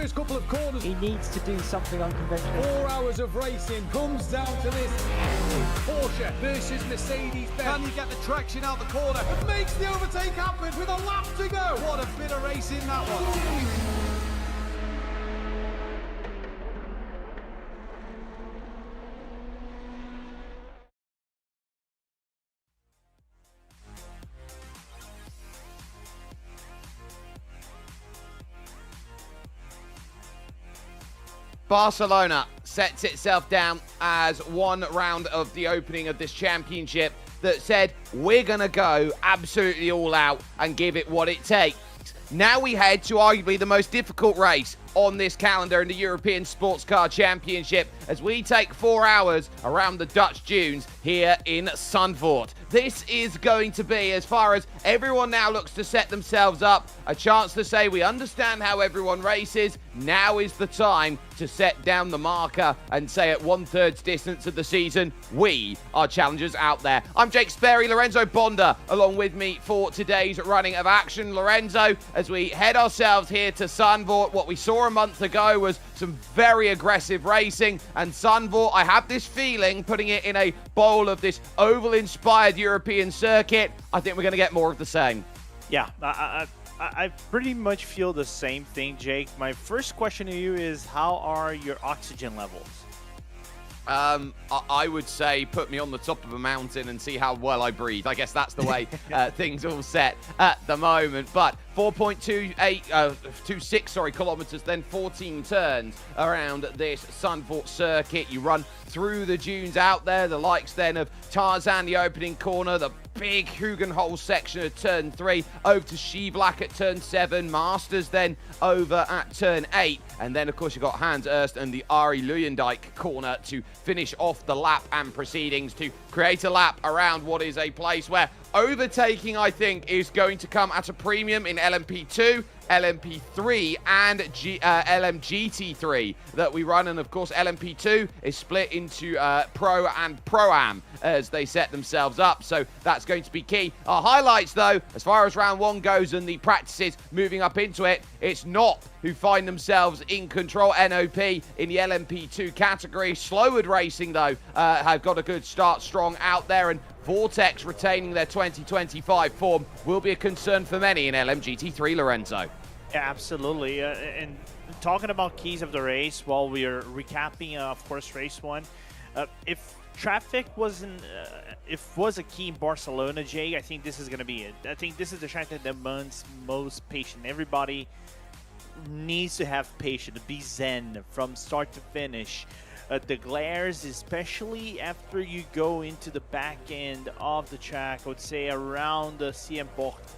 first couple of corners. He needs to do something unconventional. 4 hours of racing comes down to this. Porsche versus Mercedes-Benz. Can you get the traction out the corner? It makes the overtake happen with a lap to go. What a bit of racing that was. Barcelona sets itself down as one round of the opening of this championship that said, we're going to go absolutely all out and give it what it takes. Now we head to arguably the most difficult race on this calendar in the European SportsCar Championship as we take 4 hours around the Dutch dunes here in Zandvoort. This is going to be, as far as everyone now looks to set themselves up, a chance to say we understand how everyone races. Now is the time to set down the marker and say at 1/3 distance of the season, we are challengers out there. I'm Jake Sperry, Lorenzo Bonda, along with me for today's running of action. Lorenzo, as we head ourselves here to Zandvoort, what we saw a month ago was some very aggressive racing, and Zandvoort, I have this feeling, putting it in a bowl of this oval-inspired European circuit, I think we're going to get more of the same. Yeah, I pretty much feel the same thing, Jake. My first question to you is, how are your oxygen levels? I would say put me on the top of a mountain and see how well I breathe. I guess that's the way things all set at the moment. But 4.26 kilometers, then 14 turns around this Zandvoort circuit. You run through the dunes out there, the likes then of Tarzan, the opening corner, the big Hugenhol section at turn 3, over to Skivlak at turn 7, Masters then over at turn 8, and then of course you've got Hans Erst and the Arie Luijendijk corner to finish off the lap and proceedings to create a lap around what is a place where overtaking, I think, is going to come at a premium in LMP2, LMP3 and LMGT3 that we run. And of course LMP2 is split into Pro and Pro-Am as they set themselves up, so that's going to be key. Our highlights though, as far as round 1 goes and the practices moving up into it, it's NOP who find themselves in control. NOP in the LMP2 category. Slowood Racing though have got a good start, strong out there, and Vortex retaining their 2025 form will be a concern for many in LMGT3, Lorenzo. Yeah, absolutely. And talking about keys of the race, while we are recapping, of course, race 1, if traffic wasn't, was a key in Barcelona, Jay, I think this is going to be it. I think this is the track that demands most patience. Everybody needs to have patience, be zen from start to finish. The glares, especially after you go into the back end of the track, I would say around the CM Bocht,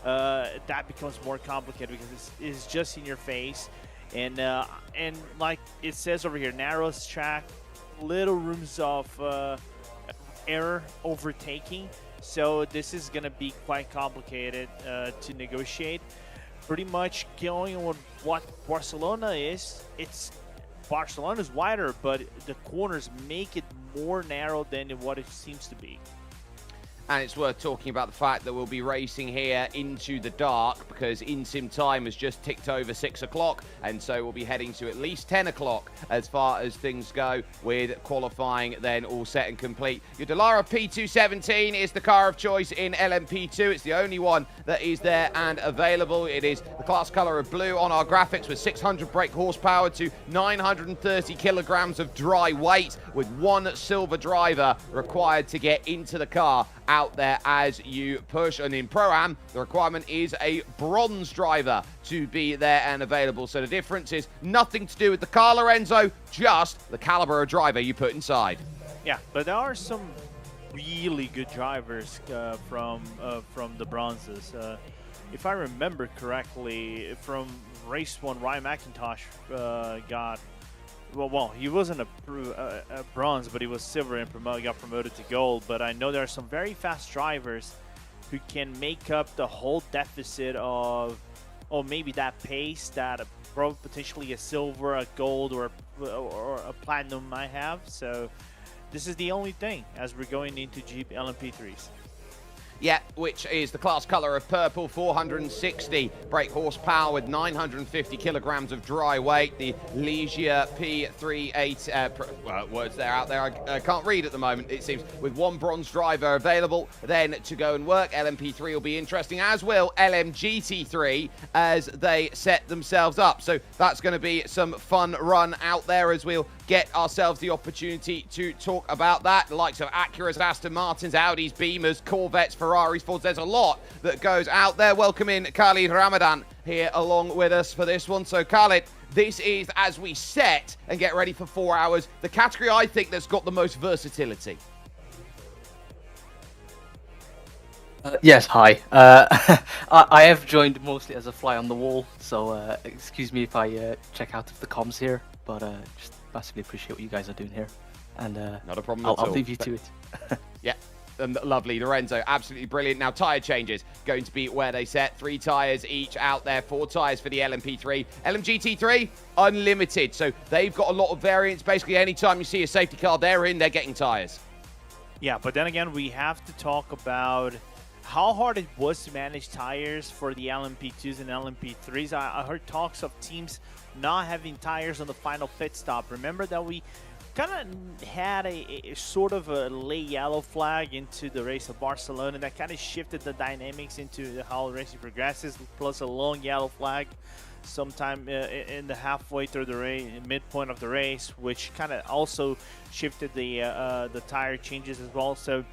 that becomes more complicated because it's just in your face. And like it says over here, narrowest track, little rooms of error overtaking. So this is going to be quite complicated to negotiate. Pretty much going on what Barcelona is, Barcelona's wider, but the corners make it more narrow than what it seems to be. And it's worth talking about the fact that we'll be racing here into the dark because in-sim time has just ticked over 6 o'clock, and so we'll be heading to at least 10 o'clock as far as things go, with qualifying then all set and complete. Your Dallara P217 is the car of choice in LMP2. It's the only one that is there and available. It is the class color of blue on our graphics with 600 brake horsepower to 930 kilograms of dry weight, with 1 silver driver required to get into the car out there as you push. And in Pro-Am, the requirement is a bronze driver to be there and available. So the difference is nothing to do with the car, Lorenzo, just the caliber of driver you put inside. Yeah, but there are some really good drivers from the bronzes. If I remember correctly, from race 1, Ryan McIntosh got, well, he wasn't a bronze, but he was silver and got promoted to gold. But I know there are some very fast drivers who can make up the whole deficit of, maybe that pace that potentially a silver, a gold, or a platinum might have. So this is the only thing as we're going into Jeep LMP3s. Yeah, which is the class color of purple, 460 brake horsepower with 950 kilograms of dry weight. The Ligia P38, words there out there, I can't read at the moment, it seems, with one bronze driver available then to go and work. LMP3 will be interesting, as will LMGT3 as they set themselves up. So that's going to be some fun run out there as we'll get ourselves the opportunity to talk about that. The likes of Acuras, Aston Martins, Audis, Beamers, Corvettes, Ferraris, Fords. There's a lot that goes out there. Welcome in Khalid Ramadan here along with us for this one. So Khalid, this is, as we set and get ready for 4 hours, the category I think that's got the most versatility. Yes, hi. I have joined mostly as a fly on the wall, so excuse me if I check out of the comms here, but just massively appreciate what you guys are doing here, and not a problem at all. I'll leave you to it. Yeah. Lovely, Lorenzo, absolutely brilliant. Now, tyre changes going to be where they set 3 tyres each out there, 4 tyres for the LMP3. LMGT3, unlimited, so they've got a lot of variants. Basically, anytime you see a safety car, they're getting tyres. Yeah, but then again, we have to talk about how hard it was to manage tires for the LMP2s and LMP3s. I heard talks of teams not having tires on the final pit stop. Remember that we kind of had a sort of a late yellow flag into the race of Barcelona that kind of shifted the dynamics into how racing progresses, plus a long yellow flag sometime in the halfway through the race, midpoint of the race, which kind of also shifted the tire changes as well. So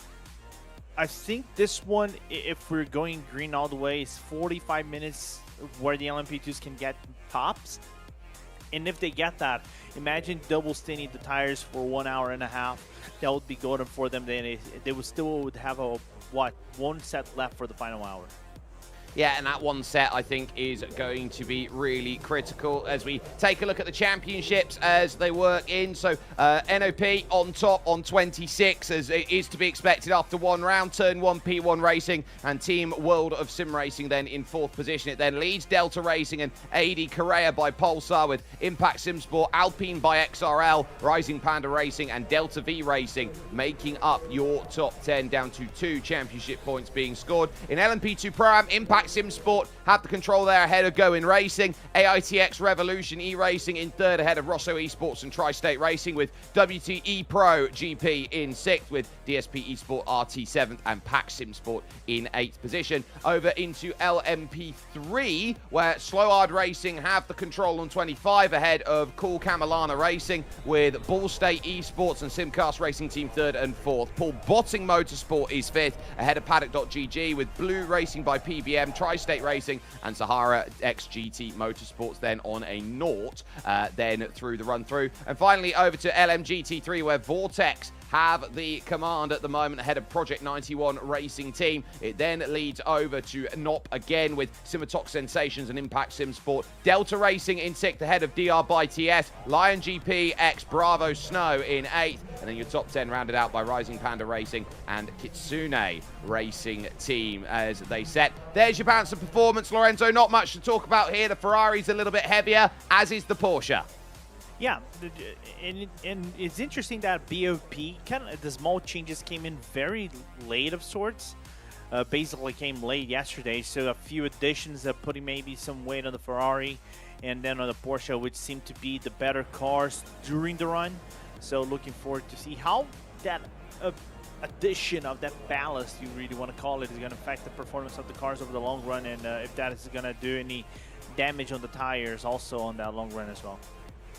I think this one, if we're going green all the way, is 45 minutes where the LMP2s can get tops. And if they get that, imagine double staining the tires for 1 hour and a half. That would be golden for them. Then they would have one set left for the final hour. Yeah, and that one set, I think, is going to be really critical as we take a look at the championships as they work in. So NOP on top on 26, as it is to be expected after one round. Turn 1 P1 Racing and Team World of Sim Racing then in 4th position. It then leads Delta Racing and AD Correa by Pulsar, with Impact Sim Sport, Alpine by XRL, Rising Panda Racing and Delta V Racing making up your top 10, down to 2 championship points being scored. In LMP2 Pro-Am, Impact Sim Sport have the control there ahead of Go In Racing. AITX Revolution E-Racing in 3rd ahead of Rosso Esports and Tri-State Racing, with WTE Pro GP in 6th, with DSP Esport RT 7th and PAC Sim Sport in 8th position. Over into LMP3, where Slowhard Racing have the control on 25 ahead of Cool Camelana Racing, with Ball State Esports and Simcast Racing Team 3rd and 4th. Paul Botting Motorsport is 5th ahead of Paddock.gg, with Blue Racing by PBM, Tri-State Racing and Sahara XGT Motorsports then on a 0 then through the run through. And finally over to LMGT3, where Vortex have the command at the moment ahead of Project 91 Racing Team. It then leads over to NOP again with Simatox Sensations and Impact Sim Sport. Delta Racing in 6th ahead of DR by TS. Lion GP X Bravo Snow in 8th. And then your top 10 rounded out by Rising Panda Racing and Kitsune Racing Team as they set. There's your balance of performance, Lorenzo. Not much to talk about here. The Ferrari's a little bit heavier, as is the Porsche. Yeah, and it's interesting that BOP, kind of the small changes came in very late of sorts. Basically came late yesterday, so a few additions that putting maybe some weight on the Ferrari and then on the Porsche, which seem to be the better cars during the run. So looking forward to see how that addition of that ballast, you really want to call it, is going to affect the performance of the cars over the long run, and if that is going to do any damage on the tires also on that long run as well.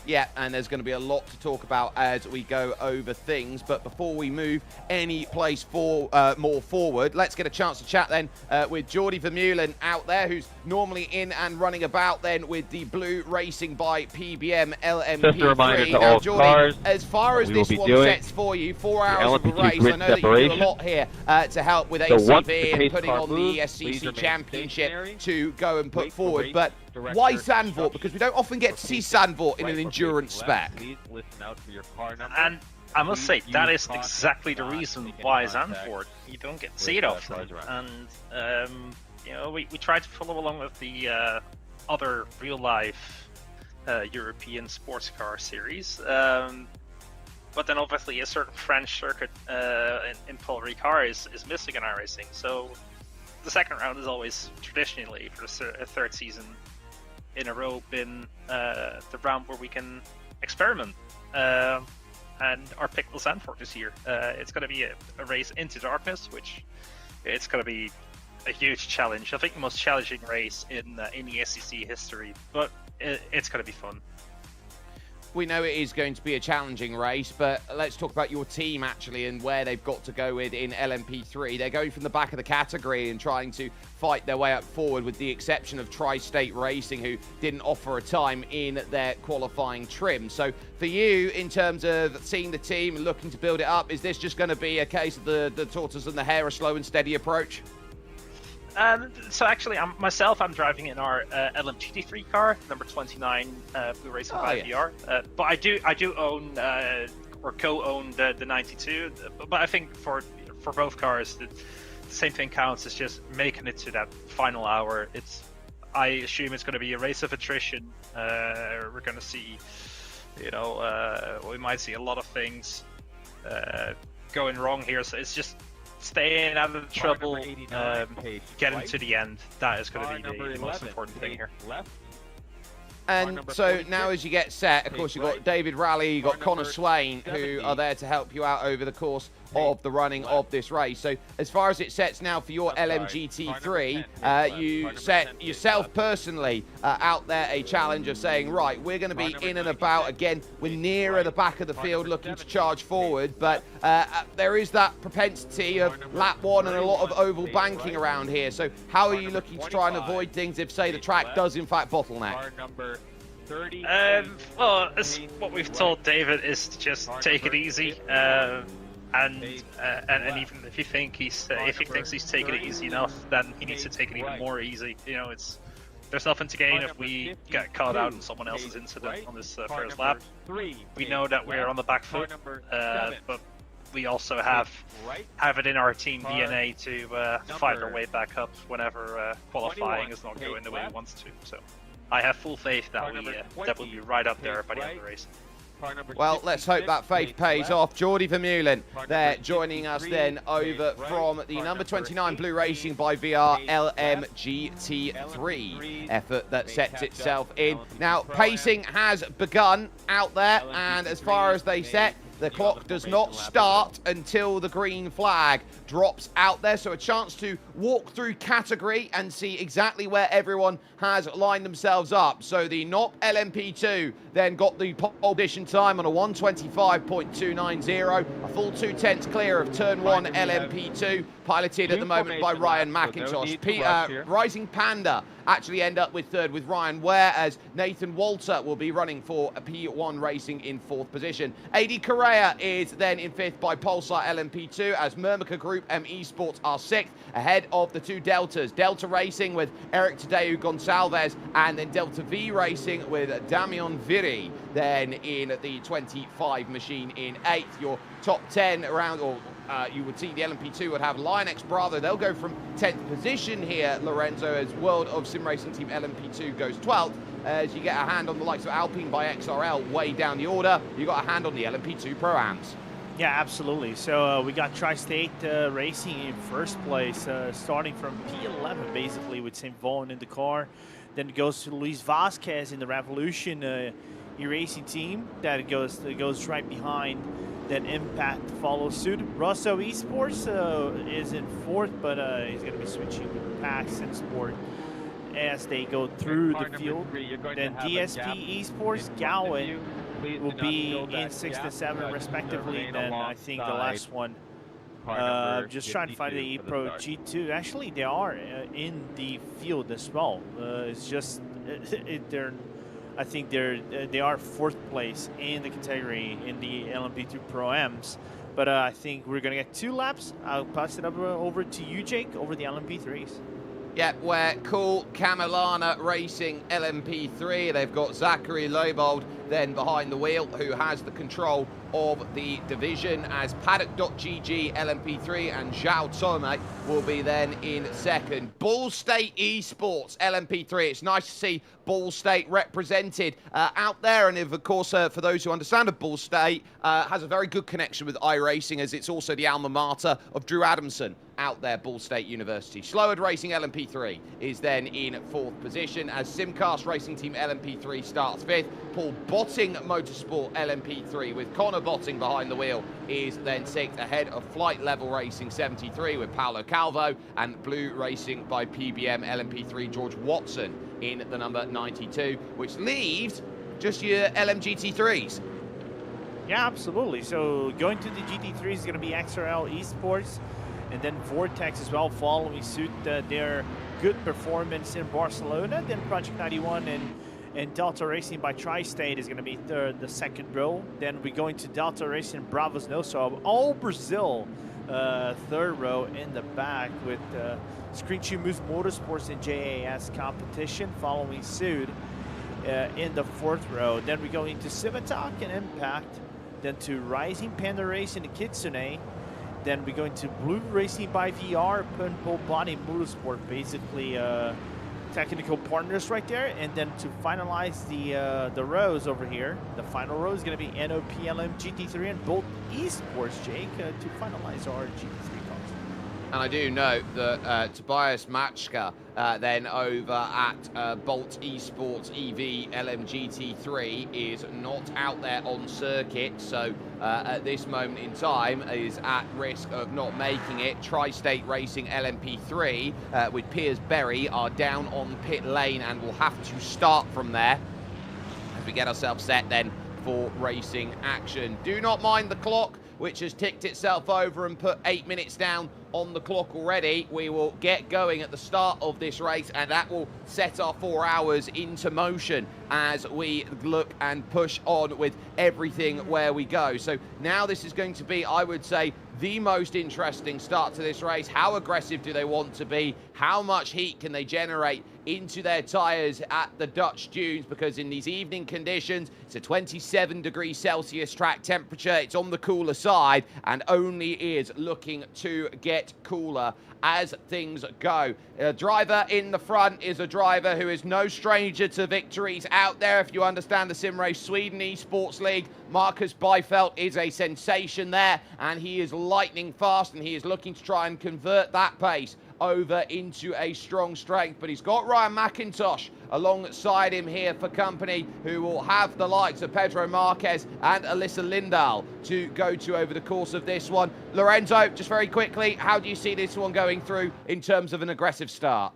Yeah, and there's going to be a lot to talk about as we go over things. But before we move any place more forward, let's get a chance to chat then with Jordi Vermeulen out there, who's normally in and running about then with the Blue Racing by PBM LMP3. Just a reminder to now, all Jordi, cars, as far as this one sets for you, 4 hours of a race, I know that you do a lot here to help with ACV and putting on the ESCC Championship to go and put forward. But why Zandvoort? Because we don't often get to see Zandvoort in an endurance spec. And I must say, that is exactly the reason why Zandvoort, you don't get to see it often. And, you know, we try to follow along with the other real-life European sports car series. but then obviously a certain French circuit in Paul Ricard is missing in iRacing. So the second round has always traditionally, for a third season in a row, been the round where we can experiment. And our pick was Zandvoort this year. It's going to be a race into darkness, which it's going to be a huge challenge. I think the most challenging race in the ESCC history, but it's going to be fun. We know it is going to be a challenging race, but let's talk about your team actually and where they've got to go with in LMP3. They're going from the back of the category and trying to fight their way up forward, with the exception of Tri-State Racing, who didn't offer a time in their qualifying trim. So for you, in terms of seeing the team and looking to build it up, is this just going to be a case of the tortoise and the hare, a slow and steady approach? So actually, I'm driving in our LMP2 car, number 29, Blue Racing by VR. But I do own or co-own the 92. But I think for both cars, the same thing counts. It's just making it to that final hour. I assume it's going to be a race of attrition. We're going to see, we might see a lot of things going wrong here. So it's just staying out of the trouble, getting to the end. That is going to be the most important thing here. And so now as you get set, of course, you've got David Raleigh, you've got Connor Swain, who are there to help you out over the course of the running of this race. So as far as it sets now for your LMGT3, you set yourself personally out there a challenge of saying, right, we're going to be in and about. Again, we're nearer the back of the field looking to charge forward, but there is that propensity of lap one and a lot of oval banking around here. So how are you looking to try and avoid things if, say, the track does in fact bottleneck? Well, what we've told David is to just take it easy, and even if he thinks he's taking it easy enough, then he needs to take it even more easy. There's nothing to gain if we get caught out in someone else's incident on this first lap. We know that we're on the back foot, but we also have it in our team DNA to fight our way back up whenever qualifying is not going the way we want to. So I have full faith that we'll be right up there by the end of the race. Well, let's hope that faith pays off. Jordi Vermeulen there joining us then over from the number 29 Blue Racing by VR LMGT3 effort that sets itself in. Now, pacing has begun out there, and as far as they set, the clock does not start until the green flag drops out there. So a chance to walk through category and see exactly where everyone has lined themselves up. So the NOP LMP2 then got the pole position time on a 125.290, a full 2/10 clear of turn 1 LMP2, piloted at the moment by Ryan McIntosh. Rising Panda actually end up with third with Ryan Ware, as Nathan Walter will be running for a P1 Racing in fourth position. AD Correa is then in fifth by Pulsar LMP2, as Murmica Group ME Sports are sixth, ahead of the two Deltas. Delta Racing with Eric Tadeu Gonçalves, and then Delta V Racing with Damian Viri, then in the 25 machine in eighth. Your top 10 around, or you would see the LMP2 would have Lion X Bravo. They'll go from 10th position here, Lorenzo, as World of Sim Racing Team LMP2 goes 12th. As you get a hand on the likes of Alpine by XRL way down the order, you got a hand on the LMP2 Pro-Ams. Yeah, absolutely. So we got Tri-State Racing in first place, starting from P11 basically, with St. Vaughan in the car. Then it goes to Luis Vasquez in the Revolution e-racing team that goes right behind. Then Impact follows suit. Rosso Esports is in fourth, but he's going to be switching with Pax and Sport as they go through the field. Then DSP Esports, Gowan will be in 6th and 7th respectively. Then I think the last one, just trying to find the ePro G2. Actually, they are in the field as well. It's just I think they are fourth place in the category in the LMP2 Pro-Ams. But I think we're going to get 2 laps. I'll pass it over to you, Jake, over the LMP3s. Yep, we're cool. Camilana Racing LMP3. They've got Zachary Lobold then behind the wheel, who has the control of the division, as Paddock.GG LMP3 and Zhao Tome will be then in second. Ball State Esports LMP3. It's nice to see Ball State represented out there, and of course, for those who understand of Ball State, has a very good connection with iRacing, as it's also the alma mater of Drew Adamson out there, Ball State University. Sloward Racing LMP3 is then in 4th position, as Simcast Racing Team LMP3 starts 5th. Paul Botting Motorsport LMP3 with Connor Botting behind the wheel is then 6th, ahead of Flight Level Racing 73 with Paolo Calvo, and Blue Racing by PBM LMP3 George Watson in the number 92, which leaves just your LMGT3s. Yeah, absolutely. So going to the GT3 is going to be XRL Esports, and then Vortex as well following suit their good performance in Barcelona. Then Project 91 and Delta Racing by Tri-State is going to be the second row. Then we're going to Delta Racing Bravos Noso, all Brazil, third row in the back with Screen Moose Motorsports and JAS Competition following suit in the 4th row. Then we're going to Civitalk and Impact, then to Rising Panda Racing and Kitsune. Then we're going to Blue Racing by VR, Purple Body Motorsport, basically technical partners right there. And then to finalize the rows over here, the final row is going to be NOPLM GT3 and Bolt Esports, Jake, to finalize our GT3 cars. And I do note that Tobias Machka then over at Bolt Esports EV LMGT3 is not out there on circuit, so at this moment in time is at risk of not making it. Tri-State Racing LMP3 with Piers Berry are down on pit lane and will have to start from there as we get ourselves set then for racing action. Do not mind the clock, which has ticked itself over and put 8 minutes down on the clock already. We will get going at the start of this race, and that will set our 4 hours into motion as we look and push on with everything where we go. So now this is going to be, I would say, the most interesting start to this race. How aggressive do they want to be? How much heat can they generate into their tyres at the Dutch dunes? Because in these evening conditions, it's a 27 degrees Celsius track temperature. It's on the cooler side and only is looking to get cooler as things go. A driver in the front is a driver who is no stranger to victories out there. If you understand the Sim Race Sweden Esports League, Marcus Byfeld is a sensation there, and he is lightning fast, and he is looking to try and convert that pace over into a strong strength. But he's got Ryan McIntosh alongside him here for company, who will have the likes of Pedro Marquez and Alyssa Lindahl to go to over the course of this one. Lorenzo, just very quickly, how do you see this one going through in terms of an aggressive start?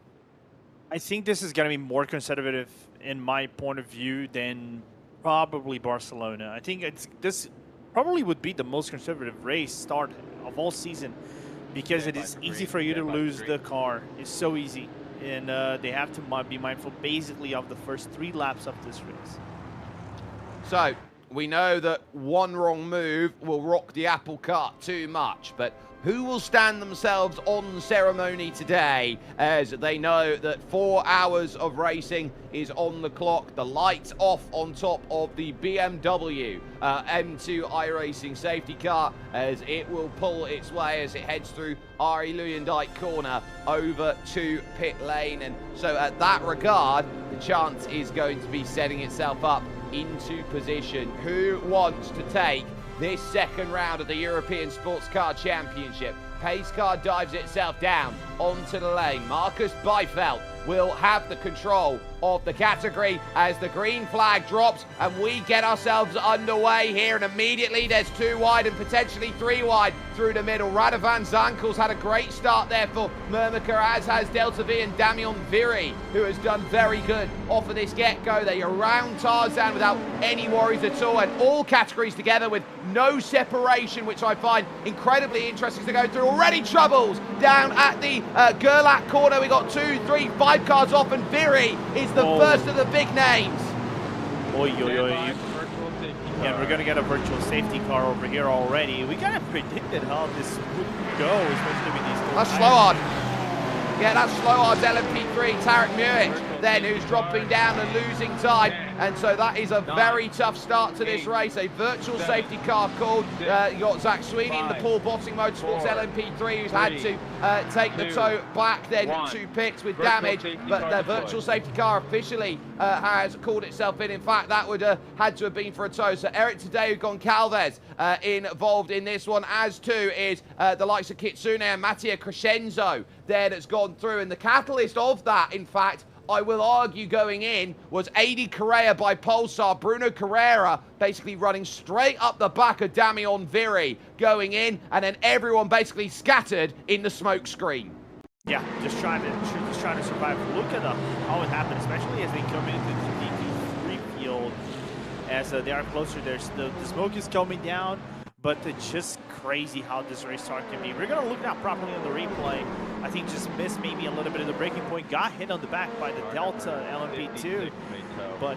I think this is going to be more conservative in my point of view than probably Barcelona. I think this probably would be the most conservative race start of all season, because it is easy for you to lose the car. It's so easy. And they have to be mindful basically of the first 3 laps of this race. So we know that one wrong move will rock the apple cart too much, but who will stand themselves on ceremony today, as they know that 4 hours of racing is on the clock? The lights off on top of the BMW M2 iRacing safety car, as it will pull its way as it heads through Ari Luyendijk corner over to pit lane. And so at that regard, the chance is going to be setting itself up into position. Who wants to take this second round of the European SportsCar Championship? Pace car dives itself down onto the lane. Marcus Byfeld will have the control of the category as the green flag drops and we get ourselves underway here, and immediately there's 2 wide and potentially 3 wide through the middle. Radovan Zankel's had a great start there for Murmika, as has Delta V and Damian Viri, who has done very good off of this get-go. They around Tarzan without any worries at all, and all categories together with no separation, which I find incredibly interesting to go through. Already troubles down at the Gerlach corner. We got 2, 3, 5 cars off, and Viri is the first of the big names. Oy, oy, oy. Yeah, we're going to get a virtual safety car over here already. We kind of predicted how this would go, especially with these 2 That's slow on. Yeah, that's slow odds LMP3, Tarek Muich, then who's dropping down and losing time. And so that is a very tough start to this race. A virtual safety car called. You got Zach Sweeney in the Paul Botting Motorsports LMP3 who's had to take the tow back then to pits with damage. But the virtual safety car officially has called itself in. In fact, that would had to have been for a tow. So Eric Tadeu Goncalves involved in this one, as too is the likes of Kitsune and Mattia Crescenzo there that's gone through. And the catalyst of that, in fact, I will argue going in, was AD Correa by Pulsar. Bruno Carrera basically running straight up the back of Damian Viri going in, and then everyone basically scattered in the smoke screen. Yeah, just trying to survive. Look at how it happened, especially as they come into the DT3 field. As they are closer, the smoke is coming down, but it's just crazy how this race start can be. We're going to look now properly on the replay. I think just missed maybe a little bit of the breaking point. Got hit on the back by the Delta LMP2. But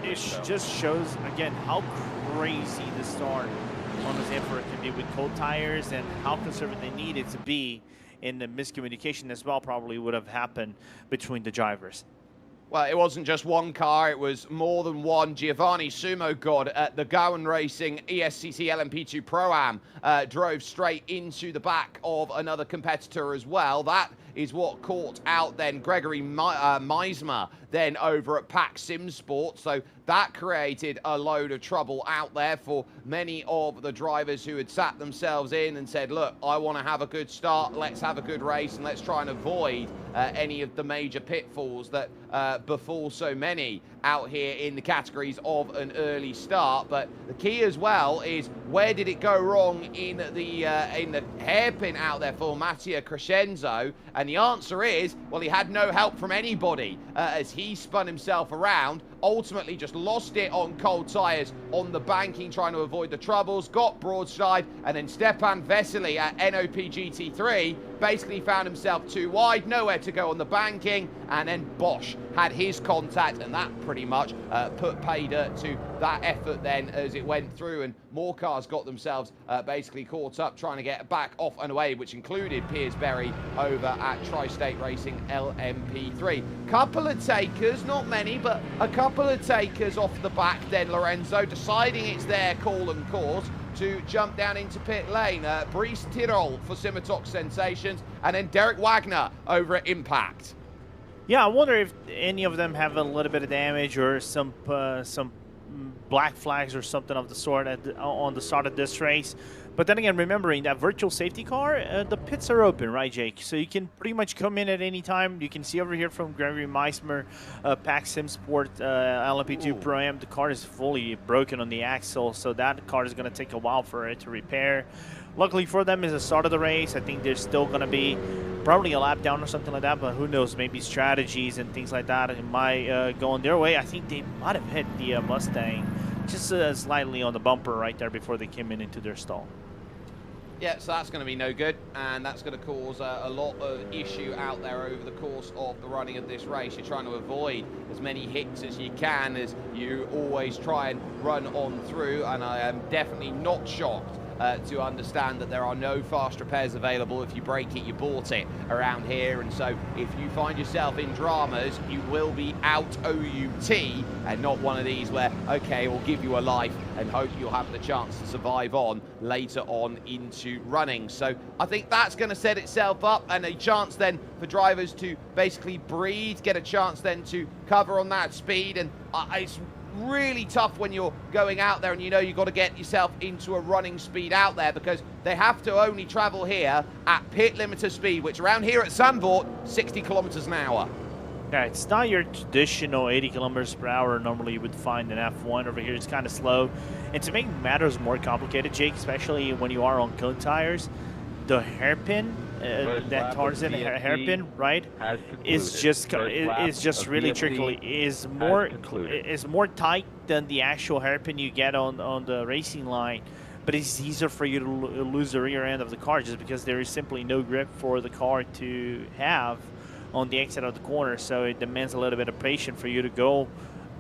it just shows, again, how crazy the start on the Zandvoort can be with cold tires and how conservative they needed to be. In the miscommunication as well probably would have happened between the drivers. Well, it wasn't just one car, it was more than one. Giovanni Sumo God at the Gowan Racing ESCC LMP2 Pro-Am drove straight into the back of another competitor as well. That is what caught out then Gregory Meismer then over at Pack Sim Sport. So that created a load of trouble out there for many of the drivers who had sat themselves in and said, look, I want to have a good start, let's have a good race, and let's try and avoid any of the major pitfalls that befall so many out here in the categories of an early start. But the key as well is, where did it go wrong in the hairpin out there for Mattia Crescenzo? And the answer is, well, he had no help from anybody as he spun himself around, ultimately just lost it on cold tyres on the banking, trying to avoid the troubles, got broadside, and then Stepan Vesely at NOP GT3 basically found himself too wide, nowhere to go on the banking, and then Bosch had his contact, and that pretty much put pay dirt to that effort then as it went through, and more cars got themselves basically caught up trying to get back off and away, which included Piers Berry over at Tri-State Racing LMP3. Couple of takers, not many, but a couple of takers off the back then, Lorenzo, deciding it's their call and course to jump down into pit lane. Brice Tirol for Simatox Sensations, and then Derek Wagner over at Impact. Yeah, I wonder if any of them have a little bit of damage or some black flags or something of the sort on the start of this race. But then again, remembering that virtual safety car, the pits are open, right, Jake? So you can pretty much come in at any time. You can see over here from Gregory Meismer, Pack Sim Sport, LMP2 Pro-Am, the car is fully broken on the axle, so that car is going to take a while for it to repair. Luckily for them, is the start of the race. I think there's still going to be probably a lap down or something like that, but who knows, maybe strategies and things like that might go on their way. I think they might have hit the Mustang just slightly on the bumper right there before they came into their stall. Yeah, so that's going to be no good, and that's going to cause a lot of issue out there over the course of the running of this race. You're trying to avoid as many hits as you can as you always try and run on through, and I am definitely not shocked to understand that there are no fast repairs available. If you break it, you bought it around here, and so if you find yourself in dramas, you will be out OUT, and not one of these where, okay, we'll give you a life and hope you'll have the chance to survive on later on into running. So I think that's going to set itself up, and a chance then for drivers to basically breathe, get a chance then to cover on that speed, and it's really tough when you're going out there and you know you've got to get yourself into a running speed out there, because they have to only travel here at pit limiter speed, which around here at Zandvoort, 60 kilometers an hour. Yeah, it's not your traditional 80 kilometers per hour normally you would find in F1. Over here it's kind of slow, and to make matters more complicated, Jake, especially when you are on cone tires, the hairpin, that Tarzan hairpin, right, is just really tricky. Is more tight than the actual hairpin you get on the racing line, but it's easier for you to lose the rear end of the car just because there is simply no grip for the car to have on the exit of the corner. So it demands a little bit of patience for you to go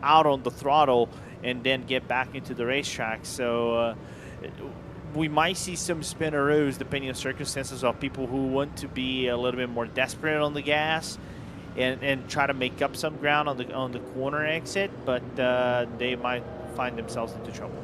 out on the throttle and then get back into the racetrack. So we might see some spinneroos depending on circumstances of people who want to be a little bit more desperate on the gas and try to make up some ground on the corner exit, but they might find themselves into trouble.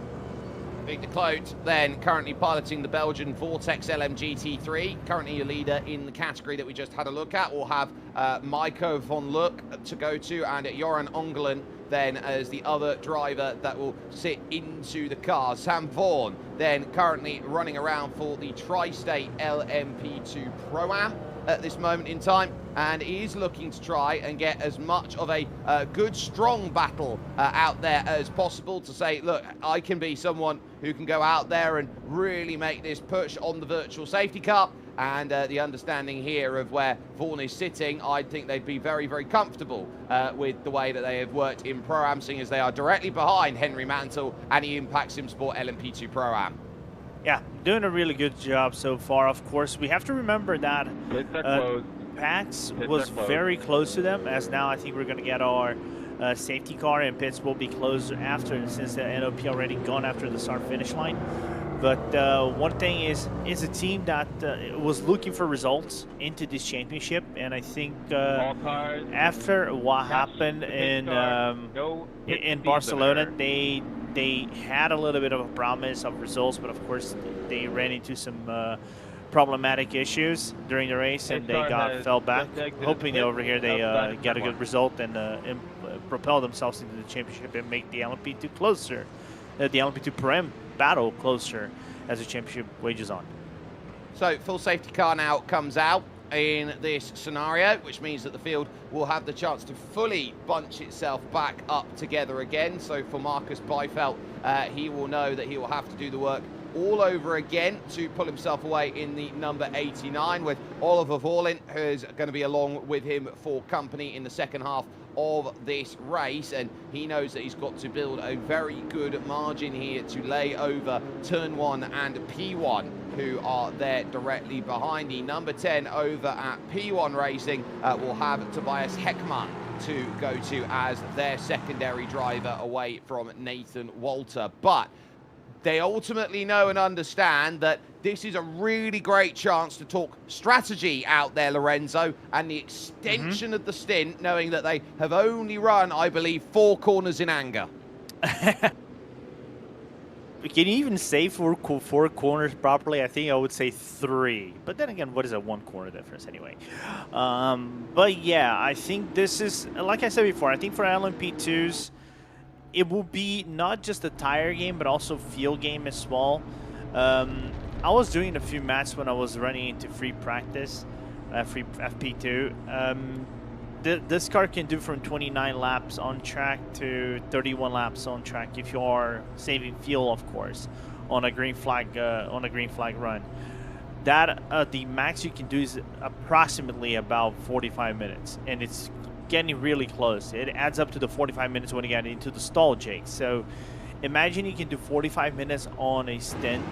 Big Declote then currently piloting the Belgian Vortex LMGT3, currently your leader in the category that we just had a look at. We'll have Maiko von Luck to go to, and Joran Ongelen then as the other driver that will sit into the car. Sam Vaughan then currently running around for the Tri-State LMP2 Pro-Am at this moment in time, and he is looking to try and get as much of a good, strong battle out there as possible to say, look, I can be someone who can go out there and really make this push on the virtual safety car. And the understanding here of where Vaughan is sitting, I think they'd be very, very comfortable with the way that they have worked in Pro-Am, seeing as they are directly behind Henry Mantle and the Impact Sim Sport LMP2 Pro-Am. Yeah, doing a really good job so far. Of course, we have to remember that PAX was very close to them, as now I think we're going to get our safety car, and pits will be closed after, since the NOP already gone after the start-finish line. But one thing is a team that was looking for results into this championship, and I think after what happened in Barcelona, they had a little bit of a promise of results, but of course they ran into some problematic issues during the race, and they fell back. Hoping over here they get a good result and propel themselves into the championship and make the LMP2 closer, the LMP2 Pro battle closer as the championship wages on. So full safety car now comes out in this scenario, which means that the field will have the chance to fully bunch itself back up together again. So for Marcus Beifeld, he will know that he will have to do the work all over again to pull himself away in the number 89, with Oliver Vorlin, who's going to be along with him for company in the second half of this race, and he knows that he's got to build a very good margin here to lay over turn 1 and P1, who are there directly behind. The number 10 over at P1 Racing will have Tobias Heckmann to go to as their secondary driver away from Nathan Walter. But they ultimately know and understand that this is a really great chance to talk strategy out there, Lorenzo, and the extension of the stint, knowing that they have only run, I believe, 4 corners in anger. Can you even say four corners properly? I think I would say 3. But then again, what is a 1 corner difference anyway? But yeah, I think this is, like I said before, I think for LMP2s, it will be not just a tire game, but also field game as well. I was doing a few matches when I was running into free practice, free FP2. This car can do from 29 laps on track to 31 laps on track if you are saving fuel, of course, on a green flag run. That the max you can do is approximately about 45 minutes, and it's getting really close. It adds up to the 45 minutes when you get into the stall, Jake. So imagine you can do 45 minutes on a stint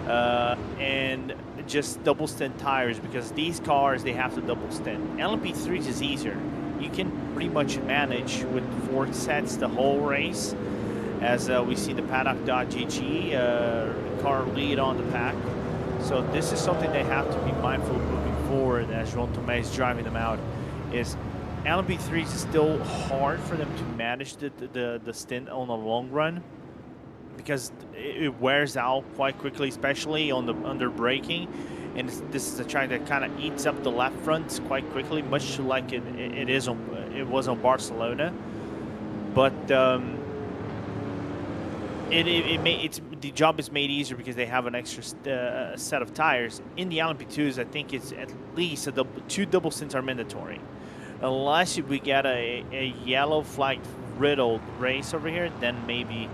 and just double stint tires, because these cars, they have to double stint. LMP3s is easier. You can pretty much manage with 4 sets the whole race, as we see the paddock.gg car lead on the pack. So this is something they have to be mindful of moving forward as Jean Thomas is driving them out. Is LMP3s is still hard for them to manage the stint on the long run, because it wears out quite quickly, especially on the under braking. And this is a track that kind of eats up the left fronts quite quickly, much like it was on Barcelona. But the job is made easier because they have an extra set of tires. In the LMP2s, I think it's at least 2 double stints are mandatory. Unless we get a yellow flag riddled race over here, then maybe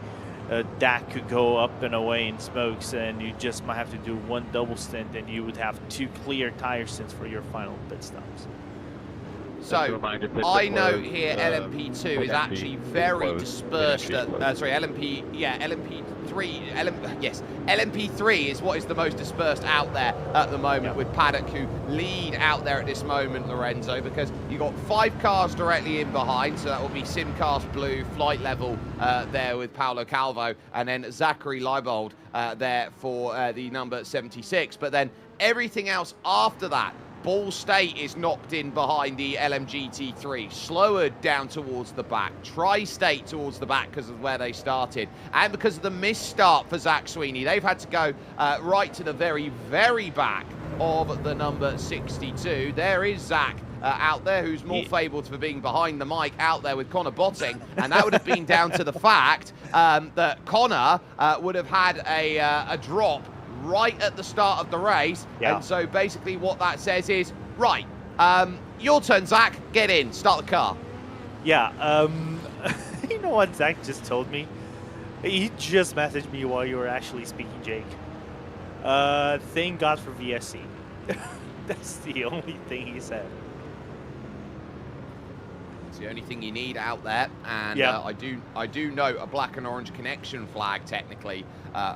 that could go up and away in smokes, and you just might have to do 1 double stint, and you would have 2 clear tire stints for your final pit stops. So I know here LMP2 is actually very dispersed. LMP3 LMP3 is what is the most dispersed out there at the moment, with Paddock who lead out there at this moment, Lorenzo, because you've got 5 cars directly in behind, so that will be Simcast Blue, Flight Level there with Paulo Calvo, and then Zachary Leibold there for the number 76. But then everything else after that, Ball State is knocked in behind the LMGT3, slower down towards the back, Tri-State towards the back because of where they started, and because of the misstart for Zach Sweeney, they've had to go right to the very, very back of the number 62. There is Zach out there, who's more fabled for being behind the mic out there with Connor Botting, and that would have been down to the fact that Connor would have had a drop right at the start of the race, and so basically what that says is, right, your turn, Zach, get in, start the car. Yeah, you know what Zach just told me? He just messaged me while you were actually speaking, Jake. Thank God for VSC. That's the only thing he said. It's the only thing you need out there, and I do note a black and orange connection flag technically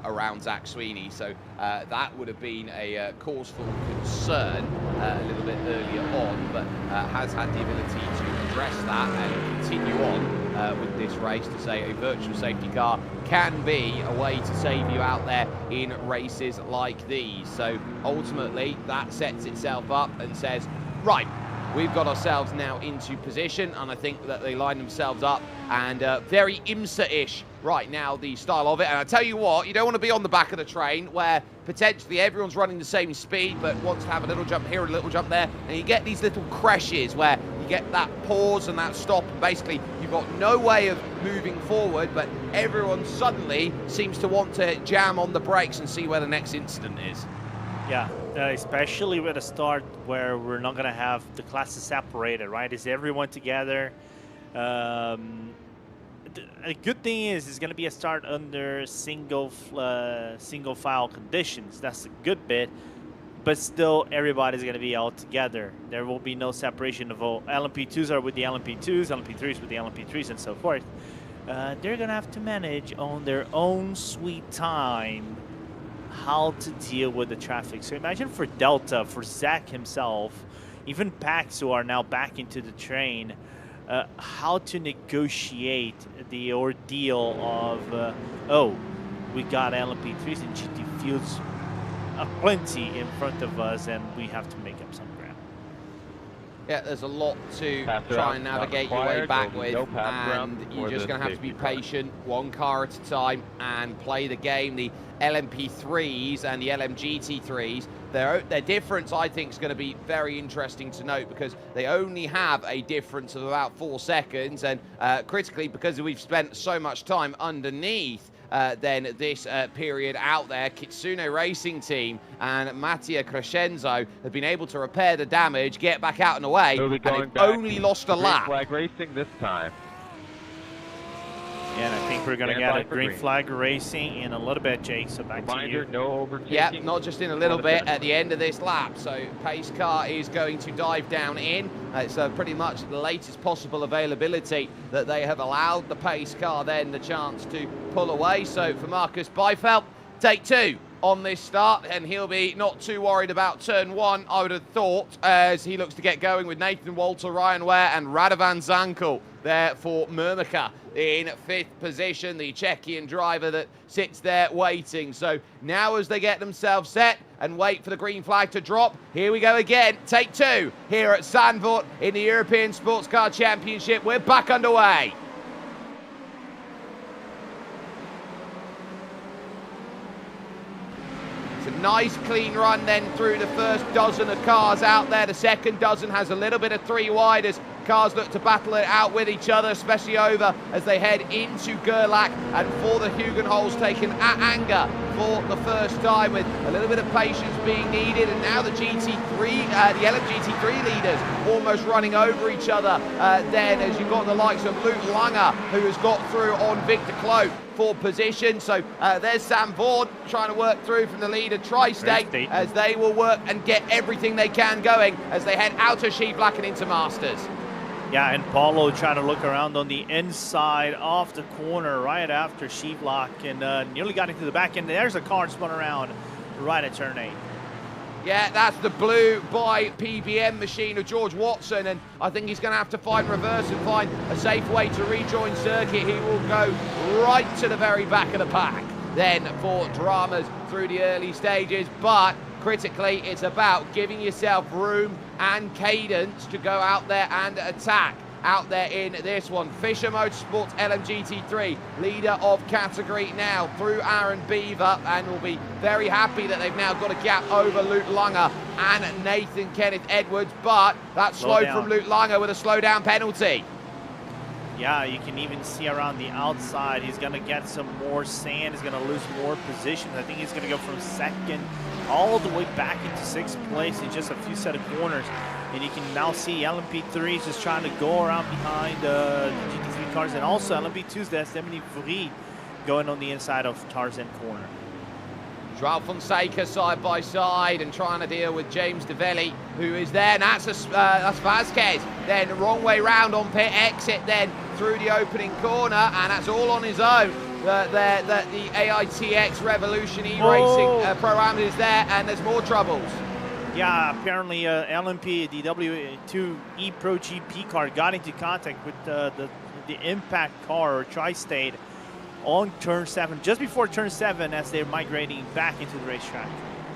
around Zach Sweeney, so that would have been a cause for concern a little bit earlier on, but has had the ability to address that and continue on with this race to say a virtual safety car can be a way to save you out there in races like these. So ultimately that sets itself up and says, right, we've got ourselves now into position, and I think that they line themselves up, and very IMSA-ish right now, the style of it. And I tell you what, you don't want to be on the back of the train where potentially everyone's running the same speed but wants to have a little jump here, a little jump there, and you get these little crashes where you get that pause and that stop, and basically you've got no way of moving forward, but everyone suddenly seems to want to jam on the brakes and see where the next incident is. Yeah, especially with a start where we're not going to have the classes separated, right? Is everyone together? A good thing is it's going to be a start under single file conditions. That's a good bit, but still everybody's going to be all together. There will be no separation of all. LMP2s are with the LMP2s, LMP3s with the LMP3s, and so forth. They're going to have to manage on their own sweet time how to deal with the traffic. So imagine for Delta, for Zach himself, even Pax, who are now back into the train, how to negotiate the ordeal of, oh, we got LMP3s and GT fields plenty in front of us, and we have to make up some ground. Yeah, there's a lot to try and navigate your way back with, and you're just going to have to be patient, one car at a time, and play the game. The LMP3s and the LMGT3s, their difference, I think, is going to be very interesting to note, because they only have a difference of about 4 seconds, and critically, because we've spent so much time underneath then this period out there, Kitsune Racing Team and Mattia Crescenzo have been able to repair the damage, get back out and away, and they've only lost a lap. Green flag racing this time. Yeah, and I think we're going to get a green flag racing in a little bit, Jake, so back to you. No overtaking. Yeah, not just in a little bit, at the end of this lap. So pace car is going to dive down in. It's pretty much the latest possible availability that they have allowed the pace car then the chance to pull away. So for Marcus Beifeld, take 2 on this start, and he'll be not too worried about turn 1, I would have thought, as he looks to get going with Nathan Walter, Ryan Ware and Radovan Zankel there for Murmaka in 5th position, the Czechian driver that sits there waiting. So now as they get themselves set and wait for the green flag to drop, here we go again, take 2 here at Zandvoort in the European SportsCar Championship. We're back underway. It's a nice clean run then through the first dozen of cars out there. The second dozen has a little bit of 3 wide as cars look to battle it out with each other, especially over as they head into Gerlach, and for the Hugenholz taken at anger for the first time, with a little bit of patience being needed. And now the GT3, the LMGT3 leaders almost running over each other then, as you've got the likes of Luke Langer, who has got through on Victor Cloak for position. So there's Sam Vaughan trying to work through from the leader Tri-State, as they will work and get everything they can going as they head out of Skivlaken into Masters. Yeah, and Paulo trying to look around on the inside off the corner right after Sheeplock and nearly got into the back end. There's a car spun around right at turn 8. Yeah, that's the blue by PBM machine of George Watson, and I think he's going to have to find reverse and find a safe way to rejoin circuit. He will go right to the very back of the pack then for dramas through the early stages, but critically, it's about giving yourself room and cadence to go out there and attack. Out there in this one, Fisher Motorsports LMGT3, leader of category now through Aaron Beaver, and will be very happy that they've now got a gap over Luke Langer and Nathan Kenneth Edwards, but that's slow from Luke Langer with a slow down penalty. Yeah, you can even see around the outside, he's going to get some more sand, he's going to lose more positions. I think he's going to go from second all the way back into 6th place in just a few set of corners. And you can now see LMP3 is just trying to go around behind the GT3 cars, and also LMP2's Destemini Vries going on the inside of Tarzan corner. Joao Fonseca side by side and trying to deal with James Develli, who is there, and that's Vasquez. Then wrong way round on pit exit then through the opening corner, and that's all on his own. The AITX Revolution E-Racing Pro-Am is there, and there's more troubles. Yeah, apparently LMP, the W2 E-Pro GP car, got into contact with the Impact car or Tri-State on turn 7, just before turn 7 as they're migrating back into the racetrack.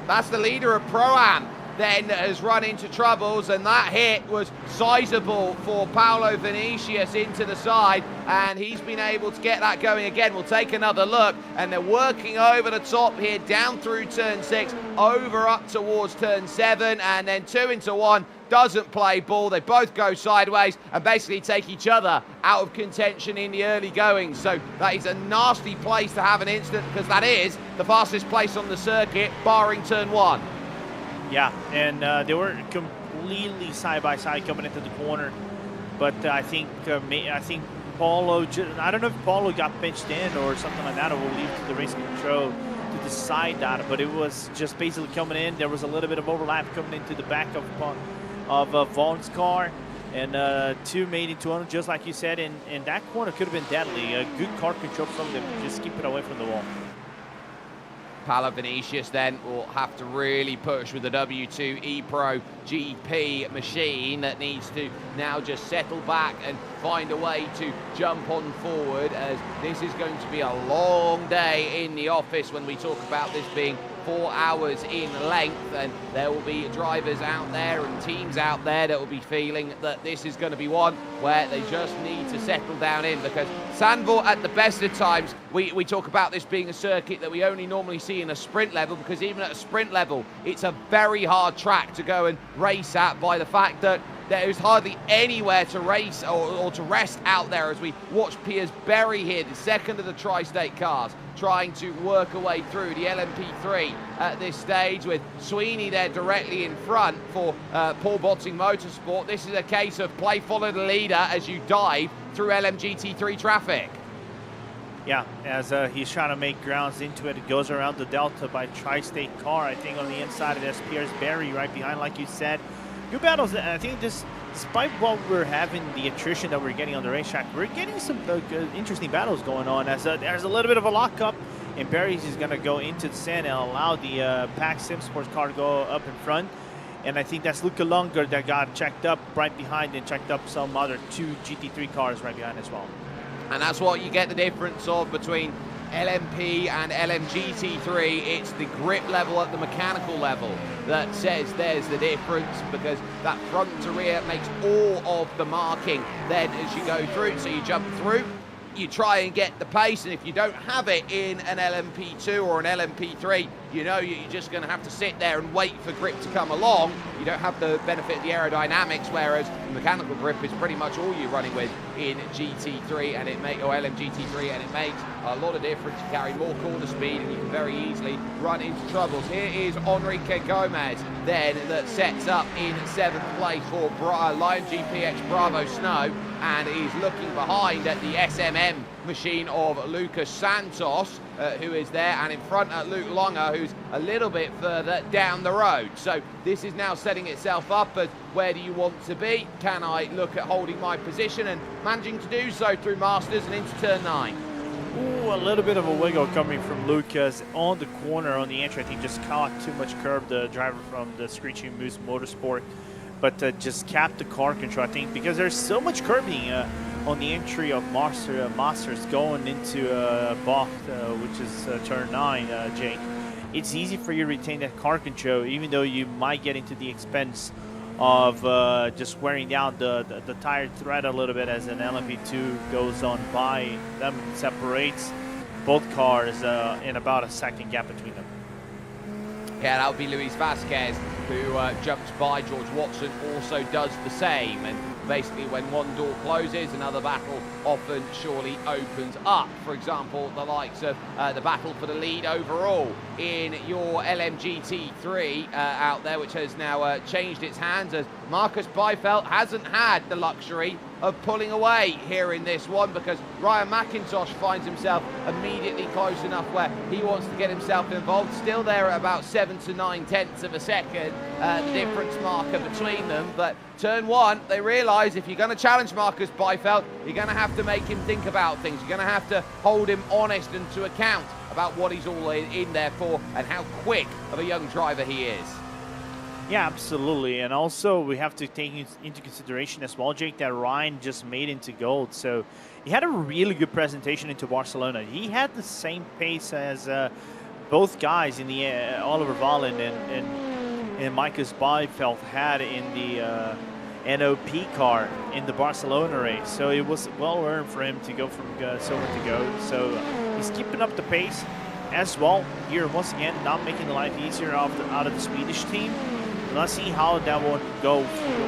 That's the leader of Pro-Am then has run into troubles, and that hit was sizable for Paolo Vinicius into the side, and he's been able to get that going again. We'll take another look, and they're working over the top here, down through turn 6, over up towards turn 7, and then 2 into 1. Doesn't play ball. They both go sideways and basically take each other out of contention in the early goings. So that is a nasty place to have an incident, because that is the fastest place on the circuit, barring turn 1. Yeah, and they were completely side by side coming into the corner, but I think Paulo, I don't know if Paulo got pinched in or something like that, or will leave to the race control to decide that, but it was just basically coming in. There was a little bit of overlap coming into the back of Vaughn's car, and 2 made into 1, just like you said, and that corner could have been deadly. A good car control from them, just keep it away from the wall. Paolo Vinicius then will have to really push with the W2 E-Pro GP machine that needs to now just settle back and find a way to jump on forward, as this is going to be a long day in the office when we talk about this being 4 hours in length, and there will be drivers out there and teams out there that will be feeling that this is going to be one where they just need to settle down in, because Zandvoort, at the best of times, we talk about this being a circuit that we only normally see in a sprint level, because even at a sprint level, it's a very hard track to go and race at, by the fact that there is hardly anywhere to race or to rest out there, as we watch Piers Berry here, the second of the Tri-State cars, trying to work a way through the LMP3 at this stage, with Sweeney there directly in front for Paul Botting Motorsport. This is a case of play follow the leader as you dive through LMGT3 traffic. Yeah, as he's trying to make grounds into it. It goes around the Delta by Tri-State car. I think on the inside of this, Piers Berry right behind, like you said. Good battles. I think despite what we're having, the attrition that we're getting on the racetrack, we're getting some interesting battles going on. As there's a little bit of a lockup, and Berry's is going to go into the sand and allow the Pack Sim Sports car to go up in front. And I think that's Luca Lunger that got checked up right behind, and checked up some other 2 GT3 cars right behind as well. And that's what you get the difference of between LMP and LMGT3. It's the grip level at the mechanical level that says there's the difference, because that front to rear makes all of the marking then as you go through. So you jump through, you try and get the pace, and if you don't have it in an LMP2 or an LMP3, you know you're just going to have to sit there and wait for grip to come along. You don't have the benefit of the aerodynamics, whereas mechanical grip is pretty much all you're running with in GT3 and or LMGT3, and it makes a lot of difference. You carry more corner speed, and you can very easily run into troubles. Here is Enrique Gomez then, that sets up in 7th place for Lion GPX Bravo Snow. and he's looking behind at the SMM machine of Lucas Santos, who is there, and in front at Luke Longer, who's a little bit further down the road. So this is now setting itself up as where do you want to be? Can I look at holding my position and managing to do so through Masters and into turn 9? Ooh, a little bit of a wiggle coming from Lucas on the corner on the entry. I think just caught too much curb, the driver from the Screeching Moose Motorsport, but just capped the car control, I think, because there's so much curbing on the entry of Masters going into Bach, which is turn 9, Jake. It's easy for you to retain that car control, even though you might get into the expense of just wearing down the tire thread a little bit as an LMP2 goes on by them, separates both cars in about a second gap between them. Yeah, that would be Luis Vasquez, who jumps by George Watson, also does the same. And basically when one door closes, another battle often surely opens up. For example, the likes of the battle for the lead overall in your LMGT3 out there, which has now changed its hands, as Marcus Byfeld hasn't had the luxury of pulling away here in this one, because Ryan McIntosh finds himself immediately close enough where he wants to get himself involved. Still there at about 7 to 9/10 of a second, the difference marker between them. But turn 1, they realise if you're going to challenge Marcus Byfeld, you're going to have to make him think about things. You're going to have to hold him honest and to account about what he's all in there for and how quick of a young driver he is. Yeah, absolutely. And also we have to take into consideration as well, Jake, that Ryan just made into gold. So he had a really good presentation into Barcelona. He had the same pace as both guys in the Oliver Wahlen and Marcus Byfeld had in the NOP car in the Barcelona race. So it was well earned for him to go from silver to gold. So he's keeping up the pace as well here once again, not making the life easier out of the Swedish team. Let's see how that will go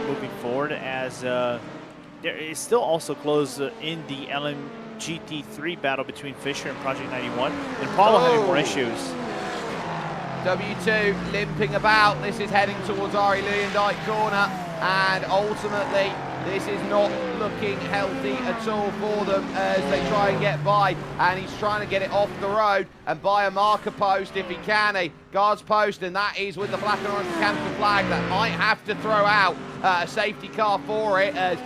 moving forward, as there is still also close in the LMGT3 battle between Fisher and Project 91, and Paulo having more issues. W2 limping about. This is heading towards Ari Luyendijk corner, and ultimately this is not looking healthy at all for them as they try and get by, and he's trying to get it off the road and by a marker post if he can, a guards post, and that is with the black and orange Canada flag that might have to throw out a safety car for it, as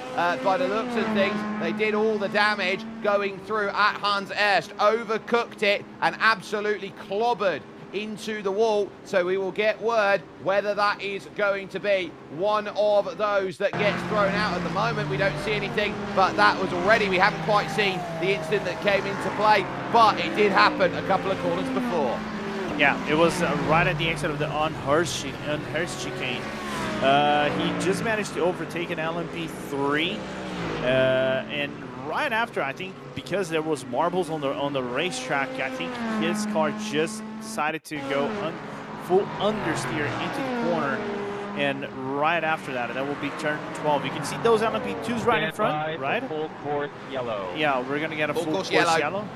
by the looks of things they did all the damage going through at Hans Erst, overcooked it and absolutely clobbered into the wall. So we will get word whether that is going to be one of those that gets thrown out. At the moment we don't see anything, but that was already, we haven't quite seen the incident that came into play, but it did happen a couple of corners before. Yeah, it was right at the exit of the Unhurst chicane. He just managed to overtake an LMP3 and right after, I think because there was marbles on the racetrack, I think his car just decided to go full understeer into the corner, and right after that will be turn 12. You can see those LMP2s right in front, right? Full course yellow. Yeah, we're gonna get a full course yellow.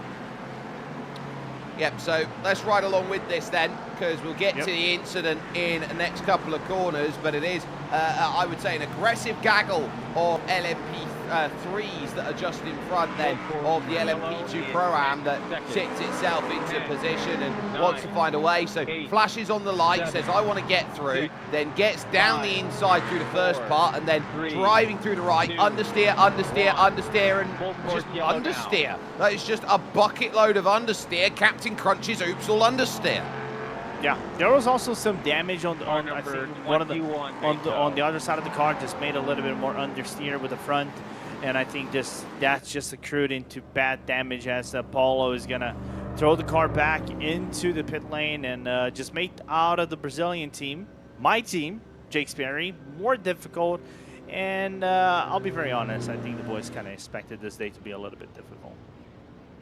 Yep, so let's ride along with this then, because we'll get to the incident in the next couple of corners, but it is, I would say, an aggressive gaggle of LMP3s that are just in front then of the LMP2 Pro-Am that sits itself into position and wants to find a way. So flashes on the light, says I want to get through, then gets down the inside through the first part, and then driving through the right, understeer, understeer, understeer, and just understeer. That is just a bucket load of understeer. Captain Crunch's oops all understeer. Yeah, there was also some damage on I think one of on the other side of the car, just made a little bit more understeer with the front, and I think that's just accrued into bad damage, as Paulo is gonna throw the car back into the pit lane and just make out of the Brazilian team, my team, Jake Sperry, more difficult. And I'll be very honest, I think the boys kind of expected this day to be a little bit difficult.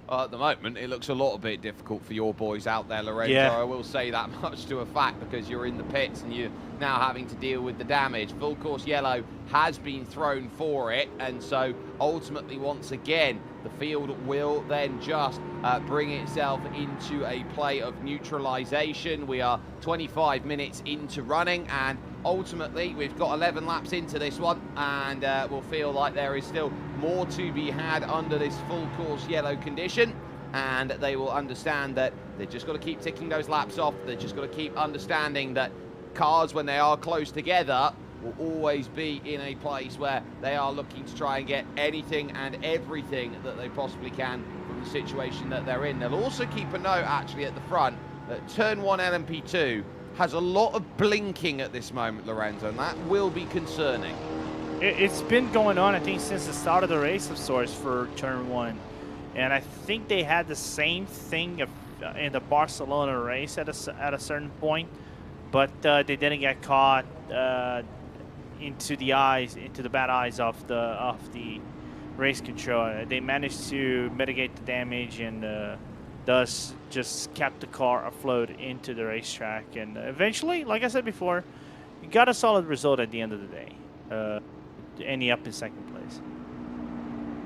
At the moment, it looks a lot bit difficult for your boys out there, Lorenzo. Yeah. I will say that much to a fact, because you're in the pits and you're now having to deal with the damage. Full course yellow has been thrown for it, and so ultimately, once again, the field will then just bring itself into a play of neutralization. We are 25 minutes into running, and ultimately we've got 11 laps into this one, and we'll feel like there is still more to be had under this full course yellow condition. And they will understand that they've just got to keep ticking those laps off. They've just got to keep understanding that cars, when they are close together, will always be in a place where they are looking to try and get anything and everything that they possibly can from the situation that they're in. They'll also keep a note, actually, at the front that Turn 1 LMP2 has a lot of blinking at this moment, Lorenzo, and that will be concerning. It's been going on, I think, since the start of the race of sorts for Turn 1. And I think they had the same thing in the Barcelona race at a certain point, but they didn't get caught into the bad eyes of the race control. They managed to mitigate the damage and thus just kept the car afloat into the racetrack. And eventually, like I said before, you got a solid result at the end of the day, ending up in second place.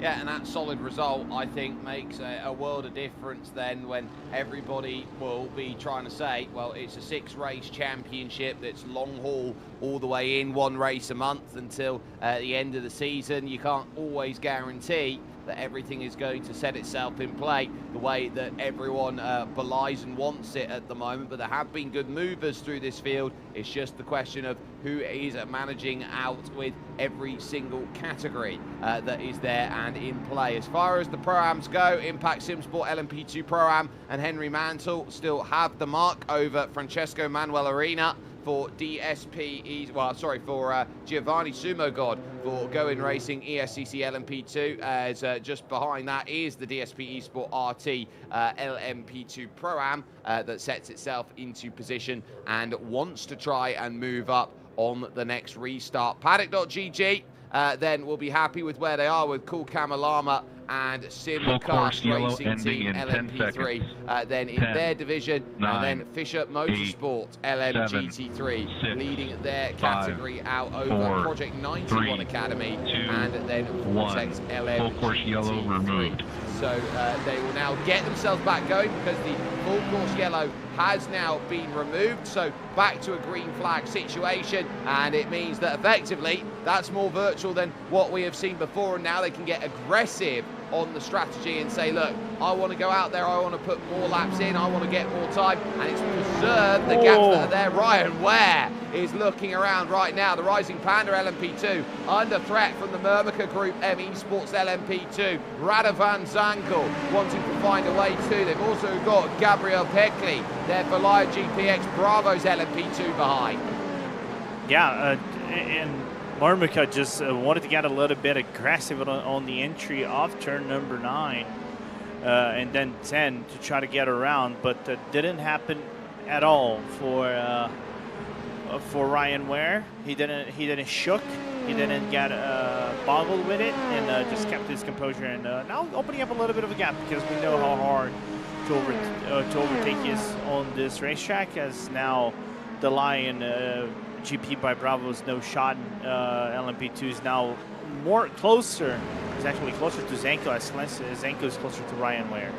Yeah, and that solid result, I think, makes a world of difference then when everybody will be trying to say, well, it's a 6-race championship that's long haul all the way in, 1 race a month until the end of the season. You can't always guarantee that everything is going to set itself in play the way that everyone belies and wants it at the moment, but there have been good movers through this field. It's just the question of who is managing out with every single category that is there and in play. As far as the Pro-Ams go, Impact Simsport LMP2 Pro-Am and Henry Mantle still have the mark over Francesco Manuel Arena for DSP, for Giovanni Sumogod for Going Racing ESCC LMP2, as just behind that is the DSP Esport RT LMP2 Pro-Am that sets itself into position and wants to try and move up on the next restart. Paddock.gg then will be happy with where they are with Cool Kamalama and Simcast Racing Team LMP3 then in their division, and then Fisher Motorsport LMGT3 leading their category out over Project 91 Academy and then Vortex LMGT3. So they will now get themselves back going because the full course yellow has now been removed, so back to a green flag situation, and it means that effectively that's more virtual than what we have seen before, and now they can get aggressive on the strategy and say, look, I want to go out there, I want to put more laps in, I want to get more time, and it's preserved the gaps that are there. Ryan Ware is looking around right now. The Rising Panda LMP2 under threat from the Murmaka Group ME Sports LMP2. Radovan Zankel wanting to find a way too. They've also got Gabriel Peckley there for Lion GPX Bravo's LMP2 behind. Yeah, and Murmaka just wanted to get a little bit aggressive on the entry of turn number 9 and then 10 to try to get around, but that didn't happen at all for Ryan Ware. He didn't shook, he didn't get boggled with it, and just kept his composure. And now opening up a little bit of a gap because we know how hard to overtake is on this racetrack, as now the Lion GP by Bravo's no shot LMP2 is now closer. It's actually closer to Zanko, as Zanko is closer to Ryan Ware.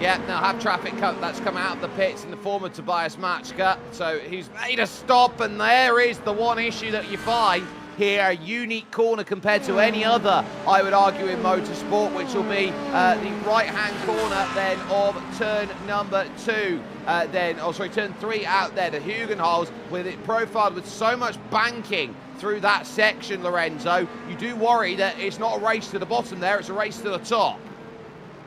Yeah, now have traffic that's come out of the pits in the form of Tobias Machka. So he's made a stop, and there is the one issue that you find here, a unique corner compared to any other, I would argue, in motorsport, which will be the right-hand corner then of turn number 2. Turn 3 out there, the Hugenholz, with it profiled with so much banking through that section, Lorenzo. You do worry that it's not a race to the bottom there, it's a race to the top.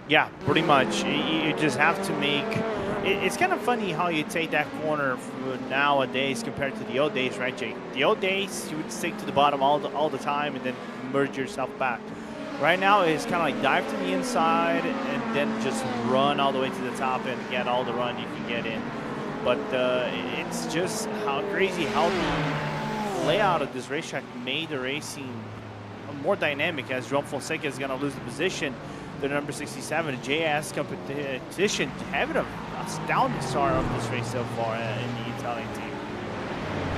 Yeah, pretty much. You just have to make... It's kind of funny how you take that corner nowadays compared to the old days, right, Jake? The old days, you would stick to the bottom all the time and then merge yourself back. Right now, it's kind of like dive to the inside and then just run all the way to the top and get all the run you can get in. But it's just how crazy how the layout of this racetrack made the racing more dynamic, as João Fonseca is going to lose the position. The number 67 JS competition having a astounding start of this race so far in the Italian team.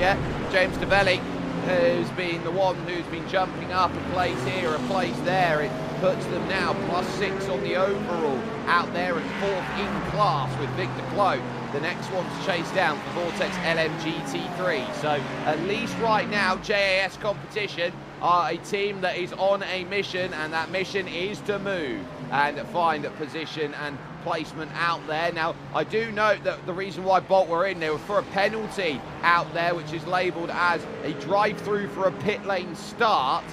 Yeah, James Davelli, who's been the one who's been jumping up a place here, a place there. It puts them now +6 on the overall, out there at 4th in class with Victor Cloak. The next one to chase down for Vortex LMGT3. So at least right now, JAS Competition are a team that is on a mission, and that mission is to move and find a position and placement out there. Now, I do note that the reason why Bolt were in there was for a penalty out there, which is labelled as a drive-through for a pit lane start,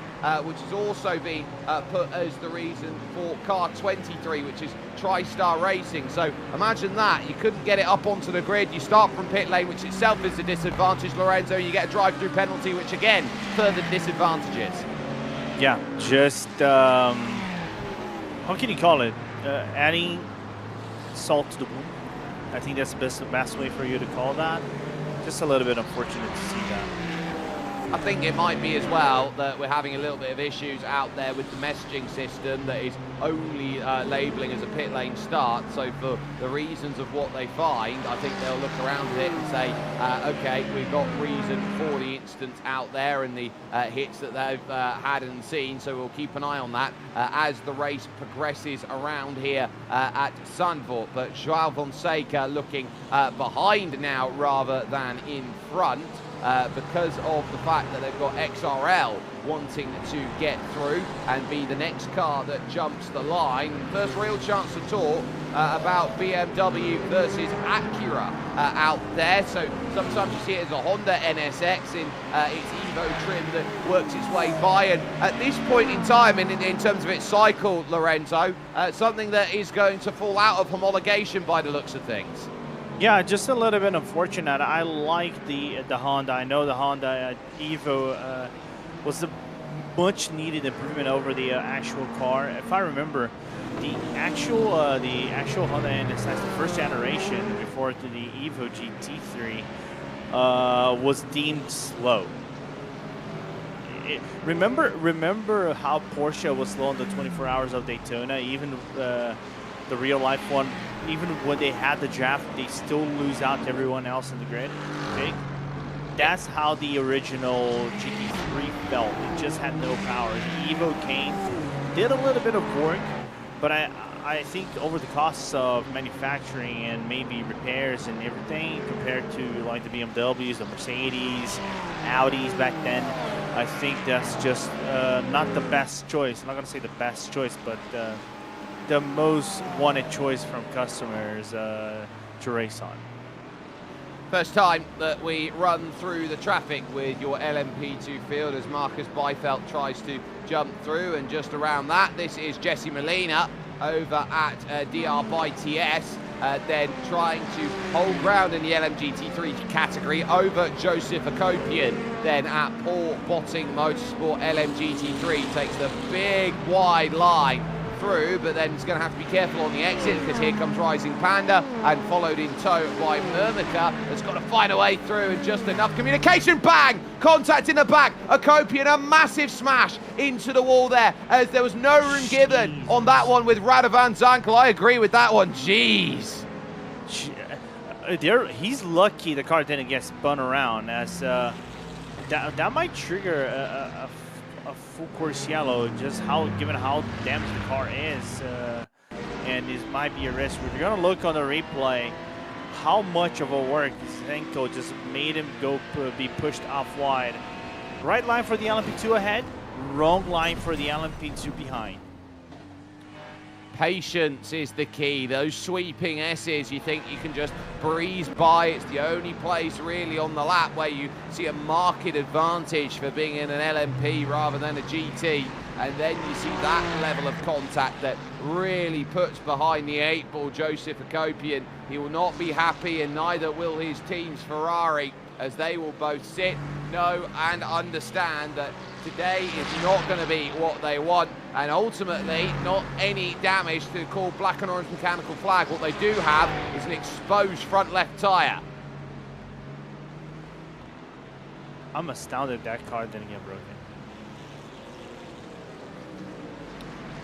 which has also been put as the reason for car 23, which is TriStar Racing. So imagine that, you couldn't get it up onto the grid, you start from pit lane, which itself is a disadvantage, Lorenzo, you get a drive-through penalty, which again, further disadvantages. Yeah, just, how can you call it? Adding salt to the wound. I think that's the best way for you to call that. Just a little bit unfortunate to see that. I think it might be as well that we're having a little bit of issues out there with the messaging system that is only labelling as a pit lane start. So for the reasons of what they find, I think they'll look around it and say, okay, we've got reason for the instance out there and the hits that they've had and seen. So we'll keep an eye on that as the race progresses around here at Zandvoort. But João Fonseca looking behind now rather than in front. Because of the fact that they've got XRL wanting to get through and be the next car that jumps the line. First real chance to talk about BMW versus Acura out there. So sometimes you see it as a Honda NSX in its Evo trim that works its way by. And at this point in time, in terms of its cycle, Lorenzo, something that is going to fall out of homologation by the looks of things. Yeah, just a little bit unfortunate. I like the Honda. I know the Honda Evo was a much needed improvement over the actual car. If I remember, the actual Honda NSX, the first generation before the Evo GT3, was deemed slow. Remember how Porsche was slow in the 24 Hours of Daytona, even the real life one. Even when they had the draft, they still lose out to everyone else in the grid. Okay, that's how the original GT3 felt. It just had no power. The Evo came, did a little bit of work, but I think over the costs of manufacturing and maybe repairs and everything, compared to like the BMWs, the Mercedes, Audis back then, I think that's just not the best choice. I'm not gonna say the best choice, but the most wanted choice from customers to race on. First time that we run through the traffic with your LMP2 field as Marcus Beifeld tries to jump through, and just around that, this is Jesse Molina over at DR by TS, then trying to hold ground in the LMGT3 category over Joseph Akopian. Then at Paul Botting Motorsport, LMGT3 takes the big wide line through, but then he's going to have to be careful on the exit because here comes Rising Panda, and followed in tow by Murmica. That's got to find a way through, and just enough communication. Bang! Contact in the back. Akopian, a massive smash into the wall there, as there was no room given on that one with Radovan Zankel. I agree with that one. Jeez. He's lucky the car didn't get spun around, as that might trigger a full course yellow, just given how damaged the car is, and it might be a risk. We're gonna look on the replay how much of a work Zenko just made him go be pushed off wide. Right line for the LMP2 ahead, wrong line for the LMP2 behind. Patience is the key. Those sweeping S's, you think you can just breeze by. It's the only place really on the lap where you see a marked advantage for being in an LMP rather than a GT. And then you see that level of contact that really puts behind the 8-ball Joseph Akopian. He will not be happy, and neither will his team's Ferrari, as they will both sit, know and understand that today is not going to be what they want, and ultimately not any damage to call black and orange mechanical flag. What they do have is an exposed front left tyre. I'm astounded that car didn't get broken.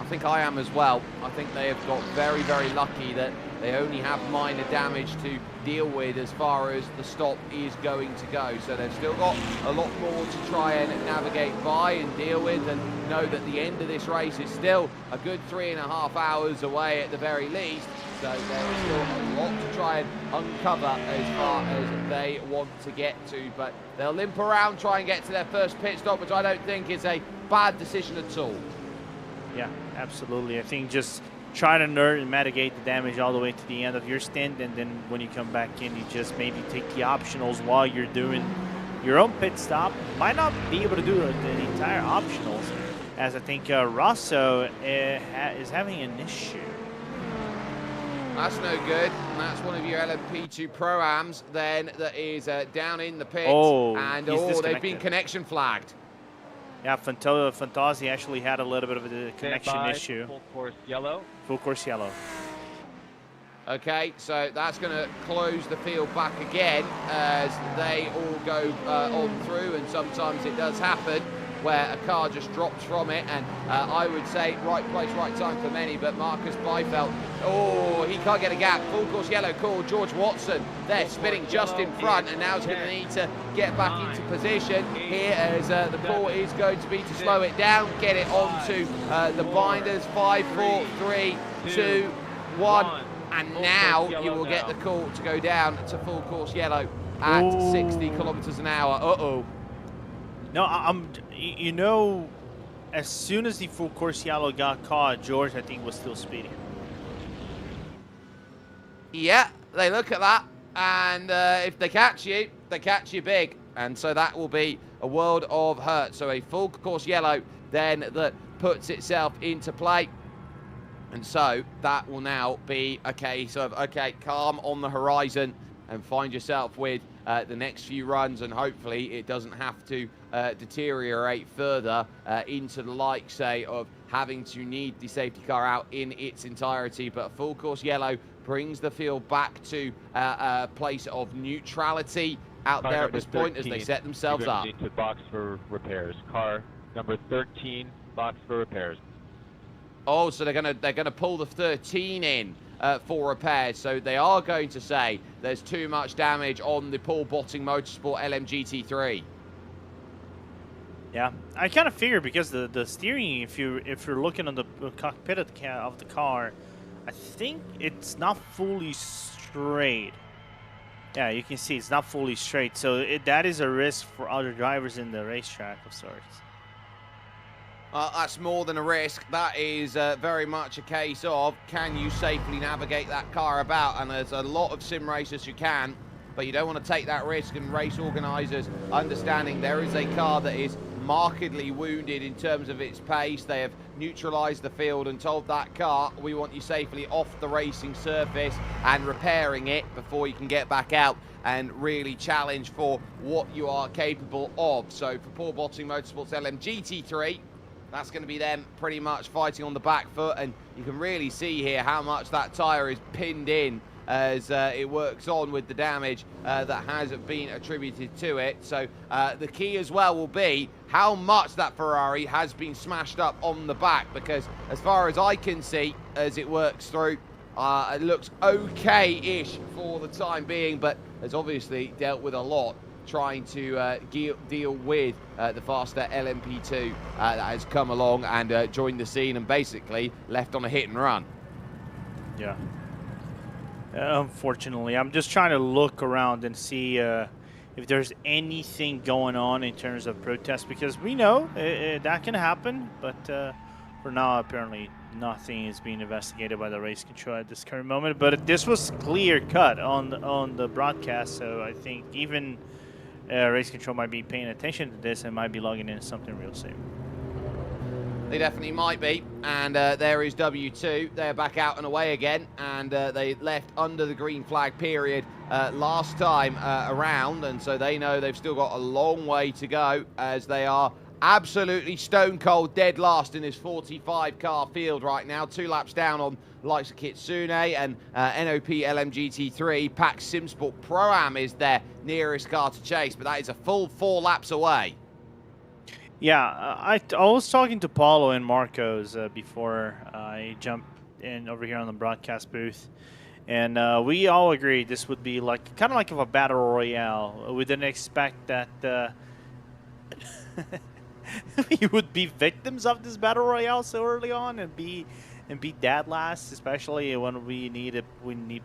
I think I am as well. I think they have got very, very lucky that they only have minor damage to deal with as far as the stop is going to go. So they've still got a lot more to try and navigate by and deal with, and know that the end of this race is still a good 3.5 hours away at the very least. So there is still a lot to try and uncover as far as they want to get to. But they'll limp around, try and get to their first pit stop, which I don't think is a bad decision at all. Yeah, absolutely. I think just try to mitigate the damage all the way to the end of your stint, and then when you come back in, you just maybe take the optionals while you're doing your own pit stop. Might not be able to do the entire optionals, as I think Rosso is having an issue. That's no good, and that's one of your LMP2 Pro-Ams then that is down in the pit. And they've been connection flagged. Yeah, Fantasi actually had a little bit of a connection issue. Full course yellow. Full course yellow. Okay, so that's going to close the field back again as they all go on through, and sometimes it does happen where a car just drops from it, and I would say right place, right time for many, but Marcus Beifeld, he can't get a gap. Full course yellow call. George Watson there spinning just in front, and now he's going to need to get back into position here as the call is going to be to slow it down, get it onto the binders. 5, 4, 3, 2, 1, and now you will get the call to go down to full course yellow at 60 kilometers an hour. No, you know, as soon as the full course yellow got caught, George, I think, was still speeding. Yeah, they look at that, and if they catch you big, and so that will be a world of hurt. So a full course yellow then that puts itself into play, and so that will now be a case of, okay, calm on the horizon and find yourself with the next few runs, and hopefully it doesn't have to deteriorate further into the like, say, of having to need the safety car out in its entirety. But a full course yellow brings the field back to a place of neutrality out there at this point as they set themselves up. To box for repairs. Car number 13, box for repairs. Oh, so they're gonna pull the 13 in for repairs. So they are going to say there's too much damage on the Paul Botting Motorsport LMGT3. Yeah, I kind of figure because the steering, if you're looking on the cockpit of the car, I think it's not fully straight. Yeah, you can see it's not fully straight, so that is a risk for other drivers in the racetrack of sorts. That's more than a risk. That is very much a case of, can you safely navigate that car about? And there's a lot of sim racers who can, but you don't want to take that risk, and race organisers understanding there is a car that is markedly wounded in terms of its pace. They have neutralised the field and told that car, we want you safely off the racing surface and repairing it before you can get back out and really challenge for what you are capable of. So for Paul Botting Motorsports LMGT3, that's going to be them pretty much fighting on the back foot, and you can really see here how much that tyre is pinned in as it works on with the damage that has been attributed to it. So the key as well will be how much that Ferrari has been smashed up on the back, because as far as I can see as it works through, it looks okay-ish for the time being, but has obviously dealt with a lot trying to deal with the faster LMP2 that has come along and joined the scene and basically left on a hit and run. Yeah. Unfortunately, I'm just trying to look around and see if there's anything going on in terms of protest, because we know that can happen, but for now, apparently nothing is being investigated by the race control at this current moment. But this was clear cut on the broadcast, so I think even race control might be paying attention to this and might be logging in something real soon. They definitely might be, and there is W2. They're back out and away again, and they left under the green flag period last time around, and so they know they've still got a long way to go as they are absolutely stone cold dead last in this 45 car field right now. 2 laps down on the likes of Kitsune and NOP LMGT3. PAX Simsport Pro-Am is their nearest car to chase, but that is a full 4 laps away. Yeah, I was talking to Paulo and Marcos before I jumped in over here on the broadcast booth, And we all agree this would be like kind of like a battle royale. We didn't expect that we would be victims of this battle royale so early on and be dead last, especially when we need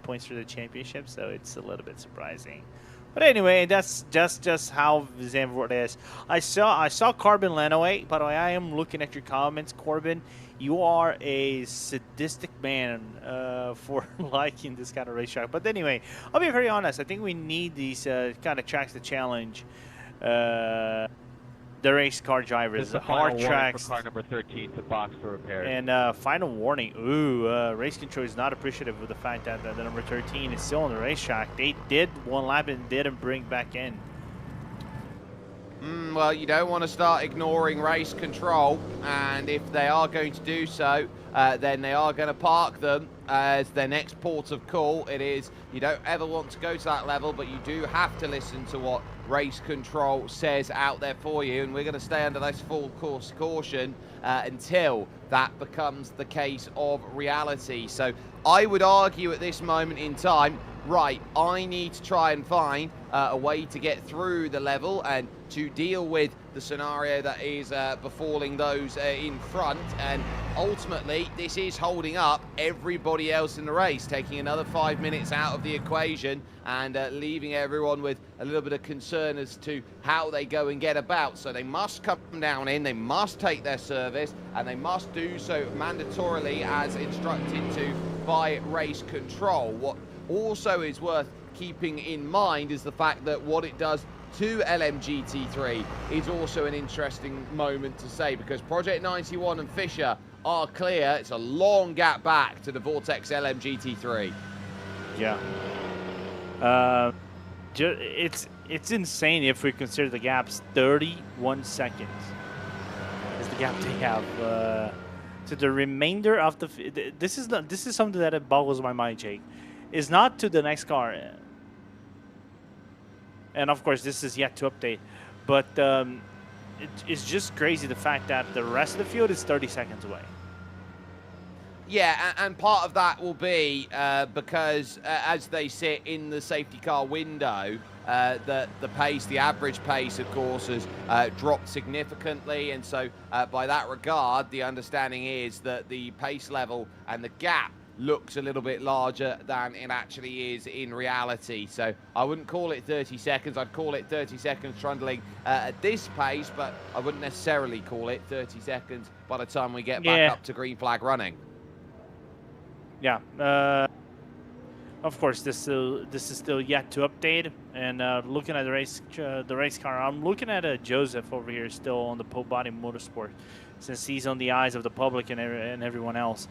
points for the championship. So it's a little bit surprising. But anyway, that's just how Zandvoort is. I saw Corbin Lenaway. By the way, I am looking at your comments, Corbin. You are a sadistic man for liking this kind of racetrack. But anyway, I'll be very honest. I think we need these kind of tracks to challenge the race car drivers. The hard tracks. For car number 13 to box for repair. And final warning. Ooh, race control is not appreciative of the fact that the number 13 is still on the racetrack. They did one lap and didn't bring back in. Well, you don't want to start ignoring race control, and if they are going to do so, then they are going to park them as their next port of call. It is, you don't ever want to go to that level, but you do have to listen to what race control says out there for you, and we're going to stay under this full course caution until that becomes the case of reality. So I would argue at this moment in time, right, I need to try and find a way to get through the level and to deal with the scenario that is befalling those in front, and ultimately this is holding up everybody else in the race, taking another 5 minutes out of the equation and leaving everyone with a little bit of concern as to how they go and get about. So they must come down in, they must take their service, and they must do so mandatorily as instructed to by race control. What also is worth keeping in mind is the fact that what it does to LMGT3 is also an interesting moment to say, because Project 91 and Fisher are clear. It's a long gap back to the Vortex LMGT3. Yeah. It's insane if we consider the gaps. 31 seconds is the gap they have to the remainder of the. This is something that boggles my mind, Jake. Is not to the next car. And of course, this is yet to update, but it's just crazy the fact that the rest of the field is 30 seconds away. Yeah, and part of that will be because as they sit in the safety car window, the pace, the average pace, of course, has dropped significantly. And so by that regard, the understanding is that the pace level and the gap looks a little bit larger than it actually is in reality. So I wouldn't call it 30 seconds. I'd call it 30 seconds trundling at this pace, but I wouldn't necessarily call it 30 seconds by the time we get back up to green flag running. Yeah. Of course, this is still yet to update. And looking at the race car, I'm looking at Joseph over here still on the Pole Body Motorsport, since he's on the eyes of the public and everyone else.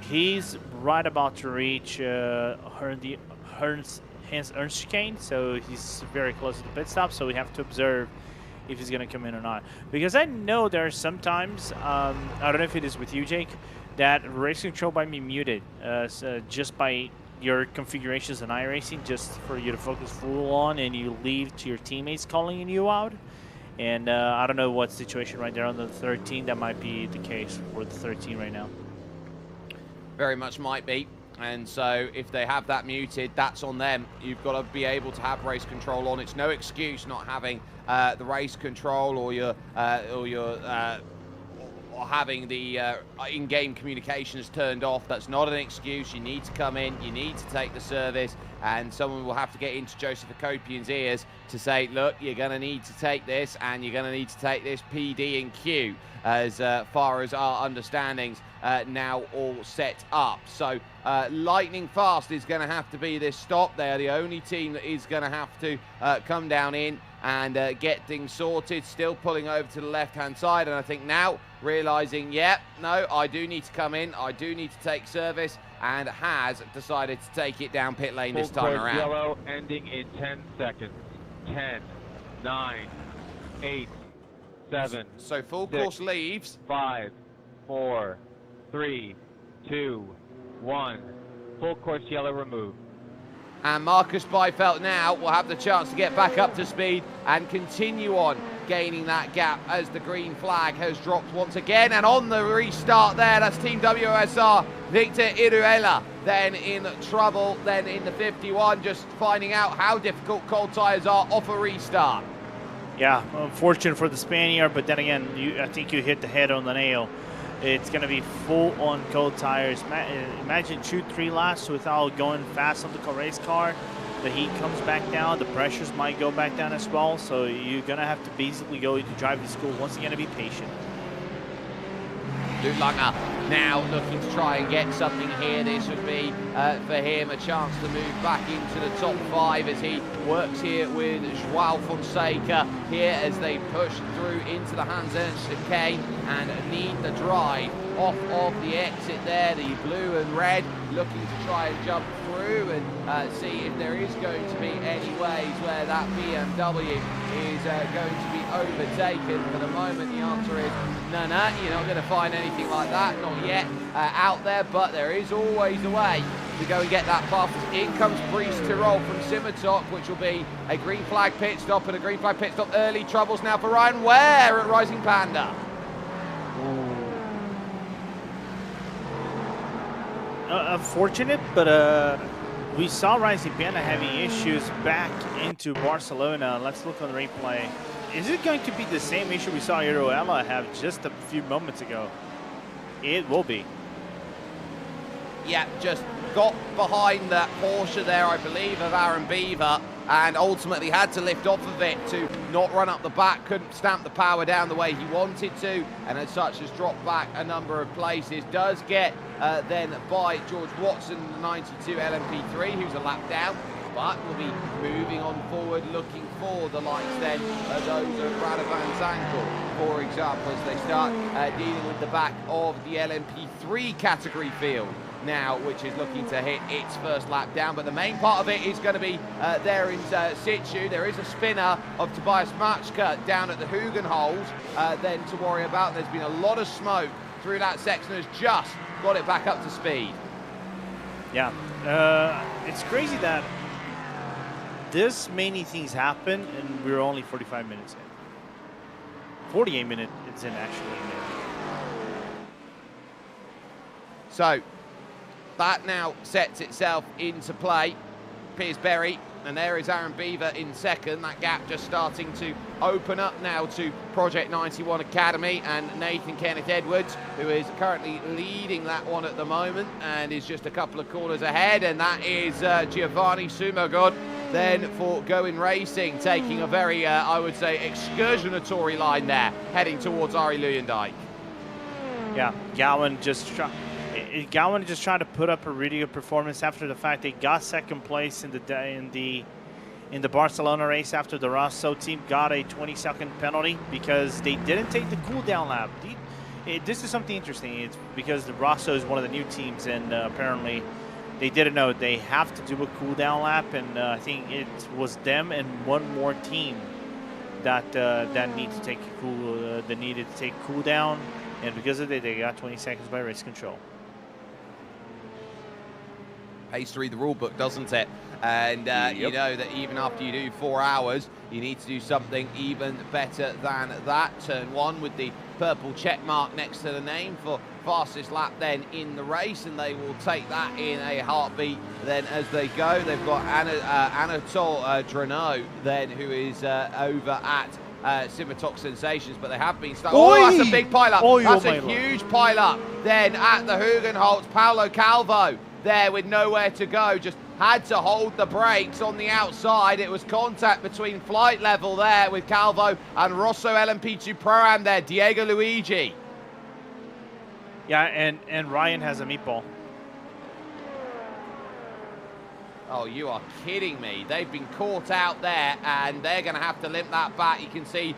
He's right about to reach Hans chicane, so he's very close to the pit stop. So we have to observe if he's going to come in or not. Because I know there are sometimes, I don't know if it is with you, Jake, that race control might be muted so just by your configurations in iRacing, just for you to focus full on, and you leave to your teammates calling you out. And I don't know what situation right there on the 13. That might be the case for the 13 right now. Very much might be. And so if they have that muted, that's on them. You've got to be able to have race control on. It's no excuse not having the race control or having the in-game communications turned off. That's not an excuse. You need to come in, you need to take the service, and someone will have to get into Joseph Akopian's ears to say, look, you're going to need to take this, and you're going to need to take this PD and Q, as far as our understandings now all set up. So lightning fast is going to have to be this stop. They are the only team that is going to have to come down in and get things sorted. Still pulling over to the left-hand side, and I think now realizing, no, I do need to come in, I do need to take service, and has decided to take it down pit lane this time around. Yellow ending in 10 seconds. 10, 9, 8, 7. So full 6, course leaves. 5, 4, 3, 2, 1. Full course yellow removed. And Marcus Byfeld now will have the chance to get back up to speed and continue on gaining that gap as the green flag has dropped once again. And on the restart there, that's Team WSR, Victor Iruela, then in trouble, then in the 51, just finding out how difficult cold tyres are off a restart. Yeah, unfortunate for the Spaniard, but then again, I think you hit the head on the nail. It's going to be full on cold tires. Imagine 2-3 laps without going fast on the race car. The heat comes back down. The pressures might go back down as well. So you're going to have to basically go to driving school once again to be patient. Lulanger now looking to try and get something here. This would be for him a chance to move back into the top 5 as he works here with Joao Fonseca here as they push through into the Hans-Ernst chicane and need the drive off of the exit there. The blue and red looking to try and jump through and see if there is going to be any ways where that BMW is going to be overtaken. For the moment, the answer is no, you're not going to find anything like that, not yet out there, but there is always a way to go and get that buff. In comes Brice Tirol from Simitok, which will be a green flag pit stop, and a green flag pit stop. Early troubles now for Ryan Ware at Rising Panda. Unfortunate, but we saw Rising Panda having issues back into Barcelona. Let's look on the replay. Is it going to be the same issue we saw Iruela have just a few moments ago? It will be. Yeah, just got behind that Porsche there, I believe, of Aaron Beaver, and ultimately had to lift off of it to not run up the back, couldn't stamp the power down the way he wanted to, and as such has dropped back a number of places. Does get then by George Watson, the 92 LMP3, who's a lap down, but will be moving on forward, looking for the likes then of those of Radovan Zankel, for example, as they start dealing with the back of the LMP3 category field now, which is looking to hit its first lap down. But the main part of it is going to be there in situ. There is a spinner of Tobias Machka down at the Hugenholz then to worry about. There's been a lot of smoke through that section, has just got it back up to speed. Yeah, it's crazy that this many things happen and we're only 45 minutes in. 48 minutes in actually. So that now sets itself into play. Piers Berry, and there is Aaron Beaver in second. That gap just starting to open up now to Project 91 Academy and Nathan Kenneth Edwards, who is currently leading that one at the moment and is just a couple of corners ahead. And that is Giovanni Sumogod then for Going Racing, taking a very, I would say, excursionatory line there, heading towards Arie Luyendyk. Yeah, Gowan just tried to put up a really good performance after the fact they got second place in the Barcelona race after the Rosso team got a 20-second penalty because they didn't take the cool down lap. This is something interesting. It's because the Rosso is one of the new teams, and apparently they didn't know they have to do a cool down lap, and I think it was them and one more team that needed to take cool down, and because of it, they got 20 seconds by race control. Pays to read the rule book, doesn't it? And you know that even after you do 4 hours, you need to do something even better than that. Turn 1 with the purple check mark next to the name for fastest lap then in the race, and they will take that in a heartbeat then as they go. They've got Anatole Drano then, who is over at Simitok Sensations, but they have been stuck. Oh, that's a big pile-up. That's a huge pile-up. Then at the Hugenholz, Paolo Calvo there with nowhere to go, just had to hold the brakes on the outside. It was contact between flight level there with Calvo and Rosso LMP2 Pro-Am there, Diego Luigi. Yeah, and Ryan has a meatball. Oh, you are kidding me. They've been caught out there, and they're going to have to limp that back. You can see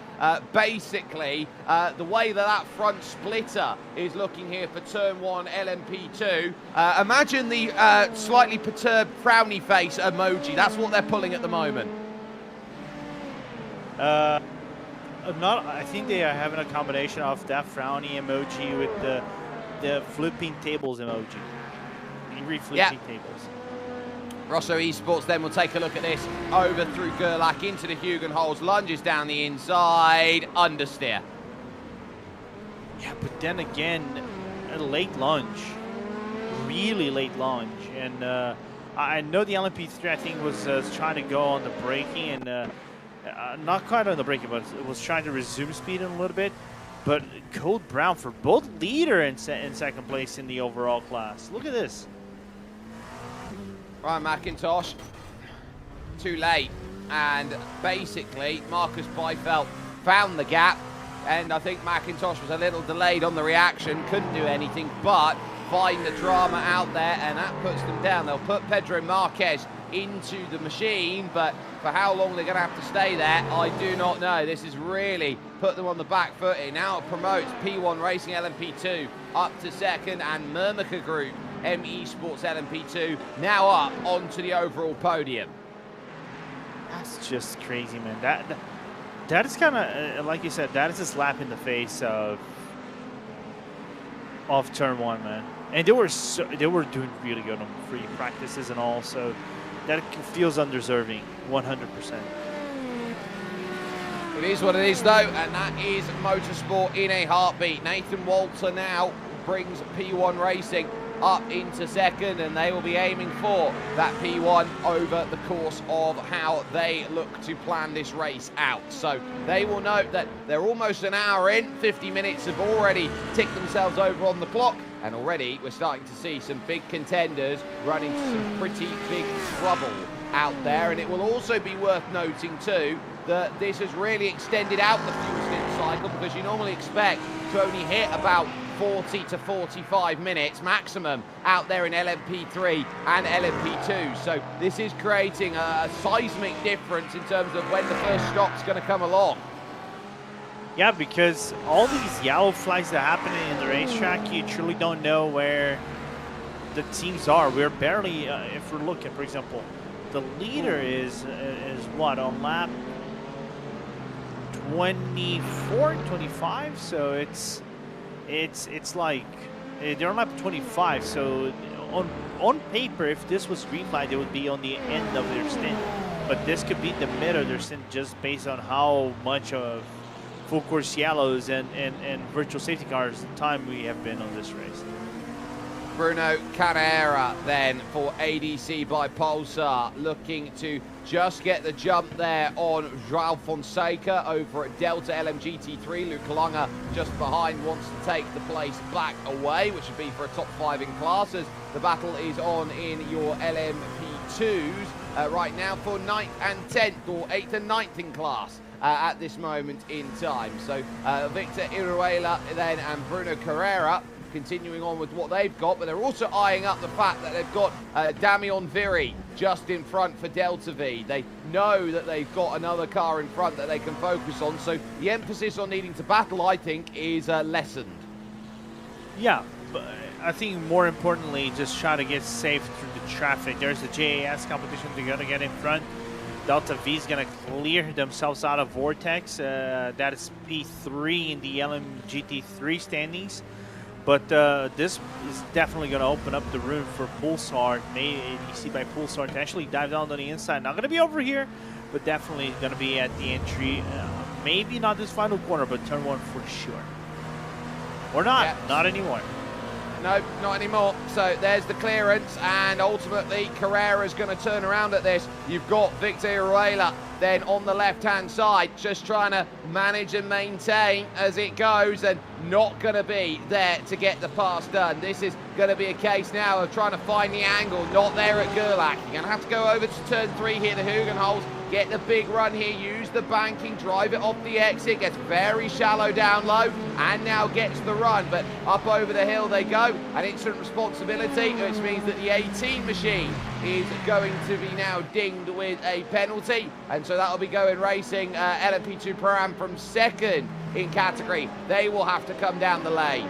basically the way that front splitter is looking here for turn 1 LMP2. Imagine the slightly perturbed frowny face emoji. That's what they're pulling at the moment. I think they are having a combination of that frowny emoji with the flipping tables emoji. Angry flipping tables. Rosso Esports then will take a look at this. Over through Gerlach into the Hugenholz, lunges down the inside, understeer. Yeah, but then again, a late lunge. Really late lunge. And I know the LMP3, I think, was trying to go on the braking and not quite on the braking, but it was trying to resume speed in a little bit. But Code Brown for both leader and second place in the overall class. Look at this. Ryan McIntosh, too late. And basically, Marcus Beifeld found the gap. And I think McIntosh was a little delayed on the reaction, couldn't do anything but find the drama out there, and that puts them down. They'll put Pedro Marquez into the machine, but for how long they're going to have to stay there, I do not know. This has really put them on the back foot. It now promotes P1 Racing LMP2 up to second, and Murmaka Group ME Sports LMP2 now up onto the overall podium. That's just crazy, man. That is kind of, like you said, that is a slap in the face of turn one, man. And they were doing really good on free practices and all, so that feels undeserving, 100%. It is what it is, though, and that is motorsport in a heartbeat. Nathan Walter now brings P1 Racing up into second, and they will be aiming for that P1 over the course of how they look to plan this race out. So they will note that they're almost an hour in, 50 minutes have already ticked themselves over on the clock, and already we're starting to see some big contenders running some pretty big trouble out there. And it will also be worth noting too that this has really extended out the fuel stint cycle, because you normally expect to only hit about 40 to 45 minutes maximum out there in LMP3 and LMP2. So this is creating a seismic difference in terms of when the first stop's going to come along. Yeah, because all these yellow flags that are happening in the racetrack, you truly don't know where the teams are. We're barely, if we're looking, for example, the leader is what, on lap 24, 25? So it's like they're on lap 25. So on paper, if this was green flag, they would be on the end of their stint. But this could be the mid of their stint just based on how much of full course yellows and virtual safety cars time we have been on this race. Bruno Carrera then for ADC by Pulsar, looking to just get the jump there on João Fonseca over at Delta LMGT3. Luke Lunger just behind wants to take the place back away, which would be for a top 5 in classes. The battle is on in your LMP2s right now for 9th and 10th, or 8th and 9th in class at this moment in time. So Victor Iruela then and Bruno Carrera continuing on with what they've got, but they're also eyeing up the fact that they've got Damian Viri just in front for Delta V. They know that they've got another car in front that they can focus on, so the emphasis on needing to battle, I think, is lessened. Yeah, but I think more importantly, just try to get safe through the traffic. There's the JAS competition they're going to get in front. Delta V is going to clear themselves out of Vortex. That is P3 in the LMGT3 standings. But this is definitely going to open up the room for Pulsar, ADC by Pulsar, to actually dive down on the inside. Not going to be over here, but definitely going to be at the entry. Maybe not this final corner, but turn one for sure. Or not. Yeah. Not anymore. No, not anymore. So there's the clearance, and ultimately Carrera's going to turn around at this. You've got Victor Iruela then on the left-hand side, just trying to manage and maintain as it goes, and not going to be there to get the pass done. This is going to be a case now of trying to find the angle, not there at Gerlach. You're going to have to go over to turn 3 here, the Hugenholz, get the big run here, use the banking, drive it off the exit, gets very shallow down low, and now gets the run. But up over the hill they go, an instant responsibility, which means that the 18 machine is going to be now dinged with a penalty, and so that'll be going racing LMP2 Pro from second in category. They will have to come down the lane.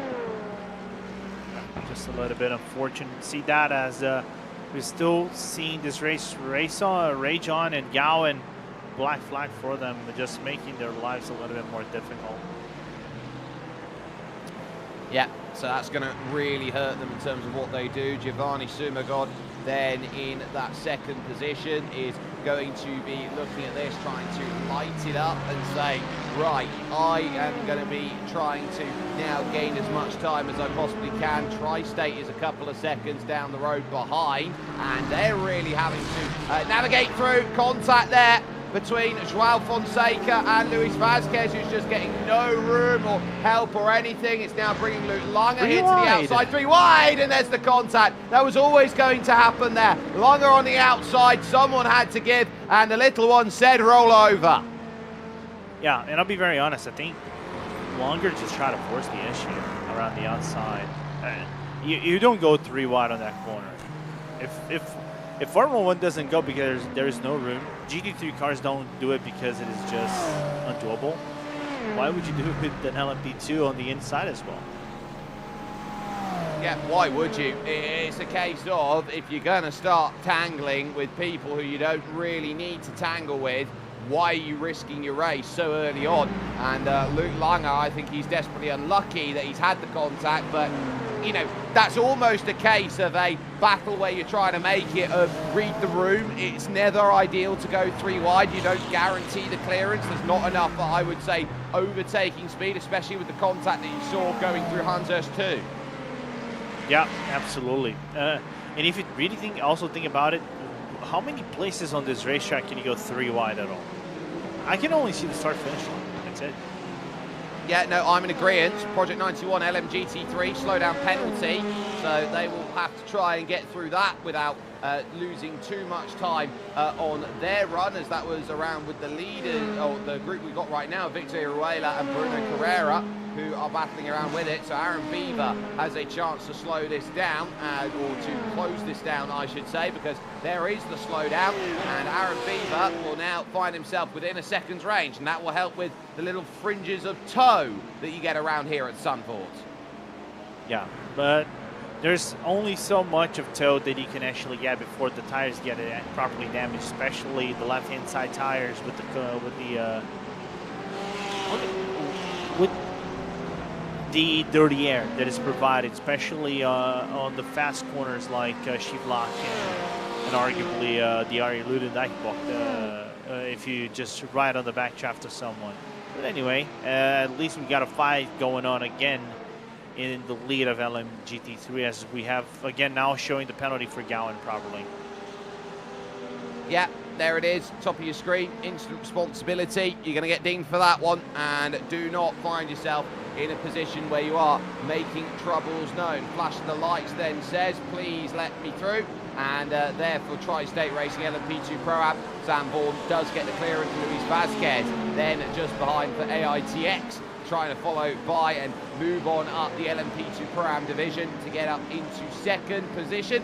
Just a little bit unfortunate to see that, as we're still seeing this race rage on, and Gao and black flag for them, just making their lives a little bit more difficult. Yeah, so that's going to really hurt them in terms of what they do. Giovanni Sumagod then in that second position is going to be looking at this, trying to light it up and say, right, I am going to be trying to now gain as much time as I possibly can. Tri-State is a couple of seconds down the road behind, and they're really having to navigate through. Contact there between Joao Fonseca and Luis Vazquez, who's just getting no room or help or anything. It's now bringing Luke Langer here to the outside, 3 wide, and there's the contact. That was always going to happen there. Langer on the outside, someone had to give, and the little one said roll over. Yeah, and I'll be very honest, I think Langer just tried to force the issue around the outside. You don't go 3 wide on that corner. If Formula 1 doesn't go because there's no room, GT3 cars don't do it because it is just undoable, why would you do it with an LMP2 on the inside as well? Yeah, why would you? It's a case of, if you're going to start tangling with people who you don't really need to tangle with, why are you risking your race so early on? And Luke Langer, I think he's desperately unlucky that he's had the contact, but you know, that's almost a case of a battle where you're trying to make it of read the room. It's never ideal to go 3 wide. You don't guarantee the clearance. There's not enough, I would say, overtaking speed, especially with the contact that you saw going through Hanshurst 2. Yeah, absolutely. And if you really also think about it, how many places on this racetrack can you go 3 wide at all? I can only see the start-finish line. That's it. Yeah, no, I'm in agreement. Project 91 LMGT3 slowdown penalty, so they will have to try and get through that without losing too much time on their run, as that was around with the leaders, or the group we've got right now, Victor Iruela and Bruno Carrera, who are battling around with it. So Aaron Beaver has a chance to slow this down, or to close this down, I should say, because there is the slowdown, and Aaron Beaver will now find himself within a second's range, and that will help with the little fringes of toe that you get around here at Zandvoort. Yeah, but there's only so much of toe that you can actually get before the tires get properly damaged, especially the left-hand side tires with the dirty air that is provided, especially on the fast corners like Schivlach and arguably the Arie Ludendyke if you just ride on the back shaft of someone. But anyway, at least we got a fight going on again in the lead of LMGT3, as we have again now showing the penalty for Gowan properly. Yeah, there it is, top of your screen, instant responsibility. You're going to get dinged for that one, and do not find yourself in a position where you are making troubles known. Flashing the lights then says, please let me through. And there for Tri-State Racing LMP2 Pro, Zandvoort does get the clearance to Luis Vazquez. Then just behind for AITX, trying to follow by and move on up the LMP2 Pro-Am division to get up into second position.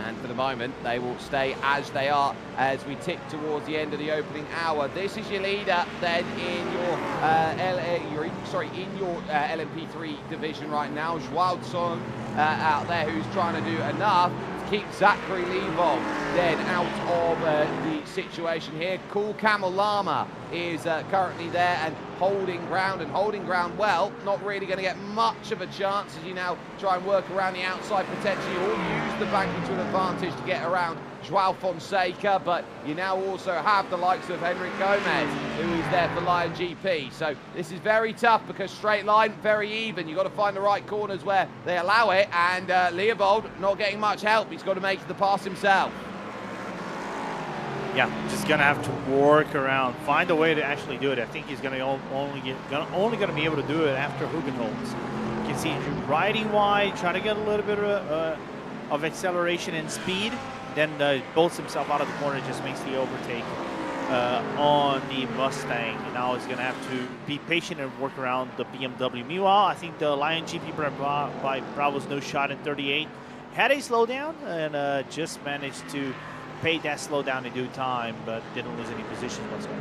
And for the moment, they will stay as they are as we tick towards the end of the opening hour. This is your leader then in your LMP3 division right now. Joao Tsong out there, who's trying to do enough to keep Zachary Levov then out of the situation here. Cool Camel Lama is currently there and holding ground well. Not really going to get much of a chance as you now try and work around the outside potentially, or use the banking to an advantage to get around Joao Fonseca, but you now also have the likes of Henrik Gomez, who is there for Lion GP. So this is very tough because straight line, very even. You've got to find the right corners where they allow it, and Leopold not getting much help. He's got to make the pass himself. Yeah, just gonna have to work around, find a way to actually do it. I think he's gonna only gonna be able to do it after Hugenholz. You can see him riding wide, trying to get a little bit of acceleration and speed, then bolts himself out of the corner, just makes the overtake on the Mustang. And now he's gonna have to be patient and work around the BMW. Meanwhile, I think the Lion GP by Bravo's No Shot in 38 had a slowdown and just managed to pay that slowdown in due time, but didn't lose any positions whatsoever.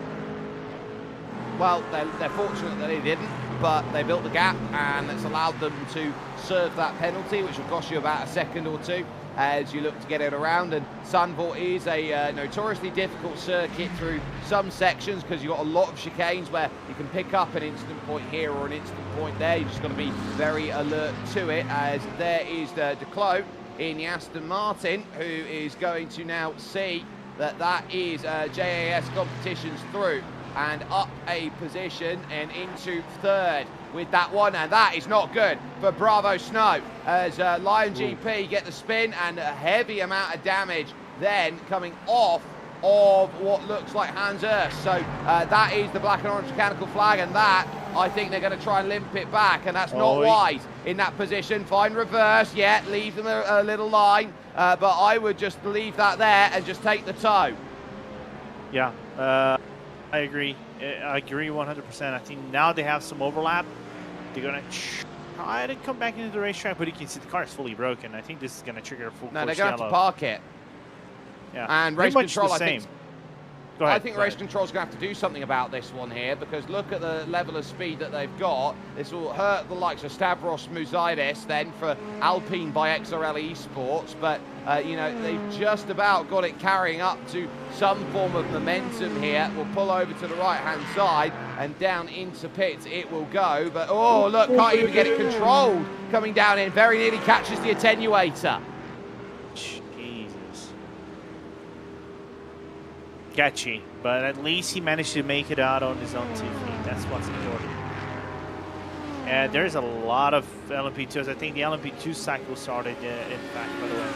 Well, they're fortunate that they didn't, but they built the gap, and it's allowed them to serve that penalty, which will cost you about a second or two as you look to get it around. And Zandvoort is a notoriously difficult circuit through some sections because you've got a lot of chicanes where you can pick up an instant point here or an instant point there. You've just got to be very alert to it, as there is De Clos in the Aston Martin, who is going to now see that is JAS competitions through and up a position and into third with that one, and that is not good for Bravo Snow as Lion GP get the spin and a heavy amount of damage then coming off of what looks like Hans Urs. So that is the black and orange mechanical flag, and that I think they're going to try and limp it back, and that's not wise in that position. Fine reverse, yeah, leave them a little line, but I would just leave that there and just take the toe. Yeah, I agree. I agree 100%. I think now they have some overlap. They're going to try to come back into the racetrack, but you can see the car is fully broken. I think this is going to trigger a full No, course they're going to have to park it. Yeah, and race control, I think race ahead. control's going to have to do something about this one here, because look at the level of speed that they've got. This will hurt the likes of Stavros Mouzaitis then for Alpine by XRL Esports, but you know, they've just about got it carrying up to some form of momentum here. We'll pull over to the right-hand side and down into pits it will go, but oh look, can't even get it controlled coming down in. Very nearly catches the attenuator. Sketchy, but at least he managed to make it out on his own 2 feet. That's what's important. And there's a lot of LMP2s. I think the LMP2 cycle started, in fact, by the way.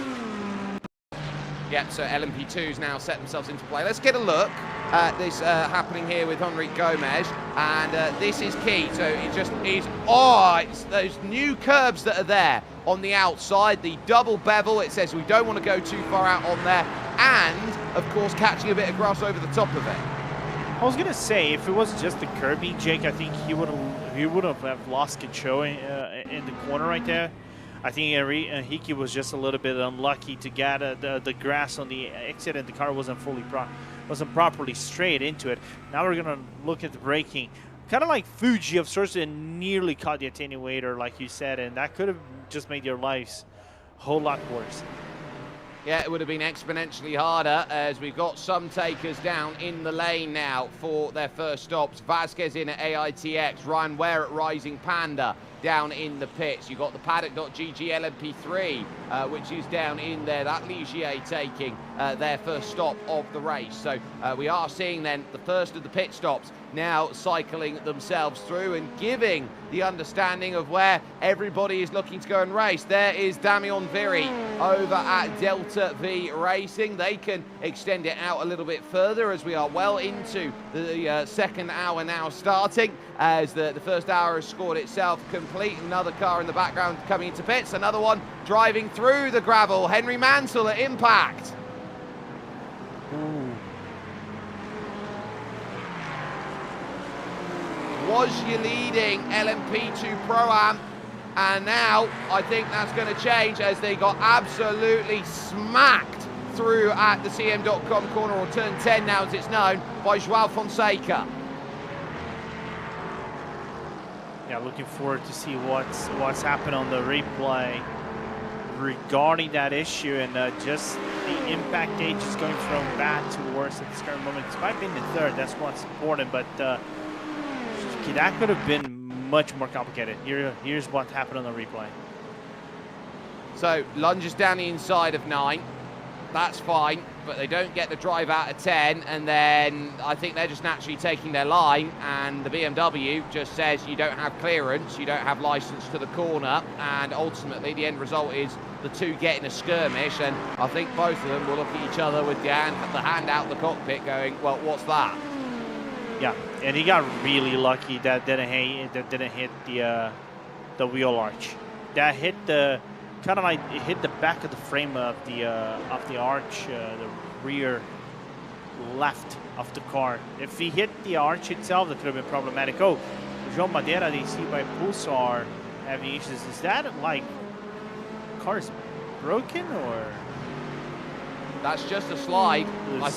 Yeah, so LMP2s now set themselves into play. Let's get a look at this happening here with Henrique Gomez, and this is key. So it just is, it's those new curbs that are there on the outside, the double bevel. It says we don't want to go too far out on there, and of course catching a bit of grass over the top of it. I was gonna say, if it was just the curbing, Jake, I think he would have lost control in the corner right there. I think Henrique was just a little bit unlucky to get the grass on the exit, and the car wasn't properly straight into it. Now we're gonna look at the braking, kind of like Fuji of sorts, and nearly caught the attenuator, like you said, and that could have just made your lives a whole lot worse. Yeah, it would have been exponentially harder, as we've got some takers down in the lane now for their first stops. Vasquez in at AITX, Ryan Ware at Rising Panda down in the pits. You've got the Paddock.GG LMP3, which is down in there. That Ligier taking their first stop of the race. So we are seeing then the first of the pit stops now cycling themselves through and giving the understanding of where everybody is looking to go and race. There is Damian Viri over at Delta V Racing. They can extend it out a little bit further as we are well into the second hour now starting, as the first hour has scored itself complete. Another car in the background coming into pits, another one driving through the gravel. Henry Mansell at Impact. Was your leading LMP2 Pro-Am, and now I think that's going to change, as they got absolutely smacked through at the CM.com corner, or turn 10 now as it's known, by Joao Fonseca. Yeah, looking forward to see what's happened on the replay regarding that issue, and just the impact gauge is going from bad to worse at this current moment. Despite being in third, that's what's important, but that could have been much more complicated. Here's what happened on the replay. So lunges down the inside of 9. That's fine, but they don't get the drive out of 10, and then I think they're just naturally taking their line, and the BMW just says you don't have clearance, you don't have license to the corner, and ultimately the end result is the two get in a skirmish, and I think both of them will look at each other with the hand out the cockpit going, well, what's that? Yeah, and he got really lucky that didn't hit the wheel arch. That hit the kind of like it hit the back of the frame of the arch, the rear left of the car. If he hit the arch itself, that could have been problematic. Oh, João Madeira, they see by Pulsar having issues. Is that like car's broken, or? That's just a slide. I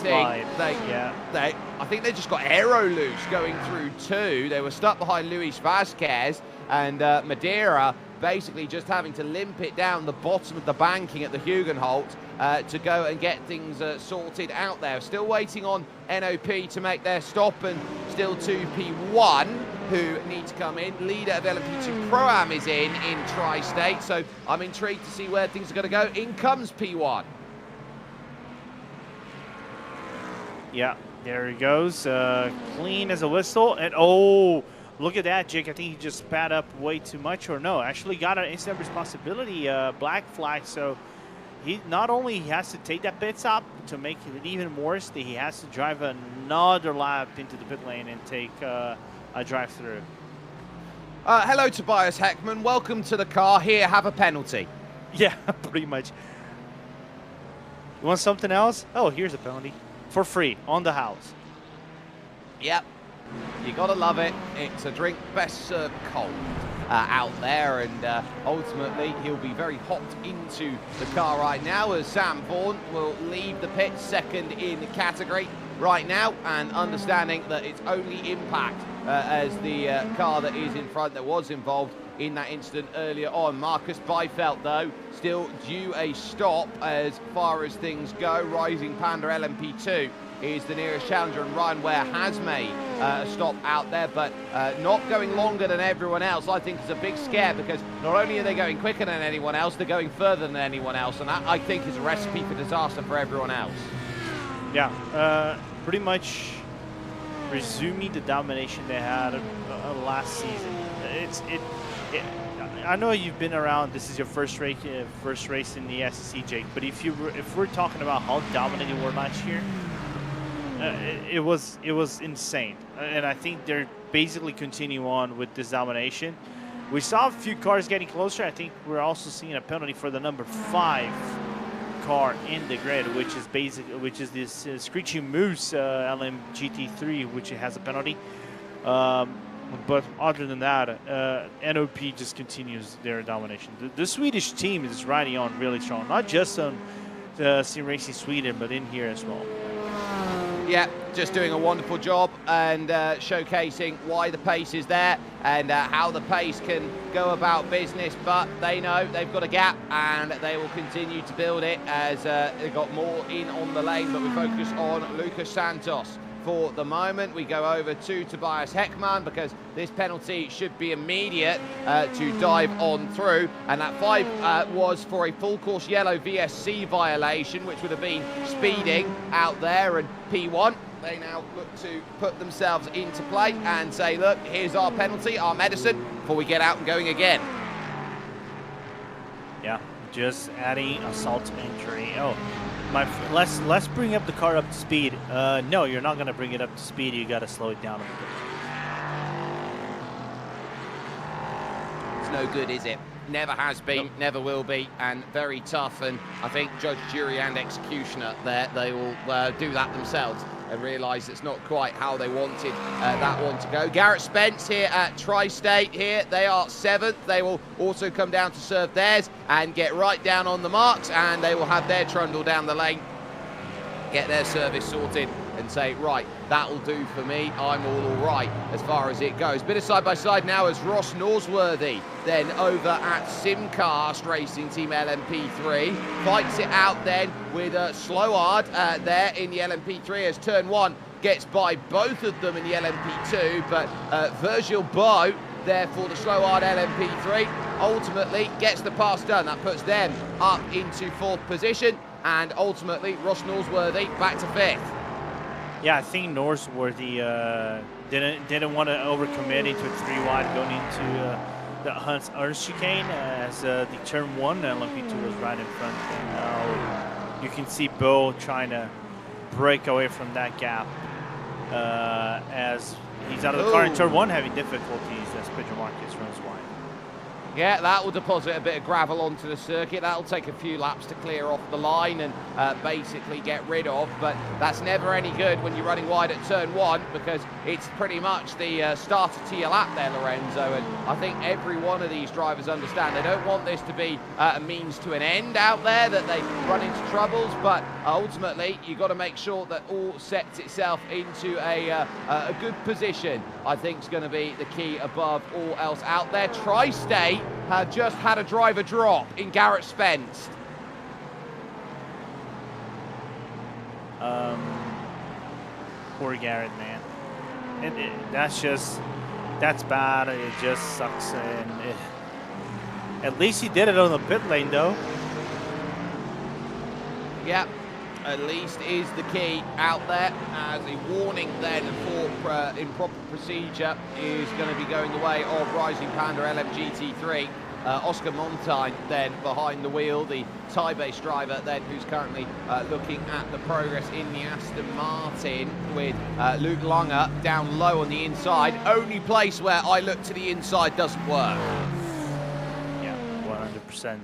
think they just got aero loose going through 2. They were stuck behind Luis Vasquez, and Madeira basically just having to limp it down the bottom of the banking at the Hugenholt to go and get things sorted out there. Still waiting on NOP to make their stop, and still 2P1 who need to come in. Leader of LMP2 Pro is in Tri-State, so I'm intrigued to see where things are going to go. In comes P1. Yeah, there he goes. Clean as a whistle. And oh, look at that, Jake. I think he just spat up way too much. Or no, actually got an instant responsibility, black flag. So he not only has to take that pit stop to make it even worse, that he has to drive another lap into the pit lane and take a drive-through. Hello, Tobias Heckman. Welcome to the car. Here, have a penalty. Yeah, pretty much. You want something else? Oh, here's a penalty. For free, on the house. Yep, you gotta love it. It's a drink best served cold out there, and ultimately he'll be very hot into the car right now as Sam Vaughan will leave the pit second in the category right now, and understanding that it's only impact as the car that is in front that was involved in that incident earlier on. Marcus Byfeld, though, still due a stop as far as things go. Rising Panda LMP2 is the nearest challenger, and Ryan Ware has made a stop out there, but not going longer than everyone else. I think it's a big scare because not only are they going quicker than anyone else, they're going further than anyone else, and that, I think, is a recipe for disaster for everyone else. Yeah, pretty much resuming the domination they had last season. I know you've been around. This is your first race in the ESCC, Jake. But if we're talking about how dominant they were last year, it was insane. And I think they're basically continuing on with this domination. We saw a few cars getting closer. I think we're also seeing a penalty for the number 5 car in the grid, which is this Screechy Moose LMGT3, which has a penalty. But other than that, NOP just continues their domination. The Swedish team is riding on really strong, not just on Sim Racing Sweden, but in here as well. Yeah, just doing a wonderful job and showcasing why the pace is there and how the pace can go about business. But they know they've got a gap and they will continue to build it as they've got more in on the lane. But we focus on Lucas Santos. For the moment, we go over to Tobias Heckman because this penalty should be immediate to dive on through, and that 5 was for a full course yellow VSC violation, which would have been speeding out there. And P1, they now look to put themselves into play and say, look, here's our penalty, our medicine, before we get out and going again. Yeah, just adding assault entry. Oh. Let's bring up the car up to speed. No, you're not going to bring it up to speed. You got to slow it down a bit. It's no good, is it? Never has been, never will be, and very tough. And I think judge, jury, and executioner there, they will do that themselves and realise it's not quite how they wanted that one to go. Garrett Spence here at Tri-State here. They are 7th. They will also come down to serve theirs and get right down on the marks, and they will have their trundle down the lane, get their service sorted and say, right, that'll do for me. I'm all right as far as it goes. Bit of side-by-side now as Ross Norsworthy then over at Simcast Racing Team LMP3 fights it out then with Sloward there in the LMP3 as turn 1 gets by both of them in the LMP2, but Virgil Bowe there for the Sloward LMP3 ultimately gets the pass done. That puts them up into 4th position, and ultimately Ross Norsworthy back to 5th. Yeah, I think Norsworthy didn't want to overcommit into a 3-wide going into the Hans Ernst chicane as the turn 1 LMP2 was right in front. And you can see Bo trying to break away from that gap as he's out of the car in turn 1, having difficulties as Pedro Marquez runs wide. Yeah, that will deposit a bit of gravel onto the circuit. That'll take a few laps to clear off the line and basically get rid of. But that's never any good when you're running wide at turn 1 because it's pretty much the starter to your lap there, Lorenzo. And I think every one of these drivers understand they don't want this to be a means to an end out there, that they run into troubles. But ultimately, you've got to make sure that all sets itself into a good position. I think is going to be the key above all else out there. Tri-State had just had a driver drop in Garrett Spence. Poor Garrett, man. And that's just That's bad. It just sucks. At least he did it on the pit lane, though. Yep, at least is the key out there, as a warning then for improper procedure is going to be going the way of Rising Panda LMGT3. Oscar Montaigne then behind the wheel, the Thai-based driver then who's currently looking at the progress in the Aston Martin, with Luke Langer down low on the inside. Only place where I look to the inside doesn't work. Yeah, 100%.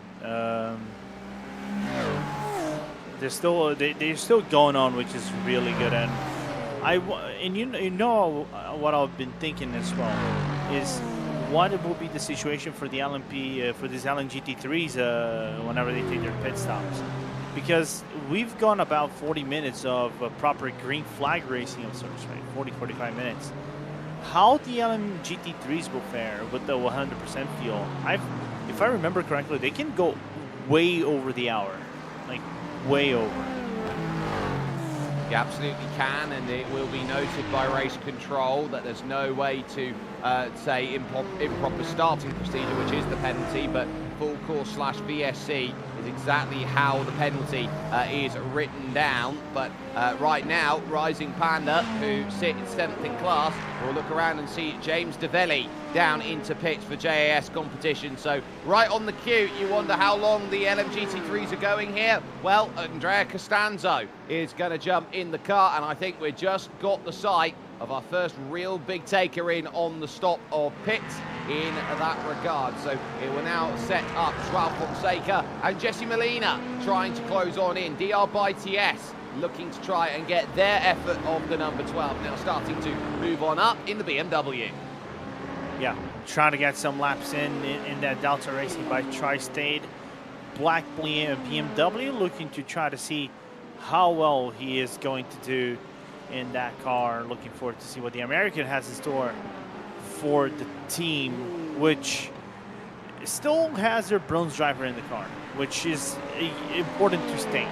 They're still going on, which is really good. And you know what I've been thinking as well is, what will be the situation for the LMP for these LMGT3s whenever they take their pit stops? Because we've gone about 40 minutes of proper green flag racing of sorts, right? 40-45 minutes. How the LMGT3s will fare with the 100% fuel? If I remember correctly, they can go way over the hour, like way over. You absolutely can, and it will be noted by race control that there's no way to say improper starting procedure, which is the penalty, but full course / VSC is exactly how the penalty is written down. But right now, Rising Panda, who sit in 7th in class, will look around and see James Develli down into pits for JAS competition. So right on the cue, you wonder how long the LMGT3s are going here. Well, Andrea Costanzo is going to jump in the car, and I think we've just got the sight of our first real big taker in on the stop of pits in that regard. So it will now set up Joao Fonseca and Jesse Molina trying to close on in. DR by TS looking to try and get their effort of the number 12, now starting to move on up in the BMW. Yeah, trying to get some laps in that Delta Racing by Tri-State. Black BMW looking to try to see how well he is going to do in that car. Looking forward to see what the American has in store for the team, which still has their bronze driver in the car, which is important to state.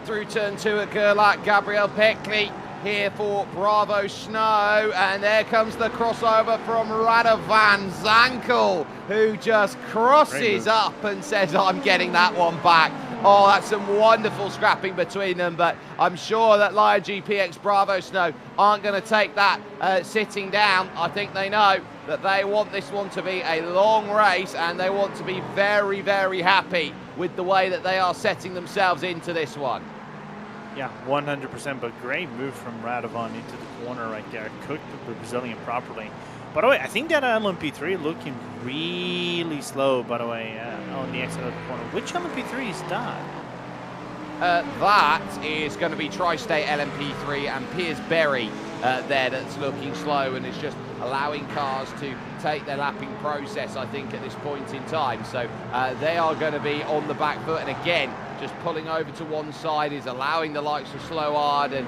Through turn 2 at Gerlach, Gabriel Peckley here for Bravo Snow, and there comes the crossover from Radovan Zankel, who just crosses up and says, I'm getting that one back. Oh, that's some wonderful scrapping between them, but I'm sure that Lion GPX Bravo Snow aren't going to take that sitting down. I think they know that they want this one to be a long race, and they want to be very, very happy with the way that they are setting themselves into this one. Yeah, 100%, but great move from Radovan into the corner right there. Cooked the Brazilian properly. By the way, I think that LMP3 looking really slow, by the way, on the exit of the corner. Which LMP3 is that? That is going to be Tri-State LMP3 and Piers Berry there that's looking slow, and it's just allowing cars to take their lapping process, I think, at this point in time. So they are going to be on the back foot, and again, just pulling over to one side is allowing the likes of Slowhard and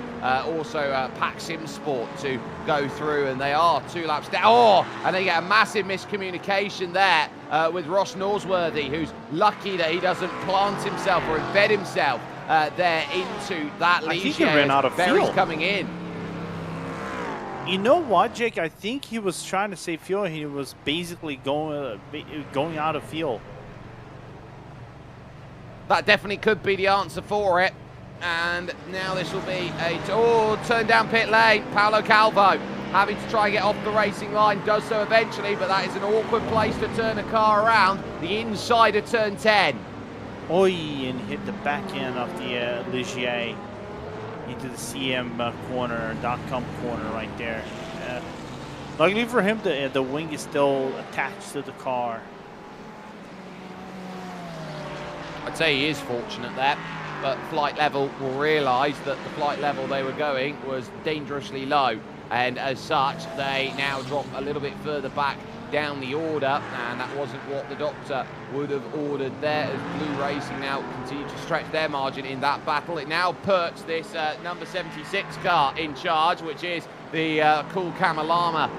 also Paxim Sport to go through, and they are 2 laps down. Oh, and they get a massive miscommunication there with Ross Norsworthy, who's lucky that he doesn't plant himself or embed himself there into that lead. I think he ran out of fuel. Coming in. You know what, Jake? I think he was trying to save fuel. He was basically going out of fuel. That definitely could be the answer for it. And now this will be a turn down pit lane. Paolo Calvo having to try and get off the racing line, does so eventually, but that is an awkward place to turn a car around. The inside of turn 10. Oi, and hit the back end of the Ligier into the CM corner.com corner right there. Luckily for him, the wing is still attached to the car. I'd say he is fortunate there, but flight level will realise that the flight level they were going was dangerously low, and as such they now drop a little bit further back down the order, and that wasn't what the doctor would have ordered there, as Blue Racing now continue to stretch their margin in that battle. It now puts this number 76 car in charge, which is the Cool Kamalama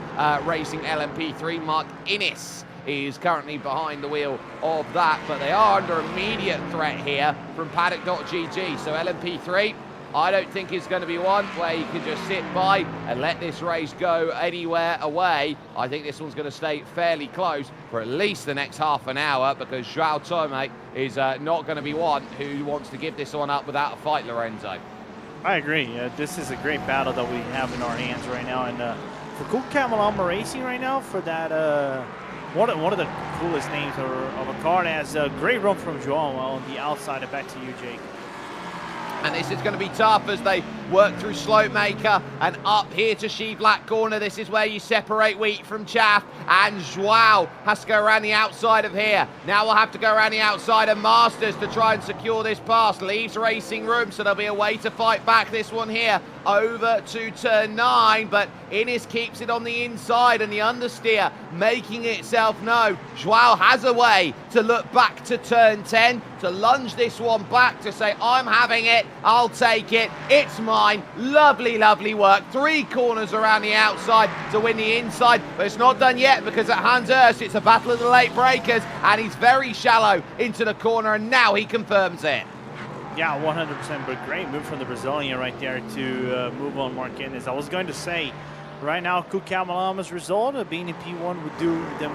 Racing LMP3. Mark Innes is currently behind the wheel of that, but they are under immediate threat here from Paddock.gg. So LMP3 I don't think it's going to be one where you can just sit by and let this race go anywhere away. I think this one's going to stay fairly close for at least the next half an hour, because João Tomé is not going to be one who wants to give this one up without a fight, Lorenzo. I agree. This is a great battle that we have in our hands right now. And for Portimão Racing right now, for that, one of the coolest names of a car, that has a great run from João on the outside. Back to you, Jake. And this is going to be tough as they work through Slopemaker and up here to Skivlack corner. This is where you separate wheat from chaff. And João has to go around the outside of here. Now we'll have to go around the outside of Masters to try and secure this pass. Leaves racing room, so there'll be a way to fight back this one here over to turn 9. But Innes keeps it on the inside, and the understeer making itself known. João has a way to look back to turn 10, to lunge this one back, to say, I'm having it, I'll take it, it's mine. Lovely, lovely work. 3 corners around the outside to win the inside, but it's not done yet, because at Hans Hurst it's a battle of the late breakers, and he's very shallow into the corner, and now he confirms it. Yeah, 100%, but great move from the Brazilian right there to move on Mark Innes. I was going to say, right now, Portimão's result of being in P1 would do them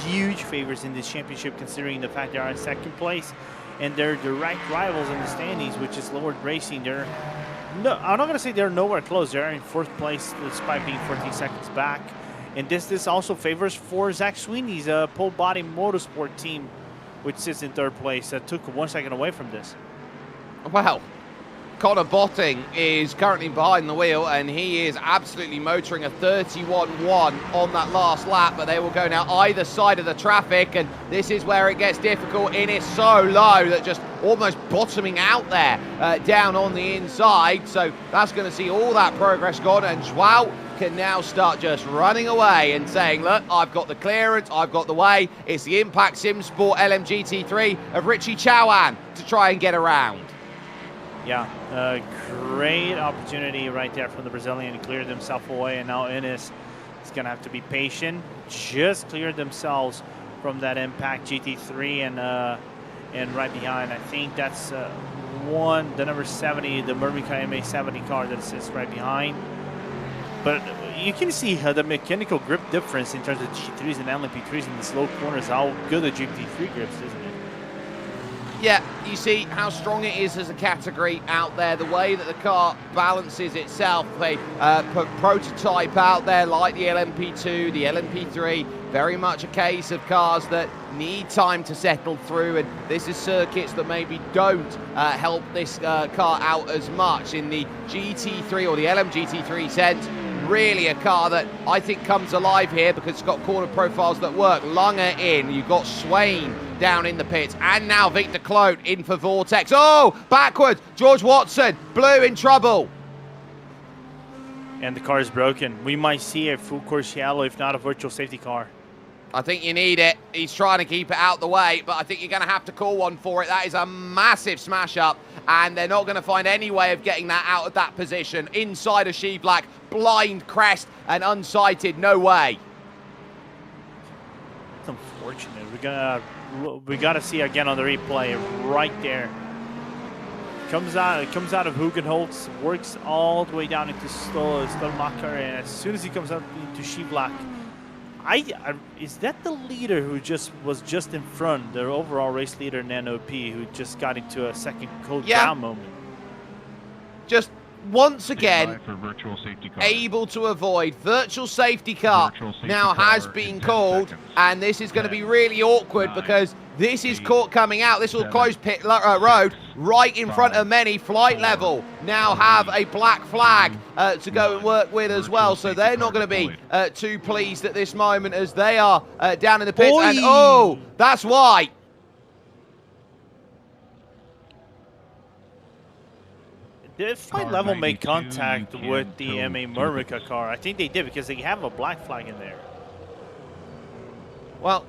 huge favors in this championship, considering the fact they are in second place and they're direct rivals in the standings, which is Lord Racing. I'm not going to say they're nowhere close. They're in 4th place despite being 14 seconds back. And this also favors for Zach Sweeney's Pole Body Motorsport team, which sits in 3rd place. That took 1 second away from this. Well, Connor Botting is currently behind the wheel, and he is absolutely motoring a 31.1 on that last lap, but they will go now either side of the traffic, and this is where it gets difficult. It is so low that just almost bottoming out there down on the inside, so that's going to see all that progress gone, and João can now start just running away and saying, look, I've got the clearance, I've got the way. It's the Impact Sim Sport LMGT3 of Richie Chauhan to try and get around. Yeah, great opportunity right there from the Brazilian to clear themselves away, and now Innes is going to have to be patient. Just cleared themselves from that Impact GT3 and right behind. I think that's the number 70, the Murmica MA70 car that sits right behind. But you can see the mechanical grip difference in terms of GT3s and LMP3s in the slow corners, how good the GT3 grips, isn't it? Yeah, you see how strong it is as a category out there, the way that the car balances itself. They put prototype out there like the LMP2, the LMP3, very much a case of cars that need time to settle through, and this is circuits that maybe don't help this car out as much in the GT3 or the LMGT3 sense. Really a car that I think comes alive here because it's got corner profiles that work. Lunger in, you've got Swain down in the pits, and now Victor Clote in for Vortex. Oh, backwards, George Watson, Blue in trouble. And the car is broken. We might see a full course yellow, if not a virtual safety car. I think you need it. He's trying to keep it out the way, but I think you're going to have to call one for it. That is a massive smash up, and they're not going to find any way of getting that out of that position. Inside of Skivlack, blind crest and unsighted, no way. It's unfortunate. We gotta see again on the replay right there. Comes out of Hugenholtz, works all the way down into Stolmacher, and as soon as he comes up into Skivlack, is that the leader who was just in front, the overall race leader in NOP, who just got into a second cold down moment? Just once again, able to avoid. Virtual safety car now has been called, and this is going to be really awkward because this is caught coming out. This will close pit road right in front of many. Flight level now have a black flag to go and work with as well, so they're not going to be too pleased at this moment as they are down in the pits. And oh, that's why. Did flight level make contact with the MA Murmica car? I think they did because they have a black flag in there. Well,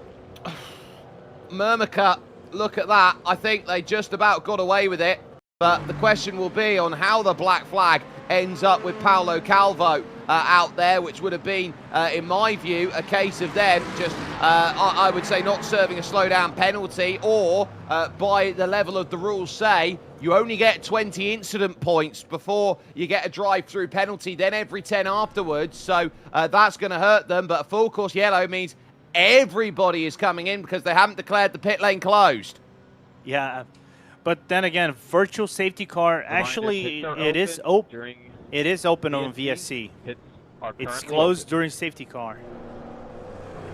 Murmica, look at that. I think they just about got away with it. But the question will be on how the black flag ends up with Paulo Calvo out there, which would have been, in my view, a case of them just, I would say, not serving a slowdown penalty, or by the level of the rules say, you only get 20 incident points before you get a drive-through penalty, then every 10 afterwards. So that's going to hurt them. But a full course yellow means everybody is coming in because they haven't declared the pit lane closed. Yeah, but then again, virtual safety car, actually, it is open. It is open on VSC. It's closed during safety car.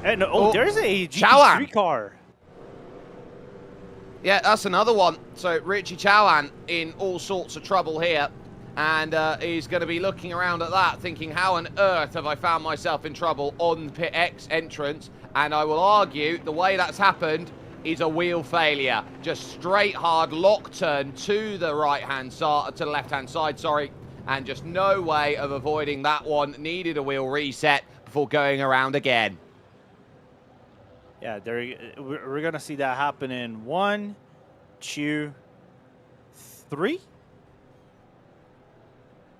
And there's a GT3 car. Yeah, that's another one. So Richie Chauhan in all sorts of trouble here, and he's going to be looking around at that, thinking, how on earth have I found myself in trouble on the pit X entrance? And I will argue the way that's happened is a wheel failure. Just straight hard lock turn to the right-hand side, to the left-hand side, sorry, and just no way of avoiding that one. Needed a wheel reset before going around again. Yeah, we're going to see that happen in 1, 2, 3.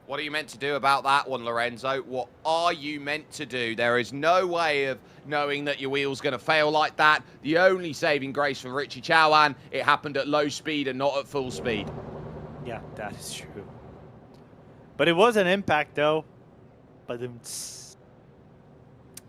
What are you meant to do about that one, Lorenzo? What are you meant to do? There is no way of knowing that your wheel's going to fail like that. The only saving grace for Richie Chauhan, it happened at low speed and not at full speed. Yeah, that is true. But it was an impact, though. But it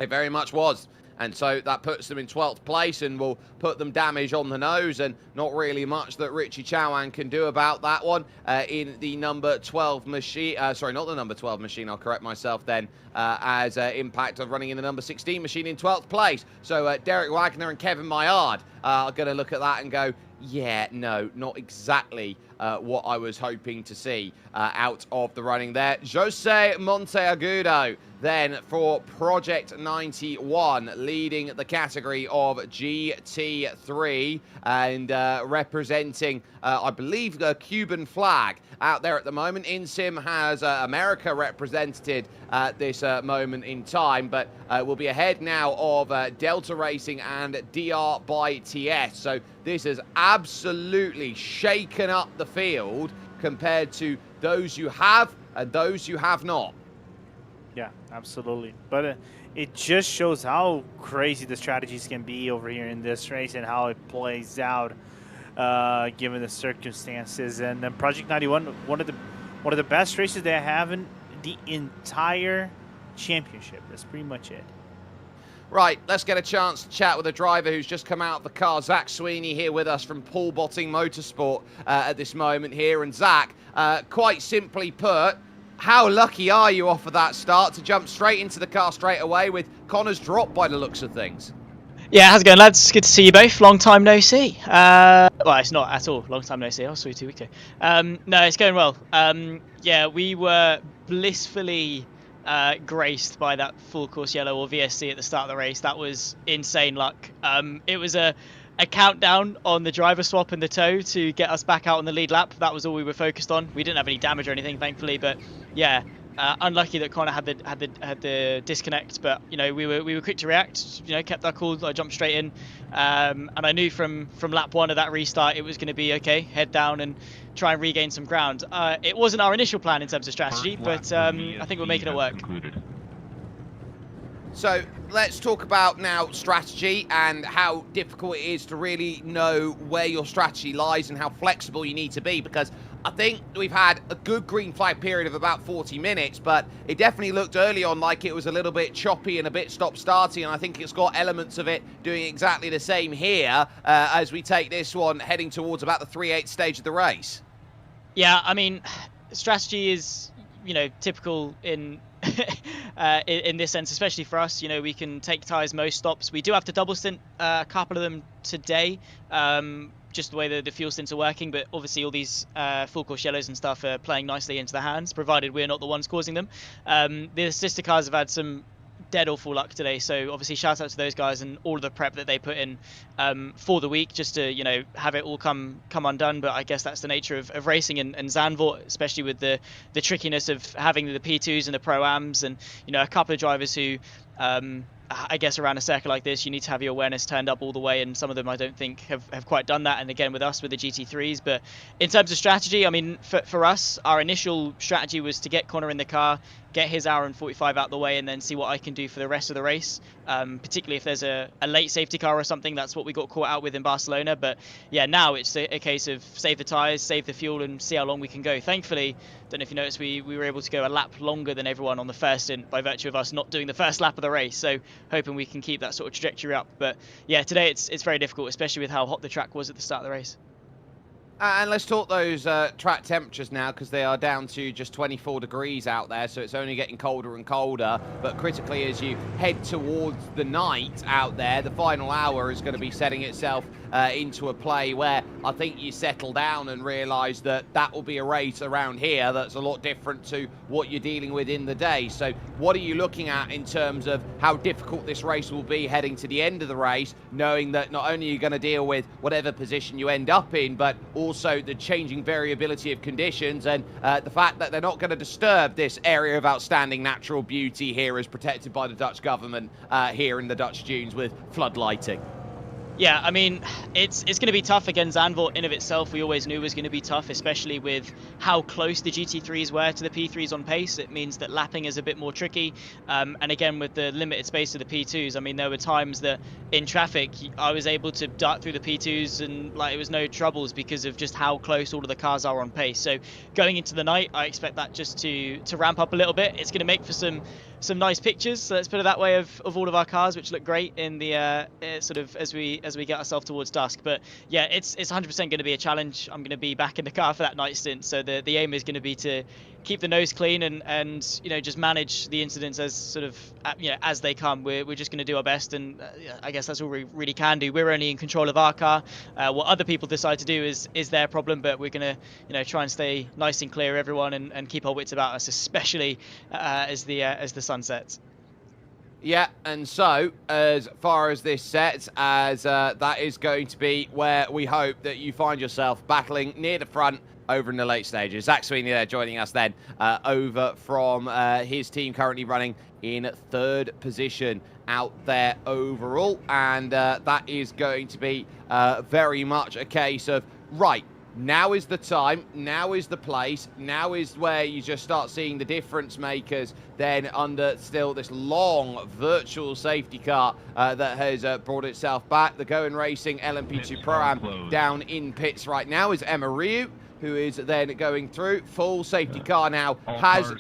very much was. And so that puts them in 12th place and will put them damage on the nose, and not really much that Richie Chauhan can do about that one in the number 12 machine. Sorry, not the number 12 machine. I'll correct myself then, as impact of running in the number 16 machine in 12th place. So Derek Wagner and Kevin Maillard are going to look at that and go, yeah, no, not exactly what I was hoping to see out of the running there. Jose Monteagudo then for Project 91, leading the category of GT3 and representing, I believe, the Cuban flag out there at the moment. InSim has America represented at this moment in time, but we'll be ahead now of Delta Racing and DR by TS. So this has absolutely shaken up the field compared to those you have and those you have not. Yeah, absolutely. But it just shows how crazy the strategies can be over here in this race and how it plays out given the circumstances. And then Project 91, one of the best races they have in the entire championship. That's pretty much it. Right, let's get a chance to chat with a driver who's just come out of the car. Zach Sweeney here with us from Paul Botting Motorsport at this moment here. And Zach, quite simply put, how lucky are you off of that start to jump straight into the car straight away with Connor's drop by the looks of things? Yeah, how's it going, lads? Good to see you both. Long time no see. Well, it's not at all. Long time no see. I saw you 2 weeks ago. No, it's going well. Yeah, we were blissfully graced by that full course yellow or VSC at the start of the race. That was insane luck. It was a countdown on the driver swap and the tow to get us back out on the lead lap. That was all we were focused on. We didn't have any damage or anything, thankfully, but yeah, unlucky that Connor had the disconnect. But you know, we were quick to react. You know, kept our cool. I jumped straight in, and I knew from lap 1 of that restart it was going to be okay. Head down and try and regain some ground. It wasn't our initial plan in terms of strategy, but I think we're making it work. So let's talk about now strategy and how difficult it is to really know where your strategy lies and how flexible you need to be, because I think we've had a good green flag period of about 40 minutes, but it definitely looked early on like it was a little bit choppy and a bit stop-starting, and I think it's got elements of it doing exactly the same here as we take this one heading towards about the 3/8 stage of the race. Yeah, I mean, strategy is, you know, typical in in this sense, especially for us. You know, we can take tyres most stops. We do have to double stint a couple of them today, just the way the fuel stints are working, but obviously all these full course yellows and stuff are playing nicely into the hands, provided we're not the ones causing them. The sister cars have had some dead awful luck today, so obviously shout out to those guys and all of the prep that they put in for the week just to, you know, have it all come undone. But I guess that's the nature of racing and Zandvoort, especially with the trickiness of having the P2s and the Pro-Ams, and you know, a couple of drivers who I guess around a circuit like this, you need to have your awareness turned up all the way, and some of them I don't think have quite done that. And again, with us, with the GT3s. But in terms of strategy, I mean, for us, our initial strategy was to get Connor in the car, get his hour and 45 out the way, and then see what I can do for the rest of the race. Particularly if there's a late safety car or something. That's what we got caught out with in Barcelona. But yeah, now it's a case of save the tyres, save the fuel, and see how long we can go. Thankfully, don't know if you noticed, we were able to go a lap longer than everyone on the first stint by virtue of us not doing the first lap of the race. So hoping we can keep that sort of trajectory up. But yeah, today it's very difficult, especially with how hot the track was at the start of the race. And let's talk those track temperatures now, because they are down to just 24 degrees out there, so it's only getting colder and colder. But critically, as you head towards the night out there, the final hour is going to be setting itself into a play where I think you settle down and realise that that will be a race around here that's a lot different to what you're dealing with in the day. So what are you looking at in terms of how difficult this race will be heading to the end of the race, knowing that not only are you going to deal with whatever position you end up in, but also the changing variability of conditions and the fact that they're not going to disturb this area of outstanding natural beauty here as protected by the Dutch government here in the Dutch dunes with floodlighting? Yeah, I mean, it's going to be tough. Again, Zandvoort in of itself, we always knew was going to be tough, especially with how close the GT3s were to the P3s on pace. It means that lapping is a bit more tricky. And again, with the limited space of the P2s, I mean, there were times that in traffic, I was able to dart through the P2s and like it was no troubles because of just how close all of the cars are on pace. So going into the night, I expect that just to ramp up a little bit. It's going to make for some nice pictures, so let's put it that way, of all of our cars, which look great in the sort of as we get ourselves towards dusk. But yeah, it's 100% going to be a challenge. I'm going to be back in the car for that night stint, so the aim is going to be to keep the nose clean and you know, just manage the incidents as sort of as they come. We're just going to do our best, and I guess that's all we really can do. We're only in control of our car. What other people decide to do is their problem, but we're going to try and stay nice and clear, everyone, and keep our wits about us, especially as the sun sets. Yeah, and so as far as this sets, as that is going to be where we hope that you find yourself battling near the front over in the late stages. Zach Sweeney there joining us then over from his team, currently running in third position out there overall. And that is going to be very much a case of, right, now is the time, now is the place, now is where you just start seeing the difference makers then under still this long virtual safety car that has brought itself back. The Going Racing LMP2 Pro down in pits right now is Emma Ryu, who is then going through. Full safety car now has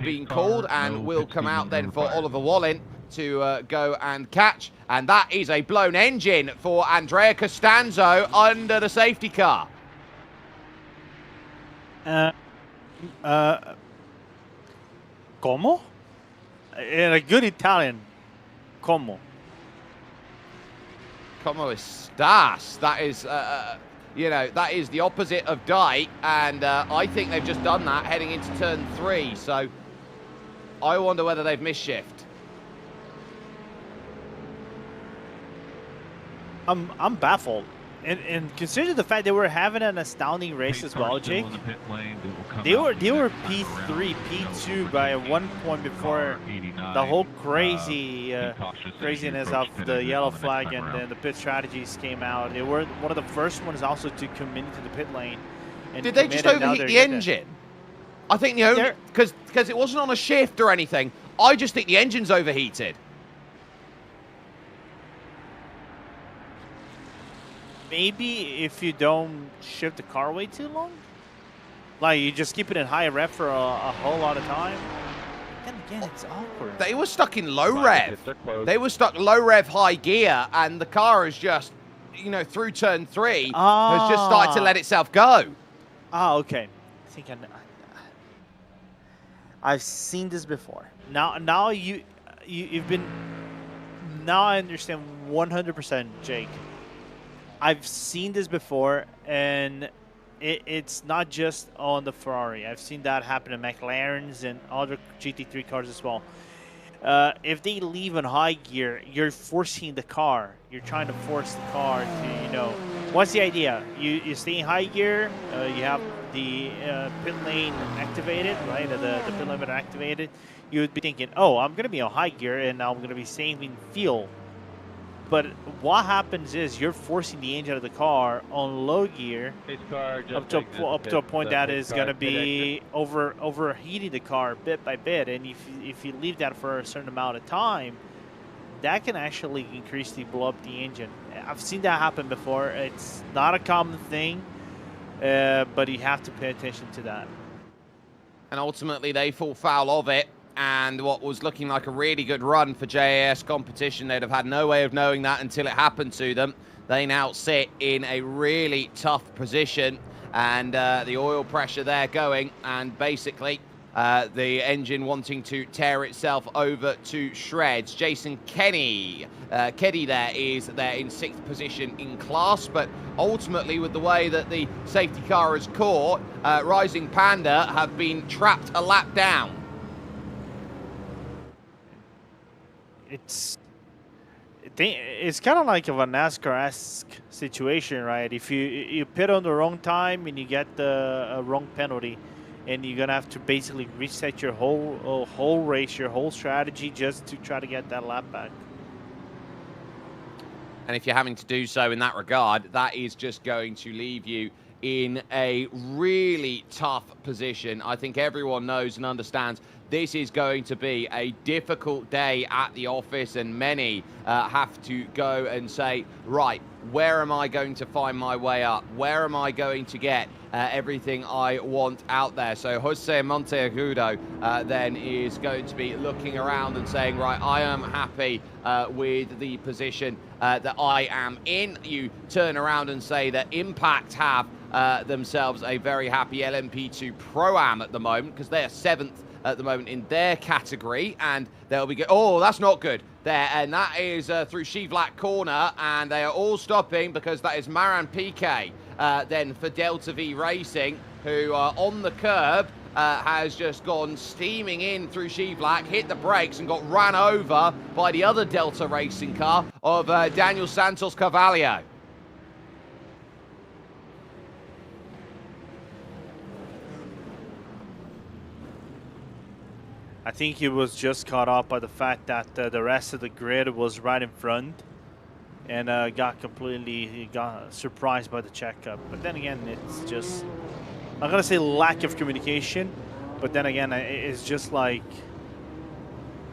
been called and will come out then for Oliver Wallin to go and catch. And that is a blown engine for Andrea Costanzo under the safety car. Como? In a good Italian, como? Como estas? That is, that is the opposite of die, and I think they've just done that heading into turn 3, so I wonder whether they've misshift. I'm baffled. And consider the fact they were having an astounding race as well, Jake. They were P3, P2 by one point before the whole craziness of the yellow flag and then the pit strategies came out. They were one of the first ones also to come into the pit lane. And did they just overheat the engine? I think the only because it wasn't on a shift or anything. I just think the engine's overheated. Maybe if you don't shift the car way too long, like you just keep it in high rev for a whole lot of time. Then again, it's awkward. They were stuck in low rev. They were stuck low rev, high gear, and the car is just, through turn 3 has just started to let itself go. Ah, okay. I think I've seen this before. Now you've been. Now I understand 100%, Jake. I've seen this before, and it's not just on the Ferrari. I've seen that happen in McLarens and other GT3 cars as well. If they leave in high gear, you're forcing the car. You're trying to force the car to, what's the idea? You stay in high gear, you have the pit lane activated, right? The pit limiter activated, you would be thinking, oh, I'm going to be on high gear and I'm going to be saving fuel. But what happens is you're forcing the engine of the car on low gear up to a point that is going to be overheating the car bit by bit. And if you leave that for a certain amount of time, that can actually increase the blow up the engine. I've seen that happen before. It's not a common thing, but you have to pay attention to that. And ultimately, they fall foul of it. And what was looking like a really good run for JAS competition, they'd have had no way of knowing that until it happened to them. They now sit in a really tough position, and the oil pressure there going, and basically the engine wanting to tear itself over to shreds. Jason Kenny there is there in 6th position in class, but ultimately with the way that the safety car has caught, Rising Panda have been trapped a lap down. It's kind of like a NASCAR-esque situation, right? If you pit on the wrong time and you get the wrong penalty, and you're gonna have to basically reset your whole race, your whole strategy, just to try to get that lap back. And if you're having to do so in that regard, that is just going to leave you in a really tough position. I think everyone knows and understands this is going to be a difficult day at the office, and many have to go and say, right, where am I going to find my way up? Where am I going to get everything I want out there? So Jose Monteagudo then is going to be looking around and saying, right, I am happy with the position that I am in. You turn around and say that Impact have themselves a very happy LMP2 Pro-Am at the moment, because they are 7th at the moment in their category, and they'll be oh, that's not good there, and that is through Shivlak corner, and they are all stopping because that is Maran Piquet then for Delta V Racing, who on the curb has just gone steaming in through Shivlak, hit the brakes and got ran over by the other Delta Racing car of Daniel Santos Carvalho. I think he was just caught up by the fact that the rest of the grid was right in front, and got surprised by the checkup. But then again, it's just, I'm not gonna say lack of communication, but then again, it's just like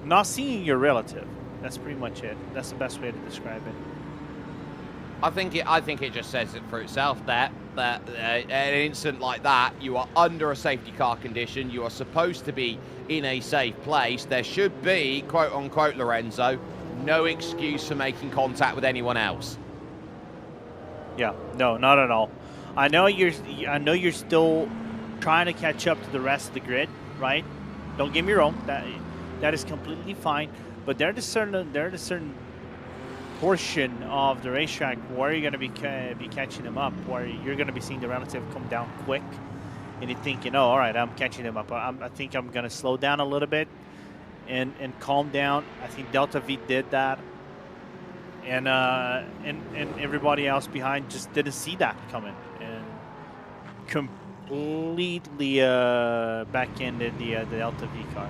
not seeing your relative. That's pretty much it. That's the best way to describe it. I think it just says it for itself that an incident like that, you are under a safety car condition, you are supposed to be in a safe place. There should be, quote unquote, Lorenzo, no excuse for making contact with anyone else. Yeah, no, not at all. I know you're still trying to catch up to the rest of the grid, right? Don't get me wrong, that is completely fine. But there's a certain portion of the racetrack where you're going to be catching them up, where you're going to be seeing the relative come down quick, and you're thinking, oh, all right, I'm catching them up. I think I'm going to slow down a little bit and calm down. I think Delta V did that, and everybody else behind just didn't see that coming and completely back-ended the Delta V car.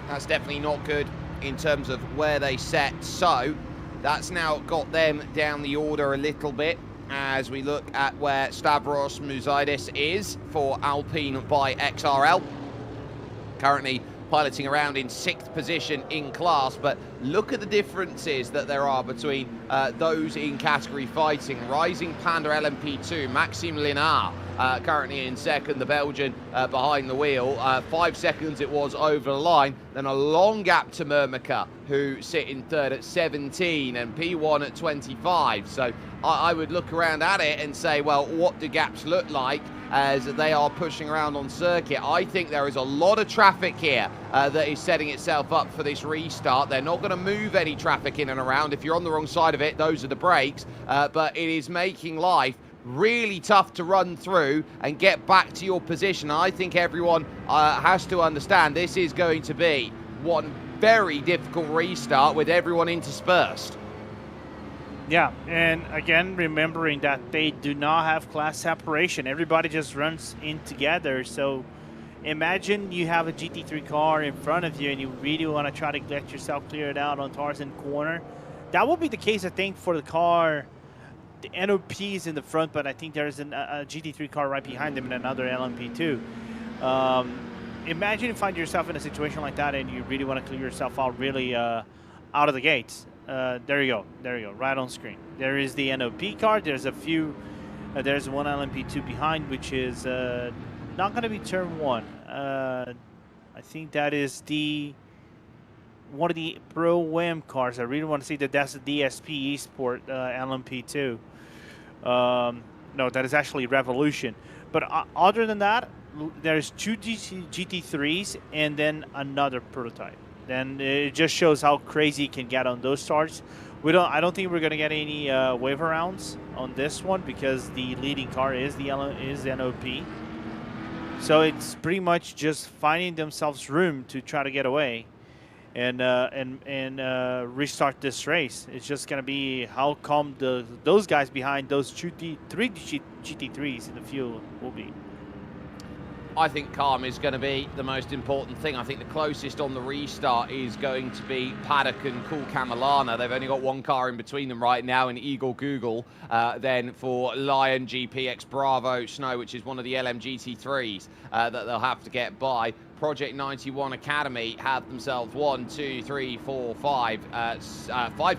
That's definitely not good in terms of where they set. So that's now got them down the order a little bit as we look at where Stavros Mouzidis is for Alpine by XRL. Currently piloting around in 6th position in class, but look at the differences that there are between those in category fighting. Rising Panda LMP2, Maxime Linard currently in 2nd, the Belgian behind the wheel. 5 seconds it was over the line, then a long gap to Murmika, who sit in 3rd at 17, and P1 at 25. So I would look around at it and say, well, what do gaps look like as they are pushing around on circuit? I think there is a lot of traffic here that is setting itself up for this restart. They're not going to move any traffic in and around. If you're on the wrong side of it, those are the brakes, but it is making life really tough to run through and get back to your position. I think everyone has to understand this is going to be one very difficult restart with everyone interspersed. Yeah, and again, remembering that they do not have class separation. Everybody just runs in together. So imagine you have a GT3 car in front of you and you really want to try to get yourself cleared out on Tarzan corner. That will be the case, I think, for the car. The NOP is in the front, but I think there's a GT3 car right behind them and another LMP2. Imagine you find yourself in a situation like that and you really want to clear yourself out really out of the gates. There you go, right on screen. There is the NOP car. There's a few, there's one LMP2 behind, which is not going to be turn 1. I think that is one of the Pro WAM cars. I really want to see that that's the DSP Esport LMP2. No, that is actually Revolution. But other than that, there's 2 GT3s and then another prototype. Then it just shows how crazy it can get on those starts. I don't think we're gonna get any wave rounds on this one because the leading car is the NOP. So it's pretty much just finding themselves room to try to get away and restart this race. It's just gonna be how calm those guys behind those 3 GT3s in the field will be. I think calm is going to be the most important thing. I think the closest on the restart is going to be Paddock and Cool Camelana. They've only got one car in between them right now in Eagle Google. Then for Lion GPX Bravo Snow, which is one of the LMGT3s that they'll have to get by. Project 91 Academy have themselves 5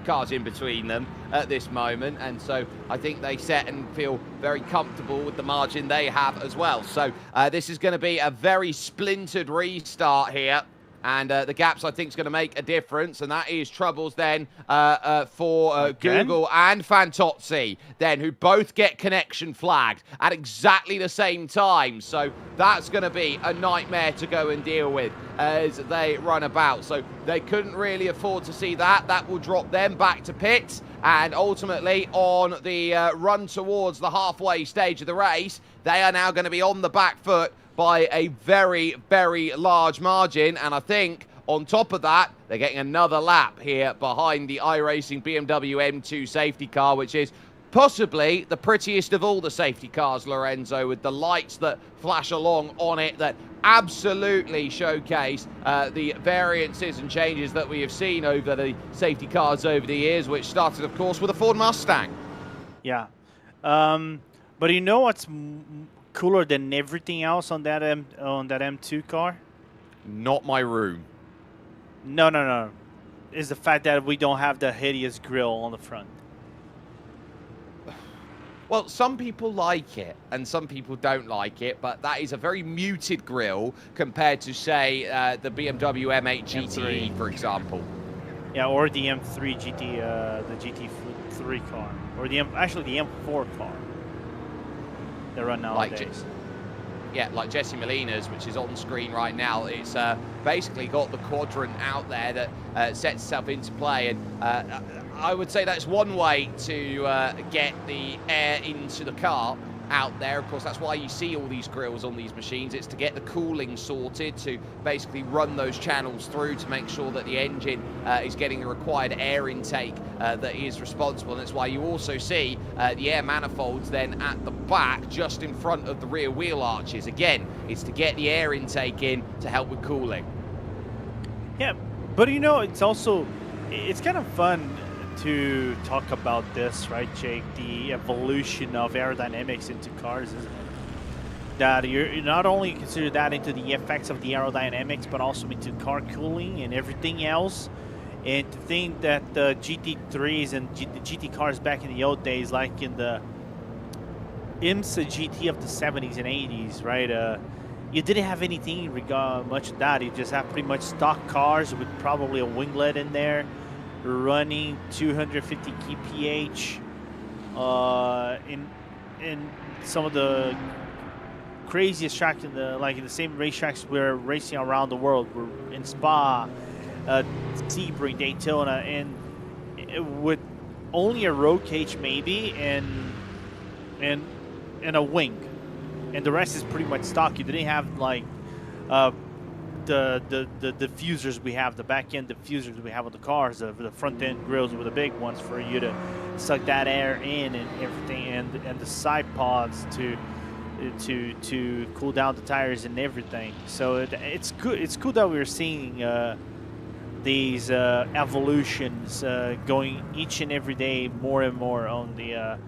cars in between them at this moment, and so I think they set and feel very comfortable with the margin they have as well. So this is going to be a very splintered restart here. And the gaps, I think, is going to make a difference. And that is troubles then for Google and Fantozzi, then, who both get connection flagged at exactly the same time. So that's going to be a nightmare to go and deal with as they run about. So they couldn't really afford to see that. That will drop them back to pits. And ultimately, on the run towards the halfway stage of the race, they are now going to be on the back foot by a very, very large margin. And I think on top of that, they're getting another lap here behind the iRacing BMW M2 safety car, which is possibly the prettiest of all the safety cars, Lorenzo, with the lights that flash along on it that absolutely showcase the variances and changes that we have seen over the safety cars over the years, which started, of course, with a Ford Mustang. Yeah. But you know what's cooler than everything else on that M2 car? Not my room. No. Is the fact that we don't have the hideous grille on the front. Well, some people like it and some people don't like it, but that is a very muted grille compared to, say, the BMW M8 GTE, for example. Yeah, or the M3 GT, the GT3 car, or actually the M4 car. They run nowadays. Like Jesse Molina's, which is on screen right now. It's basically got the quadrant out there that sets itself into play, and I would say that's one way to get the air into the car out there. Of course, that's why you see all these grills on these machines. It's to get the cooling sorted, to basically run those channels through to make sure that the engine is getting the required air intake that is responsible. And that's why you also see the air manifolds then at the back, just in front of the rear wheel arches. Again, it's to get the air intake in to help with cooling. Yeah, but you know, it's kind of fun to talk about this, right, Jake? The evolution of aerodynamics into cars, isn't it? That you not only consider that into the effects of the aerodynamics, but also into car cooling and everything else. And to think that the GT3s and the GT cars back in the old days, like in the IMSA GT of the 70s and 80s, right? You didn't have anything much of that. You just have pretty much stock cars with probably a winglet in there, running 250 kph in some of the craziest tracks in the same racetracks we're racing around the world. We're in Spa, Sebring, Daytona, and with only a roll cage maybe and a wing, and the rest is pretty much stock. You didn't have like the diffusers we have, the back end diffusers we have on the cars, the front end grills were the big ones for you to suck that air in and everything, and the side pods to cool down the tires and everything. So it's good. It's cool that we're seeing these evolutions going each and every day more and more on the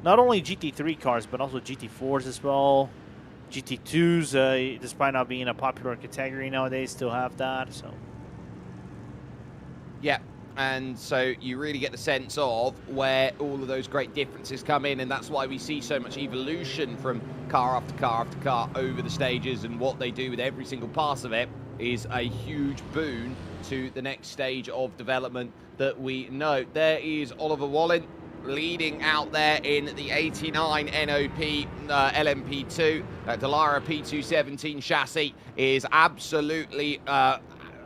not only GT3 cars but also GT4s as well. GT2s, despite not being a popular category nowadays, still have that. So yeah. And so you really get the sense of where all of those great differences come in, and that's why we see so much evolution from car after car after car over the stages, and what they do with every single pass of it is a huge boon to the next stage of development that we know. There is Oliver Wallen leading out there in the 89 NOP LMP2. Dallara P217 chassis is absolutely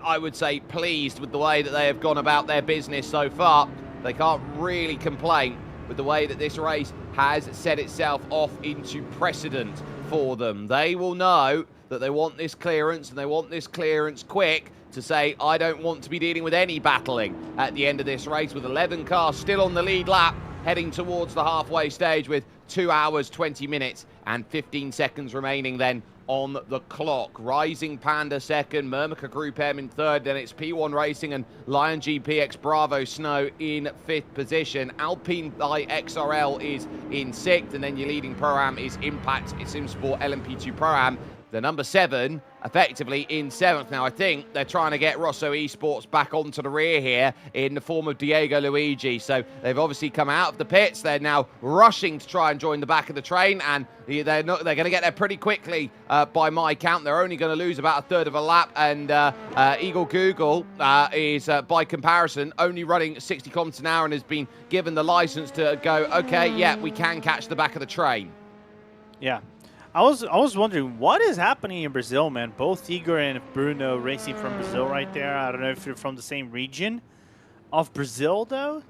I would say pleased with the way that they have gone about their business so far. They can't really complain with the way that this race has set itself off into precedent for them. They will know that they want this clearance, and they want this clearance quick, to say, I don't want to be dealing with any battling at the end of this race, with 11 cars still on the lead lap, heading towards the halfway stage with 2 hours, 20 minutes and 15 seconds remaining then on the clock. Rising Panda second, Murmica Group M in third, then it's P1 Racing and Lion GPX Bravo Snow in fifth position. Alpine by XRL is in sixth, and then your leading Pro-Am is Impact SimSport LMP2 Pro-Am. The number 7 effectively in 7th. Now, I think they're trying to get Rosso Esports back onto the rear here in the form of Diego Luigi. So they've obviously come out of the pits. They're now rushing to try and join the back of the train, and they're going to get there pretty quickly by my count. They're only going to lose about a third of a lap, and Eagle Google is, by comparison, only running 60 kilometers an hour and has been given the license to go, okay, yeah, we can catch the back of the train. yeah. I was wondering what is happening in Brazil, man. Both Igor and Bruno racing from Brazil right there. I don't know if you're from the same region of Brazil, though.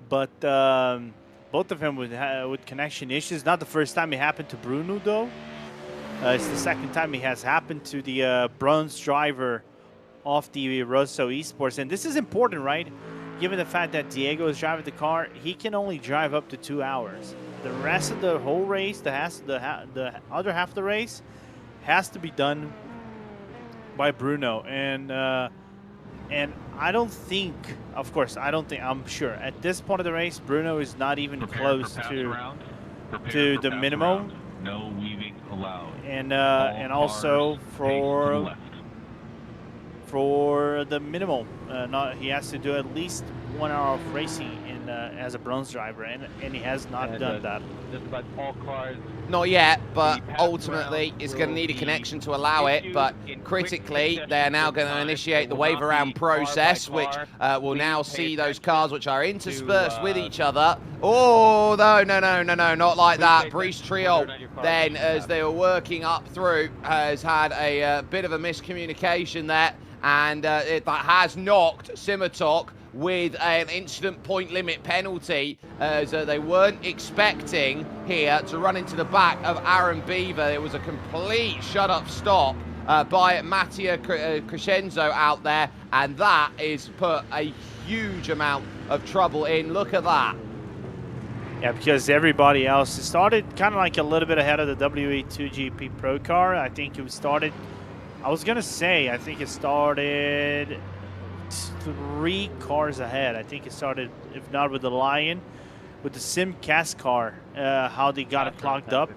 But both of them with connection issues. Not the first time it happened to Bruno, though. It's the second time it has happened to the bronze driver of the Rosso Esports. And this is important, right? Given the fact that Diego is driving the car, he can only drive up to 2 hours. The rest of the whole race, the other half of the race, has to be done by Bruno. And I don't think, of course, I'm sure at this point of the race, Bruno is not even close to the minimum. No weaving allowed. And also for the minimum, he has to do at least 1 hour of racing as a bronze driver, and he has not done that. Just about all cars. Not yet, but ultimately it's going to need a connection to allow it. But critically, they are now going to initiate the wave around process, which will now see those cars which are interspersed with each other. Oh, no, not like that. Brice Triol, then, as they were working up through, has had a bit of a miscommunication there, and that has knocked Simitok with an incident point limit penalty, as they weren't expecting here to run into the back of Aaron Beaver. It was a complete shut-up stop by Mattia Crescenzo out there, and that is put a huge amount of trouble in. Look at that. Yeah, because everybody else started kind of like a little bit ahead of the WE2GP Pro car. I think it started, I think it started 3 cars ahead. I think it started, if not with the Lion, with the Simcast car, how they got it clogged up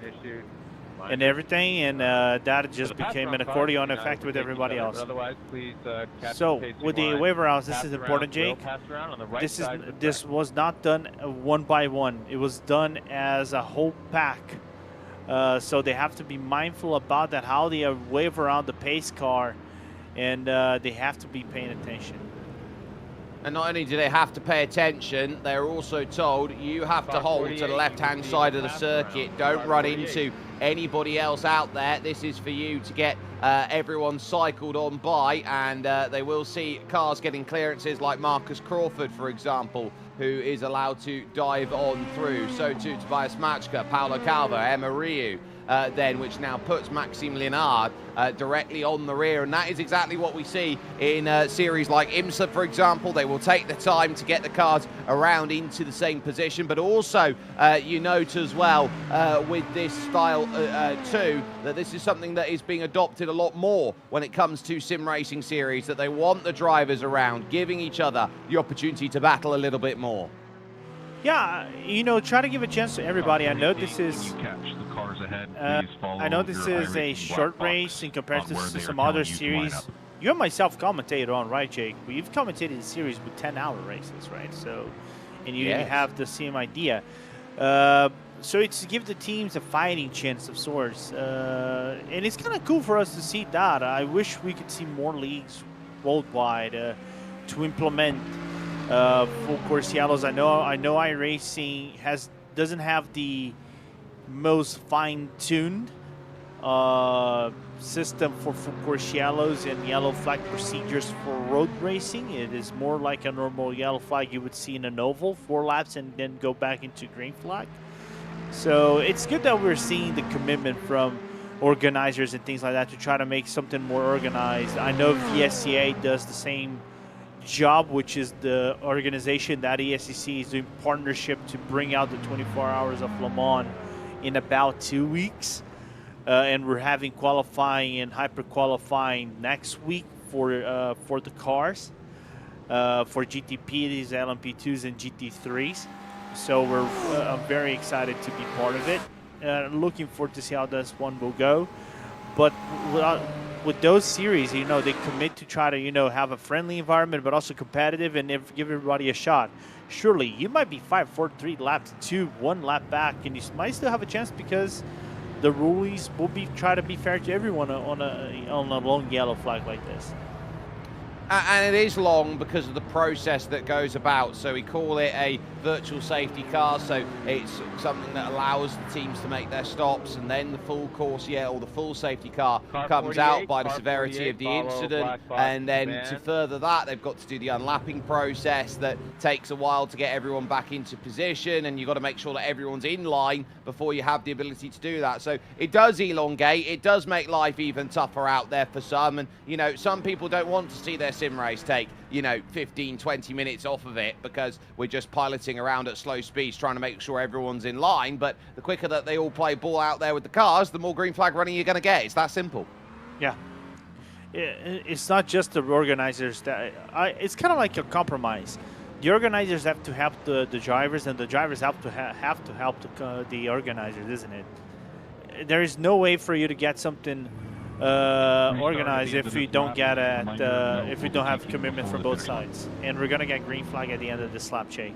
and everything, and that just became an accordion effect with everybody else. So with the waiver rounds, this is important, Jake. This was not done one by one. It was done as a whole pack. So they have to be mindful about that, how they wave around the pace car, and they have to be paying attention. And not only do they have to pay attention, they're also told you have to hold to the left-hand side of the circuit. Don't run into anybody else out there. This is for you to get everyone cycled on by, and they will see cars getting clearances like Marcus Crawford, for example, who is allowed to dive on through. So too Tobias Machka, Paulo Calvo, Emma Riu, then, which now puts Maxime Lienard directly on the rear, and that is exactly what we see in series like IMSA, for example. They will take the time to get the cars around into the same position, but also you note as well with this style too, that this is something that is being adopted a lot more when it comes to sim racing series, that they want the drivers around, giving each other the opportunity to battle a little bit more. Yeah, you know, try to give a chance to everybody. I know this is a short race in comparison to some other series. You and myself commentated on, right, Jake? We've commentated series with 10-hour races, right? So, and you have the same idea. So it's to give the teams a fighting chance of sorts. And it's kind of cool for us to see that. I wish we could see more leagues worldwide to implement full course yellows. I know iRacing doesn't have the most fine-tuned system for full course yellows and yellow flag procedures for road racing. It is more like a normal yellow flag you would see in an oval, 4 laps and then go back into green flag. So it's good that we're seeing the commitment from organizers and things like that to try to make something more organized. I know VSCA does the same job, which is the organization that ESCC is doing partnership to bring out the 24 hours of Le Mans in about 2 weeks. And we're having qualifying and hyper qualifying next week for the cars, for GTPs, LMP2s, and GT3s. So I'm very excited to be part of it. Looking forward to see how this one will go. But with those series, you know, they commit to try to, you know, have a friendly environment, but also competitive and give everybody a shot. Surely you might be 5, 4, 3 laps to 1 lap back, and you might still have a chance because the rules will try to be fair to everyone on a long yellow flag like this. And it is long because of the process that goes about. So we call it a virtual safety car. So it's something that allows the teams to make their stops, and then the full course, or the full safety car comes out by the severity of the incident. And then to further that, they've got to do the unlapping process that takes a while to get everyone back into position, and you've got to make sure that everyone's in line before you have the ability to do that. So it does elongate. It does make life even tougher out there for some. And, you know, some people don't want to see their sim race take, 15, 20 minutes off of it because we're just piloting around at slow speeds trying to make sure everyone's in line. But the quicker that they all play ball out there with the cars, the more green flag running you're going to get. It's that simple. Yeah. It's not just the organizers. It's kind of like a compromise. The organizers have to help the drivers, and the drivers have to help the organizers, isn't it? There is no way for you to get something organized if we don't get if we don't have commitment from both sides. And we're gonna get green flag at the end of this lap, Jake.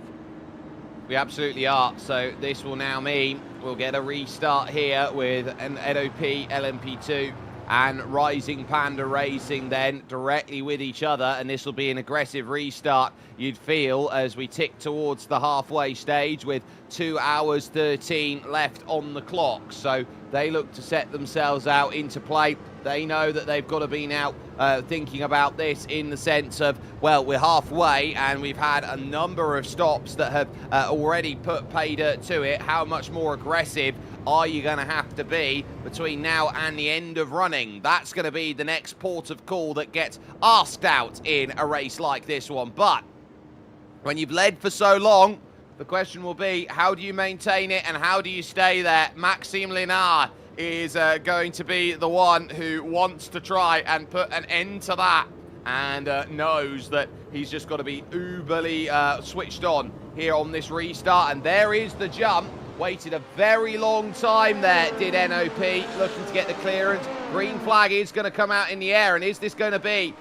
We absolutely are. So this will now mean we'll get a restart here with an NOP LMP2 and Rising Panda Racing then directly with each other, and this will be an aggressive restart, you'd feel, as we tick towards the halfway stage with 2 hours 13 left on the clock. So they look to set themselves out into play. They know that they've got to be now thinking about this in the sense of, well, we're halfway and we've had a number of stops that have already put pay dirt to it. How much more aggressive are you going to have to be between now and the end of running? That's going to be the next port of call that gets asked out in a race like this one. But when you've led for so long, the question will be, how do you maintain it and how do you stay there? Maxime Lienard is going to be the one who wants to try and put an end to that, and knows that he's just got to be uberly switched on here on this restart. And there is the jump. Waited a very long time there, did NOP, looking to get the clearance. Green flag is going to come out in the air, and is this going to be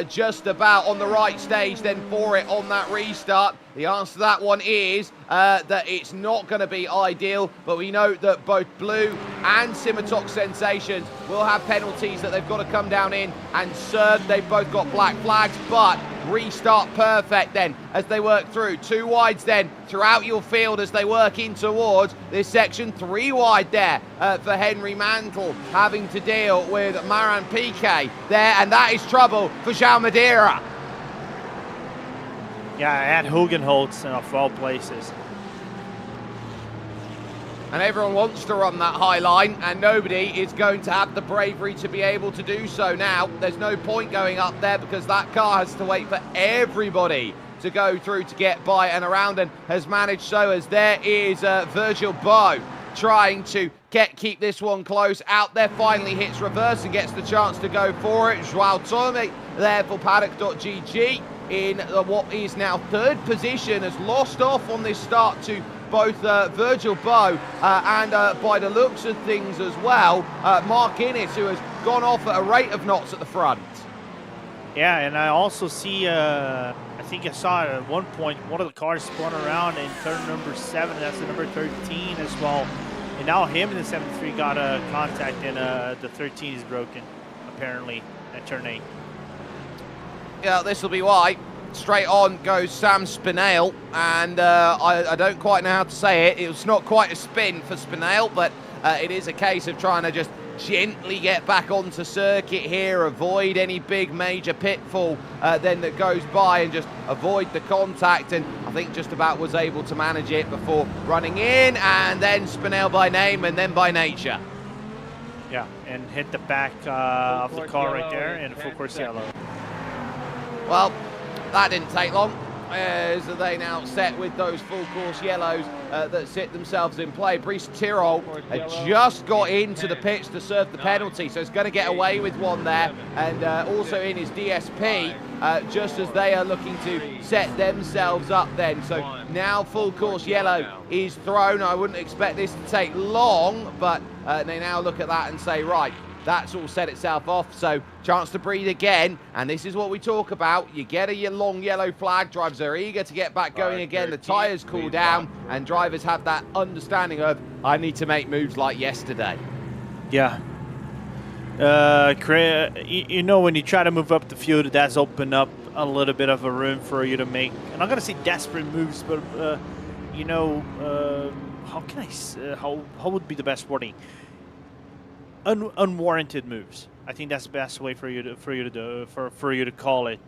just about on the right stage then for it on that restart? The answer to that one is that it's not going to be ideal, but we know that both Blue and Simitok Sensations will have penalties that they've got to come down in and serve. They've both got black flags, but restart perfect then as they work through. 2 wides then throughout your field as they work in towards this section. 3 wide there for Henry Mantle, having to deal with Maran Piquet there, and that is trouble for João Madeira. Yeah, at Hugenholtz of all places. And everyone wants to run that high line, and nobody is going to have the bravery to be able to do so now. There's no point going up there because that car has to wait for everybody to go through to get by and around, and has managed so, as there is Virgil Bow trying to keep this one close. Out there, finally hits reverse and gets the chance to go for it. Joao Tome there for Paddock.gg in what is now third position, has lost off on this start to both Virgil Bow and by the looks of things as well, Mark Innes, who has gone off at a rate of knots at the front. Yeah, and I also see, I think I saw at one point one of the cars spun around in turn number 7, that's the number 13 as well. And now him and the 73 got a contact, and the 13 is broken, apparently, at turn 8. Yeah, this will be why. Straight on goes Sam Spinale, and I don't quite know how to say it. It was not quite a spin for Spinale, but it is a case of trying to just gently get back onto circuit here, avoid any big major pitfall then that goes by, and just avoid the contact, and I think just about was able to manage it before running in, and then Spinale by name and then by nature. Yeah, and hit the back of the car right there, and full course yellow. Well, that didn't take long, as they now set with those full course yellows that sit themselves in play. Brice Tirol had just got into the pitch to serve the penalty, so it's going to get away with one there, and also in his DSP, just as they are looking to set themselves up then. So now full course yellow is thrown. I wouldn't expect this to take long, but they now look at that and say, right, that's all set itself off, so chance to breathe again, and this is what we talk about. You get a long yellow flag, drivers are eager to get back going again, the tyres cool down, and drivers have that understanding of, I need to make moves like yesterday. Yeah. You know, when you try to move up the field, that's opened up a little bit of a room for you to make, and I'm going to say desperate moves, but, you know, how can I say, how would be the best wording? Unwarranted moves. I think that's the best way for you to call it.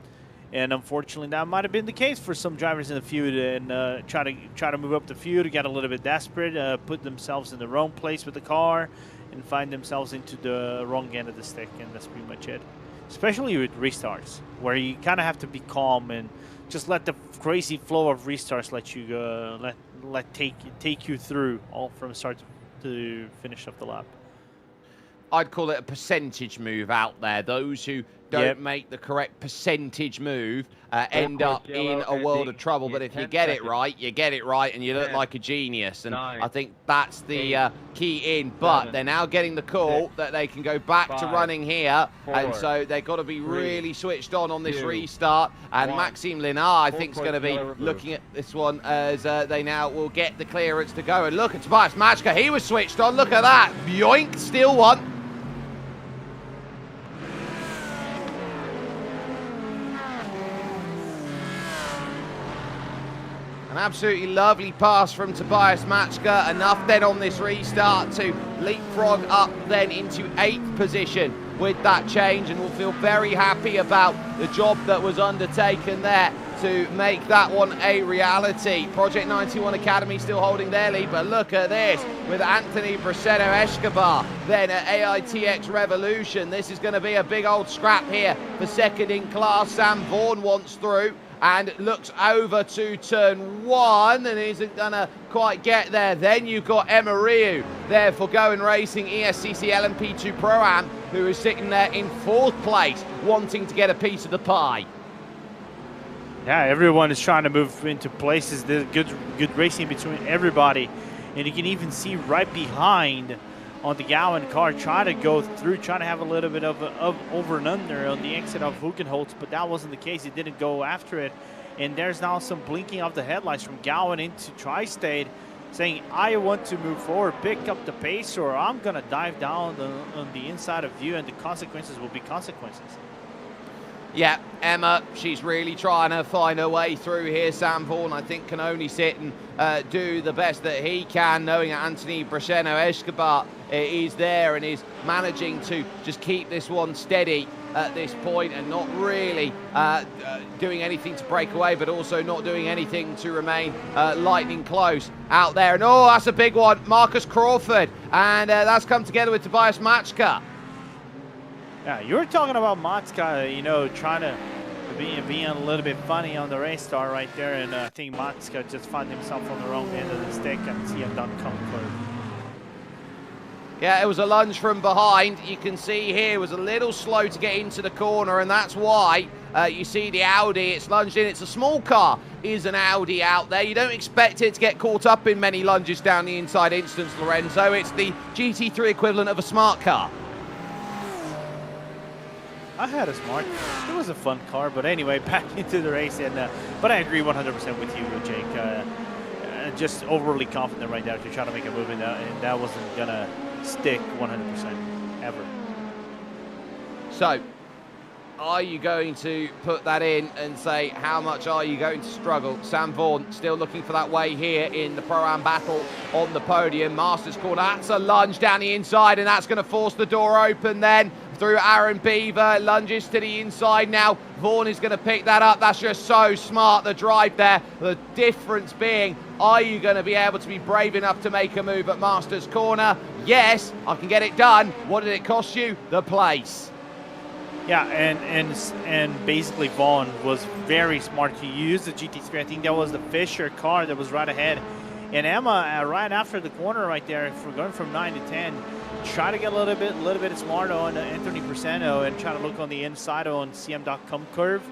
And unfortunately, that might have been the case for some drivers in the field, and try to move up the field, get a little bit desperate, put themselves in the wrong place with the car, and find themselves into the wrong end of the stick, and that's pretty much it. Especially with restarts, where you kind of have to be calm and just let the crazy flow of restarts let you take you through all from start to finish of the lap. I'd call it a percentage move out there. Those who don't make the correct percentage move end up in a world of trouble. But if you get it right, you get it right, and you look like a genius. And I think that's the key in. But they're now getting the call that they can go back to running here. And so they've got to be really switched on this restart. And Maxime Linard, I think, is going to be looking at this one as they now will get the clearance to go. And look at Tobias Machka. He was switched on. Look at that. Yoink, still one. An absolutely lovely pass from Tobias Machka. Enough then on this restart to leapfrog up then into 8th position with that change, and we'll feel very happy about the job that was undertaken there to make that one a reality. Project 91 Academy still holding their lead, but look at this with Anthony Braceno Escobar then at AITX Revolution. This is going to be a big old scrap here for second in class. Sam Vaughan wants through and looks over to turn 1 and isn't gonna quite get there. Then you've got Emma Ryu there for Going Racing ESCC LMP2 Pro-Am, who is sitting there in 4th place, wanting to get a piece of the pie. Yeah, everyone is trying to move into places. There's good racing between everybody, and you can even see right behind on the Gowan car trying to go through, trying to have a little bit of over and under on the exit of Hugenholtz, but that wasn't the case. He didn't go after it, and there's now some blinking of the headlights from Gowan into Tri-State, saying, I want to move forward, pick up the pace, or I'm going to dive down on the inside of you, and the consequences will be consequences. Yeah, Emma, she's really trying to find her way through here. Sam Vaughan, I think, can only sit and do the best that he can, knowing that Anthony Braceno Escobar is there and is managing to just keep this one steady at this point and not really doing anything to break away, but also not doing anything to remain lightning close out there. And oh, that's a big one, Marcus Crawford, and that's come together with Tobias Machka. Yeah, you were talking about Matska, you know, trying to being a little bit funny on the race star right there, and I think Matska just found himself on the wrong end of the stick and CM.com curve. Yeah, it was a lunge from behind. You can see here it was a little slow to get into the corner, and that's why you see the Audi. It's lunged in. It's a small car, is an Audi out there. You don't expect it to get caught up in many lunges down the inside instance, Lorenzo. It's the GT3 equivalent of a smart car. I had a smart. It was a fun car, but anyway, back into the race. And but I agree 100% with you, Jake. Just overly confident right there to try to make a move, and that wasn't gonna stick 100% ever. So, are you going to put that in and say how much are you going to struggle? Sam Vaughan still looking for that way here in the Pro-Am battle on the podium. Masters corner, that's a lunge down the inside, and that's going to force the door open then through Aaron Beaver. Lunges to the inside now. Vaughan is going to pick that up. That's just so smart, the drive there. The difference being, are you going to be able to be brave enough to make a move at Masters corner? Yes, I can get it done. What did it cost you? The place. Yeah, and basically Vaughan was very smart to use the GT3. I think that was the Fisher car that was right ahead. And Emma, right after the corner right there, if we're going from 9 to 10, try to get a little bit smart on Anthony Preseno and try to look on the inside on CM.com curve,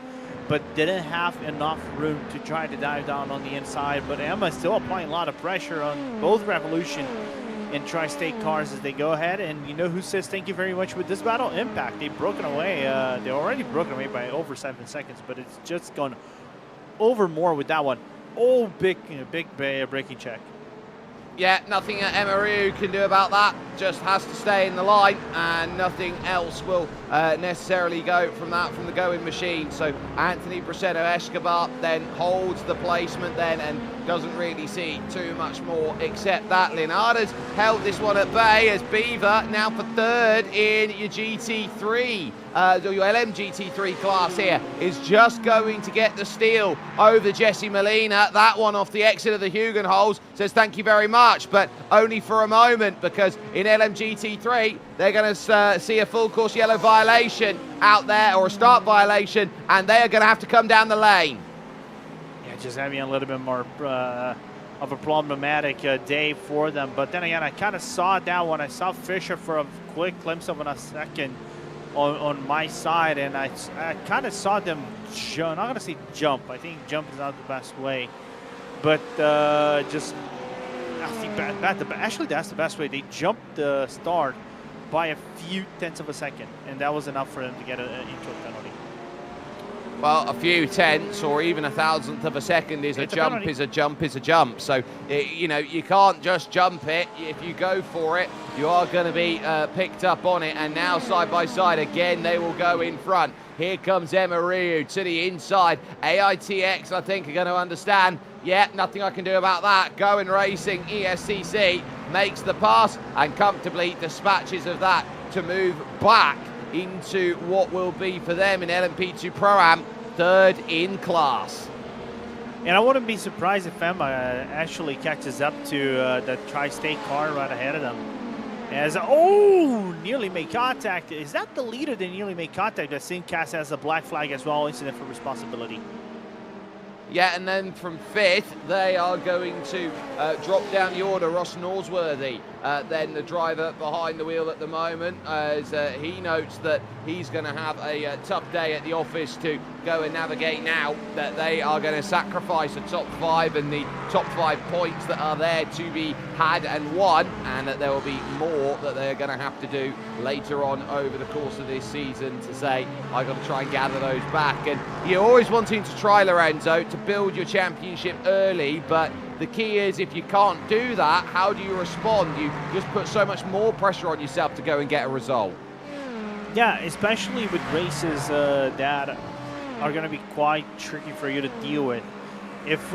but didn't have enough room to try to dive down on the inside. But Emma is still applying a lot of pressure on both Revolution and Tri-State cars as they go ahead. And you know who says thank you very much with this battle? Impact. They've broken away. They're already broken away by over 7 seconds, but it's just gone over more with that one. Oh, big braking check. Yeah, nothing Emery can do about that. Just has to stay in the line, and nothing else will necessarily go from that, from the going machine. So Anthony Preseno Escobar then holds the placement then and doesn't really see too much more except that. Leonardo's held this one at bay as Beaver now for third in your GT3. Your LM GT3 class here is just going to get the steal over Jesse Molina. That one off the exit of the Hugenholz says thank you very much, but only for a moment, because in LM GT3 they're going to see a full course yellow violation out there, or a start violation, and they are going to have to come down the lane. Yeah, just having a little bit more of a problematic day for them. But then again, I kind of saw that one. I saw Fisher for a quick glimpse of a second on my side, and I kind of saw them jump. I'm not going to say jump. I think jump is not the best way. But just, I think actually that's the best way. They jumped the start by a few tenths of a second, and that was enough for them to get into a penalty. Well, a few tenths or even a thousandth of a second is a jump, is a jump, is a jump. So, you know, you can't just jump it. If you go for it, you are going to be picked up on it. And now side by side again, they will go in front. Here comes Emery to the inside. AITX, I think, are going to understand. Yeah, nothing I can do about that. Going Racing, ESCC makes the pass and comfortably dispatches of that to move back into what will be for them in LMP2 Pro-Am, third in class. And I wouldn't be surprised if Emma actually catches up to the Tri-State car right ahead of them. As, oh, nearly made contact. Is that the leader that nearly made contact? I think Cass has a black flag as well, incident for responsibility. Yeah, and then from fifth, they are going to drop down the order. Ross Norsworthy, then the driver behind the wheel at the moment, as he notes that he's going to have a tough day at the office to go and navigate now, that they are going to sacrifice the top five and the top 5 points that are there to be had and won, and that there will be more that they're going to have to do later on over the course of this season to say, I've got to try and gather those back. And you're always wanting to try, Lorenzo, to build your championship early, but the key is if you can't do that, how do you respond? You just put so much more pressure on yourself to go and get a result. Yeah, especially with races that are going to be quite tricky for you to deal with. if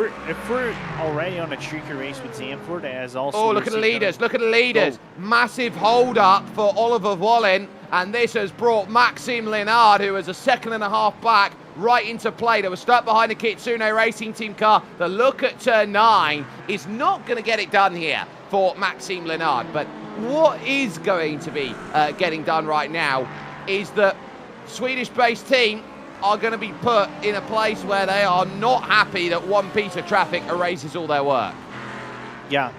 we're already on a tricky race with Zandvoort, as also. Oh, look at the leaders! Look at the leaders! Massive hold up for Oliver Wallin, and this has brought Maxime Linard, who was a second and a half back, right into play. They were stuck behind the Kitsune Racing Team car. The look at turn 9 is not going to get it done here for Maxime Linard. But what is going to be getting done right now is that Swedish-based team are going to be put in a place where they are not happy that one piece of traffic erases all their work. Yeah,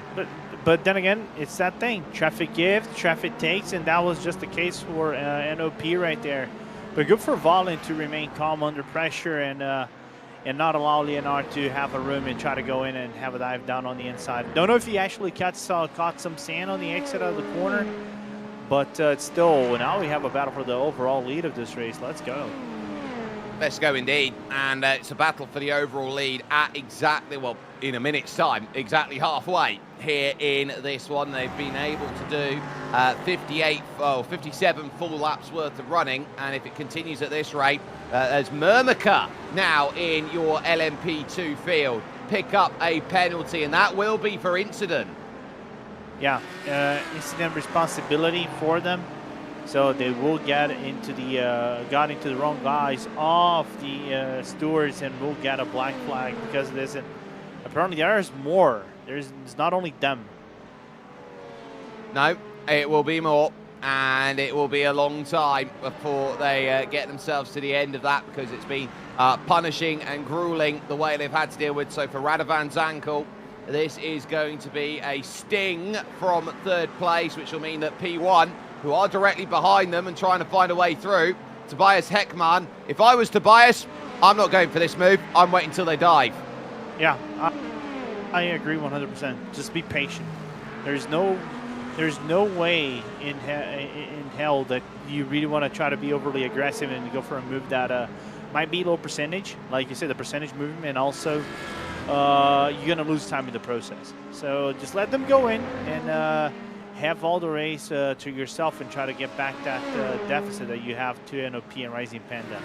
but then again, it's that thing. Traffic gives, traffic takes, and that was just the case for NOP right there. But good for Wallin to remain calm under pressure and not allow Leonard to have a room and try to go in and have a dive down on the inside. Don't know if he actually caught some sand on the exit of the corner, but still, now we have a battle for the overall lead of this race. Let's go. Let's go indeed, and it's a battle for the overall lead at exactly, well, in a minute's time, exactly halfway here in this one. They've been able to do 57 full laps worth of running, and if it continues at this rate, as Murmaka now in your LMP2 field pick up a penalty, and that will be for incident. Yeah, incident responsibility for them. So they will get into the wrong guys off the stewards and will get a black flag because there's apparently there's more. It's not only them. No, it will be more, and it will be a long time before they get themselves to the end of that, because it's been punishing and grueling the way they've had to deal with. So for Radovan Zankel, this is going to be a sting from third place, which will mean that P1, who are directly behind them and trying to find a way through, Tobias Heckman. If I was Tobias, I'm not going for this move. I'm waiting until they dive. Yeah, I agree 100%. Just be patient. There's no way in hell that you really want to try to be overly aggressive and go for a move that might be low percentage, like you said, the percentage movement, and also you're gonna lose time in the process. So just let them go in and have all the race to yourself and try to get back that deficit that you have to NOP and Rising Panda.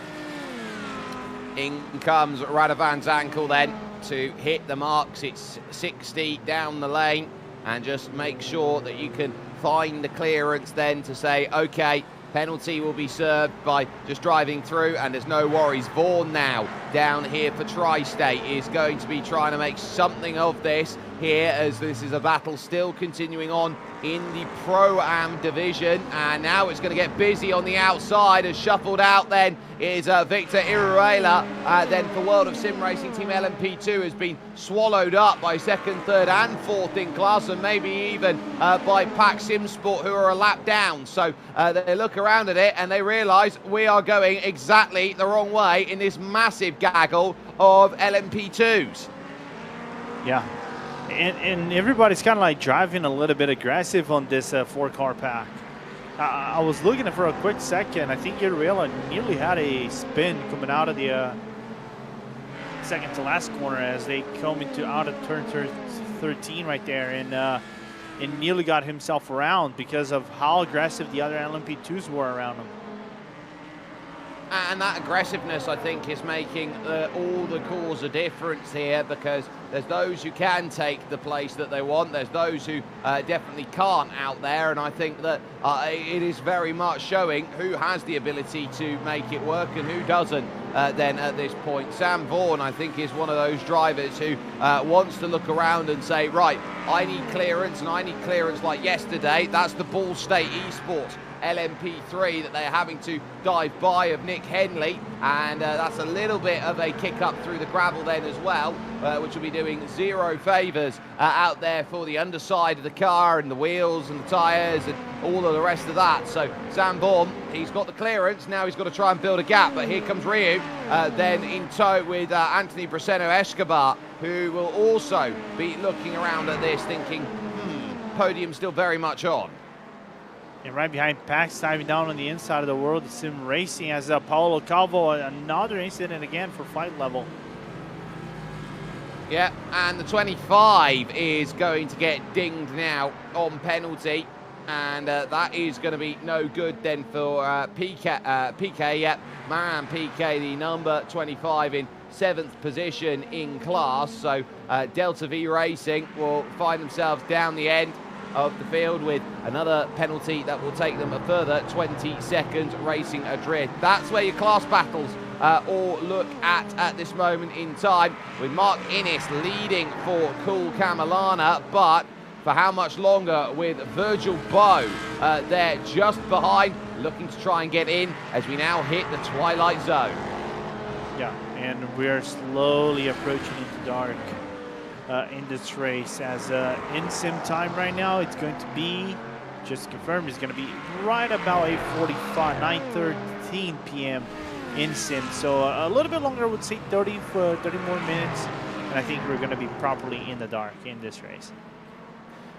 In comes Radovan Zankel then to hit the marks. It's 60 down the lane, and just make sure that you can find the clearance then to say, okay, penalty will be served by just driving through, and there's no worries. Vaughan now down here for Tri-State is going to be trying to make something of this here, as this is a battle still continuing on in the Pro-Am division, and now it's going to get busy on the outside. As shuffled out then is Victor Iruela. Then for World of Sim Racing, Team LMP2 has been swallowed up by second, third and fourth in class, and maybe even by Pack Sim Sport, who are a lap down. So they look around at it and they realise we are going exactly the wrong way in this massive gaggle of LMP2s. Yeah. And everybody's kind of like driving a little bit aggressive on this 4-car pack. I was looking for a quick second. I think Uriela nearly had a spin coming out of the second to last corner as they come out of turn 13 right there, and nearly got himself around because of how aggressive the other LMP2s were around him. And that aggressiveness, I think, is making all the cause a difference here, because there's those who can take the place that they want. There's those who definitely can't out there. And I think that it is very much showing who has the ability to make it work and who doesn't then at this point. Sam Vaughan, I think, is one of those drivers who wants to look around and say, right, I need clearance, and I need clearance like yesterday. That's the Ball State Esports LMP3 that they're having to dive by of Nick Henley, and that's a little bit of a kick up through the gravel then as well, which will be doing zero favours out there for the underside of the car and the wheels and the tyres and all of the rest of that. So Sam Vaughan, he's got the clearance, now he's got to try and build a gap, but here comes Ryu then in tow with Anthony Braceno Escobar, who will also be looking around at this thinking, podium still very much on. And right behind Pax, diving down on the inside of the World of Sim Racing as Paulo Calvo, another incident again for flight level. Yeah, and the 25 is going to get dinged now on penalty, and that is going to be no good then for PK, yeah, Maran PK, the number 25 in 7th position in class. So Delta V Racing will find themselves down the end of the field with another penalty that will take them a further 20 seconds racing a grid. That's where your class battles all look at this moment in time, with Mark Innes leading for Cool Camelana, but for how much longer, with Virgil Bowe there just behind, looking to try and get in as we now hit the twilight zone. Yeah, and we're slowly approaching into dark in this race, as in sim time right now, it's going to be, just confirmed, it's going to be right about 8:45, 9:13 p.m. in sim. So a little bit longer, I would say 30 more minutes, and I think we're going to be properly in the dark in this race.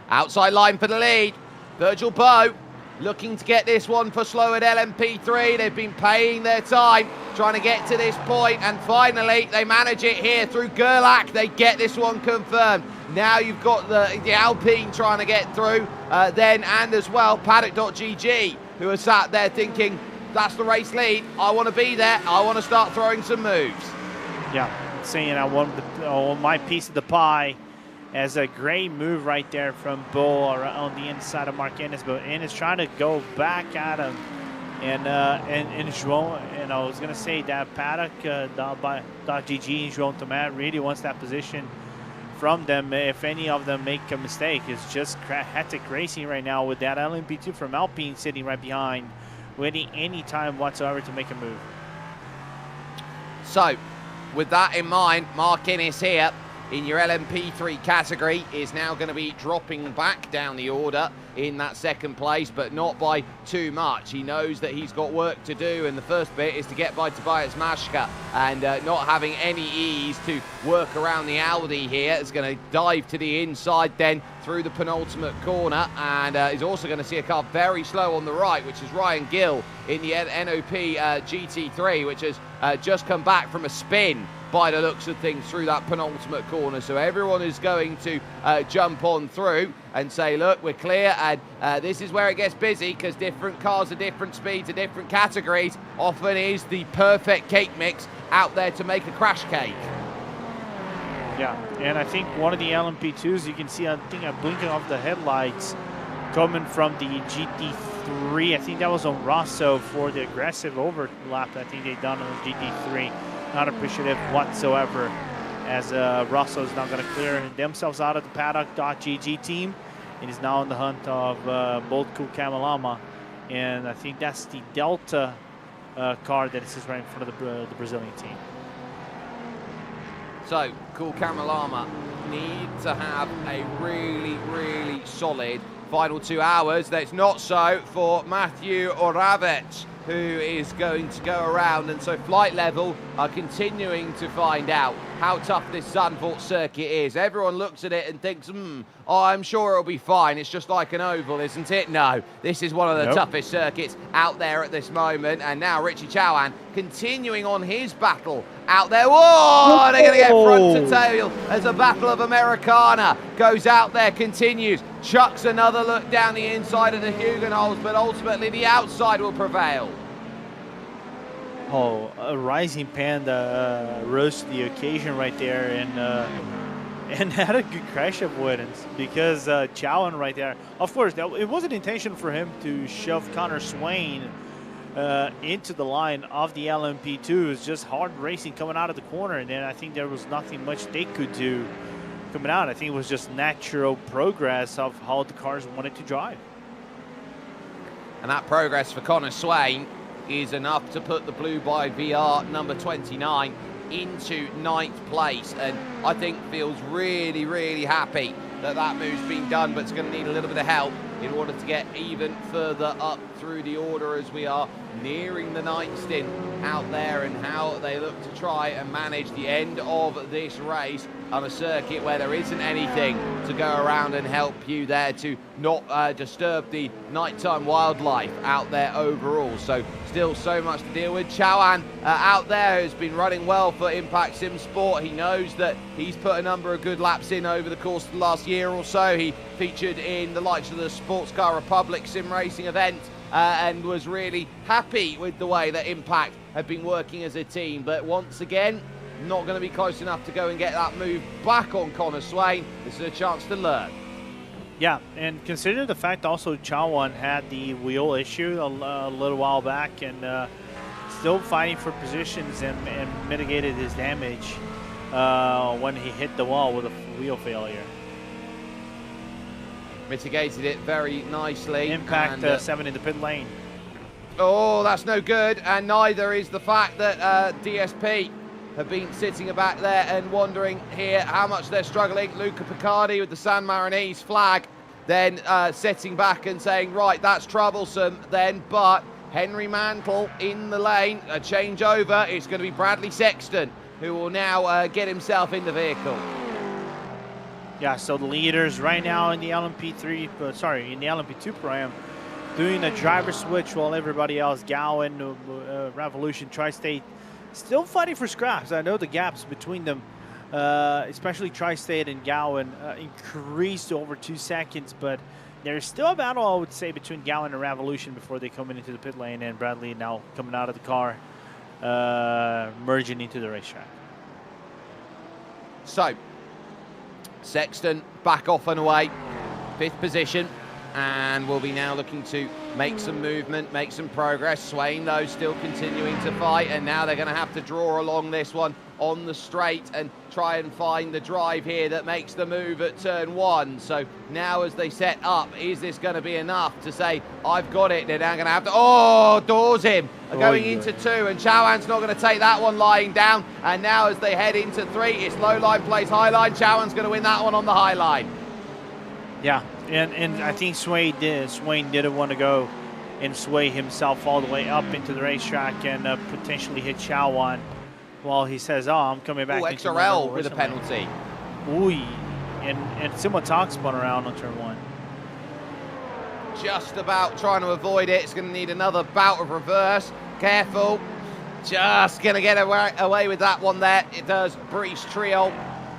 Outside line for the lead, Virgil Bowe looking to get this one for slow at LMP3. They've been paying their time, trying to get to this point, and finally they manage it here through Gerlach. They get this one confirmed. Now you've got the Alpine trying to get through then, and as well Paddock.gg, who are sat there thinking, that's the race lead, I want to be there, I want to start throwing some moves. Yeah, saying I want my piece of the pie. As a great move right there from Bo on the inside of Mark Innes, but Innes trying to go back at him, and João, and I was gonna say that Paddock .gg and João Tomat really wants that position from them. If any of them make a mistake, it's just hectic racing right now with that LMP2 from Alpine sitting right behind, waiting any time whatsoever to make a move. So, with that in mind, Mark Innes here in your LMP3 category is now going to be dropping back down the order in that second place, but not by too much. He knows that he's got work to do, and the first bit is to get by Tobias Maschka, and not having any ease to work around the Audi here. Is going to dive to the inside then through the penultimate corner, and is also going to see a car very slow on the right, which is Ryan Gill in the NOP GT3, which has just come back from a spin by the looks of things through that penultimate corner. So everyone is going to jump on through and say, look, we're clear, and this is where it gets busy, because different cars are different speeds, are different categories. Often is the perfect cake mix out there to make a crash cake. Yeah, and I think one of the LMP2s, you can see, I think, a blinking of the headlights coming from the GT3. I think that was on Rosso for the aggressive overlap I think they've done on the GT3. Not appreciative whatsoever, as Rosso is now going to clear themselves out of the Paddock.gg team and is now on the hunt of Bold Cool Camelama. And I think that's the Delta car that is right in front of the Brazilian team. So, Cool Camelama need to have a really, really solid final 2 hours. That's not so for Matthew Oravec, who is going to go around, and so Flight Level are continuing to find out how tough this Zandvoort circuit is. Everyone looks at it and thinks, oh, I'm sure it'll be fine. It's just like an oval, isn't it? No, this is one of the toughest circuits out there at this moment. And now Richie Chauhan continuing on his battle out there. Whoa, they're going to get front to tail as a battle of Americana goes out there, continues, chucks another look down the inside of the Hugenholz, but ultimately the outside will prevail. Oh, a Rising Panda rose to the occasion right there, and had a good crash avoidance, because Chauhan right there, of course, it wasn't intentional for him to shove Connor Swain into the line of the LMP2. It's just hard racing coming out of the corner, and then I think there was nothing much they could do coming out. I think it was just natural progress of how the cars wanted to drive. And that progress for Connor Swain is enough to put the Blue by VR number 29 into 9th place, and I think feels really, really happy that that move's been done, but it's going to need a little bit of help in order to get even further up through the order as we are nearing the 9th stint out there, and how they look to try and manage the end of this race on a circuit where there isn't anything to go around and help you there to not disturb the nighttime wildlife out there overall. So still so much to deal with. Chauhan out there has been running well for Impact Sim Sport. He knows that he's put a number of good laps in over the course of the last year or so. He featured in the likes of the SportsCar Republic sim racing event and was really happy with the way that Impact had been working as a team. But once again, not going to be close enough to go and get that move back on Connor Swain. This is a chance to learn. Yeah, and consider the fact also Chawan had the wheel issue a little while back, and still fighting for positions and mitigated his damage when he hit the wall with a wheel failure. Mitigated it very nicely. Impact and, 7 in the pit lane. Oh, that's no good, and neither is the fact that DSP have been sitting back there and wondering here how much they're struggling. Luca Picardi with the San Marinese flag, then sitting back and saying, right, that's troublesome then, but Henry Mantle in the lane, a changeover. It's going to be Bradley Sexton who will now get himself in the vehicle. Yeah, so the leaders right now in the LMP3, in the LMP2 Pro, doing a driver switch while everybody else, Gowan, Revolution, Tri-State, still fighting for scraps. I know the gaps between them, especially Tri-State and Gowan, increased to over 2 seconds, but there's still a battle, I would say, between Gowan and Revolution before they come into the pit lane, and Bradley now coming out of the car, merging into the racetrack. So, Sexton back off and away, 5th position, and will be now looking to make some movement, make some progress. Swain, though, still continuing to fight, and now they're going to have to draw along this one on the straight and try and find the drive here that makes the move at turn 1. So now as they set up, is this going to be enough to say, I've got it? They're now going to have to, doors him. Going into 2, and Chawan's not going to take that one lying down. And now as they head into 3, it's low line plays high line. Chawan's going to win that one on the high line. Yeah, and I think Swain didn't want to go and sway himself all the way up into the racetrack and potentially hit Chawan while he says, I'm coming back. XRL with a penalty. Ooh, and someone talk spun around on turn 1. Just about trying to avoid it. It's going to need another bout of reverse. Careful. Just going to get away with that one there. It does Brice Trio.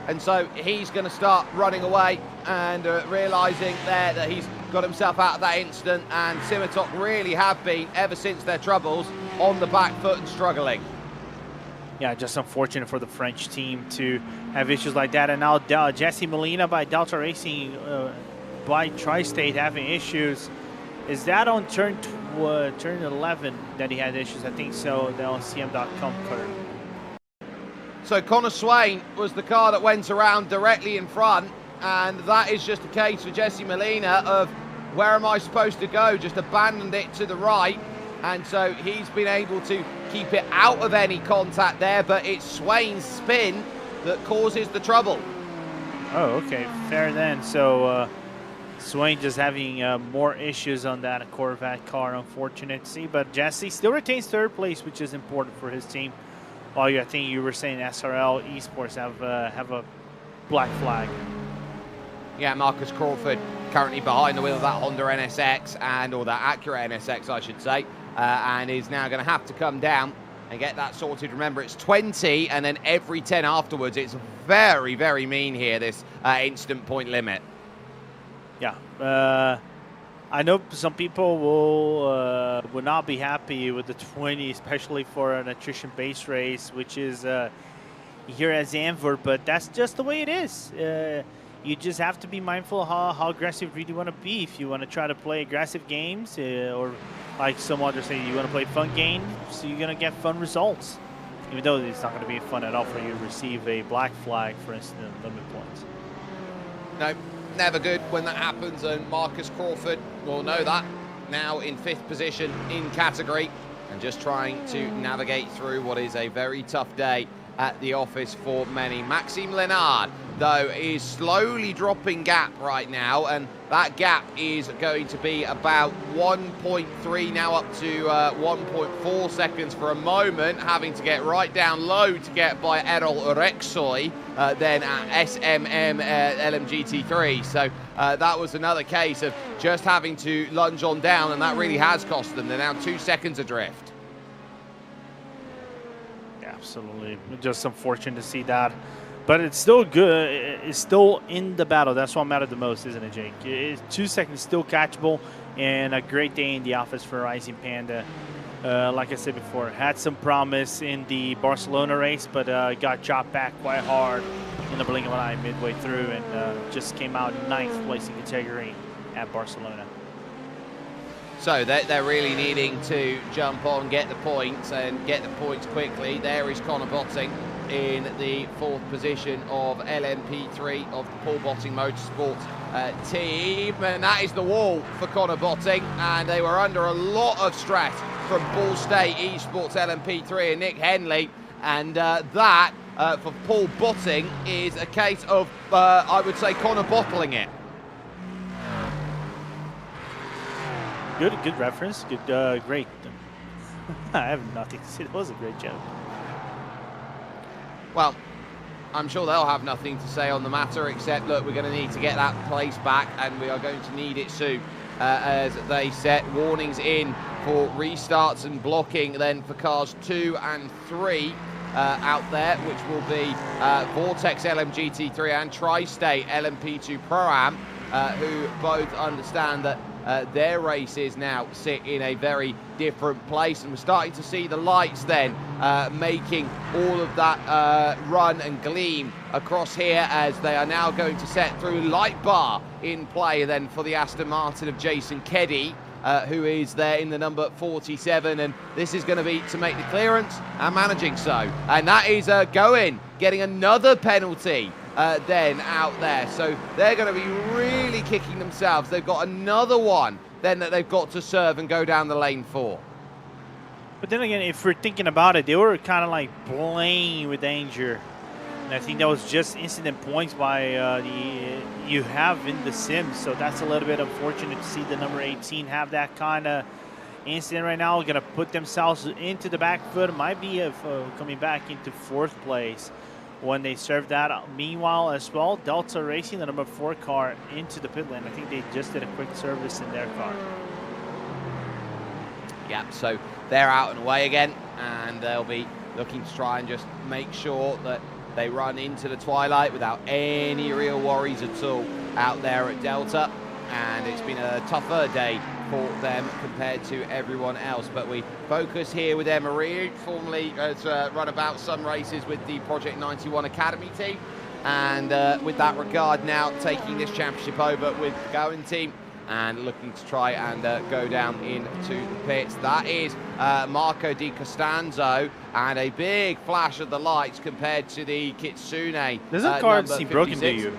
And so he's going to start running away and realising there that he's got himself out of that instant. And Simitok really have been, ever since their troubles, on the back foot and struggling. Yeah, just unfortunate for the French team to have issues like that. And now Jesse Molina by Delta Racing by Tri-State having issues. Is that on turn 11 that he had issues? I think so. They're on CM.com curve. So Connor Swain was the car that went around directly in front, and that is just a case for Jesse Molina of where am I supposed to go? Just abandoned it to the right, and so he's been able to keep it out of any contact there, but it's Swain's spin that causes the trouble. Oh, okay, fair then. So Swain just having more issues on that Corvette car, unfortunate to see, but Jesse still retains 3rd place, which is important for his team. I think you were saying SRL Esports have a black flag. Yeah, Marcus Crawford currently behind the wheel of that Honda NSX, or that Acura NSX, I should say, and is now going to have to come down and get that sorted. Remember, it's 20, and then every 10 afterwards. It's very, very mean here, this instant point limit. Yeah. I know some people will not be happy with the 20, especially for an attrition-based race, which is here at Zandvoort, but that's just the way it is. You just have to be mindful how aggressive you really want to be. If you want to try to play aggressive games, or like some others say, you want to play fun games, so you're going to get fun results, even though it's not going to be fun at all for you to receive a black flag, for instance, limit points. No. Never good when that happens, and Marcus Crawford will know that now in 5th position in category and just trying to navigate through what is a very tough day at the office for many. Maxime Lenard, though, is slowly dropping gap right now, and that gap is going to be about 1.3 now up to 1.4 seconds for a moment, having to get right down low to get by Errol Rexoy, then at SMM LMGT3. So that was another case of just having to lunge on down, and that really has cost them. They're now 2 seconds adrift. Absolutely, just unfortunate to see that, but it's still good. It's still in the battle. That's what mattered the most, isn't it, Jake? 2 seconds still catchable, and a great day in the office for Rising Panda. like I said before, had some promise in the Barcelona race, but got chopped back quite hard in the blink of an eye midway through, and just came out 9th placing category at Barcelona. So they're really needing to jump on, get the points, and get the points quickly. There is Connor Botting in the 4th position of LMP3 of the Paul Botting Motorsport team. And that is the wall for Connor Botting. And they were under a lot of stress from Ball State Esports LMP3 and Nick Henley. And that, for Paul Botting, is a case of, I would say, Connor bottling it. Good reference. Good, great. I have nothing to say. That was a great joke. Well, I'm sure they'll have nothing to say on the matter, except, look, we're going to need to get that place back, and we are going to need it soon, as they set warnings in for restarts and blocking then for cars 2 and 3 out there, which will be Vortex LMGT3 and Tri-State LMP2 Pro-Am, who both understand that their races now sit in a very different place, and we're starting to see the lights then making all of that run and gleam across here, as they are now going to set through light bar in play then for the Aston Martin of Jason Keddy, who is there in the number 47, and this is going to be to make the clearance and managing so, and that is getting another penalty then out there. So they're going to be really kicking themselves. They've got another one then that they've got to serve and go down the lane for. But then again, if we're thinking about it, they were kind of like playing with danger. And I think that was just incident points by you have in the Sims. So that's a little bit unfortunate to see the number 18 have that kind of incident right now. Going to put themselves into the back foot. Might be coming back into 4th place when they serve that. Meanwhile, as well, Delta Racing, the number 4 car, into the pit lane. I think they just did a quick service in their car. Yeah, so they're out and away again, and they'll be looking to try and just make sure that they run into the twilight without any real worries at all out there at Delta. And it's been a tougher day for them compared to everyone else, but we focus here with Emma Reid, formerly has run about some races with the Project 91 Academy team, and with that regard now taking this championship over with the Gowan team and looking to try and go down into the pits. That is Marco Di Costanzo, and a big flash of the lights compared to the Kitsune. Doesn't car seem broken to you?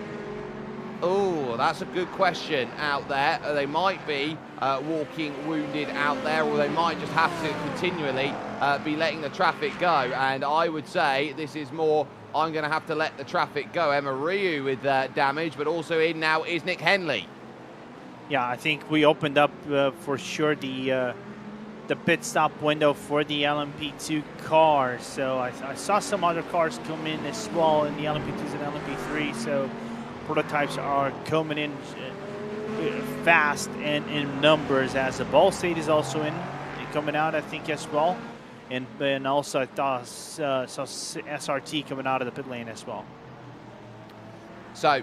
Oh, that's a good question out there. They might be walking wounded out there, or they might just have to continually be letting the traffic go. And I would say this is more, I'm going to have to let the traffic go. Emma Ryu with damage, but also in now is Nick Henley. Yeah, I think we opened up for sure the pit stop window for the LMP2 cars. So I saw some other cars come in as well in the LMP2s and LMP3. So prototypes are coming in fast and in numbers, as the Ball State is also coming out, I think, as well. And also I saw SRT coming out of the pit lane as well. So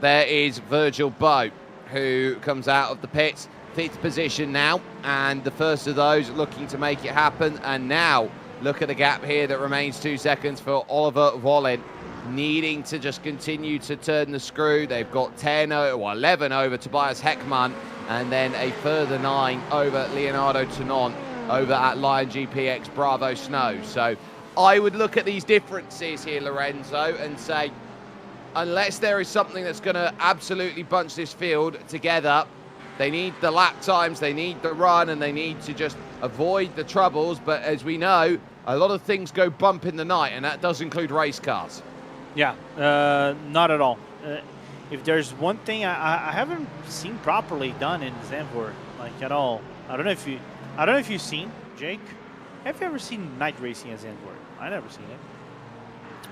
there is Virgil Bowe, who comes out of the pits, 5th position now, and the first of those looking to make it happen. And now look at the gap here that remains 2 seconds for Oliver Wallin, needing to just continue to turn the screw. They've got 11 over Tobias Heckman, and then a further 9 over Leonardo Tonon over at Lion GPX Bravo Snow. So I would look at these differences here, Lorenzo, and say, unless there is something that's going to absolutely bunch this field together, they need the lap times, they need the run, and they need to just avoid the troubles. But as we know, a lot of things go bump in the night, and that does include race cars. Yeah, not at all. If there's one thing I haven't seen properly done in Zandvoort, like at all. I don't know if you've seen, Jake. Have you ever seen night racing at Zandvoort? I've never seen it.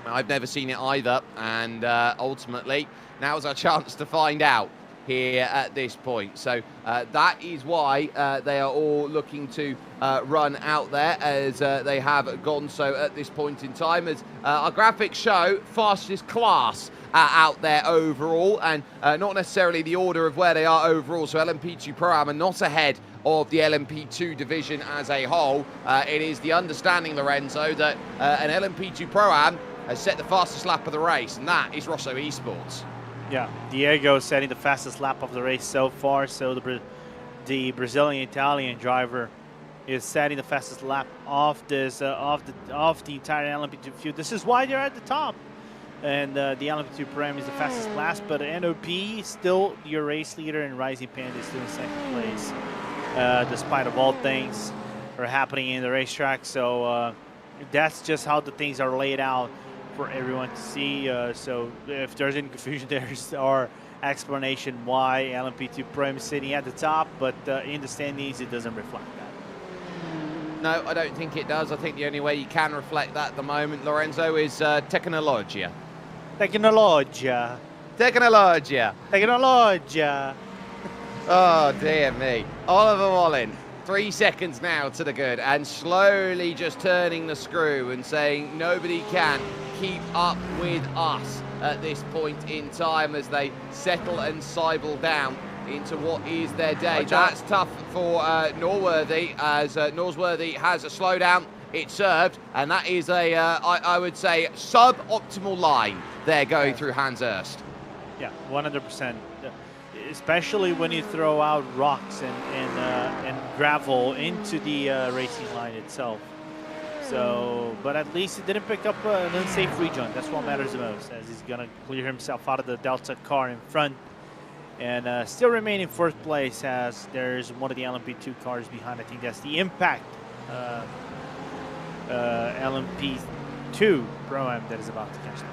I've never seen it either, and ultimately, now's our chance to find out. here at this point. So that is why they are all looking to run out there, as they have gone so at this point in time, as our graphics show fastest class out there overall, and not necessarily the order of where they are overall. So LMP2 Pro-Am are not ahead of the LMP2 division as a whole. It is the understanding, Lorenzo, that an LMP2 Pro-Am has set the fastest lap of the race, and that is Rosso Esports. Yeah, Diego setting the fastest lap of the race so far. So the Brazilian-Italian driver is setting the fastest lap of this of the entire LMP2 field. This is why they're at the top. And the LMP2 Pro-Am is the fastest class, but NOP is still your race leader, and Rising Panda is still in second place, despite of all things are happening in the racetrack. So that's just how the things are laid out for everyone to see. So if there's any confusion, there's our explanation why LMP2 Pro-Am is sitting at the top, but in the standings it doesn't reflect that. No, I don't think it does. I think the only way you can reflect that at the moment, Lorenzo, is Technologia. Technologia. Technologia. Technologia. Oh, dear me. Oliver Wallin, 3 seconds now to the good, and slowly just turning the screw and saying nobody can keep up with us at this point in time, as they settle and sidle down into what is their day. That's tough for Norworthy, as Norworthy has a slowdown. It served, and that is a, I would say, sub-optimal line there going through Hans Hurst. Yeah, 100%. Especially when you throw out rocks and gravel into the racing line itself. So, but at least he didn't pick up an unsafe rejoin. That's what matters the most, as he's going to clear himself out of the Delta car in front. And still remain in fourth place, as there's one of the LMP2 cars behind. I think that's the Impact LMP2 Pro-Am that is about to catch them.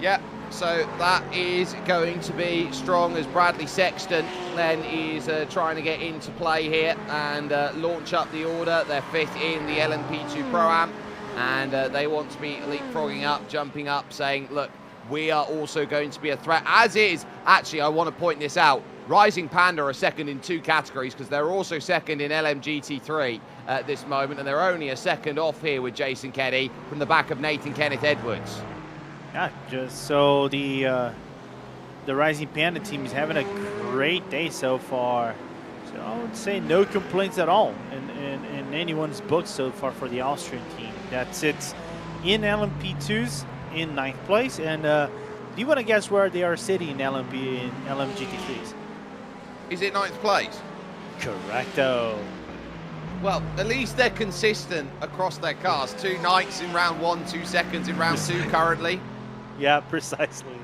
Yeah, so that is going to be strong, as Bradley Sexton then is trying to get into play here and launch up the order. They're fifth in the LMP2 Pro-Am, and they want to be leapfrogging up, jumping up, saying, look, we are also going to be a threat, as is, actually, I want to point this out, Rising Panda are second in 2 categories, because they're also second in LMGT3 at this moment, and they're only a second off here with Jason Kenny from the back of Nathan Kenneth Edwards. Yeah, just so the Rising Panda team is having a great day so far. So I would say no complaints at all in anyone's book so far for the Austrian team that sits in LMP2s in 9th place. And do you want to guess where they are sitting in LMGT3s? Is it 9th place? Correcto. Well, at least they're consistent across their cars. 2 ninths in round 1, 2 seconds in round 2 currently. Yeah, precisely.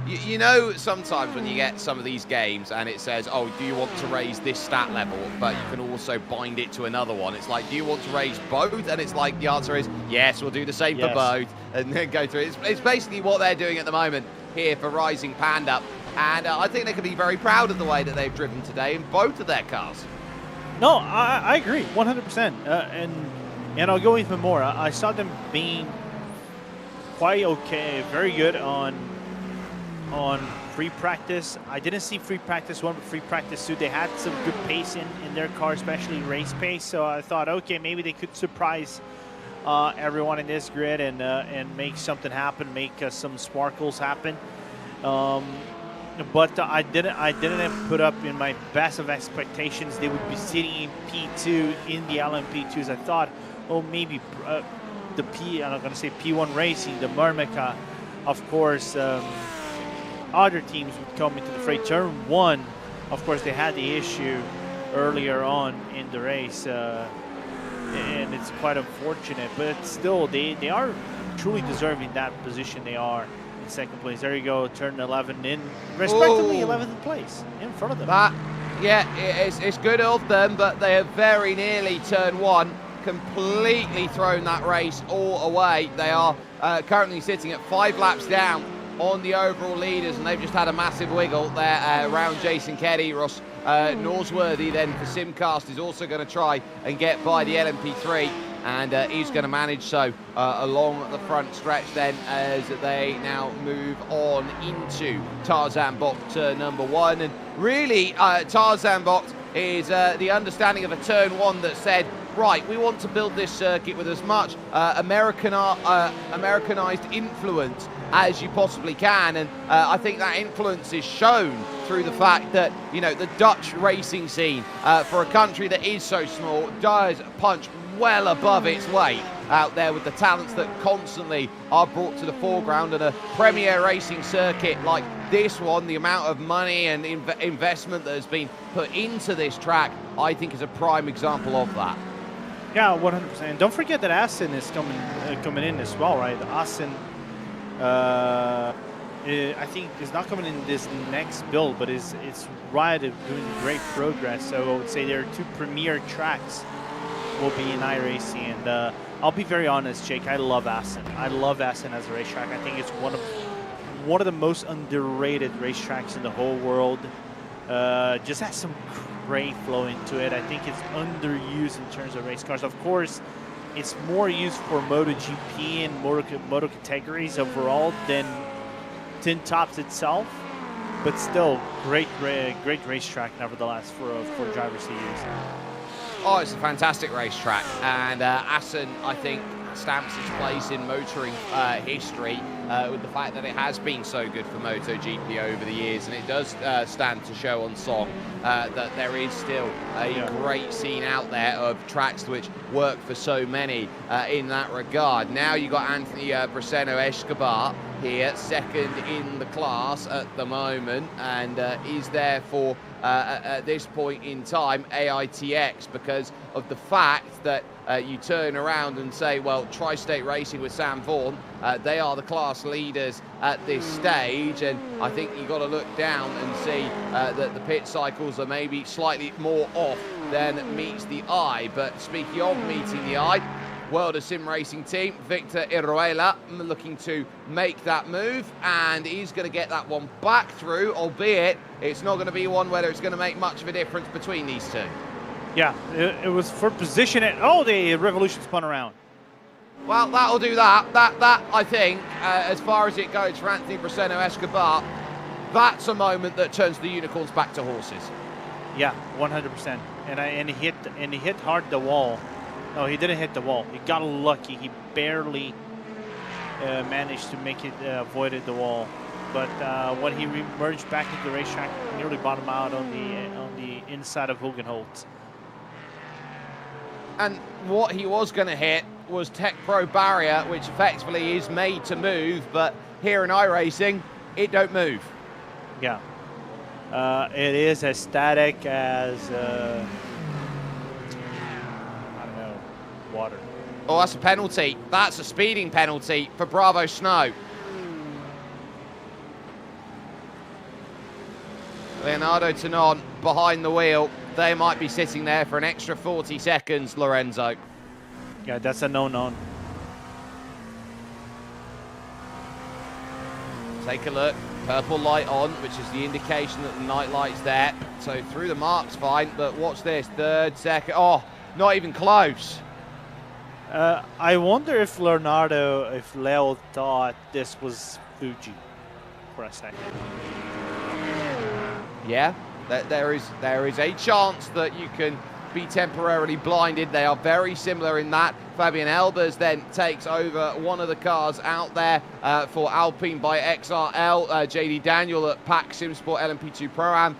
You know, sometimes when you get some of these games and it says, oh, do you want to raise this stat level, but you can also bind it to another one. It's like, do you want to raise both? And it's like, the answer is, yes, we'll do the same for both. And then go through it. It's basically what they're doing at the moment here for Rising Panda. And I think they can be very proud of the way that they've driven today in both of their cars. No, I agree, 100%. And I'll go even more. I saw them being quite okay, very good on free practice. I didn't see free practice 1, but free practice 2. They had some good pace in their car, especially race pace. So I thought, okay, maybe they could surprise everyone in this grid and make something happen, make some sparkles happen. But I didn't put up in my best of expectations they would be sitting in P2 in the LMP2s. I thought, oh, maybe I'm not going to say P1 Racing, the Murmica, of course, other teams would come into the fray. Turn 1, of course, they had the issue earlier on in the race, and it's quite unfortunate, but still, they are truly deserving that position they are. Second place. There you go. Turn 11 in, respectively 11th place in front of them. It's good of them, but they have very nearly turn 1, completely thrown that race all away. They are currently sitting at 5 laps down on the overall leaders, and they've just had a massive wiggle there around Jason Keddy. Ross Norsworthy then for Simcast is also going to try and get by the LMP3. and is going to manage so along the front stretch then as they now move on into Tarzan Bocht turn number 1. And really, Tarzan Bocht is the understanding of a turn 1 that said, right, we want to build this circuit with as much Americanized influence as you possibly can, and I think that influence is shown through the fact that, you know, the Dutch racing scene, for a country that is so small, does punch well above its weight out there with the talents that constantly are brought to the foreground. And a premier racing circuit like this one, the amount of money and investment that has been put into this track, I think is a prime example of that. Yeah, 100%. Don't forget that Aston is coming in as well, right? Aston, I think is not coming in this next build, but it's right doing great progress. So I would say there are 2 premier tracks will be in iRacing, and I'll be very honest, Jake. I love Aston. I love Aston as a racetrack. I think it's one of the most underrated racetracks in the whole world. Just has some great flow into it. I think it's underused in terms of race cars. Of course, it's more used for MotoGP and moto categories overall than Tin Tops itself, but still great racetrack nevertheless for drivers to use. Oh, it's a fantastic racetrack, and Assen, I think, stamps its place in motoring history with the fact that it has been so good for MotoGP over the years, and it does stand to show on song that there is still a great scene out there of tracks which work for so many in that regard. Now you got Anthony Braceno Escobar here, second in the class at the moment, and is there for at this point in time AITX, because of the fact that you turn around and say, well, Tri-State Racing with Sam Vaughan, they are the class leaders at this stage, and I think you've got to look down and see that the pit cycles are maybe slightly more off than meets the eye. But speaking of meeting the eye, World of Sim Racing team, Victor Iruela looking to make that move, and he's going to get that one back through, albeit it's not going to be one where it's going to make much of a difference between these two. Yeah, it was for position. Oh, the Revolution spun around. Well, that'll do that. That I think, as far as it goes for Anthony Braceno Escobar, that's a moment that turns the unicorns back to horses. Yeah, 100%. And he hit hard the wall. No, he didn't hit the wall. He got lucky. He barely managed to make it avoided the wall. But when he emerged back into the racetrack, nearly bottomed out on the inside of Hugenholtz. And what he was going to hit was Tech Pro barrier, which effectively is made to move, but here in iRacing, it don't move. Yeah. It is as static as water. Oh, that's a penalty. That's a speeding penalty for Bravo Snow. Leonardo Tonon behind the wheel. They might be sitting there for an extra 40 seconds, Lorenzo. Yeah, that's a no-no. Take a look. Purple light on, which is the indication that the night light's there. So through the mark's fine, but watch this. Third, second. Oh, not even close. I wonder if Leo thought this was Fuji for a second. Yeah, there is a chance that you can be temporarily blinded. They are very similar in that. Fabian Elbers then takes over one of the cars out there for Alpine by XRL. JD Daniel at PAC Simsport LMP2 Pro-Am.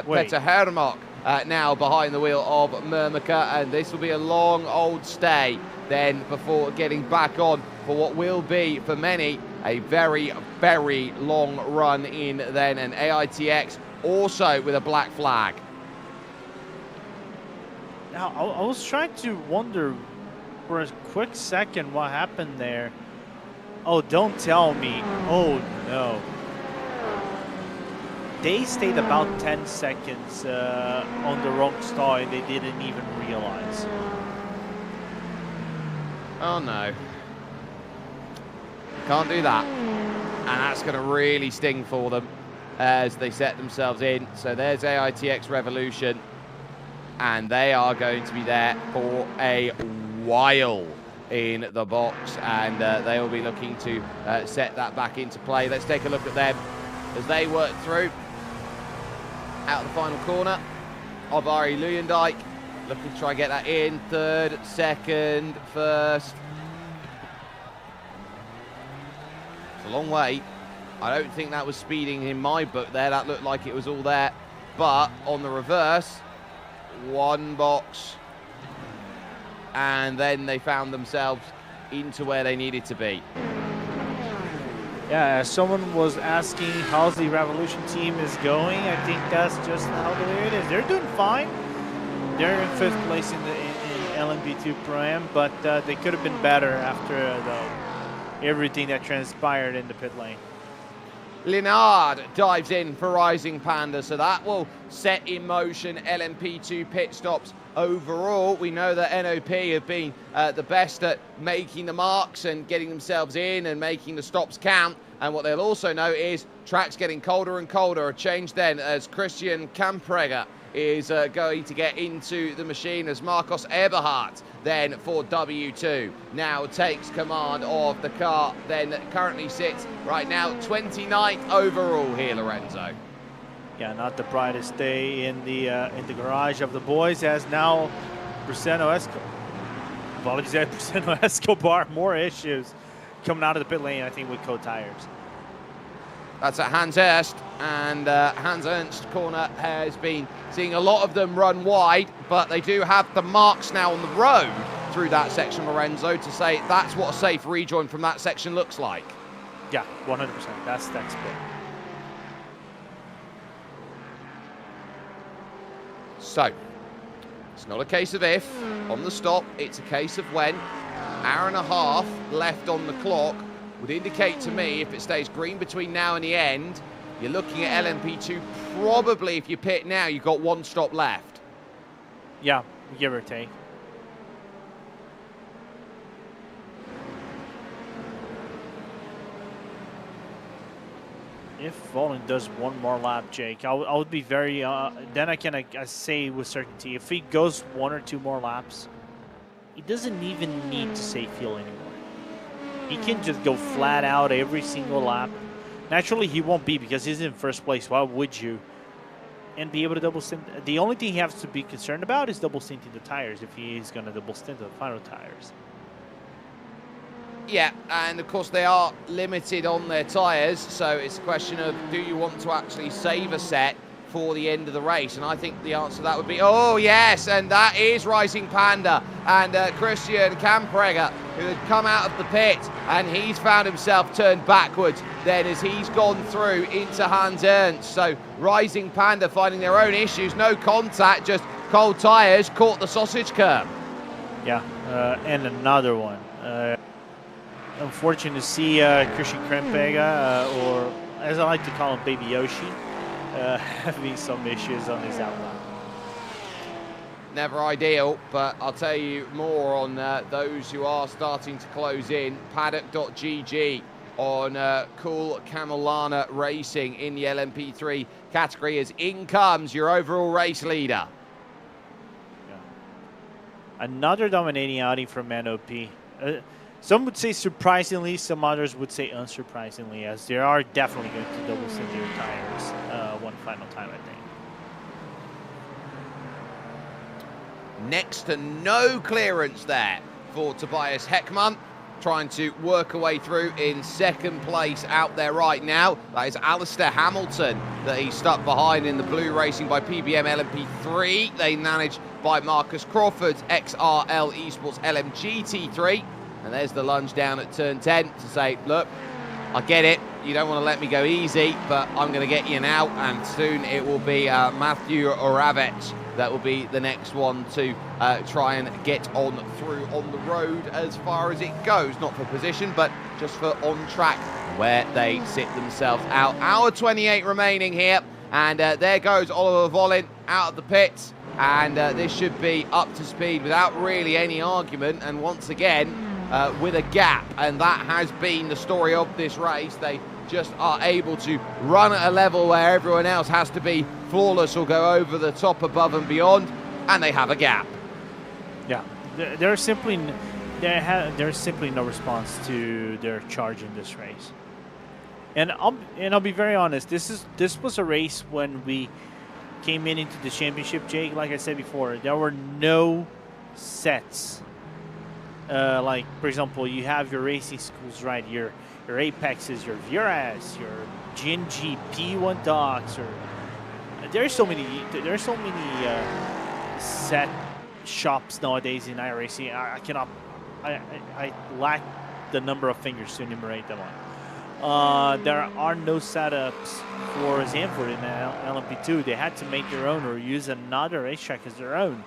Peter Hermok now behind the wheel of Murmaka, and this will be a long old stay then before getting back on for what will be, for many, a very, very long run in then. And AITX also with a black flag. Now, I was trying to wonder for a quick second what happened there. Oh, don't tell me. Oh, no. They stayed about 10 seconds on the wrong stall, and they didn't even realize. Oh, no. Can't do that. And that's going to really sting for them as they set themselves in. So there's AITX Revolution, and they are going to be there for a while. in the box, and they will be looking to set that back into play. Let's take a look at them as they work through out of the final corner. Of Ari Luyendijk looking to try and get that in. Third, second, first. It's a long way. I don't think that was speeding in my book there. That looked like it was all there. But on the reverse, one box, and then they found themselves into where they needed to be. Yeah, someone was asking how's the Revolution team is going. I think that's just how the way it is. They're doing fine. They're in 5th place in LMP2 Pro-Am, but they could have been better after everything that transpired in the pit lane. Linard dives in for Rising Panda, so that will set in motion LMP2 pit stops overall. We know that NOP have been the best at making the marks and getting themselves in and making the stops count. And what they'll also know is track's getting colder and colder. A change then as Christian Kampreger is going to get into the machine as Marcos Eberhardt then for W2 now takes command of the car, then currently sits right now 29th overall here, Lorenzo. Yeah, not the brightest day in the garage of the boys, as now Braceno Escobar, more issues coming out of the pit lane, I think, with cold tires. That's at Hans Ernst, and Hans Ernst corner has been seeing a lot of them run wide, but they do have the marks now on the road through that section, Lorenzo, to say that's what a safe rejoin from that section looks like. Yeah, 100%. That's good. So, it's not a case of if on the stop, it's a case of when. Hour and a half left on the clock would indicate to me, if it stays green between now and the end, you're looking at LMP2. Probably, if you pit now, you've got one stop left. Yeah, give or take. If Volan does one more lap, Jake, I would be very, then I can say with certainty, if he goes 1 or 2 more laps, he doesn't even need to save fuel anymore. He can just go flat out every single lap. Naturally, he won't be because he's in 1st place. Why would you? And be able to double stint. The only thing he has to be concerned about is double stinting the tires if he is going to double stint the final tires. Yeah, and of course they are limited on their tyres, so it's a question of, do you want to actually save a set for the end of the race? And I think the answer to that would be, oh yes, and that is Rising Panda and Christian Kampreger, who had come out of the pit, and he's found himself turned backwards then as he's gone through into Hans Ernst. So Rising Panda finding their own issues, no contact, just cold tyres, caught the sausage curb. Yeah, and another one. Unfortunate to see Christian Krempega, or as I like to call him, Baby Yoshi, having some issues on his outlap. Never ideal, but I'll tell you more on those who are starting to close in. Paddock.gg on Cool Camellana Racing in the LMP3 category as in comes your overall race leader. Yeah. Another dominating outing from NOP. Some would say surprisingly, some others would say unsurprisingly, as they are definitely going to double stint their tires one final time, I think. Next to no clearance there for Tobias Heckman, trying to work a way through in 2nd place out there right now. That is Alistair Hamilton that he's stuck behind in the blue, racing by PBM LMP3. They managed by Marcus Crawford's XRL Esports LMGT3. And there's the lunge down at turn 10 to say, look, I get it. You don't want to let me go easy, but I'm going to get you now. And soon it will be Matthew Oravec that will be the next one to try and get on through on the road as far as it goes. Not for position, but just for on track where they sit themselves out. Hour 28 remaining here. And there goes Oliver Vollin out of the pits. And this should be up to speed without really any argument. And once again, with a gap, and that has been the story of this race. They just are able to run at a level where everyone else has to be flawless or go over the top, above and beyond, and they have a gap. Yeah, they're simply, there's simply no response to their charge in this race. And I'll be very honest. This was a race when we came into the championship, Jake. Like I said before, there were no sets. Like for example, you have your racing schools, right? Your Apexes, your VRS, your GNG P1 Docs, or there's so many set shops nowadays in iRacing. I lack the number of fingers to enumerate them on. There are no setups for Zandvoort in LMP2. They had to make their own or use another racetrack as their own.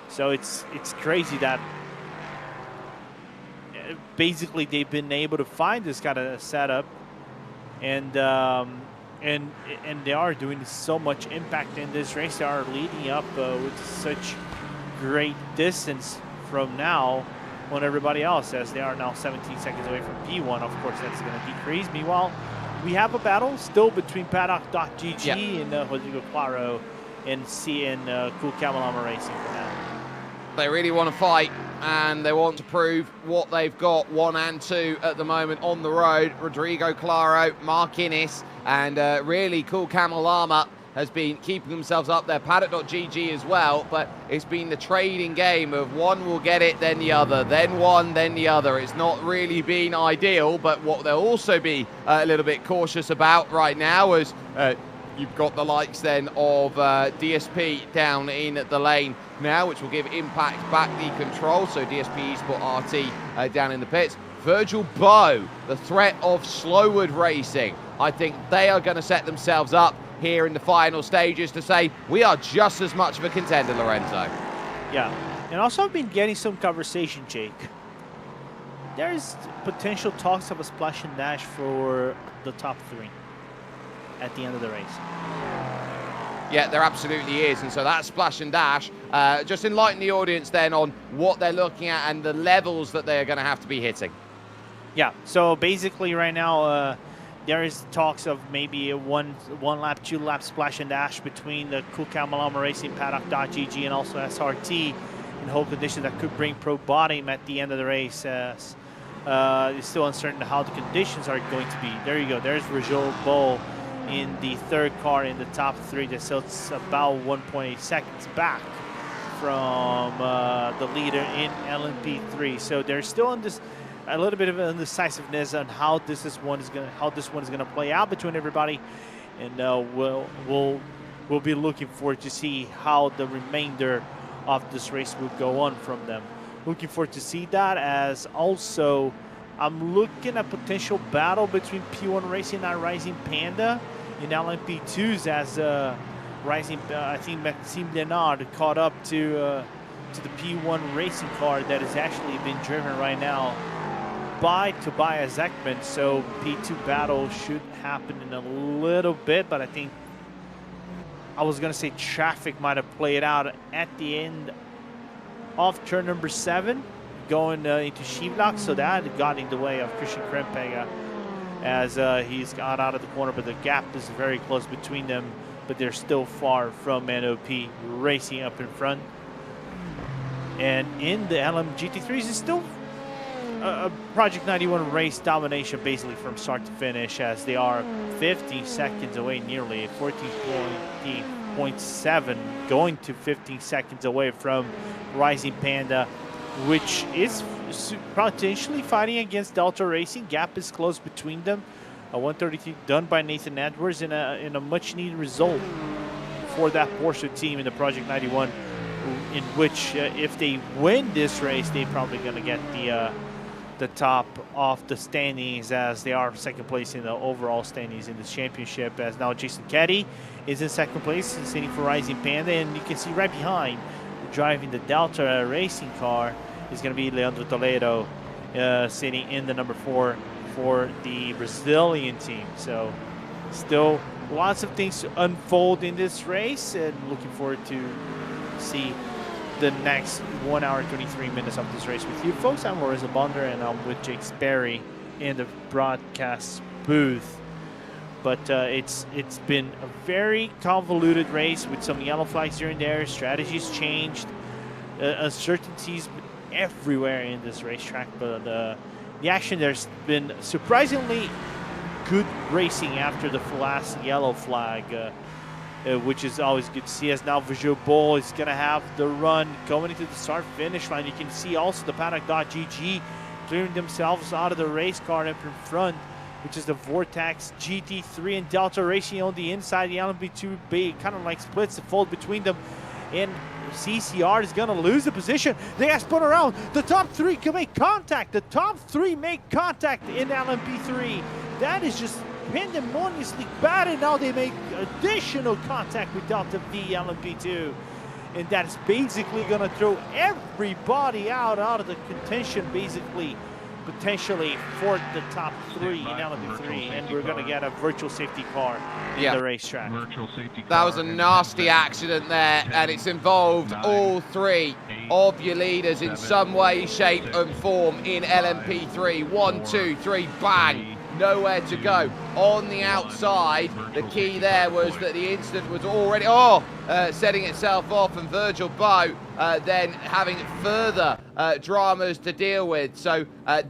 So it's crazy that basically they've been able to find this kind of setup, and they are doing so much impact in this race. They are leading up with such great distance from now on everybody else, as they are now 17 seconds away from P1. Of course, that's going to decrease. Meanwhile, we have a battle still between Paddock.gg and Rodrigo Claro and Cool Camelama Racing for now. They really want to fight, and they want to prove what they've got, 1 and 2 at the moment on the road. Rodrigo Claro, Mark Innes, and really Cool Camelama has been keeping themselves up there. Paddock.gg as well, but it's been the trading game of one will get it, then the other, then one, then the other. It's not really been ideal, but what they'll also be a little bit cautious about right now is you've got the likes then of DSP down in the lane now, which will give Impact back the control. So DSP Esport RT down in the pits. Virgil Bow, the threat of Slowwood Racing. I think they are going to set themselves up here in the final stages to say we are just as much of a contender, Lorenzo. Yeah, and also I've been getting some conversation, Jake. There's potential talks of a splash and dash for the top 3 at the end of the race. Yeah, there absolutely is, and so that splash and dash, just enlighten the audience then on what they're looking at and the levels that they're going to have to be hitting. Yeah, so basically right now there is talks of maybe a one lap, 2 lap splash and dash between the Cool Camelama Racing, Paddock.gg, and also SRT in whole conditions that could bring Pro Bottom at the end of the race. It's still uncertain how the conditions are going to be. There you go. There's Virgil Bow in the 3rd car in the top 3. That it's about 1.8 seconds back from the leader in LMP3. So there's still on this a little bit of indecisiveness on how this one is gonna play out between everybody, and we'll be looking forward to see how the remainder of this race will go on from them. Looking forward to see that, as also I'm looking at potential battle between P1 Racing and Rising Panda in LMP2s, as Rising I think Maxime Leonard caught up to the P1 Racing car that is actually being driven right now by Tobias Ekman. So P2 battle should happen in a little bit, but I think I was gonna say traffic might have played out at the end of turn number 7 going into Shivlak, so that got in the way of Christian Krempega as he's got out of the corner, but the gap is very close between them, but they're still far from NOP Racing up in front. And in the LMGT3s, it's still a Project 91 race domination basically from start to finish, as they are 50 seconds away, nearly 14.7 going to 15 seconds away from Rising Panda, which is potentially fighting against Delta Racing. Gap is close between them. A 133 done by Nathan Edwards in a much needed result for that Porsche team in the Project 91, in which if they win this race, they're probably going to get the top of the standings, as they are 2nd place in the overall standings in this championship, as now Jason Caddy is in 2nd place, sitting for Rising Panda, and you can see right behind, driving the Delta Racing car, is going to be Leandro Toledo, sitting in the number 4 for the Brazilian team. So still lots of things to unfold in this race, and looking forward to see the next 1 hour 23 minutes of this race with you folks. I'm Lorenzo Bonder, and I'm with Jake Sperry in the broadcast booth. But it's been a very convoluted race with some yellow flags here and there. Strategies changed, uncertainties everywhere in this racetrack. But the action, there's been surprisingly good racing after the last yellow flag, which is always good to see. As now Visual Bull is going to have the run going into the start-finish line. You can see also the Paddock.GG clearing themselves out of the race car up in front, which is the Vortex GT3 and Delta Racing on the inside. The LMP2 B kind of like splits the fold between them. And CCR is going to lose the position. They got spun around. The top three can make contact. The top three make contact in LMP3. That is just pandemoniously bad. And now they make additional contact with Delta V LMP2. And that is basically going to throw everybody out of the contention, basically, potentially for the top three in LMP3. And we're going to get a virtual safety car in the racetrack. That was a nasty accident there, and it's involved all three of your leaders in some way, shape and form in LMP3. 1, 2, 3, bang. Nowhere to go. On the outside, the key there was that the incident was already setting itself off, and Virgil Bow then having further dramas to deal with. So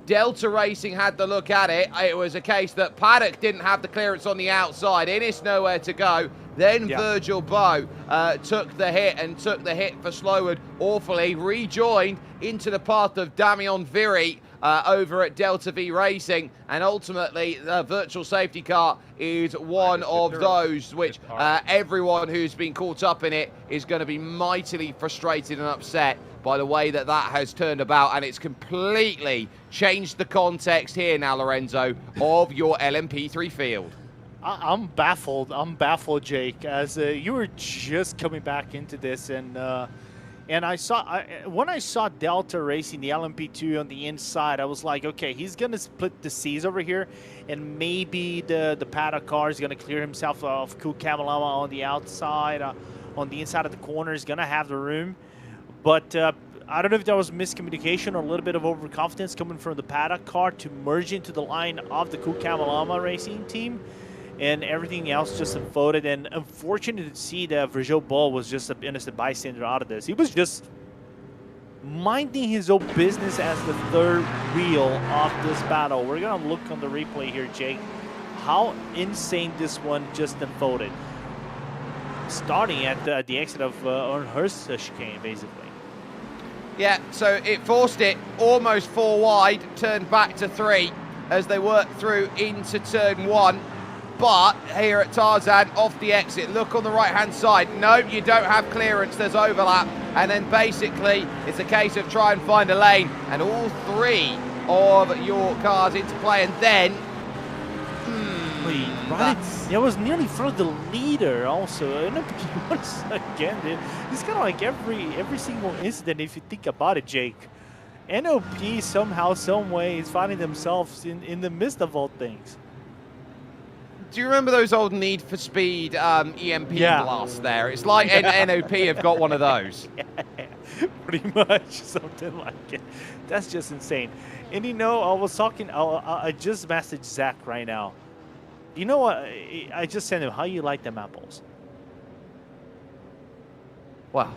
Delta Racing had to look at it. It was a case that Paddock didn't have the clearance on the outside. Innis nowhere to go. Then Virgil Bow took the hit for Slowwood awfully, rejoined into the path of Damian Viri over at Delta V Racing, and ultimately the virtual safety car is one of those which everyone who's been caught up in it is going to be mightily frustrated and upset by the way that has turned about, and it's completely changed the context here now, Lorenzo, of your LMP3 field. I'm baffled. Jake, as you were just coming back into this, and when I saw Delta Racing, the LMP2 on the inside, I was like, okay, he's gonna split the seas over here, and maybe the Paddock car is gonna clear himself of Kukamalama on the outside, on the inside of the corner is gonna have the room, but I don't know if that was miscommunication or a little bit of overconfidence coming from the Paddock car to merge into the line of the Kukamalama Racing team. And everything else just unfolded, and unfortunate to see that Virgil Bull was just an innocent bystander out of this. He was just minding his own business as the third wheel of this battle. We're going to look on the replay here, Jake, how insane this one just unfolded. Starting at the exit of Ernhurst chicane, basically. Yeah, so it forced it almost 4 wide, turned back to 3 as they worked through into turn 1. But here at Tarzan, off the exit, look on the right-hand side. No, you don't have clearance, there's overlap. And then basically, it's a case of try and find a lane. And all 3 of your cars into play. And then, it was nearly in front of the leader also. And once again, dude, it's kind of like every single incident, if you think about it, Jake. NOP somehow, some way is finding themselves in the midst of all things. Do you remember those old Need for Speed EMP blasts there? It's like NOP have got one of those. Yeah, pretty much something like it. That's just insane. And you know, I was talking, I just messaged Zach right now. You know what? I just sent him, how you like them apples? Wow.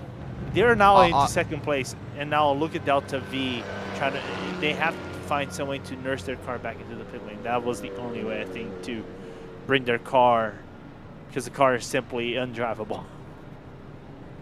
They're now into second place, and now look at Delta V. They have to find some way to nurse their car back into the pit lane. That was the only way, I think, to bring their car, because the car is simply undrivable.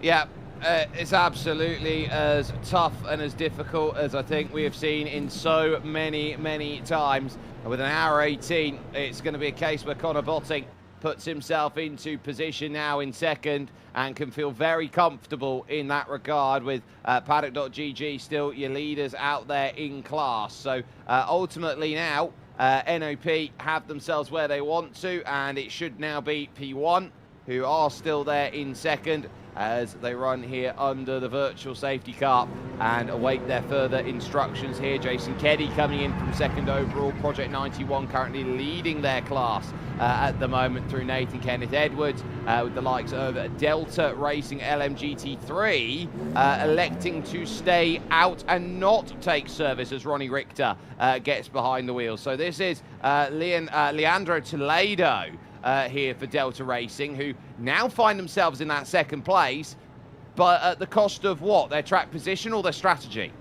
Yeah, it's absolutely as tough and as difficult as I think we have seen in so many times. And with an hour 18, it's going to be a case where Connor Botting puts himself into position now in second and can feel very comfortable in that regard, with Paddock.GG still your leaders out there in class. So ultimately now, NOP have themselves where they want to, and it should now be P1 who are still there in second as they run here under the virtual safety car and await their further instructions here. Jason Keddy coming in from second overall. Project 91 currently leading their class at the moment through Nathan Kenneth Edwards, with the likes of Delta Racing LMGT3 electing to stay out and not take service as Ronnie Richter gets behind the wheel. So this is Leandro Toledo here for Delta Racing, who now find themselves in that second place, but at the cost of what? Their track position or their strategy?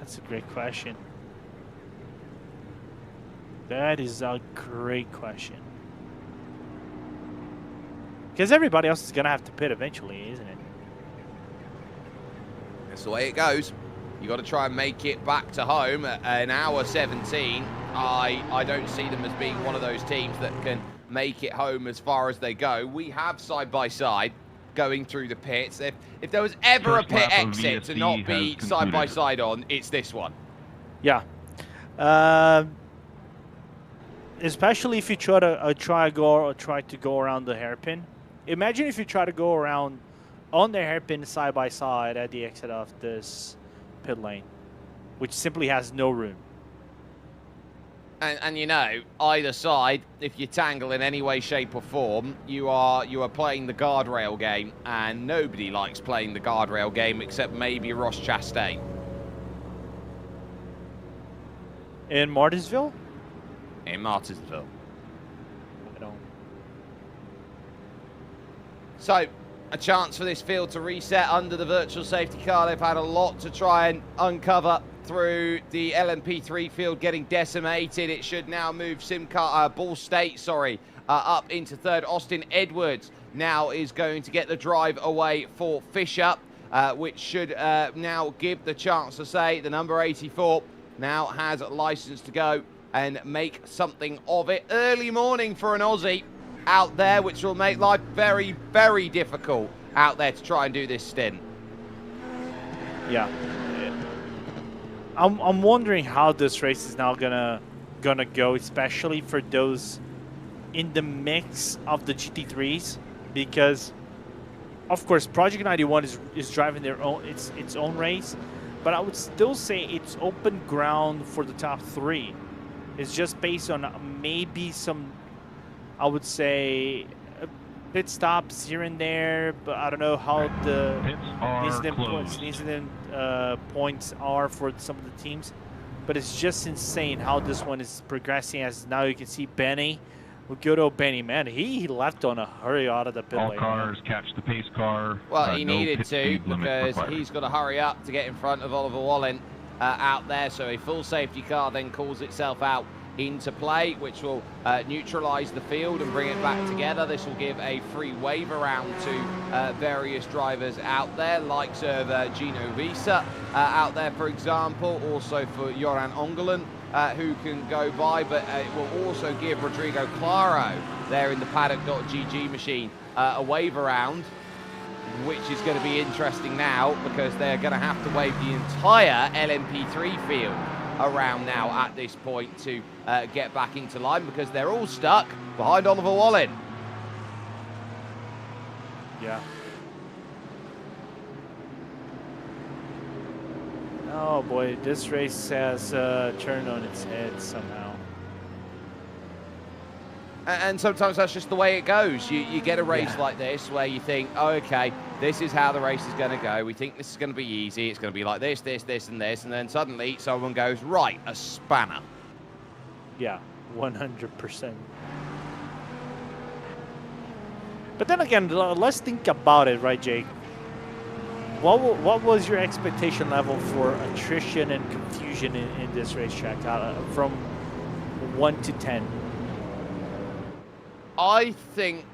That's a great question. That is a great question. Because everybody else is going to have to pit eventually, isn't it? That's the way it goes. You got to try and make it back to home at an hour 17. I don't see them as being one of those teams that can make it home as far as they go. We have side-by-side going through the pits. If there was ever a pit exit to not be side-by-side on, it's this one. Yeah. Especially if you try to go around the hairpin. Imagine if you try to go around on the hairpin side by side at the exit of this pit lane, which simply has no room. And you know, either side, if you tangle in any way, shape or form, you are playing the guardrail game, and nobody likes playing the guardrail game except maybe Ross Chastain. In Martinsville? In Martinsville. I don't. So, a chance for this field to reset under the virtual safety car. They've had a lot to try and uncover through the LMP3 field, getting decimated. It should now move Ball State, up into third. Austin Edwards now is going to get the drive away for Fisher, which should now give the chance to say the number 84 now has a license to go and make something of it. Early morning for an Aussie out there, which will make life very, very difficult out there to try and do this stint. Yeah. I'm wondering how this race is now gonna go, especially for those in the mix of the GT3s, because of course Project 91 is driving their own its own race, but I would still say it's open ground for the top three. It's just based on maybe some, I would say, pit stops here and there, but I don't know how the incident points are for some of the teams. But it's just insane how this one is progressing. As now you can see Benny, good old Benny, man, he left on a hurry out of the pit lane. All cars catch the pace car. Well, he needed to, because he's got to hurry up to get in front of Oliver Wallen out there. So a full safety car then calls itself out into play, which will neutralize the field and bring it back together. This will give a free wave around to various drivers out there, likes of Gino Visa out there, for example, also for Joran Ongelen, who can go by, but it will also give Rodrigo Claro there in the paddock.gg machine a wave around, which is going to be interesting now, because they're going to have to wave the entire LMP3 field around now at this point to get back into line, because they're all stuck behind Oliver Wallen. Yeah. Oh boy, this race has turned on its head somehow. And sometimes that's just the way it goes. You get a race like this where you think, oh, okay, this is how the race is going to go. We think this is going to be easy. It's going to be like this, this, this, and this. And then suddenly someone goes, right, a spanner. Yeah, 100%. But then again, let's think about it, right, Jake? What was your expectation level for attrition and confusion in this racetrack from 1 to 10? I think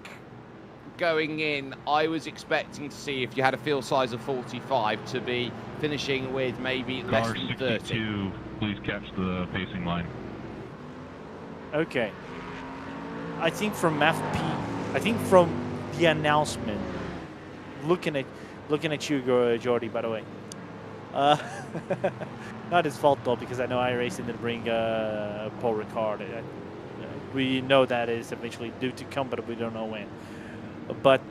going in, I was expecting to see, if you had a field size of 45, to be finishing with maybe less Car than 62, 30. please catch the pacing line. Okay. I think from the announcement, looking at you, Jordy, by the way. Not his fault though, because I know iRacing didn't bring Paul Ricard. We know that is eventually due to come, but we don't know when. But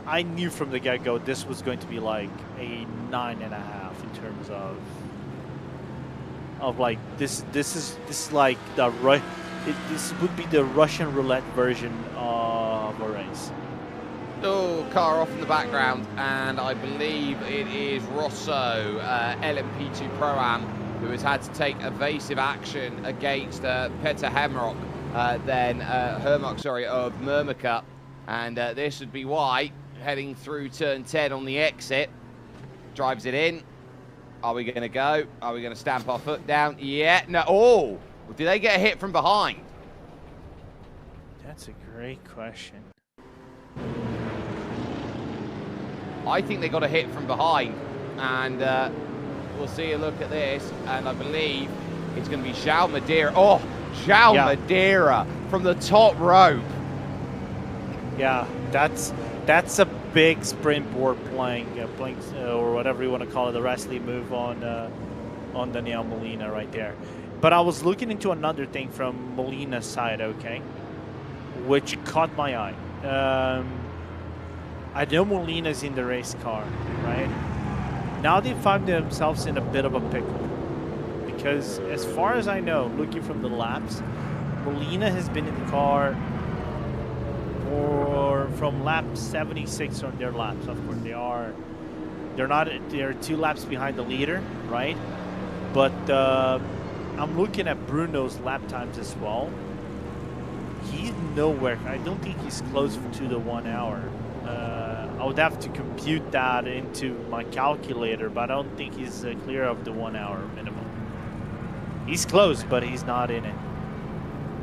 I knew from the get-go this was going to be like a 9.5 in terms of like this is like the this would be the Russian roulette version of a race. Oh, car off in the background, and I believe it is Rosso, LMP2 Pro-Am, who has had to take evasive action against Peter Hermok, of Murmaka. And this would be why, heading through turn 10 on the exit, drives it in. Are we going to go? Are we going to stamp our foot down? Yeah. No. Oh, did they get a hit from behind? That's a great question. I think they got a hit from behind. And we'll see a look at this. And I believe it's going to be João Madeira. Oh, João Madeira from the top rope. Yeah, that's a big sprint board plank, or whatever you want to call it, the wrestling move on Daniel Molina right there. But I was looking into another thing from Molina's side, okay, which caught my eye. I know Molina's in the race car, right? Now they find themselves in a bit of a pickle. Because as far as I know, looking from the laps, Molina has been in the car from lap 76 on their laps. Of course, they're 2 laps behind the leader, right? But I'm looking at Bruno's lap times as well. He's nowhere. I don't think he's close to the 1 hour. I would have to compute that into my calculator, but I don't think he's clear of the 1 hour minimum. He's close, but he's not in it.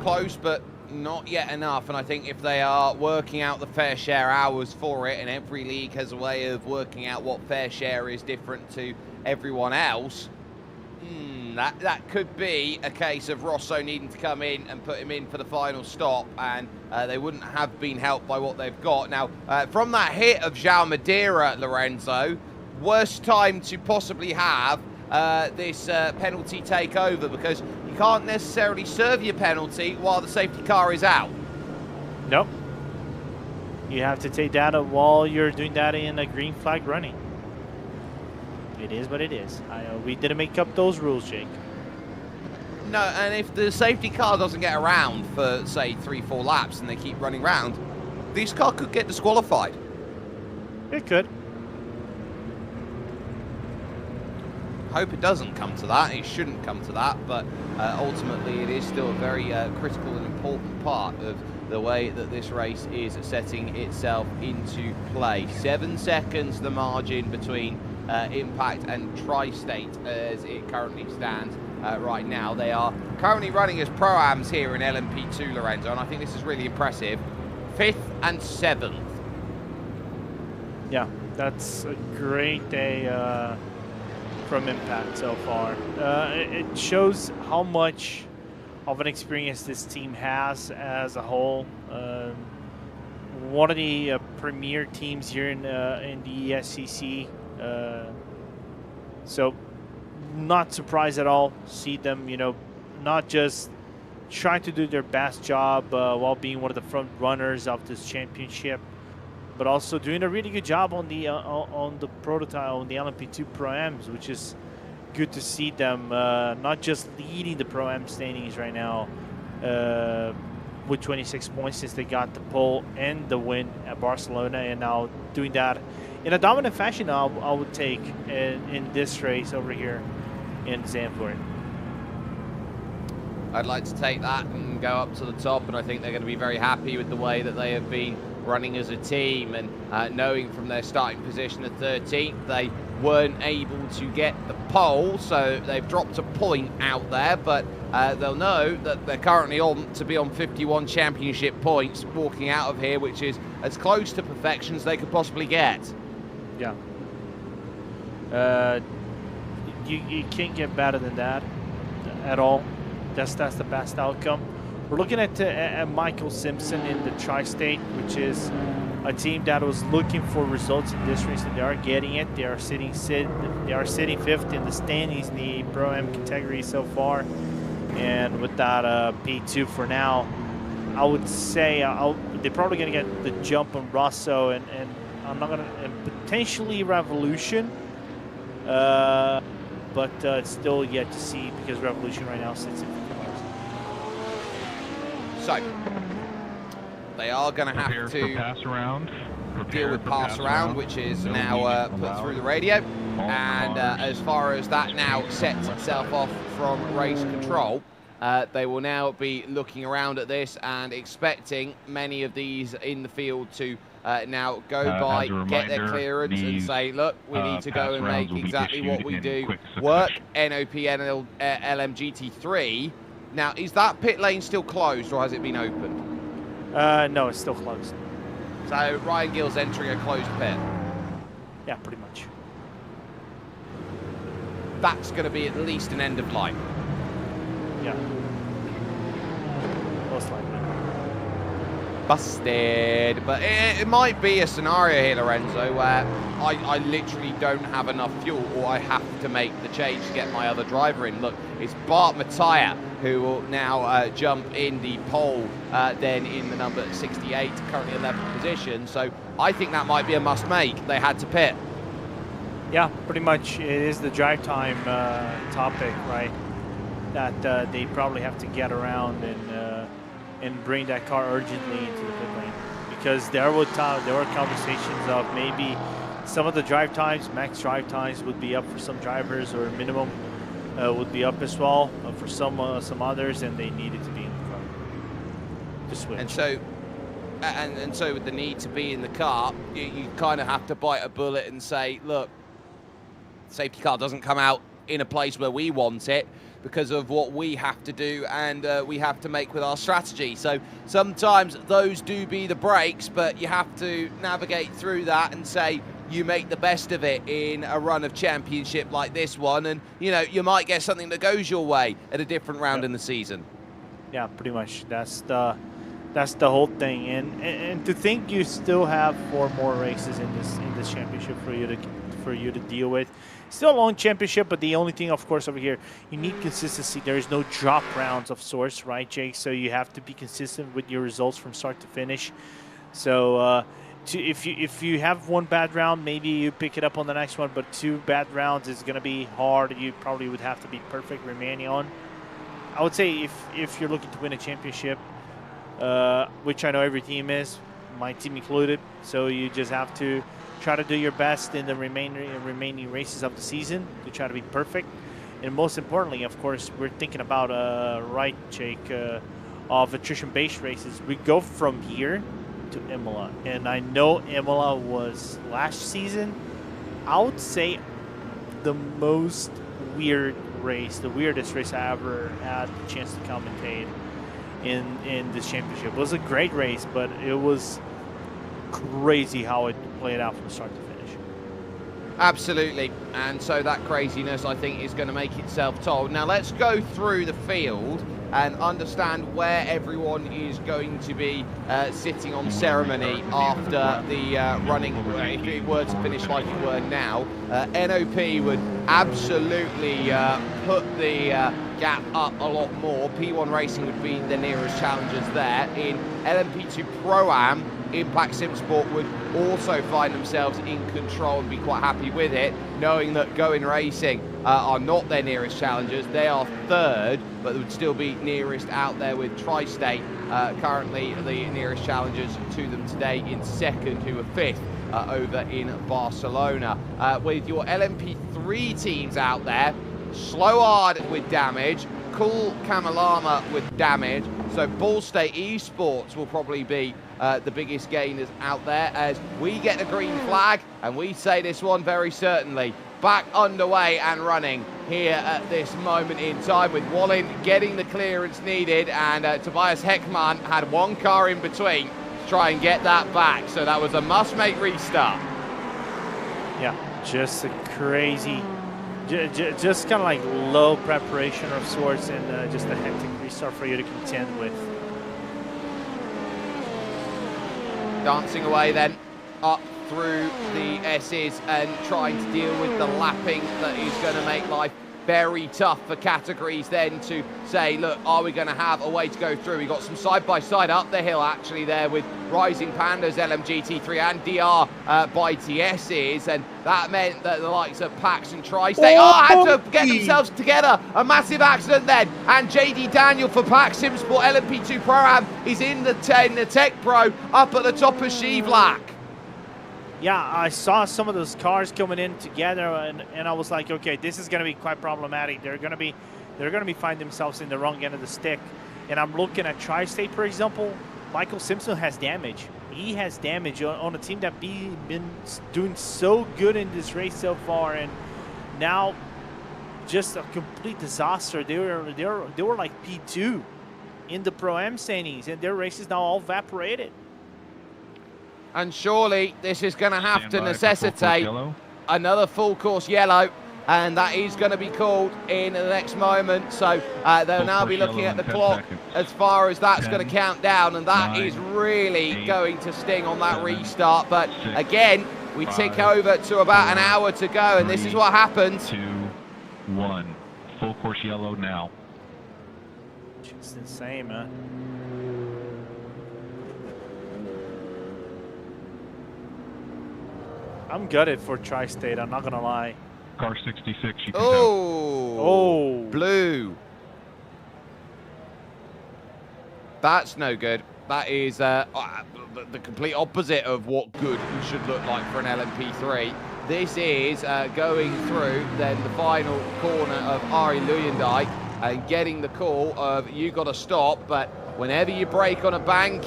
Close, but not yet enough. And I think if they are working out the fair share hours for it, and every league has a way of working out what fair share is different to everyone else, that could be a case of Rosso needing to come in and put him in for the final stop, and they wouldn't have been helped by what they've got. Now, from that hit of João Madeira, Lorenzo, worst time to possibly have this penalty take over, because you can't necessarily serve your penalty while the safety car is out. Nope. You have to take that while you're doing that in a green flag running. It is what it is. We didn't make up those rules, Jake. No, and if the safety car doesn't get around for, say, 3-4 laps and they keep running round, this car could get disqualified. It could. Hope it doesn't come to that. It shouldn't come to that, but ultimately it is still a very critical and important part of the way that this race is setting itself into play. 7 seconds the margin between Impact and Tri-State as it currently stands right now. They are currently running as Pro-Ams here in LMP2, Lorenzo, and I think this is really impressive. 5th and 7th. Yeah, that's a great day from Impact so far. It shows how much of an experience this team has as a whole. One of the premier teams here in the ESCC. So not surprised at all. See them, not just trying to do their best job while being one of the front runners of this championship, but also doing a really good job on the prototype, on the LMP2 Pro-Ams, which is good to see them not just leading the Pro-Am standings right now with 26 points since they got the pole and the win at Barcelona, and now doing that in a dominant fashion. I would take in this race over here in Zandvoort. I'd like to take that and go up to the top, and I think they're going to be very happy with the way that they have been running as a team, and knowing from their starting position at 13th, they weren't able to get the pole, so they've dropped a point out there, but they'll know that they're currently on 51 championship points walking out of here, which is as close to perfection as they could possibly get. Yeah. You can't get better than that at all. That's the best outcome. We're looking at Michael Simpson in the Tri-State, which is a team that was looking for results in this race, and they are getting it. They are sitting 5th in the standings in the Pro-Am category so far, and with that P2 for now, I would say they're probably going to get the jump on Rosso and I'm not gonna, and potentially Revolution, but it's still yet to see, because Revolution right now sits in 5th. So they are going to have to pass around. deal with pass around, which is now put through the radio. And as far as that now sets itself off from race control, they will now be looking around at this and expecting many of these in the field to now go As by, a get their reminder, clearance, and these, say, look, we need to go pass and rounds make will be exactly what issued we in do quick work. succession. NOP LMGT3. Now, is that pit lane still closed, or has it been opened? No, it's still closed. So Ryan Gill's entering a closed pit. Yeah, pretty much. That's going to be at least an end of line. Yeah. Most likely. Busted. But it might be a scenario here, Lorenzo, where I literally don't have enough fuel, or I have to make the change to get my other driver in. Look, it's Bart Mattia who will now jump in the pole, then in the number 68, currently 11th position. So I think that might be a must make. They had to pit. Yeah, pretty much. It is the drive time topic, right? That they probably have to get around and bring that car urgently into the pit lane, because there were conversations of maybe some of the drive times, max drive times, would be up for some drivers, or minimum would be up as well for some others, and they needed to be in the car to switch. And so. And so with the need to be in the car, you kind of have to bite a bullet and say, look, the safety car doesn't come out in a place where we want it because of what we have to do and we have to make with our strategy. So sometimes those do be the breaks, but you have to navigate through that and say you make the best of it in a run of championship like this one. And, you know, you might get something that goes your way at a different round in the season. Yeah, pretty much. That's the whole thing. And to think you still have 4 more races in this championship for you to deal with. Still a long championship, but the only thing, of course, over here, you need consistency. There is no drop rounds of sorts, right, Jake? So you have to be consistent with your results from start to finish. So if you have 1 bad round, maybe you pick it up on the next one, but 2 bad rounds is going to be hard. You probably would have to be perfect remaining on. I would say if you're looking to win a championship, which I know every team is, my team included, so you just have to try to do your best in the remaining races of the season to try to be perfect. And most importantly, of course, we're thinking about right, Jake, of attrition-based races. We go from here to Imola, and I know Imola was last season, I would say, the most weird race, the weirdest race I ever had the chance to commentate in this championship. It was a great race, but it was crazy how it played out from start to finish. Absolutely, and so that craziness, I think, is going to make itself told. Now let's go through the field and understand where everyone is going to be sitting on ceremony after the running. If it were to finish like it were now, NOP would absolutely put the gap up a lot more. P1 Racing would be the nearest challengers there. In LMP2 Pro-Am, Impact Simsport would also find themselves in control and be quite happy with it, knowing that Going Racing are not their nearest challengers. They are 3rd, but would still be nearest out there with Tri-State, currently the nearest challengers to them today in 2nd, who are 5th over in Barcelona. With your LMP3 teams out there, Slow Hard with damage, Cool Kamalama with damage, so Ball State Esports will probably be the biggest gainers out there as we get the green flag, and we say this one very certainly back underway and running here at this moment in time, with Wallin getting the clearance needed, and Tobias Heckman had 1 car in between to try and get that back, so that was a must-make restart. Yeah, just a crazy, just kind of like low preparation of sorts, and just a hectic restart for you to contend with. Dancing away then up through the S's and trying to deal with the lapping that is going to make life very tough for categories then to say, look, are we going to have a way to go through? We got some side-by-side up the hill actually there with Rising Pandas, LMGT3 and DR by TS's, and that meant that the likes of Pax and Tri-State had to get themselves together. A massive accident then, and JD Daniel for Pax Simsport LMP2 Pro-Am is in the Tech Pro up at the top of Shivlak. Yeah, I saw some of those cars coming in together, and I was like, okay, this is going to be quite problematic. They're going to be finding themselves in the wrong end of the stick. And I'm looking at Tri-State, for example. Michael Simpson has damage. he has damage on a team that been doing so good in this race so far, and now just a complete disaster. They were like P2 in the Pro-Am standings, and their races now all evaporated. And surely this is going to have Stand to by for necessitate full course yellow. another full course yellow, and that is going to be called in the next moment. So they'll Full now be course looking yellow at the in 10 clock seconds. as far as that's 10, going to count down, and that 9, is really 8, going to sting on that 7, restart. But 6, again, we tick 5, over to about an 4, hour to go, and this is 3, what happens. 2, 1. Full course yellow now. It's insane, man. I'm gutted for Tri-State, I'm not gonna lie. Car 66, you can Oh, blue. That's no good. That is the complete opposite of what good should look like for an LMP3. This is going through then the final corner of Ari Luyendijk and getting the call of you got to stop. But whenever you brake on a bank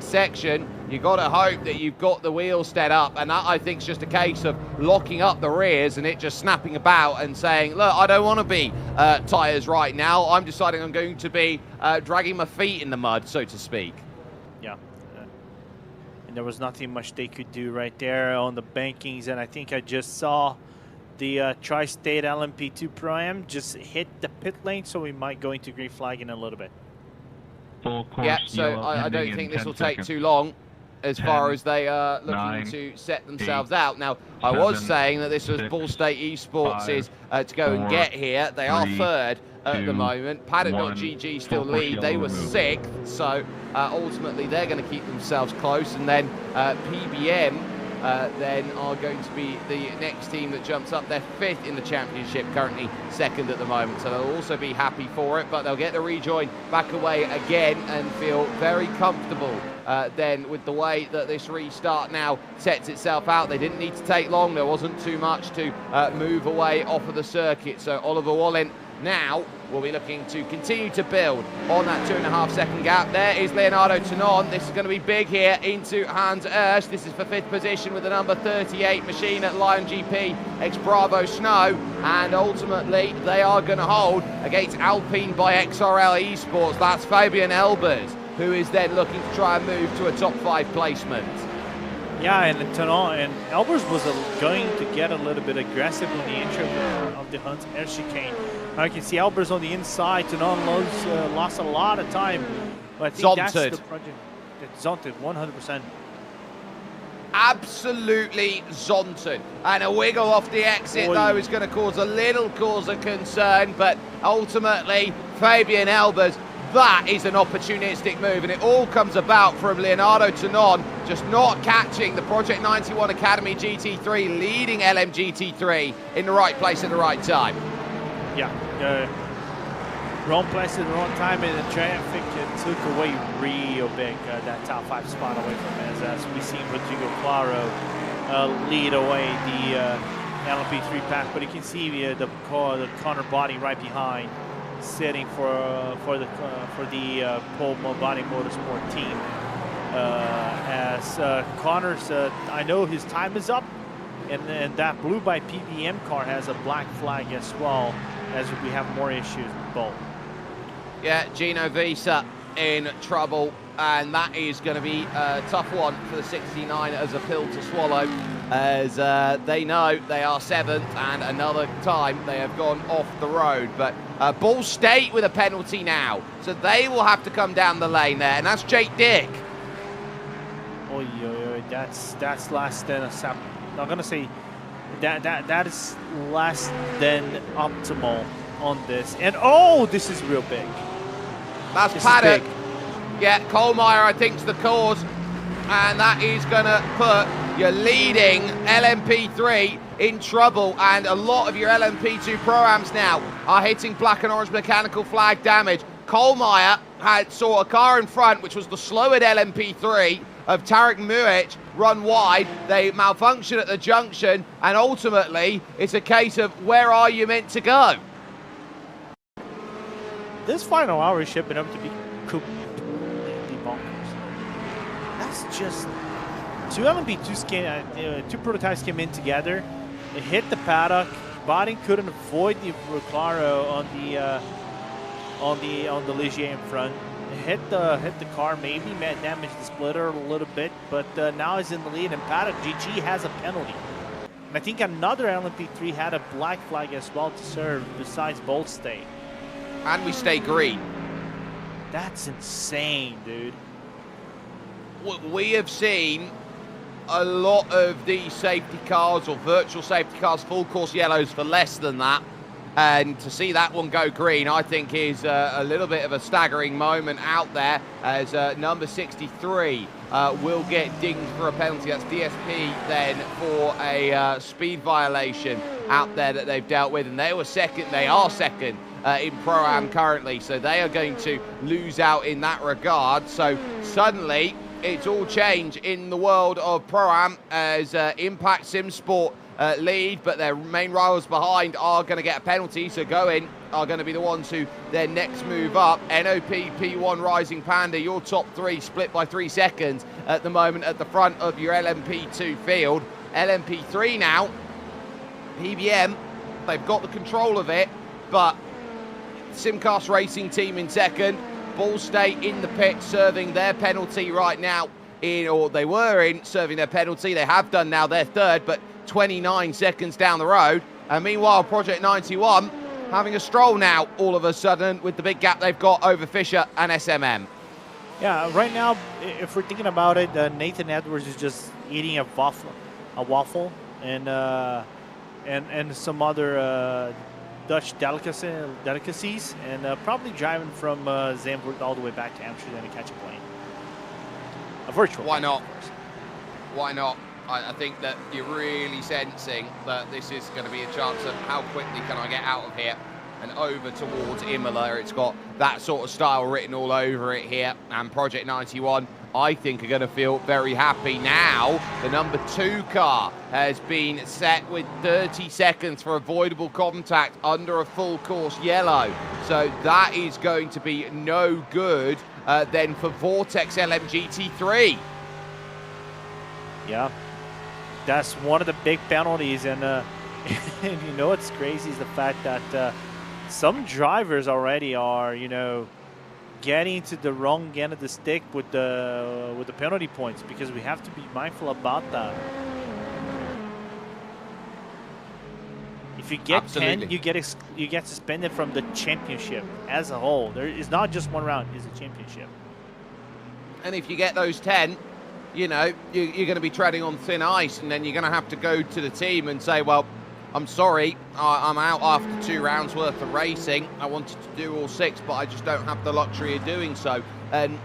section, you got to hope that you've got the wheels stead up, and that I think is just a case of locking up the rears and it just snapping about and saying, look, I don't want to be tyres right now. I'm deciding I'm going to be dragging my feet in the mud, so to speak. Yeah. And there was nothing much they could do right there on the bankings, and I think I just saw the Tri-State LMP2 Pro-Am just hit the pit lane, so we might go into green flag in a little bit. Full course Yeah, so yellow I don't ending think in this 10 will take seconds. too long as 10, far as they are looking 9, to set themselves 8, out. Now, I was 7, saying that this was 6, Ball State Esports 5, is to go and 4, get here. They are 3, third at the 2, moment. Paddock.gg still full course lead. They yellow were removed. sixth, so ultimately they're going to keep themselves close. And then PBM then are going to be the next team that jumps up. They're fifth in the championship, currently second at the moment, so they'll also be happy for it, but they'll get the rejoin back away again and feel very comfortable then with the way that this restart now sets itself out. They didn't need to take long. There wasn't too much to move away off of the circuit, so Oliver Wallen now will be looking to continue to build on that 2.5 second gap. There is Leonardo Tonon. This is going to be big here into Hans Ersch. This is for fifth position with the number 38 machine at Lion GP X Bravo Snow, and ultimately they are going to hold against Alpine by XRL Esports. That's Fabian Elbers, who is then looking to try and move to a top 5 placement. Yeah, and Tonon and Elbers was going to get a little bit aggressive on the entry of the Hans Ersch chicane. Now you can see Elbers on the inside. Tonon lost a lot of time, but I think that's the project. It's zonted 100%. Absolutely zonted, and a wiggle off the exit though is going to cause a little cause of concern, but ultimately Fabian Elbers, that is an opportunistic move, and it all comes about from Leonardo Tonon just not catching the Project 91 Academy GT3 leading LMGT3 in the right place at the right time. Yeah, wrong place at the wrong time, and the traffic took away real big that top 5 spot away from us, as we see Rodrigo Claro lead away the LMP3 pack. But you can see the Connor body right behind, sitting for the Pole Body Motorsport team. As Connor's, I know his time is up, and that blue by PBM car has a black flag as well, as we have more issues with both. Yeah, Gino Visa in trouble, and that is going to be a tough one for the 69 as a pill to swallow, as they know they are 7th, and another time they have gone off the road. But Ball State with a penalty now, so they will have to come down the lane there, and that's Jake Dick. That's less than I'm gonna say that is less than optimal on this. And oh, this is real big. That's Paddock. Yeah, Kohlmeyer, I think, is the cause, and that is going to put your leading LMP3 in trouble, and a lot of your LMP2 Pro-Ams now are hitting black and orange mechanical flag damage. Kohlmeyer saw a car in front, which was the slower LMP3 of Tarek Muic, run wide. They malfunction at the junction, and ultimately it's a case of where are you meant to go? This final hour is shaping up to be completely bonkers. That's was just two LMP2s two prototypes came in together. It hit the paddock. Botting couldn't avoid the Reclaro on the Ligier in front. It hit the car, maybe damaged the splitter a little bit, but now he's in the lead. And paddock GG has a penalty. And I think another LMP3 had a black flag as well to serve besides Bolt Stay. And we stay green. That's insane, dude. We have seen a lot of these safety cars or virtual safety cars, full course yellows for less than that. And to see that one go green, I think is a little bit of a staggering moment out there, as number 63 will get dinged for a penalty. That's DSP then for a speed violation out there that they've dealt with. And they are second in Pro-Am currently, so they are going to lose out in that regard. So suddenly it's all change in the world of Pro-Am as Impact Sim Sport lead, but their main rivals behind are going to get a penalty, so Going are going to be the ones who then next move up. NOP, P1, Rising Panda, your top three split by 3 seconds at the moment at the front of your LMP2 field. LMP3 now, PBM, they've got the control of it, but Simcast Racing Team in second. Ball State in the pit serving their penalty right now, they were in serving their penalty. They have done now their third, but 29 seconds down the road. And meanwhile, Project 91 having a stroll now all of a sudden with the big gap they've got over Fisher and SMM. Yeah, right now, if we're thinking about it, Nathan Edwards is just eating a waffle, and some other Dutch delicacies, and probably driving from Zandvoort all the way back to Amsterdam to catch a plane. A virtual. Why not? Why not? I think that you're really sensing that this is going to be a chance of how quickly can I get out of here and over towards Imola. It's got that sort of style written all over it here, and Project 91 I think are going to feel very happy now. The number 2 car has been set with 30 seconds for avoidable contact under a full course yellow. So that is going to be no good then for Vortex LMGT3. Yeah, that's one of the big penalties. And, and you know what's crazy is the fact that some drivers already are, getting to the wrong end of the stick with the penalty points, because we have to be mindful about that. If you get Absolutely. 10, you get suspended from the championship as a whole. There is not just one round; it's a championship. And if you get those 10, you're going to be treading on thin ice, and then you're going to have to go to the team and say, well, I'm sorry, I'm out after 2 rounds worth of racing. I wanted to do all 6, but I just don't have the luxury of doing so. And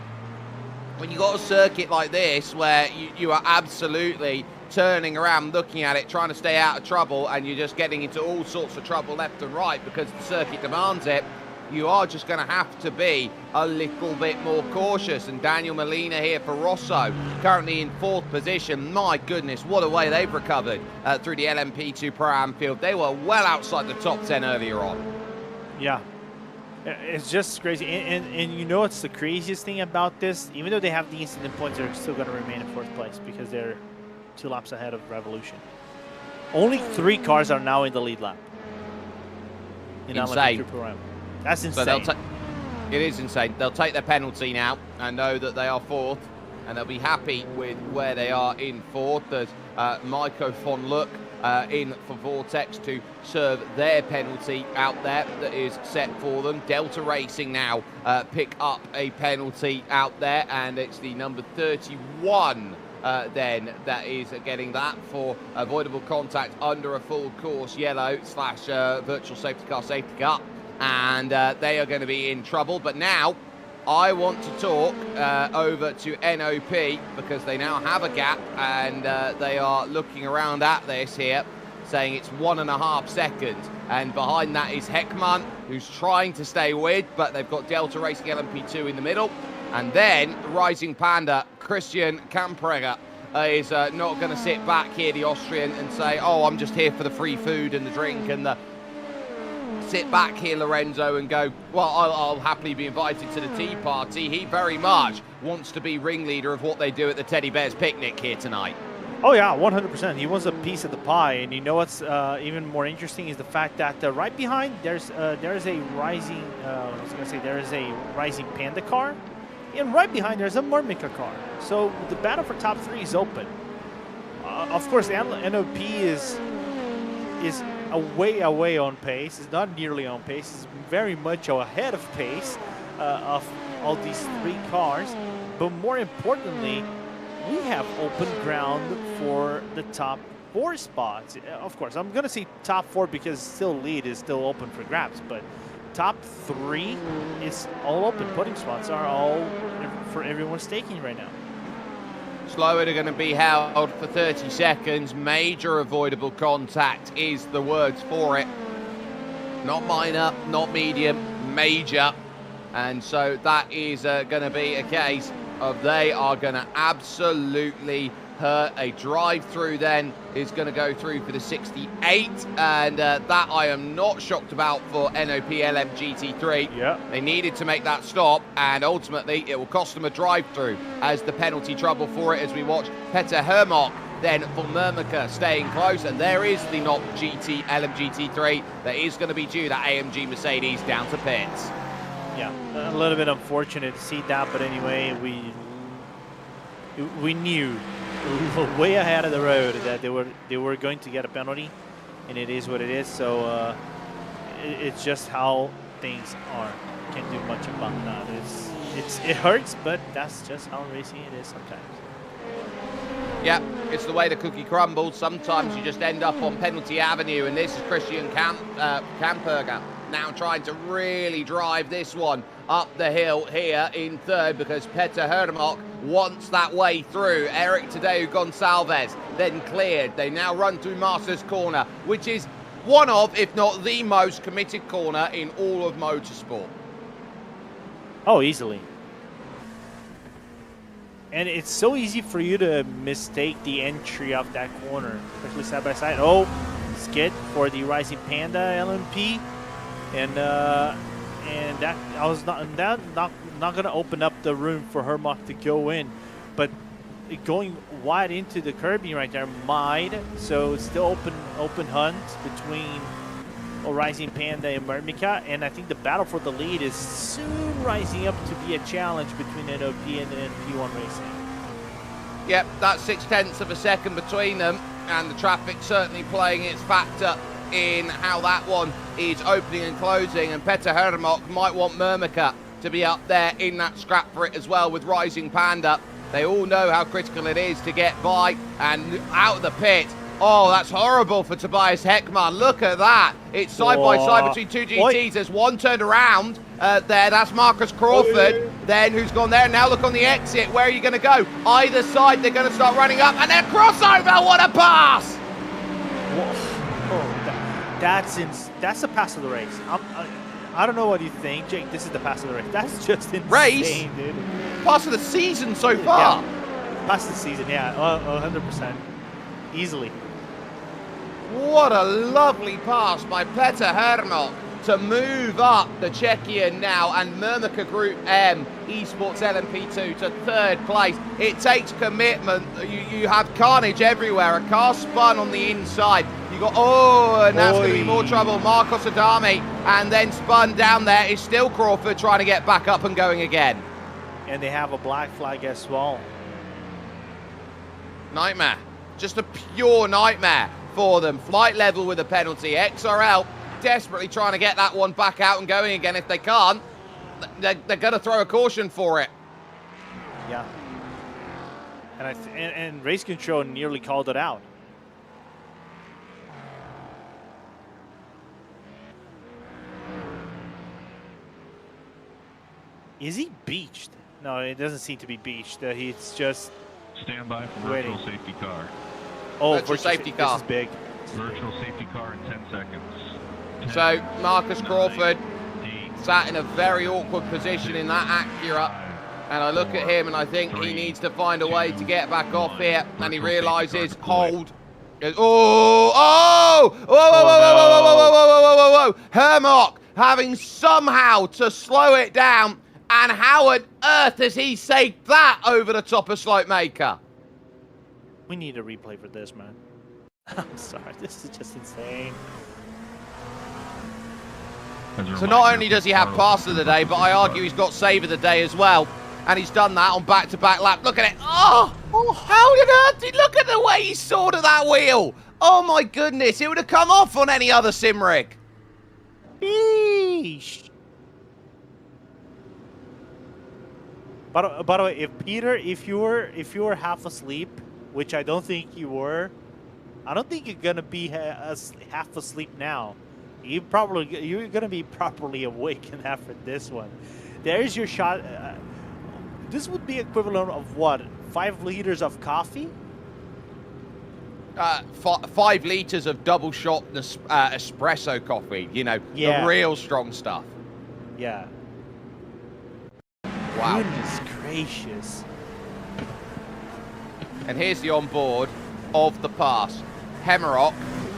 when you got a circuit like this, where you are absolutely turning around, looking at it, trying to stay out of trouble, and you're just getting into all sorts of trouble left and right because the circuit demands it, you are just going to have to be a little bit more cautious. And Daniel Molina here for Rosso, currently in 4th position. My goodness, what a way they've recovered through the LMP2 Pro-Am field. They were well outside the top 10 earlier on. Yeah, it's just crazy. And you know what's the craziest thing about this? Even though they have the incident points, they're still going to remain in 4th place because they're 2 laps ahead of Revolution. Only 3 cars are now in the lead lap. In LMP2 Pro-Am. That's insane. So it is insane. They'll take their penalty now and know that they are 4th, and they'll be happy with where they are in 4th. There's Maiko von Luck in for Vortex to serve their penalty out there that is set for them. Delta Racing now pick up a penalty out there, and it's the number 31 then that is getting that for avoidable contact under a full course yellow / virtual safety car. And they are going to be in trouble. But now I want to talk over to NOP, because they now have a gap, and they are looking around at this here, saying it's 1.5 seconds. And behind that is Heckman, who's trying to stay with, but they've got Delta Racing LMP2 in the middle. And then Rising Panda, Christian Kampreger, is not going to sit back here, the Austrian, and say, oh, I'm just here for the free food and the drink and the... sit back here, Lorenzo, and go, well, I'll happily be invited to the tea party. He very much wants to be ringleader of what they do at the Teddy Bears picnic here tonight. Oh yeah, 100%. He wants a piece of the pie, and you know what's even more interesting is the fact that right behind there's a rising, there is a rising Panda car, and right behind there's a Myrmica car. So the battle for top 3 is open. Of course, NOP is away on pace. It's not nearly on pace. It's very much ahead of pace of all these 3 cars. But more importantly, we have open ground for the top 4 spots. Of course, I'm going to say top 4 because still lead is still open for grabs. But top 3 is all open. Putting spots are all for everyone's taking right now. Slower are going to be held for 30 seconds. Major avoidable contact is the words for it. Not minor, not medium, major. And so that is going to be a case of they are going to absolutely hurt. A drive-through then is going to go through for the 68. And that I am not shocked about for NOP LMGT3. Yeah. They needed to make that stop, and ultimately it will cost them a drive-through as the penalty trouble for it, as we watch Peter Hermok then for Myrmica staying close. And there is the not GT LMGT3 that is going to be due that AMG Mercedes down to pits. Yeah, a little bit unfortunate to see that, but anyway, we knew way ahead of the road that they were going to get a penalty, and it is what it is. So it's just how things are. Can't do much about that. It hurts, but that's just how racing it is sometimes. Yeah, it's the way the cookie crumbles. Sometimes you just end up on penalty avenue, and this is Christian Kamperger now trying to really drive this one up the hill here in third, because Peter Hermok wants that way through. Eric Tadeu Gonçalves then cleared. They now run through Masters Corner, which is one of, if not the most committed corner in all of motorsport. Oh, easily. And it's so easy for you to mistake the entry of that corner, especially side by side. Oh, skid for the Rising Panda LMP, and that I was not going to open up the room for Hermok to go in, but going wide into the curbing right there might. So it's still open hunt between Rising Panda and Myrmica, and I think the battle for the lead is soon rising up to be a challenge between NOP and P1 Racing. Yep, that's 0.6 of a second between them, and the traffic certainly playing its factor in how that one is opening and closing. And Peter Hermok might want Myrmica to be up there in that scrap for it as well with Rising Panda. They all know how critical it is to get by and out of the pit. Oh, that's horrible for Tobias Heckman. Look at that. It's side by side between two GTs. There's one turned around there. That's Marcus Crawford then, who's gone there. Now look on the exit. Where are you going to go? Either side, they're going to start running up. And then crossover. What a pass. That's the pass of the race. I don't know what you think, Jake. This is the pass of the race. That's just insane, race? Dude. Pass of the season so far. Yeah. Pass of the season, yeah. 100%. Easily. What a lovely pass by Peter Hermok to move up the Czechian now, and Myrmica Group M Esports LMP2 to third place. It takes commitment. You have carnage everywhere. A car spun on the inside. You got, and that's going to be more trouble. Marcos Adami, and then spun down there is still Crawford trying to get back up and going again. And they have a black flag as well. Nightmare. Just a pure nightmare for them. Flight level with a penalty. XRL desperately trying to get that one back out and going again. If they can't, they're going to throw a caution for it. Yeah. And race control nearly called it out. Is he beached? No, it doesn't seem to be beached. He's just stand by for waiting. virtual safety car. Oh, virtual safety car. This is big. Virtual safety car in 10 seconds. 10, So Marcus Crawford 9, sat in a very awkward position in that Acura, and I look at him and I think he needs to find a way to get back off here, and he realises, hold, Whoa. Hermock having somehow to slow it down. And how on earth has he saved that over the top of Slopemaker? We need a replay for this, man. I'm sorry, this is just insane. So not only does he have pass of the day, but I argue he's got save of the day as well. And he's done that on back-to-back lap. Look at it. Oh, how on earth did look at the way he sawed at that wheel. Oh my goodness, it would have come off on any other sim rig. Eesh. By the way, if Peter, if you were half asleep, which I don't think you were, I don't think you're gonna be half asleep now. You're gonna be properly awake after this one. There's your shot. This would be equivalent of what? 5 liters of coffee? 5 liters of double shot espresso coffee. You know, the real strong stuff. Yeah. Wow. Goodness gracious. And here's the onboard of the pass. Hemmerrock,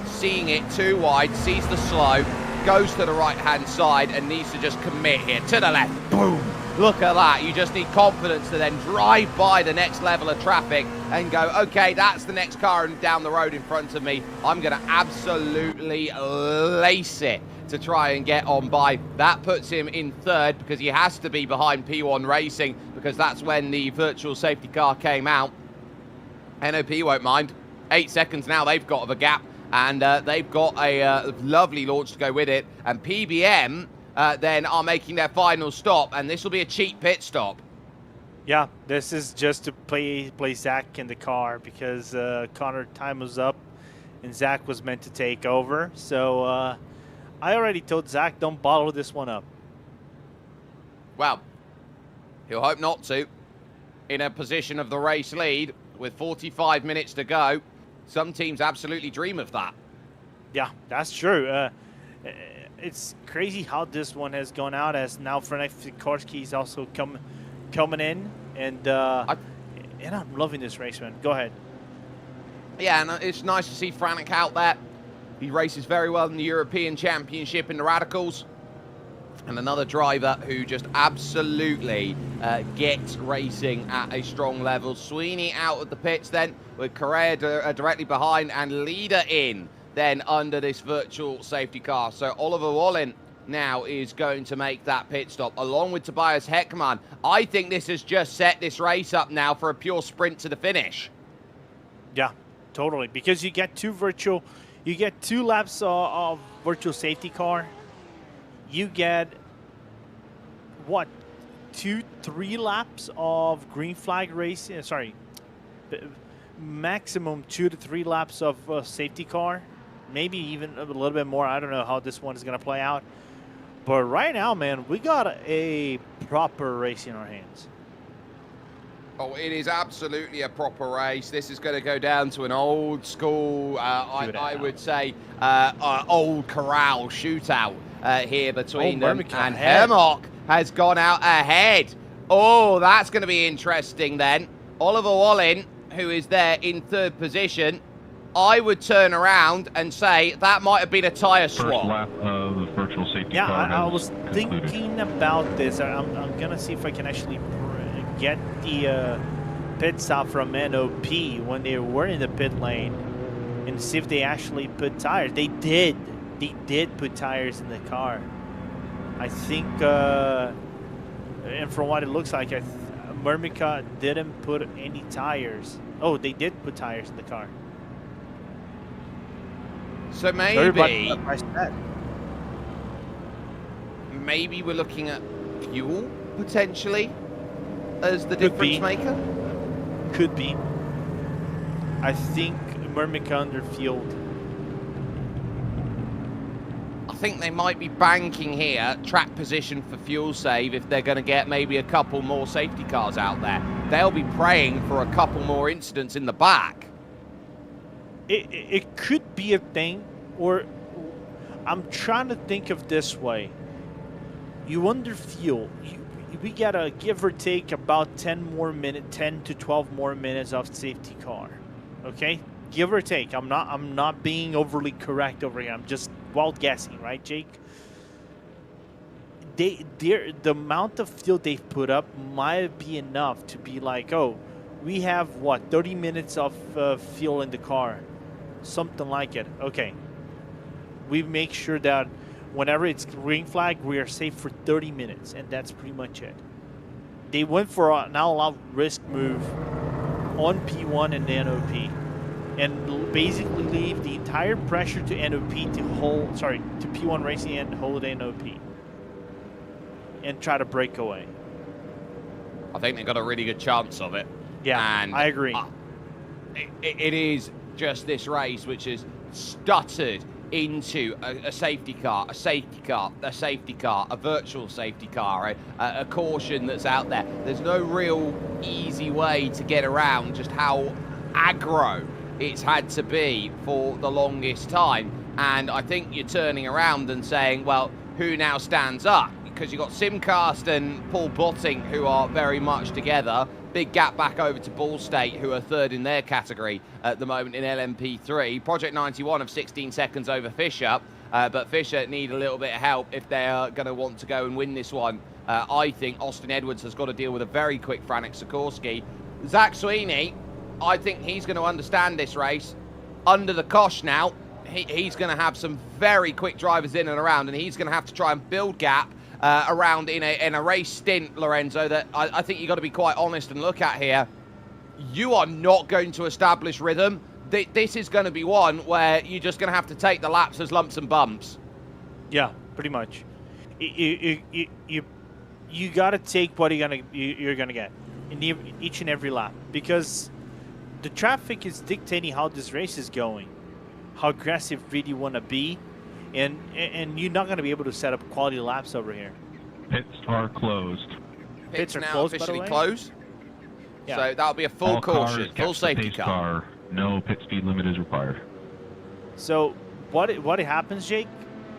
seeing it too wide, sees the slow, goes to the right-hand side and needs to just commit here. To the left. Boom. Look at that. You just need confidence to then drive by the next level of traffic and go, okay, that's the next car down the road in front of me. I'm going to absolutely lace it to try and get on by. That puts him in third because he has to be behind P1 Racing because that's when the virtual safety car came out. NOP won't mind. 8 seconds now they've got of a gap, and they've got a lovely launch to go with it. And PBM then are making their final stop, and this will be a cheap pit stop. Yeah, this is just to play Zach in the car because Connor time was up, and Zach was meant to take over. So I already told Zach, don't bottle this one up. Well, he'll hope not to. In a position of the race lead with 45 minutes to go, some teams absolutely dream of that. Yeah, that's true. It's crazy how this one has gone out, as now Franek Sikorsky is also coming in, and I'm loving this race, man. Go ahead. Yeah, and it's nice to see Franek out there. He races very well in the European Championship in the Radicals. And another driver who just absolutely gets racing at a strong level. Sweeney out of the pits then, with Correa directly behind, and Leader in then under this virtual safety car. So Oliver Wallin now is going to make that pit stop, along with Tobias Heckman. I think this has just set this race up now for a pure sprint to the finish. Yeah, totally. Because you get two laps of virtual safety car. You get, what, 2-3 laps of green flag racing? Sorry, maximum 2 to 3 laps of safety car. Maybe even a little bit more. I don't know how this one is going to play out. But right now, man, we got a proper race in our hands. Oh, it is absolutely a proper race. This is going to go down to an old school, I would say, old corral shootout here between them. And Hermock has gone out ahead. Oh, that's going to be interesting then. Oliver Wallin, who is there in third position, I would turn around and say that might have been a tyre swap. First lap of the virtual safety car. I was thinking about this. I'm going to see if I can actually get the pit stop from NOP when they were in the pit lane and see if they actually put tires. They did put tires in the car. I think, and from what it looks like, Murmica didn't put any tires. Oh, they did put tires in the car. So maybe we're looking at fuel potentially as the difference maker? Could be. I think Murmica underfueled. I think they might be banking here, track position for fuel save, if they're going to get maybe a couple more safety cars out there. They'll be praying for a couple more incidents in the back. It could be a thing, or I'm trying to think of this way. You underfuel. We gotta give or take about 10 to 12 more minutes of safety car. Okay, give or take. I'm not being overly correct over here. I'm just wild guessing, right, Jake? The amount of fuel they've put up might be enough to be like, oh, we have what, 30 minutes of fuel in the car, something like it. Okay, we make sure that whenever it's green flag, we are safe for 30 minutes, and that's pretty much it. They went for a now allowed risk move on P1 and the NOP, and basically leave the entire pressure to NOP to hold, sorry, to P1 Racing and hold NOP, and try to break away. I think they got a really good chance of it. Yeah, and I agree. It is just this race which has stuttered into a safety car, a safety car, a safety car, a virtual safety car, a caution that's out there. There's no real easy way to get around just how aggro it's had to be for the longest time. And I think you're turning around and saying, well, who now stands up? Because you've got Simcast and Paul Botting, who are very much together. Big gap back over to Ball State, who are third in their category at the moment in LMP3. Project 91 of 16 seconds over Fisher, but Fisher need a little bit of help if they are going to want to go and win this one. I think Austin Edwards has got to deal with a very quick Franek Sikorsky. Zach Sweeney, I think he's going to understand this race. Under the cosh now, he's going to have some very quick drivers in and around, and he's going to have to try and build gap around in a race stint, Lorenzo, that I think you've got to be quite honest and look at here. You are not going to establish rhythm. This is going to be one where you're just going to have to take the laps as lumps and bumps. Yeah, pretty much. You got to take what you're gonna get in each and every lap, because the traffic is dictating how this race is going, how aggressive really you want to be. And you're not going to be able to set up quality laps over here. Pits are closed. Pits are now closed, officially closed. Yeah. So that'll be a full All caution, cars, full safety pace car. No pit speed limit is required. So what happens, Jake?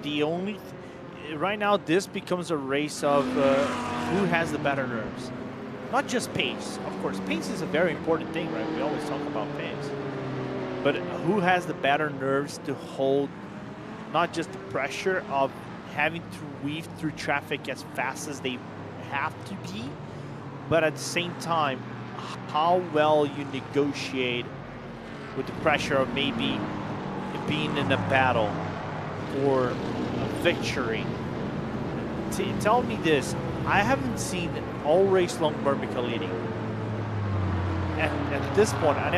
Right now this becomes a race of who has the better nerves. Not just pace. Of course, pace is a very important thing, right? We always talk about pace. But who has the better nerves to hold not just the pressure of having to weave through traffic as fast as they have to be, but at the same time, how well you negotiate with the pressure of maybe being in a battle or a victory. Tell me this, I haven't seen all race long Murmica leading. At this point, I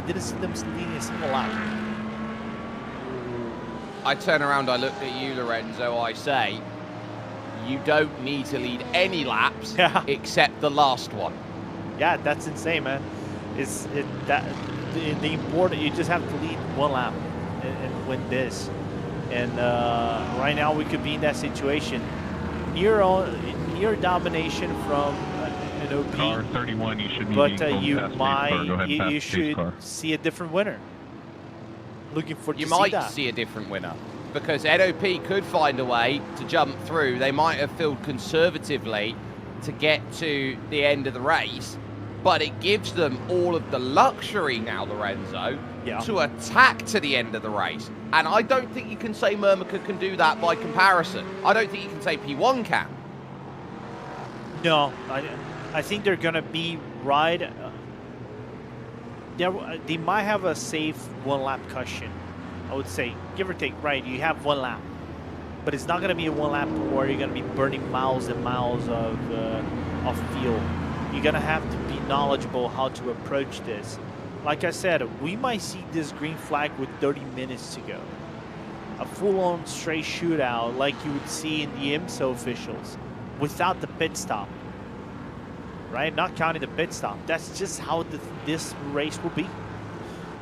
didn't see them leading a single lap. I turn around, I look at you, Lorenzo, I say, you don't need to lead any laps except the last one. Yeah, that's insane, man. The important, you just have to lead one lap and win this. And right now we could be in that situation. Near domination from an OP. Car 31, you should be but you should see a different winner. Looking forward to see that. You might see a different winner, because NOP could find a way to jump through. They might have filled conservatively to get to the end of the race, but it gives them all of the luxury now, Lorenzo, to attack to the end of the race. And I don't think you can say Murmica can do that by comparison. I don't think you can say P1 can. No, I think they're going to be right. They might have a safe one-lap cushion, I would say, give or take. Right, you have one lap, but it's not going to be a one lap where you're going to be burning miles and miles of fuel. You're going to have to be knowledgeable how to approach this. Like I said, we might see this green flag with 30 minutes to go. A full-on straight shootout like you would see in the IMSA officials without the pit stop. Right? Not counting the pit stop. That's just how this race will be.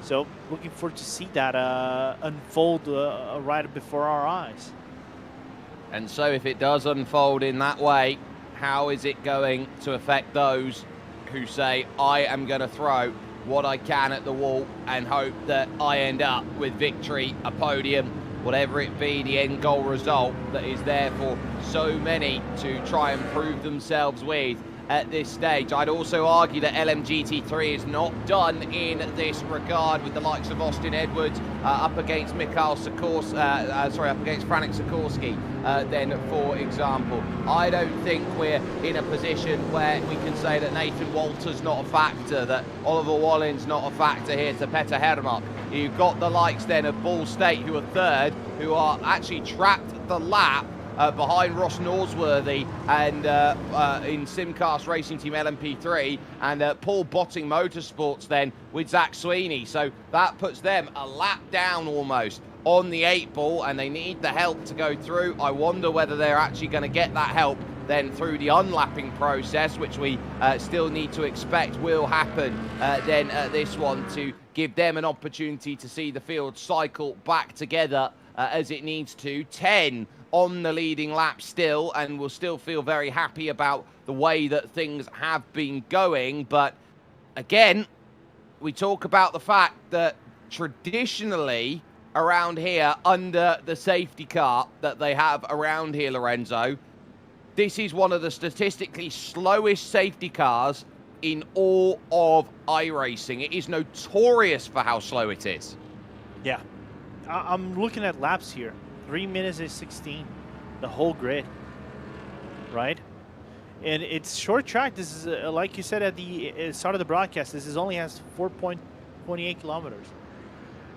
So looking forward to see that unfold right before our eyes. And so if it does unfold in that way, how is it going to affect those who say, I am going to throw what I can at the wall and hope that I end up with victory, a podium, whatever it be, the end goal result that is there for so many to try and prove themselves with at this stage. I'd also argue that LMGT3 is not done in this regard, with the likes of Austin Edwards up against up against Franek Sikorsky, then, for example. I don't think we're in a position where we can say that Nathan Walter's not a factor, that Oliver Wallin's not a factor here to Petter Hermark. You've got the likes then of Ball State, who are third, who are actually trapped the lap behind Ross Norsworthy and in Simcast Racing Team LMP3, and Paul Botting Motorsports then with Zach Sweeney. So that puts them a lap down almost on the 8 ball, and they need the help to go through. I wonder whether they're actually going to get that help then through the unlapping process, which we still need to expect will happen then at this one, to give them an opportunity to see the field cycle back together as it needs to. 10 on the leading lap still, and we'll still feel very happy about the way that things have been going. But again, we talk about the fact that traditionally around here, under the safety car that they have around here, Lorenzo, this is one of the statistically slowest safety cars in all of iRacing. It is notorious for how slow it is. Yeah. I'm looking at laps here. 3 minutes and 16, the whole grid, right? And it's short track. This is, like you said at the start of the broadcast, this is only has 4.28 kilometers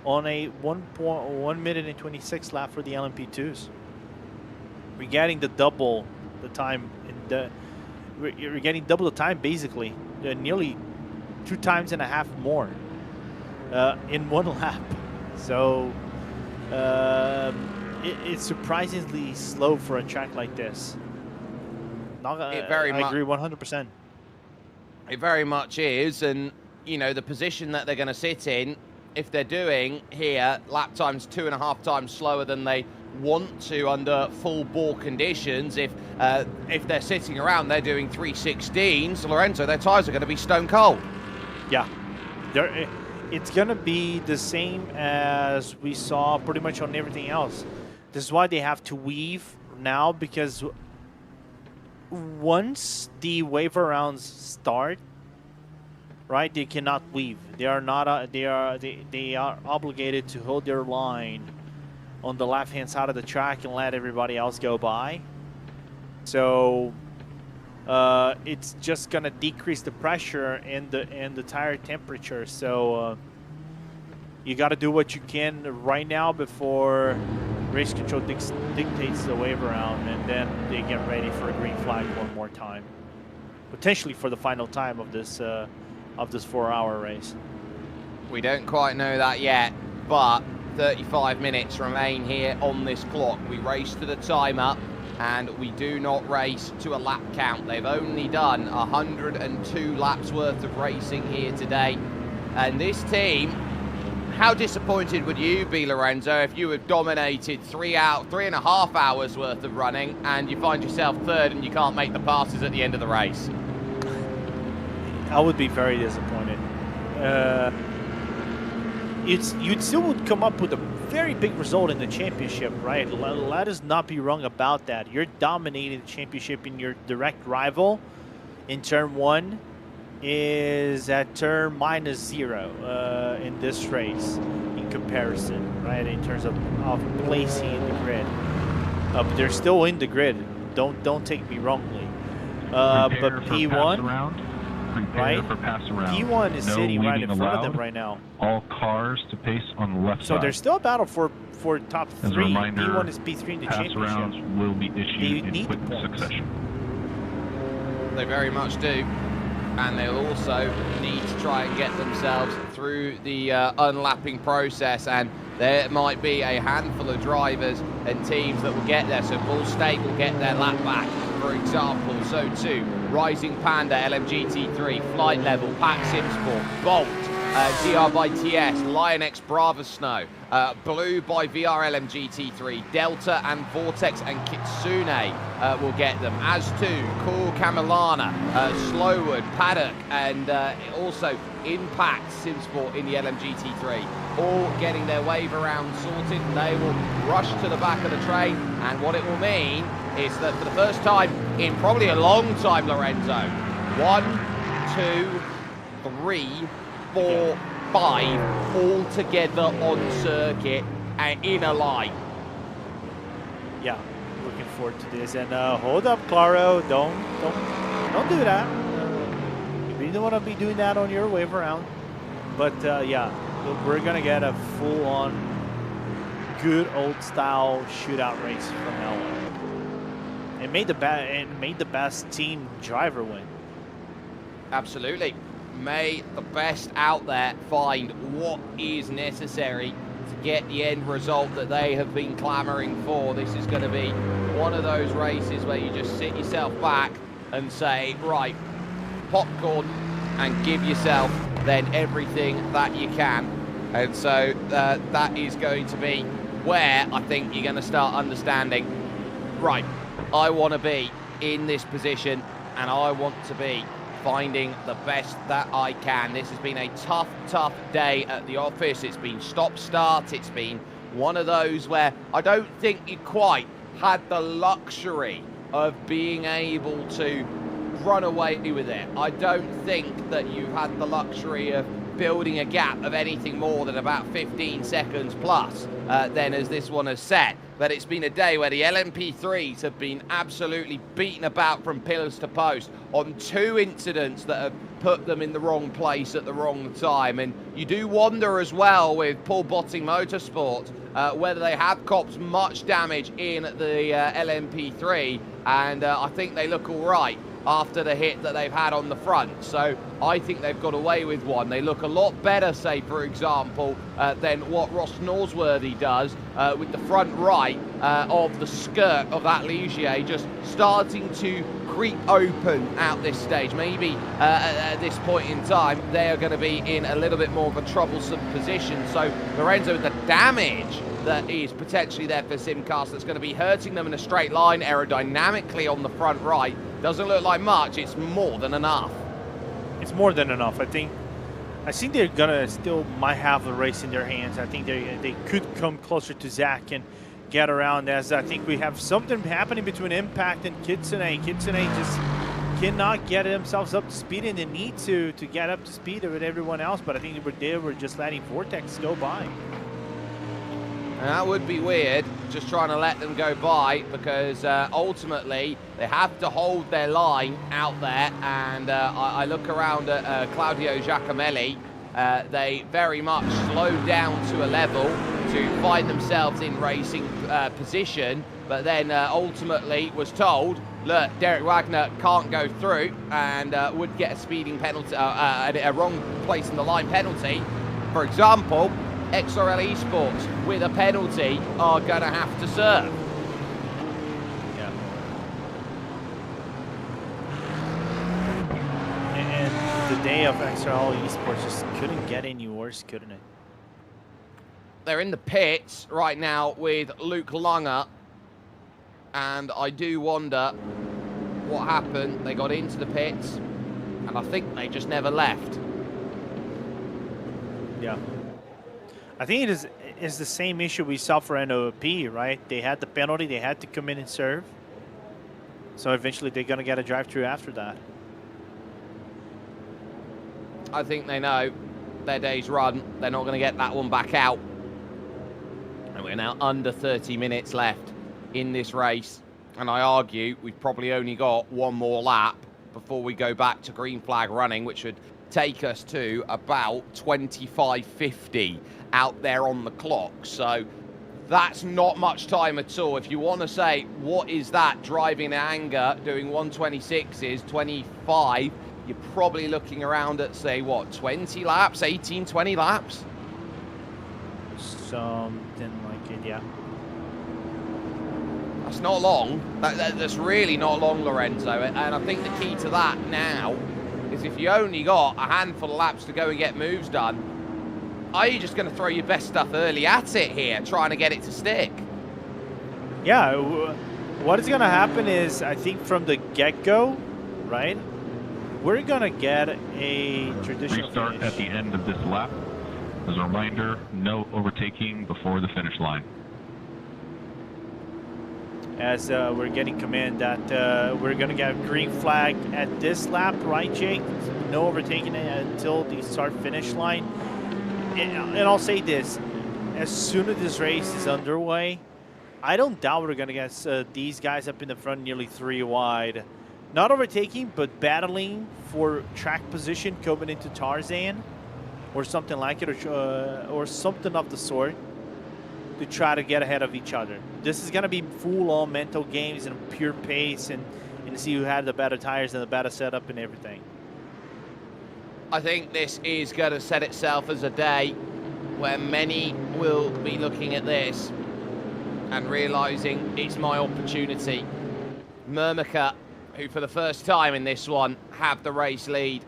on a 1 minute and 26 lap for the LMP2s. We're getting the double the time, we're getting double the time basically, nearly 2.5 times more in one lap. So it's surprisingly slow for a track like this. I agree 100%. It very much is, and you know, the position that they're going to sit in, if they're doing here lap times 2.5 times slower than they want to under full bore conditions, if they're sitting around, they're doing 3:16. So Lorenzo, their tires are going to be stone cold. Yeah, it's going to be the same as we saw pretty much on everything else. This is why they have to weave now, because once the wave arounds start, right, they cannot weave. They are not. They are obligated to hold their line on the left-hand side of the track and let everybody else go by. So it's just gonna decrease the pressure and the tire temperature. So you got to do what you can right now before race control dictates the wave around, and then they get ready for a green flag one more time, potentially for the final time of this 4-hour race. We don't quite know that yet, but 35 minutes remain here on this clock. We race to the timer, and we do not race to a lap count. They've only done 102 laps worth of racing here today. And this team, how disappointed would you be, Lorenzo, if you have dominated 3.5 hours worth of running and you find yourself third and you can't make the passes at the end of the race? I would be very disappointed. You still would come up with a very big result in the championship, right? Let us not be wrong about that. You're dominating the championship, in your direct rival in turn 1 is at turn -0 in this race in comparison, right? In terms of placing in the grid. But they're still in the grid. Don't take me wrongly. But P1. Right? P1 is sitting right in front of them right now. All cars to pace on the left side. So there's still a battle for top 3. As a reminder, P1 is P3 in the pass championship. rounds will be issued in quick succession. They very much do. And they'll also need to try and get themselves through the unlapping process. And there might be a handful of drivers and teams that will get there. So Ball State will get their lap back, for example. So too, Rising Panda, LMGT3, Flight Level, Pack Simsport, Bolt, DR by TS, Lionx Brava Snow, Blue by VR LMGT3, Delta and Vortex and Kitsune will get them, as too Cool Camilana, Slowwood, Paddock, and also Impact Simsport in the LMGT3, all getting their wave around sorted. They will rush to the back of the train, and what it will mean is that for the first time in probably a long time, Lorenzo, 1, 2, 3, 4, 5 all together on circuit and in a line. Yeah, looking forward to this. And hold up, Claro, don't do that. You don't want to be doing that on your wave around. But yeah, we're gonna get a full-on, good old-style shootout race from now on. It made the best team driver win. Absolutely. May the best out there find what is necessary to get the end result that they have been clamoring for. This is going to be one of those races where you just sit yourself back and say, right, popcorn, and give yourself then everything that you can. And so that is going to be where I think you're going to start understanding, right, I want to be in this position and I want to be finding the best that I can. This has been a tough day at the office. It's been stop-start. It's been one of those where I don't think you quite had the luxury of being able to run away with it. I don't think that you had the luxury of building a gap of anything more than about 15 seconds plus then as this one has set. But it's been a day where the LMP3s have been absolutely beaten about from pillars to post on 2 incidents that have put them in the wrong place at the wrong time. And you do wonder as well with Paul Botting Motorsport whether they have copped much damage in the LMP3, and I think they look all right after the hit that they've had on the front. So I think they've got away with one. They look a lot better, say, for example, than what Ross Norsworthy does with the front right of the skirt of that Ligier just starting to creep open out this stage. Maybe at this point in time, they are going to be in a little bit more of a troublesome position. So Lorenzo, the damage that is potentially there for Simcast that's going to be hurting them in a straight line aerodynamically on the front right, doesn't look like much. It's more than enough. It's more than enough. I think they're gonna still might have the race in their hands. I think they could come closer to Zach and get around, as I think we have something happening between Impact and Kitsune. Kitsune just cannot get themselves up to speed, and they need to get up to speed with everyone else. But I think they were just letting Vortex go by. And that would be weird, just trying to let them go by, because ultimately they have to hold their line out there. And I look around at Claudio Giacomelli. They very much slowed down to a level to find themselves in racing position, but then ultimately was told, look, Derek Wagner can't go through, and would get a speeding penalty, a wrong place in the line penalty. For example, XRL Esports with a penalty are going to have to serve. Yeah. And the day of XRL Esports just couldn't get any worse, couldn't it? They're in the pits right now with Luke Lunger, and I do wonder what happened. They got into the pits, and I think they just never left. Yeah. I think it is the same issue we saw for NOP, right? They had the penalty, they had to come in and serve. So eventually they're going to get a drive-through after that. I think they know their day's run. They're not going to get that one back out. And we're now under 30 minutes left in this race. And I argue we've probably only got one more lap before we go back to green flag running, which would take us to about 25:50 out there on the clock. So that's not much time at all. If you want to say, what is that driving anger doing 126s, 25, you're probably looking around at, say, what, 20 laps, 18, 20 laps? Something like it, yeah. That's not long. That's really not long, Lorenzo. And I think the key to that now is if you only got a handful of laps to go and get moves done, are you just going to throw your best stuff early at it here, trying to get it to stick? Yeah, what is going to happen is, I think from the get-go, right, we're going to get a traditional Restart finish at the end of this lap. As a reminder, no overtaking before the finish line. as we're getting command that we're going to get a green flag at this lap, right, Jake? No overtaking it until the start-finish line. And I'll say this, as soon as this race is underway, I don't doubt we're going to get these guys up in the front nearly 3 wide. Not overtaking, but battling for track position coming into Tarzan or something like it, or something of the sort, to try to get ahead of each other. This is going to be full-on mental games and pure pace and see who had the better tires and the better setup and everything. I think this is going to set itself as a day where many will be looking at this and realising it's my opportunity. Murmaka, who for the first time in this one have the race lead,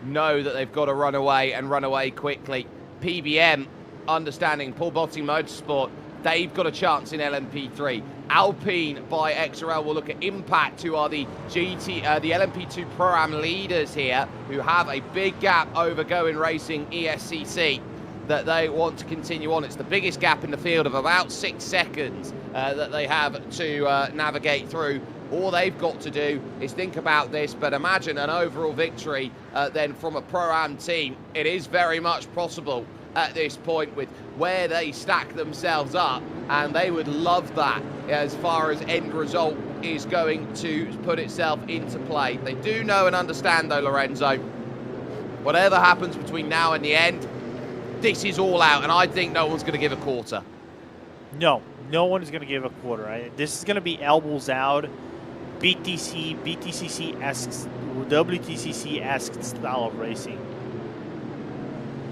know that they've got to run away and run away quickly. PBM, understanding Paul Botting Motorsport, they've got a chance in LMP3. Alpine by XRL will look at Impact, who are the LMP2 Pro-Am leaders here, who have a big gap over Going Racing ESCC that they want to continue on. It's the biggest gap in the field of about 6 seconds that they have to navigate through. All they've got to do is think about this, but imagine an overall victory then from a Pro-Am team. It is very much possible at this point with where they stack themselves up, and they would love that as far as end result is going to put itself into play. They do know and understand, though, Lorenzo, whatever happens between now and the end, this is all out, and I think no one's going to give a quarter. No one is going to give a quarter. This is going to be elbows out, BTCC-esque, WTCC-esque style of racing.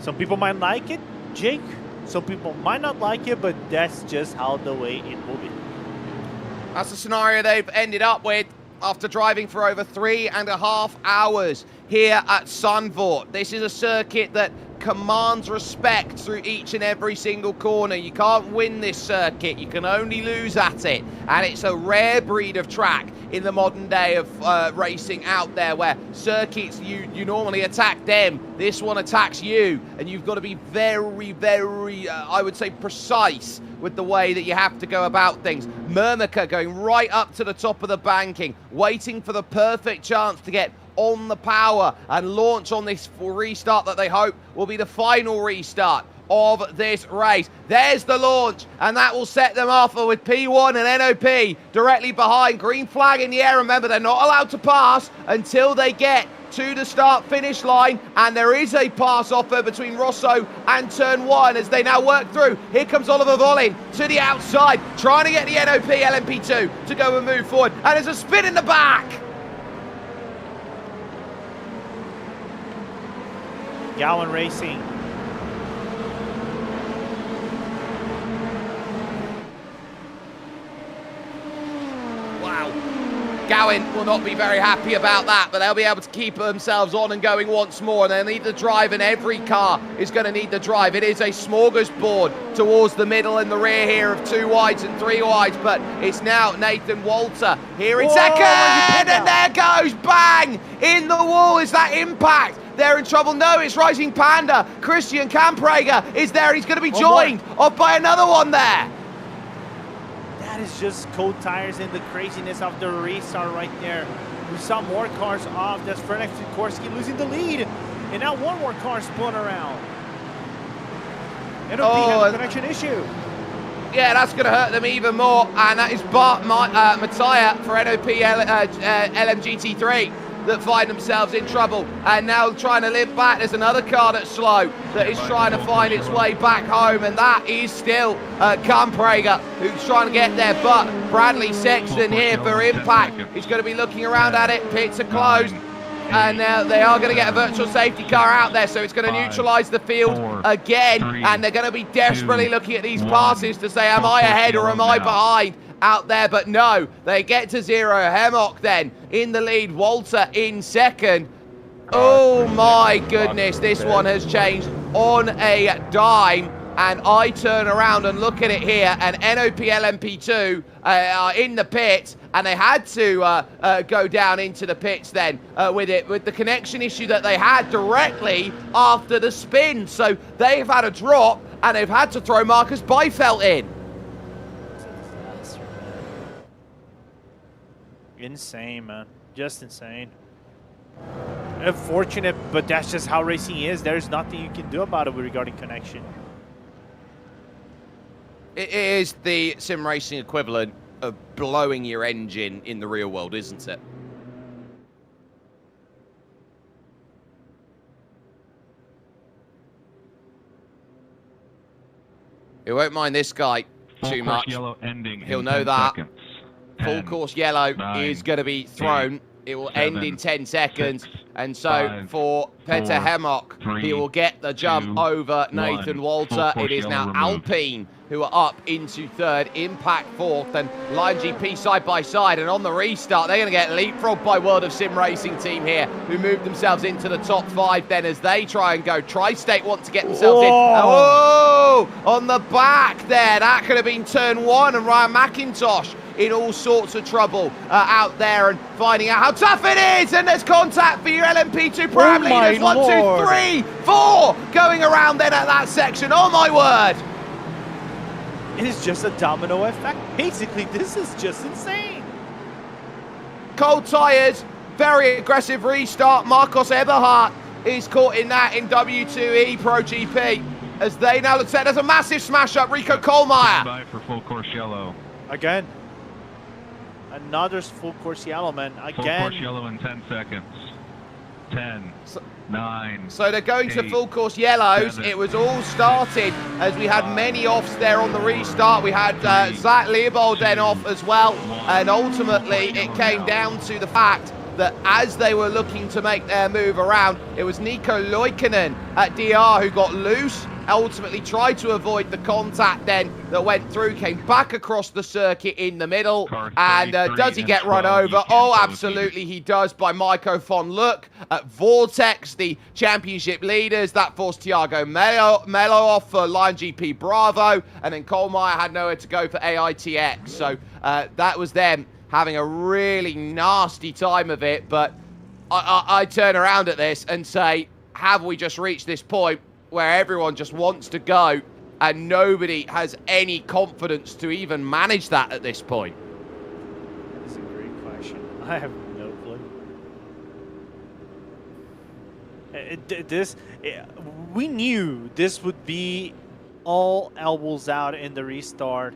Some people might like it, Jake. Some people might not like it, but that's just how the way it will be. That's the scenario they've ended up with after driving for over 3.5 hours here at Zandvoort. This is a circuit that commands respect through each and every single corner. You can't win this circuit, you can only lose at it, and it's a rare breed of track in the modern day of racing out there, where circuits, you normally attack them, this one attacks you, and you've got to be very, very, I would say, precise with the way that you have to go about things. Murmaka going right up to the top of the banking, waiting for the perfect chance to get on the power and launch on this restart that they hope will be the final restart of this race. There's the launch, and that will set them off with P1 and NOP directly behind. Green flag in the air. Remember, they're not allowed to pass until they get to the start-finish line, and there is a pass offer between Rosso and Turn 1 as they now work through. Here comes Oliver Volin to the outside, trying to get the NOP LMP2 to go and move forward, and there's a spin in the back. Gowan Racing. Wow. Gowan will not be very happy about that, but they'll be able to keep themselves on and going once more. And they'll need the drive, and every car is going to need the drive. It is a smorgasbord towards the middle and the rear here of 2 wides and 3 wides, but it's now Nathan Walter here in second, and there goes, bang, in the wall. Is that Impact? They're in trouble. No, it's Rising Panda. Christian Kamprager is there. He's going to be joined off by another one there. That is just cold tires and the craziness of the restart right there. We saw more cars off. That's Fredrik Sikorsky losing the lead. And now one more car spun around. NOP has a connection issue. Yeah, that's going to hurt them even more. And that is Bart Mattia for NOP LMGT3 that find themselves in trouble and now trying to limp back. There's another car that's slow that is trying to find its way back home, and that is still Kamprager who's trying to get there, but Bradley Sexton here for Impact. He's going to be looking around at it. Pits are closed, and now they are going to get a virtual safety car out there, so it's going to neutralize the field again, and they're going to be desperately looking at these passes to say, am I ahead or am I behind out there? But no, they get to 0. Hemmock then in the lead, Walter in second. Oh my goodness, this one has changed on a dime, and I turn around and look at it here, and NOP LMP2 are in the pits, and they had to go down into the pits then with the connection issue that they had directly after the spin. So they've had a drop, and they've had to throw Marcus Beifeld in. Insane, man. Just insane. Unfortunate, but that's just how racing is. There's nothing you can do about it regarding connection. It is the sim racing equivalent of blowing your engine in the real world, isn't it? He won't mind this guy too much. Yellow ending He'll in know 10 that. seconds. Full 10, course yellow 9, is going to be thrown. 8, It will 7, end in 10 seconds. 6, and so 5, for Peter 4, Hemmock, 3, he will get the jump 2, over 1. Nathan Walter. Full It is course now yellow removed. Alpine who are up into third, Impact fourth, and Lion GP side by side. And on the restart, they're going to get leapfrogged by World of Sim Racing team here, who moved themselves into the top 5 then as they try and go. Tri-State want to get themselves in. Oh, on the back there. That could have been turn 1, and Ryan McIntosh in all sorts of trouble out there and finding out how tough it is. And there's contact for your LMP2 Pro leaders. 1, 2, 3, 4 going around then at that section. Oh my word. It is just a domino effect. Basically, this is just insane. Cold tyres, very aggressive restart. Marcos Eberhardt is caught in that in W2E Pro GP as they now look set. There's a massive smash up. Rico Kohlmeier. By for full course yellow. Again. Another full course yellow, man. Full Again. course yellow in 10 seconds. 10, 9. So they're going to 8, full course yellows. 7, It was all started as we had many offs there on the restart. We had Zach Leopold then off as well. And ultimately it came down to the fact that as they were looking to make their move around, it was Nico Loikkanen at DR who got loose, ultimately tried to avoid the contact then that went through, came back across the circuit in the middle, and does he get run over? Oh, absolutely he does by Maiko von Luck at Vortex, the championship leaders. That forced Thiago Melo off for Lion GP Bravo, and then Kohlmeier had nowhere to go for AITX. So that was them having a really nasty time of it, but I turn around at this and say, have we just reached this point where everyone just wants to go and nobody has any confidence to even manage that at this point? That is a great question. I have no clue. We knew this would be all elbows out in the restart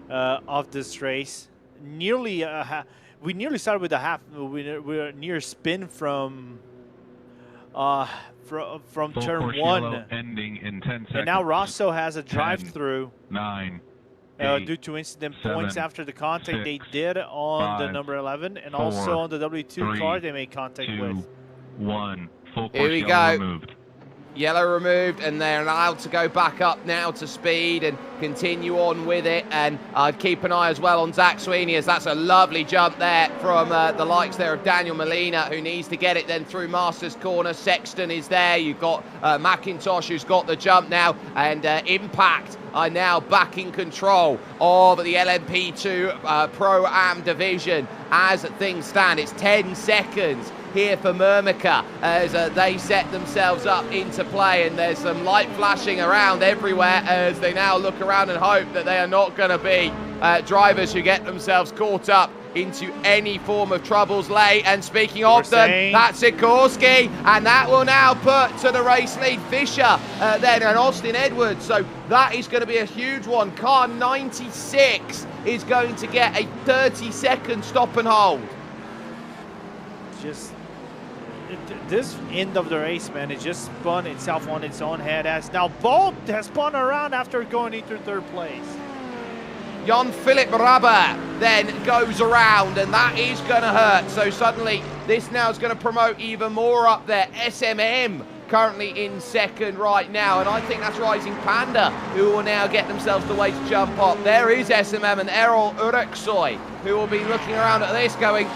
of this race. We nearly started with a half. We were near spin from turn 1, ending in 10 seconds. and now Rosso has a drive-through 9, 8, due to incident 7, points after the contact 6, they did on the 5, number 11, and 4, also on the W2 3, car they made contact 2, with. 1. Full Here course we yellow go. removed. Yellow removed, and they're allowed to go back up now to speed and continue on with it. And I'd keep an eye as well on Zach Sweeney, as that's a lovely jump there from the likes there of Daniel Molina, who needs to get it then through Masters Corner. Sexton is there. You've got McIntosh, who's got the jump now, and Impact are now back in control of the LMP2 Pro-Am division. As things stand, it's 10 seconds here for Murmika as they set themselves up into play, and there's some light flashing around everywhere as they now look around and hope that they are not going to be drivers who get themselves caught up into any form of troubles late. And speaking of them, that's Sikorsky, and that will now put to the race lead Fisher then and Austin Edwards. So that is going to be a huge one. Car 96 is going to get a 30-second stop and hold. Just this end of the race, man, it just spun itself on its own head, as now Bolt has spun around after going into third place. Jan-Philipp Raber then goes around, and that is going to hurt. So suddenly this now is going to promote even more up there. SMM currently in second right now, and I think that's Rising Panda who will now get themselves the way to jump up. There is SMM and Errol Ureksoy who will be looking around at this going,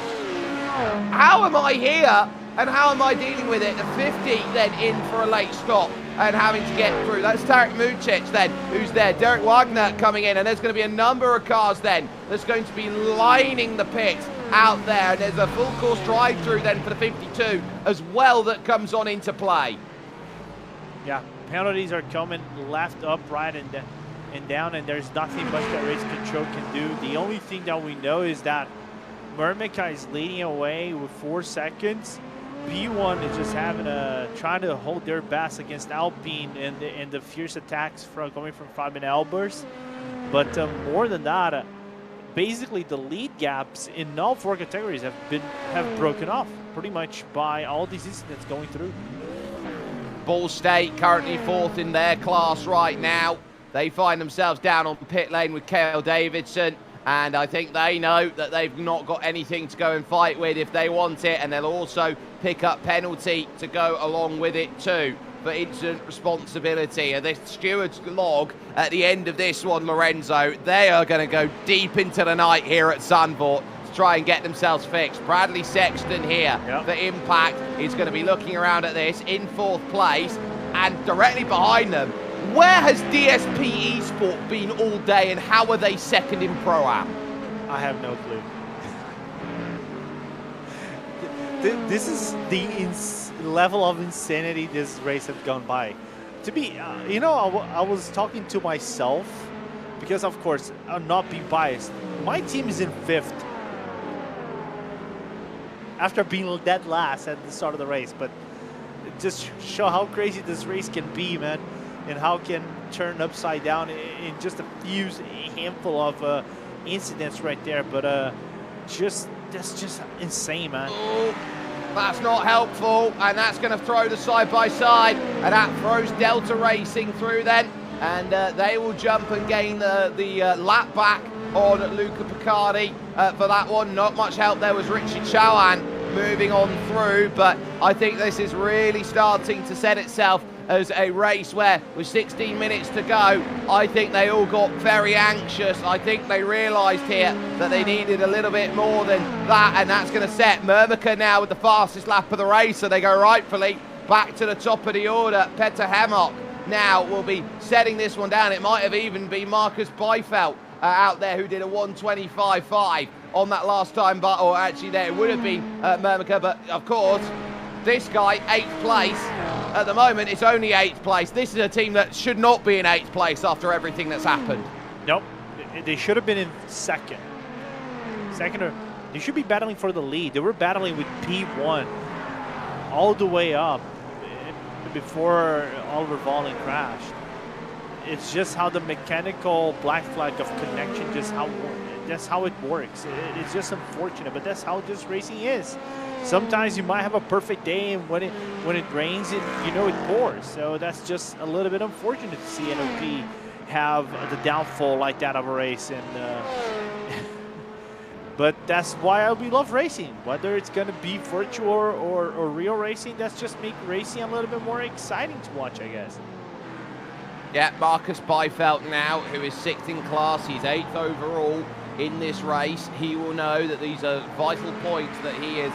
how am I here and how am I dealing with it? The 50 then in for a late stop and having to get through. That's Tarek Mucic then who's there. Derek Wagner coming in, and there's going to be a number of cars then that's going to be lining the pit out there. And there's a full course drive through then for the 52 as well that comes on into play. Yeah, penalties are coming left, up, right, and down, and there's nothing much that race control can do. The only thing that we know is that Mermica is leading away with 4 seconds. B1 is just trying to hold their best against Alpine and the fierce attacks coming from Fabian Albers. But more than that, basically the lead gaps in all 4 categories have broken off pretty much by all these incidents going through. Ball State currently 4th in their class right now. They find themselves down on pit lane with Kale Davidson. And I think they know that they've not got anything to go and fight with if they want it. And they'll also pick up penalty to go along with it too for incident responsibility. And this steward's log at the end of this one, Lorenzo, they are going to go deep into the night here at Zandvoort to try and get themselves fixed. Bradley Sexton here for Impact is going to be looking around at this in 4th place. And directly behind them, where has DSP Esport been all day and how are they 2nd in Pro-Am? I have no clue. This is the level of insanity this race has gone by. To be, I was talking to myself because, of course, I'm not being biased. My team is in 5th after being dead last at the start of the race, but just show how crazy this race can be, man. And how it can turn upside down in just a handful of incidents right there. But that's just insane, man. Oh, that's not helpful, and that's going to throw the side-by-side, and that throws Delta Racing through then, and they will jump and gain the lap back on Luca Picardi for that one. Not much help there was Richard Chauhan moving on through, but I think this is really starting to set itself as a race where with 16 minutes to go, I think they all got very anxious. I think they realised here that they needed a little bit more than that, and that's going to set Mermica now with the fastest lap of the race, so they go rightfully back to the top of the order. Peter Hemmock now will be setting this one down. It might have even been Marcus Beifeld out there who did a 1:25.5 on that last time, but or actually there it would have been Mermica, but of course this guy 8th place. At the moment, it's only 8th place. This is a team that should not be in 8th place after everything that's happened. Nope. They should have been in 2nd. Or they should be battling for the lead. They were battling with P1 all the way up before Oliver Volling crashed. It's just how the mechanical black flag of connection, that's how it works. It's just unfortunate, but that's how this racing is. Sometimes you might have a perfect day, and when it rains, it pours. So that's just a little bit unfortunate to see NOP have the downfall like that of a race. And but that's why we love racing. Whether it's going to be virtual or real racing, that's just make racing a little bit more exciting to watch, I guess. Yeah, Marcus Beifeld now, who is 6th in class. He's 8th overall in this race. He will know that these are vital points that he is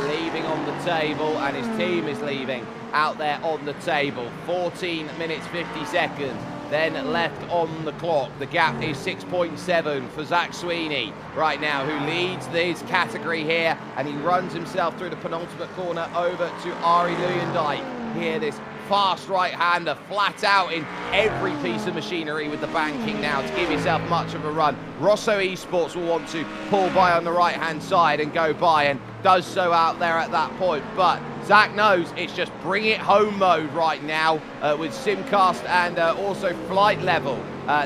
leaving on the table, and his team is leaving out there on the table. 14 minutes 50 seconds then left on the clock. The gap is 6.7 for Zach Sweeney right now, who leads this category here, and he runs himself through the penultimate corner over to Ari Luyendijk. Here, this fast right-hander flat out in every piece of machinery with the banking now to give yourself much of a run. Rosso Esports will want to pull by on the right-hand side and go by, and does so out there at that point. But Zach knows it's just bring it home mode right now with Simcast and also Flight Level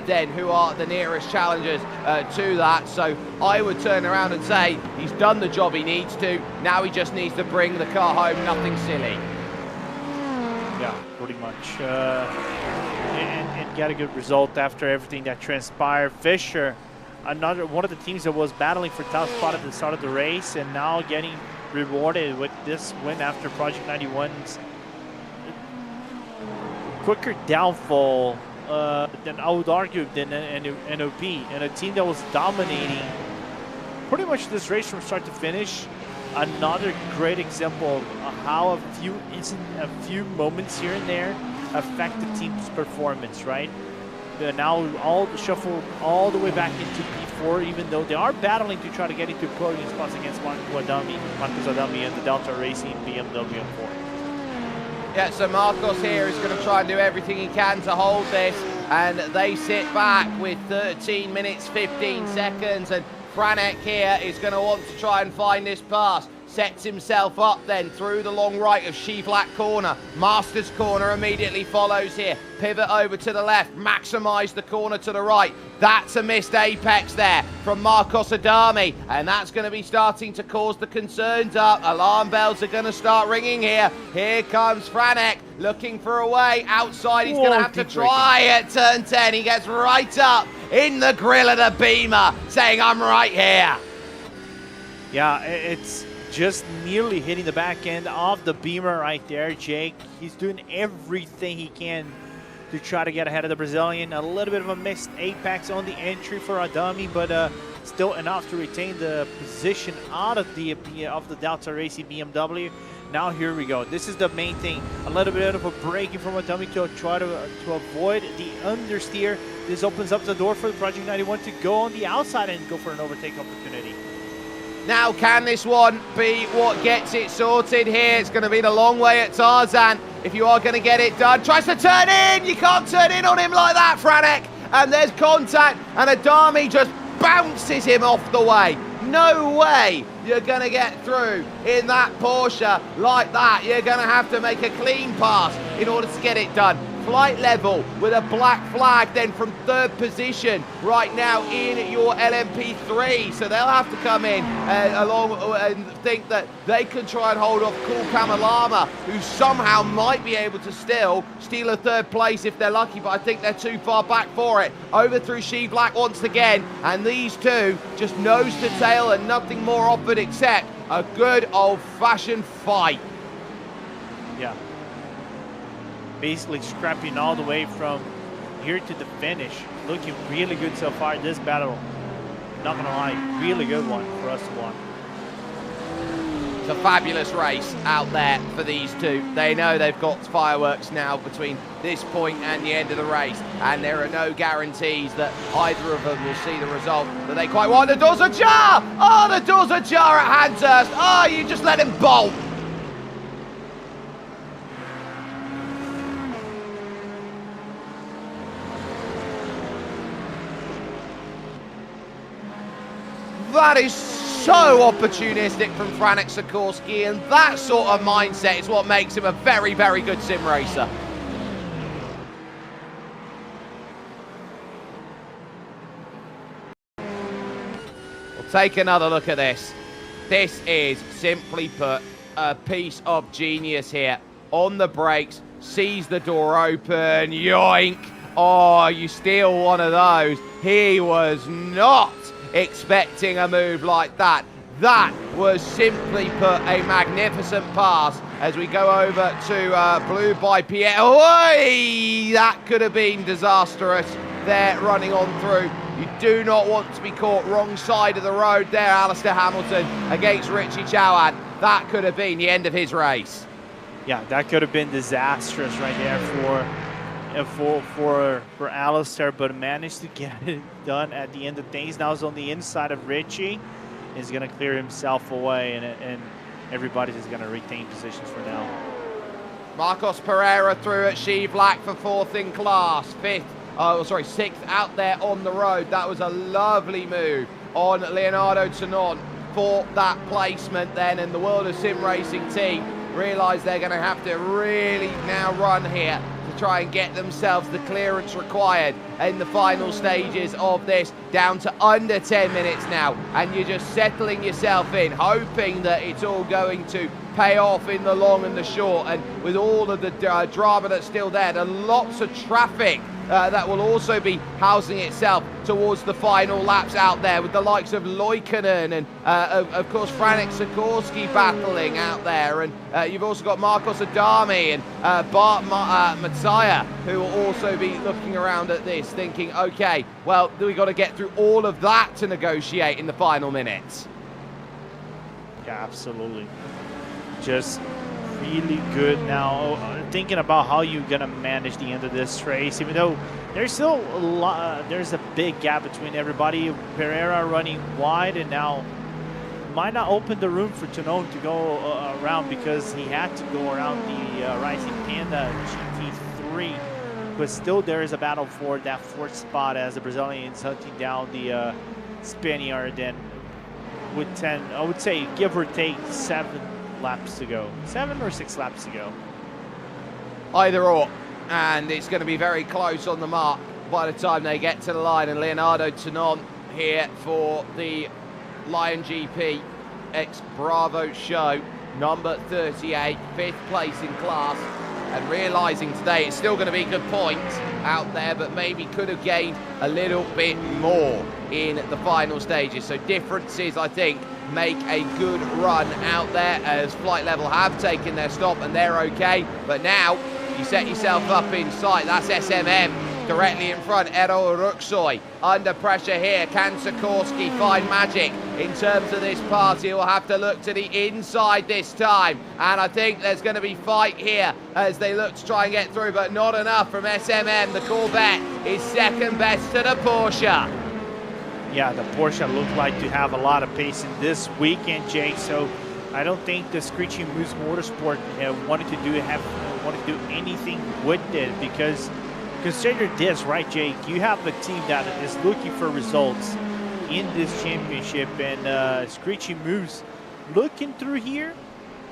then, who are the nearest challengers to that. So I would turn around and say he's done the job he needs to. Now he just needs to bring the car home, nothing silly. Yeah, pretty much. And get a good result after everything that transpired. Fisher, one of the teams that was battling for top spot at the start of the race, and now getting rewarded with this win after Project 91's quicker downfall than I would argue than NOP, and a team that was dominating pretty much this race from start to finish. Another great example of how a few moments here and there affect the team's performance, right? They're now all shuffled all the way back into P4, even though they are battling to try to get into podium spots against Marcus Adami and the Delta Racing BMW M4. Yeah, so Marcos here is going to try and do everything he can to hold this, and they sit back with 13 minutes 15 seconds, and Franek here is going to want to try and find this pass. Sets himself up then through the long right of Shivlak corner. Masters corner immediately follows here. Pivot over to the left, maximise the corner to the right. That's a missed apex there from Marcos Adami, and that's going to be starting to cause the concerns up. Alarm bells are going to start ringing here. Here comes Franek looking for a way outside. He's going to have to try at turn 10. He gets right up in the grill of the Beamer, saying, I'm right here. Yeah, it's just nearly hitting the back end of the Beamer right there, Jake. He's doing everything he can to try to get ahead of the Brazilian. A little bit of a missed apex on the entry for Adami, but still enough to retain the position out of the Delta Racing BMW. Now here we go. This is the main thing. A little bit of a braking from Adami to try to avoid the understeer. This opens up the door for the Project 91 to go on the outside and go for an overtake opportunity. Now, can this one be what gets it sorted here? It's going to be the long way at Tarzan. If you are going to get it done, tries to turn in. You can't turn in on him like that, Franek. And there's contact, and Adami just bounces him off the way. No way you're going to get through in that Porsche like that. You're going to have to make a clean pass in order to get it done. Flight level with a black flag then from third position right now in your LMP3. So they'll have to come in along and think that they can try and hold off Cool Kamalama, who somehow might be able to still steal a third place if they're lucky, but I think they're too far back for it. Over through Shivlak once again, and these two just nose to tail and nothing more offered except a good old-fashioned fight. Yeah. Basically scrapping all the way from here to the finish. Looking really good so far this battle. Not gonna lie, really good one for us to watch. It's a fabulous race out there for these two. They know they've got fireworks now between this point and the end of the race, and there are no guarantees that either of them will see the result that they quite want. The doors ajar! Oh, the doors ajar at Hanshurst. Oh, you just let him bolt. That is so opportunistic from Franek Sikorsky, and that sort of mindset is what makes him a very, very good sim racer. We'll take another look at this. This is, simply put, a piece of genius here. On the brakes, sees the door open, yoink. Oh, you steal one of those. He was not expecting a move like that. That was, simply put, a magnificent pass as we go over to Blue by Pierre. Oi! That could have been disastrous there running on through. You do not want to be caught wrong side of the road there, Alistair Hamilton, against Richie Chauhan. That could have been the end of his race. Yeah, that could have been disastrous right there for Alistair, but managed to get it done at the end of things. Now it's on the inside of Richie. He's going to clear himself away, and everybody's just going to retain positions for now. Marcos Pereira through at Shivlak for fourth in class. Sixth out there on the road. That was a lovely move on Leonardo Tonon for that placement then, and the World of Sim Racing team realise they're going to have to really now run here to try and get themselves the clearance required in the final stages of this, down to under 10 minutes now, and you're just settling yourself in, hoping that it's all going to pay off in the long and the short. And with all of the drama that's still there, there are lots of traffic that will also be housing itself towards the final laps out there, with the likes of Loikkonen and of course Franek Sikorsky battling out there, and you've also got Marcos Adami and Bart Matsaya, who will also be looking around at this thinking, okay, well, we got to get through all of that to negotiate in the final minutes. Yeah, absolutely. Just really good now. Thinking about how you're gonna manage the end of this race, even though there's still a lot, there's a big gap between everybody. Pereira running wide, and now might not open the room for Tonon to go around, because he had to go around the Rising Panda GT3. But still, there is a battle for that fourth spot as the Brazilians hunting down the Spaniard then with 10, I would say give or take 7 laps to go. 7 or 6 laps to go. Either or. And it's going to be very close on the mark by the time they get to the line. And Leonardo Tonon here for the Lion GP ex-Bravo show, number 38, 5th place in class. And realising today it's still going to be good points out there, but maybe could have gained a little bit more in the final stages. So differences, I think, make a good run out there as Flight Level have taken their stop and they're okay. But now you set yourself up in sight. That's SMM directly in front. Ero Ruxoy under pressure here. Can Sikorsky find magic in terms of this party? He'll have to look to the inside this time. And I think there's going to be fight here as they look to try and get through, but not enough from SMM. The Corvette is second best to the Porsche. Yeah, the Porsche looked like to have a lot of pace in this weekend, Jake. So I don't think the Screeching Moose Motorsport wanted to do anything with it, because consider this, right, Jake? You have a team that is looking for results in this championship, and Screeching Moose looking through here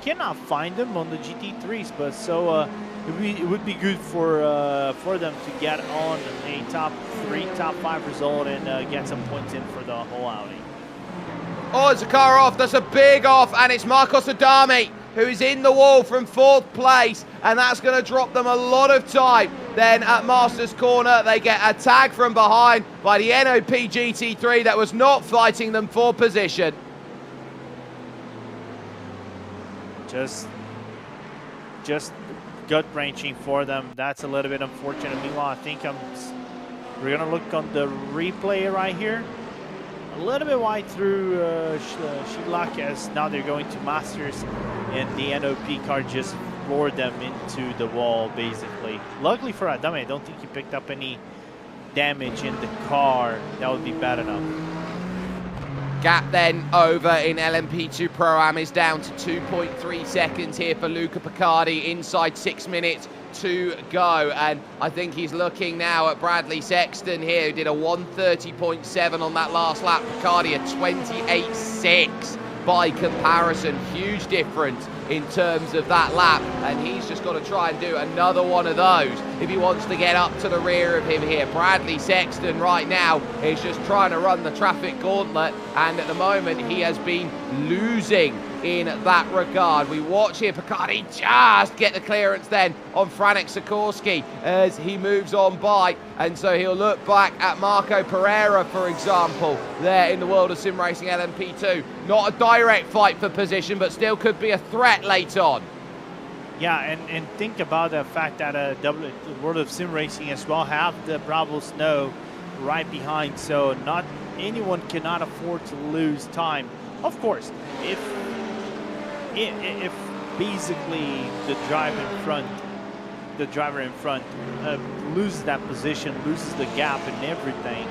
cannot find them on the GT3s, but so it would be good for them to get on a top 3, top 5 result and get some points in for the whole outing. Oh, it's a car off. That's a big off, and it's Marcos Adami who is in the wall from 4th place, and that's going to drop them a lot of time. Then at Masters Corner, they get a tag from behind by the NOP GT3 that was not fighting them for position. Just gut-wrenching for them. That's a little bit unfortunate. Meanwhile, I think we're going to look on the replay right here. A little bit wide through Shilak, as now they're going to Masters, and the NOP car just floored them into the wall, basically. Luckily for Adame, I don't think he picked up any damage in the car. That would be bad enough. Gap then over in LMP2 Pro-Am is down to 2.3 seconds here for Luca Picardi, inside 6 minutes to go, and I think he's looking now at Bradley Sexton here, who did a 1:30.7 on that last lap. Picardi a 28.6 by comparison. Huge difference in terms of that lap, and he's just got to try and do another one of those if he wants to get up to the rear of him here. Bradley Sexton right now is just trying to run the traffic gauntlet, and at the moment he has been losing in that regard. We watch here Picardi just get the clearance then on Franek Sikorsky as he moves on by, and so he'll look back at Marco Pereira, for example, there in the World of Sim Racing LMP2. Not a direct fight for position, but still could be a threat late on. Yeah, and think about the fact that the World of Sim Racing as well have the Bravo Snow right behind, so not anyone cannot afford to lose time. Of course, if basically the driver in front loses that position, loses the gap and everything,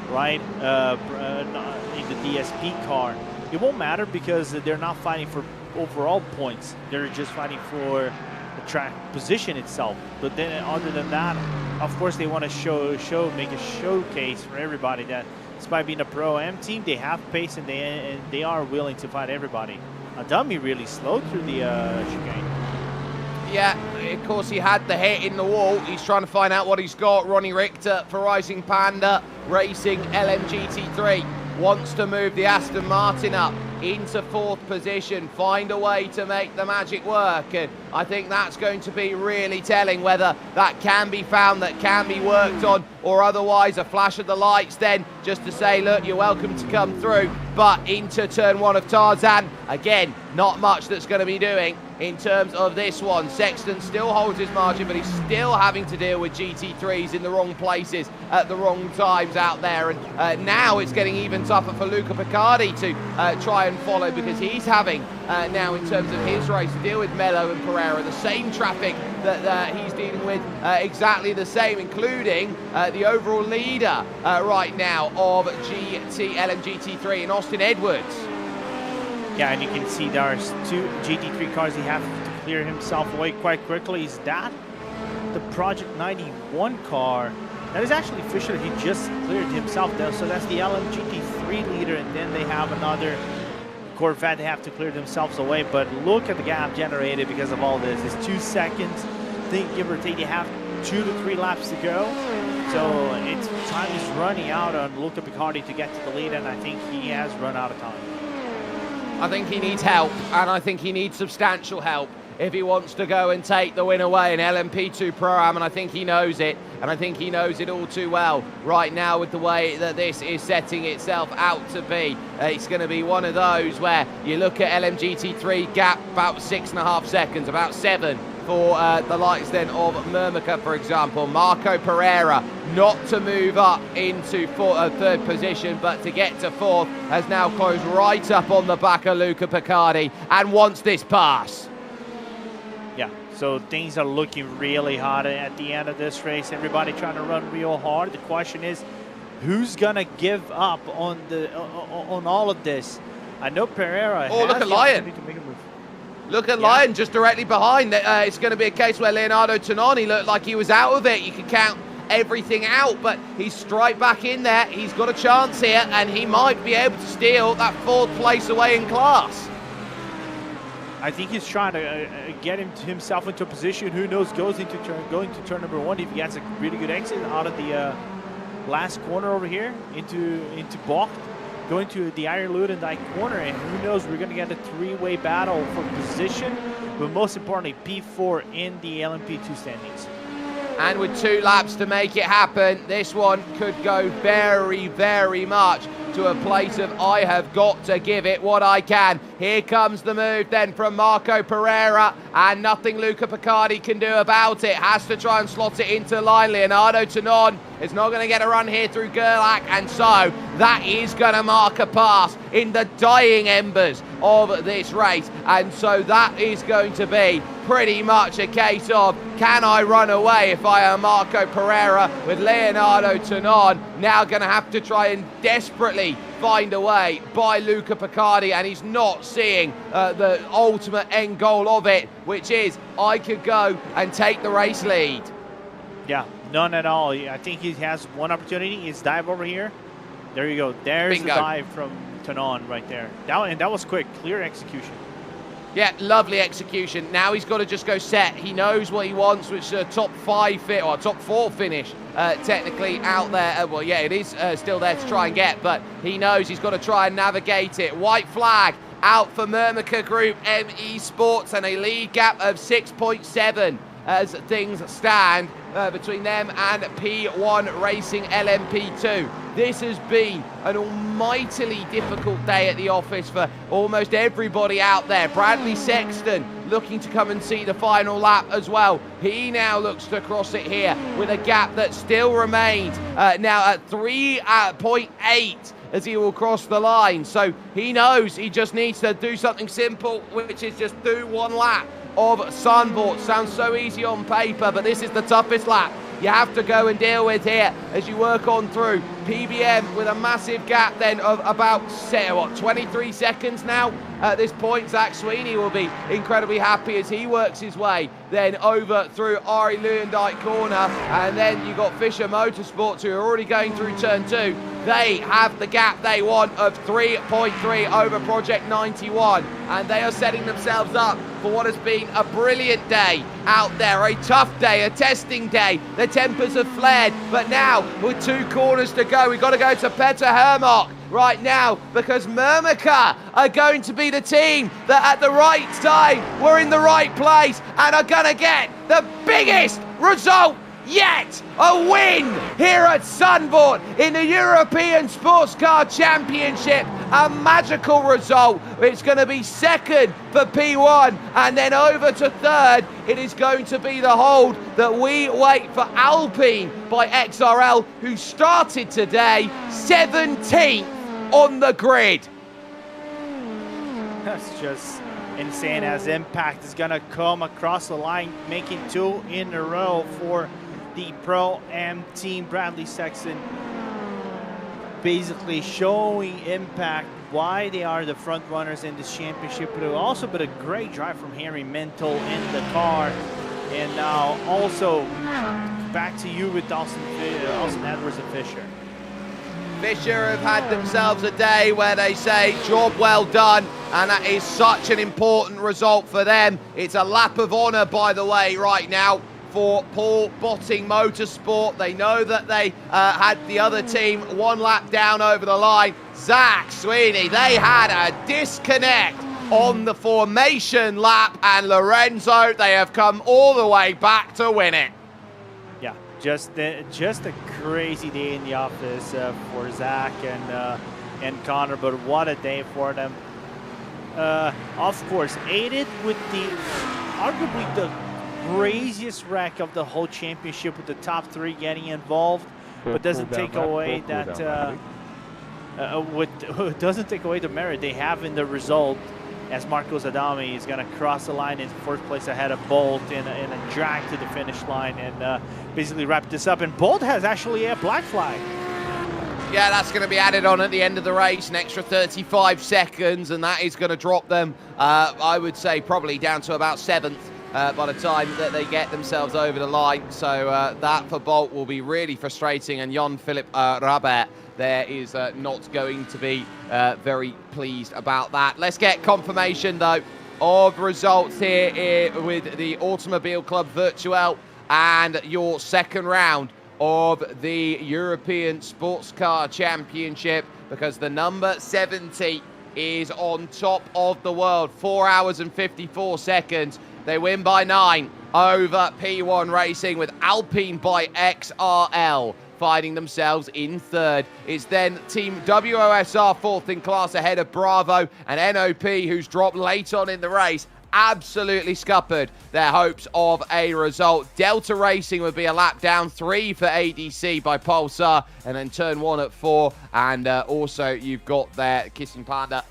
right, in the DSP car, it won't matter because they're not fighting for overall points. They're just fighting for the track position itself. But then other than that, of course, they want to make a showcase for everybody that despite being a Pro-Am team, they have pace and they are willing to fight everybody. Adami really slowed through the chicane. Yeah, of course he had the hit in the wall. He's trying to find out what he's got. Ronnie Richter for Rising Panda Racing LMGT3 wants to move the Aston Martin up into 4th position, find a way to make the magic work, and I think that's going to be really telling whether that can be found, that can be worked on, or otherwise a flash of the lights then just to say, look, you're welcome to come through. But into turn 1 of Tarzan, again, not much that's going to be doing in terms of this one. Sexton still holds his margin, but he's still having to deal with GT3s in the wrong places at the wrong times out there, and now it's getting even tougher for Luca Picardi to try and follow, because he's having now in terms of his race to deal with Mello and Pereira, the same traffic that he's dealing with, exactly the same, including the overall leader right now of LMGT3 in Austin Edwards. Yeah, and you can see there's 2 GT3 cars he has to clear himself away quite quickly. Is that the Project 91 car? That is actually Fisher. He just cleared himself though, so that's the LMGT3 3 leader, and then they have another Corvette they have to clear themselves away. But look at the gap generated because of all this. It's 2 seconds. I think, give or take, they have 2 to 3 laps to go. So it's time is running out on Luca Picardi to get to the lead, and I think he has run out of time. I think he needs help, and I think he needs substantial help if he wants to go and take the win away in LMP2 Pro-Am, and I think he knows it, and I think he knows it all too well right now with the way that this is setting itself out to be. It's going to be one of those where you look at LMGT3 gap about 6.5 seconds, about 7 for the likes then of Mermica, for example. Marco Pereira, not to move up into 3rd position, but to get to 4th, has now closed right up on the back of Luca Picardi and wants this pass. Yeah, so things are looking really hot at the end of this race. Everybody trying to run real hard. The question is, who's gonna give up on all of this? I know Pereira. Oh, look at Lion. To make a move. Look at Lion just directly behind. It's going to be a case where Leonardo Tononi looked like he was out of it. You can count everything out, but he's straight back in there. He's got a chance here, and he might be able to steal that 4th place away in class. I think he's trying to get himself into a position. Who knows? Going to turn number 1 if he gets a really good exit out of the last corner over here into Bocht, going to the Iron Ludendyke corner, and who knows? We're going to get a 3-way battle for position, but most importantly, P4 in the LMP2 standings. And with 2 laps to make it happen, this one could go very, very much to a place of I have got to give it what I can. Here comes the move then from Marco Pereira, and nothing Luca Picardi can do about it. Has to try and slot it into line. Leonardo Tonon is not going to get a run here through Gerlach, and so that is going to mark a pass in the dying embers of this race. And so that is going to be pretty much a case of, can I run away if I am Marco Pereira, with Leonardo Tonon now going to have to try and desperately find a way by Luca Picardi, and he's not seeing the ultimate end goal of it, which is I could go and take the race lead. Yeah, none at all. I think he has one opportunity. His dive over here. There you go. There's Bingo. the dive from Tonon right there. That was quick, clear execution. Yeah, lovely execution. Now he's got to just go set. He knows what he wants, which is a top 5 fit or top 4 finish, technically out there. Well, yeah, it is still there to try and get, but he knows he's got to try and navigate it. White flag out for Mermica Group ME Sports, and a lead gap of 6.7 as things stand between them and P1 Racing LMP2. This has been an almightily difficult day at the office for almost everybody out there. Bradley Sexton looking to come and see the final lap as well. He now looks to cross it here with a gap that still remains now at 3.8 as he will cross the line. So he knows he just needs to do something simple, which is just do 1 lap of Zandvoort. Sounds so easy on paper, but this is the toughest lap you have to go and deal with here as you work on through. PBM with a massive gap then of about 23 seconds now at this point. Zach Sweeney will be incredibly happy as he works his way then over through Ari Ludendyke corner, and then you've got Fisher Motorsports who are already going through turn 2. They have the gap they want of 3.3 over Project 91, and they are setting themselves up for what has been a brilliant day out there, a tough day, a testing day. The tempers have flared, but now with 2 corners to go, we've got to go to Peter Hermok right now, because Mermica are going to be the team that at the right time were in the right place and are going to get the biggest result yet. A win here at Zandvoort in the European SportsCar Championship. A magical result. It's going to be 2nd for P1, and then over to 3rd. It is going to be the hold that we wait for Alpine by XRL, who started today 17th on the grid. That's just insane, as Impact is going to come across the line, making 2 in a row for the Pro-Am team. Bradley Sexton basically showing Impact why they are the front runners in this championship, but also a great drive from Henry Mental in the car. And now also back to you with Austin Edwards and Fisher. Fisher have had themselves a day where they say, job well done, and that is such an important result for them. It's a lap of honour, by the way, right now for Paul Botting Motorsport. They know that they had the other team one lap down over the line. Zach Sweeney, they had a disconnect on the formation lap, and Lorenzo, they have come all the way back to win it. Yeah, just a crazy day in the office for Zach and Connor, but what a day for them. Of course, aided with arguably the craziest wreck of the whole championship, with the top three getting involved, but doesn't take away that doesn't take away the merit they have in the result, as Marcos Adami is going to cross the line in first place ahead of Bolt in a drag to the finish line and basically wrap this up. And Bolt has actually a black flag. Yeah, that's going to be added on at the end of the race, an extra 35 seconds, and that is going to drop them, I would say, probably down to about 7th by the time that they get themselves over the line. So that for Bolt will be really frustrating, and Jan-Philipp Rabert there is not going to be very pleased about that. Let's get confirmation, though, of results here with the Automobile Club Virtual and your second round of the European SportsCar Championship, because the number 70 is on top of the world. 4 hours and 54 seconds. They win by 9 over P1 Racing, with Alpine by XRL finding themselves in third. It's then Team WOSR fourth in class ahead of Bravo, and NOP, who's dropped late on in the race, absolutely scuppered their hopes of a result. Delta Racing would be a lap down, 3 for ADC by Pulsar, and then turn 1 at 4. And also you've got their Kissing Panda,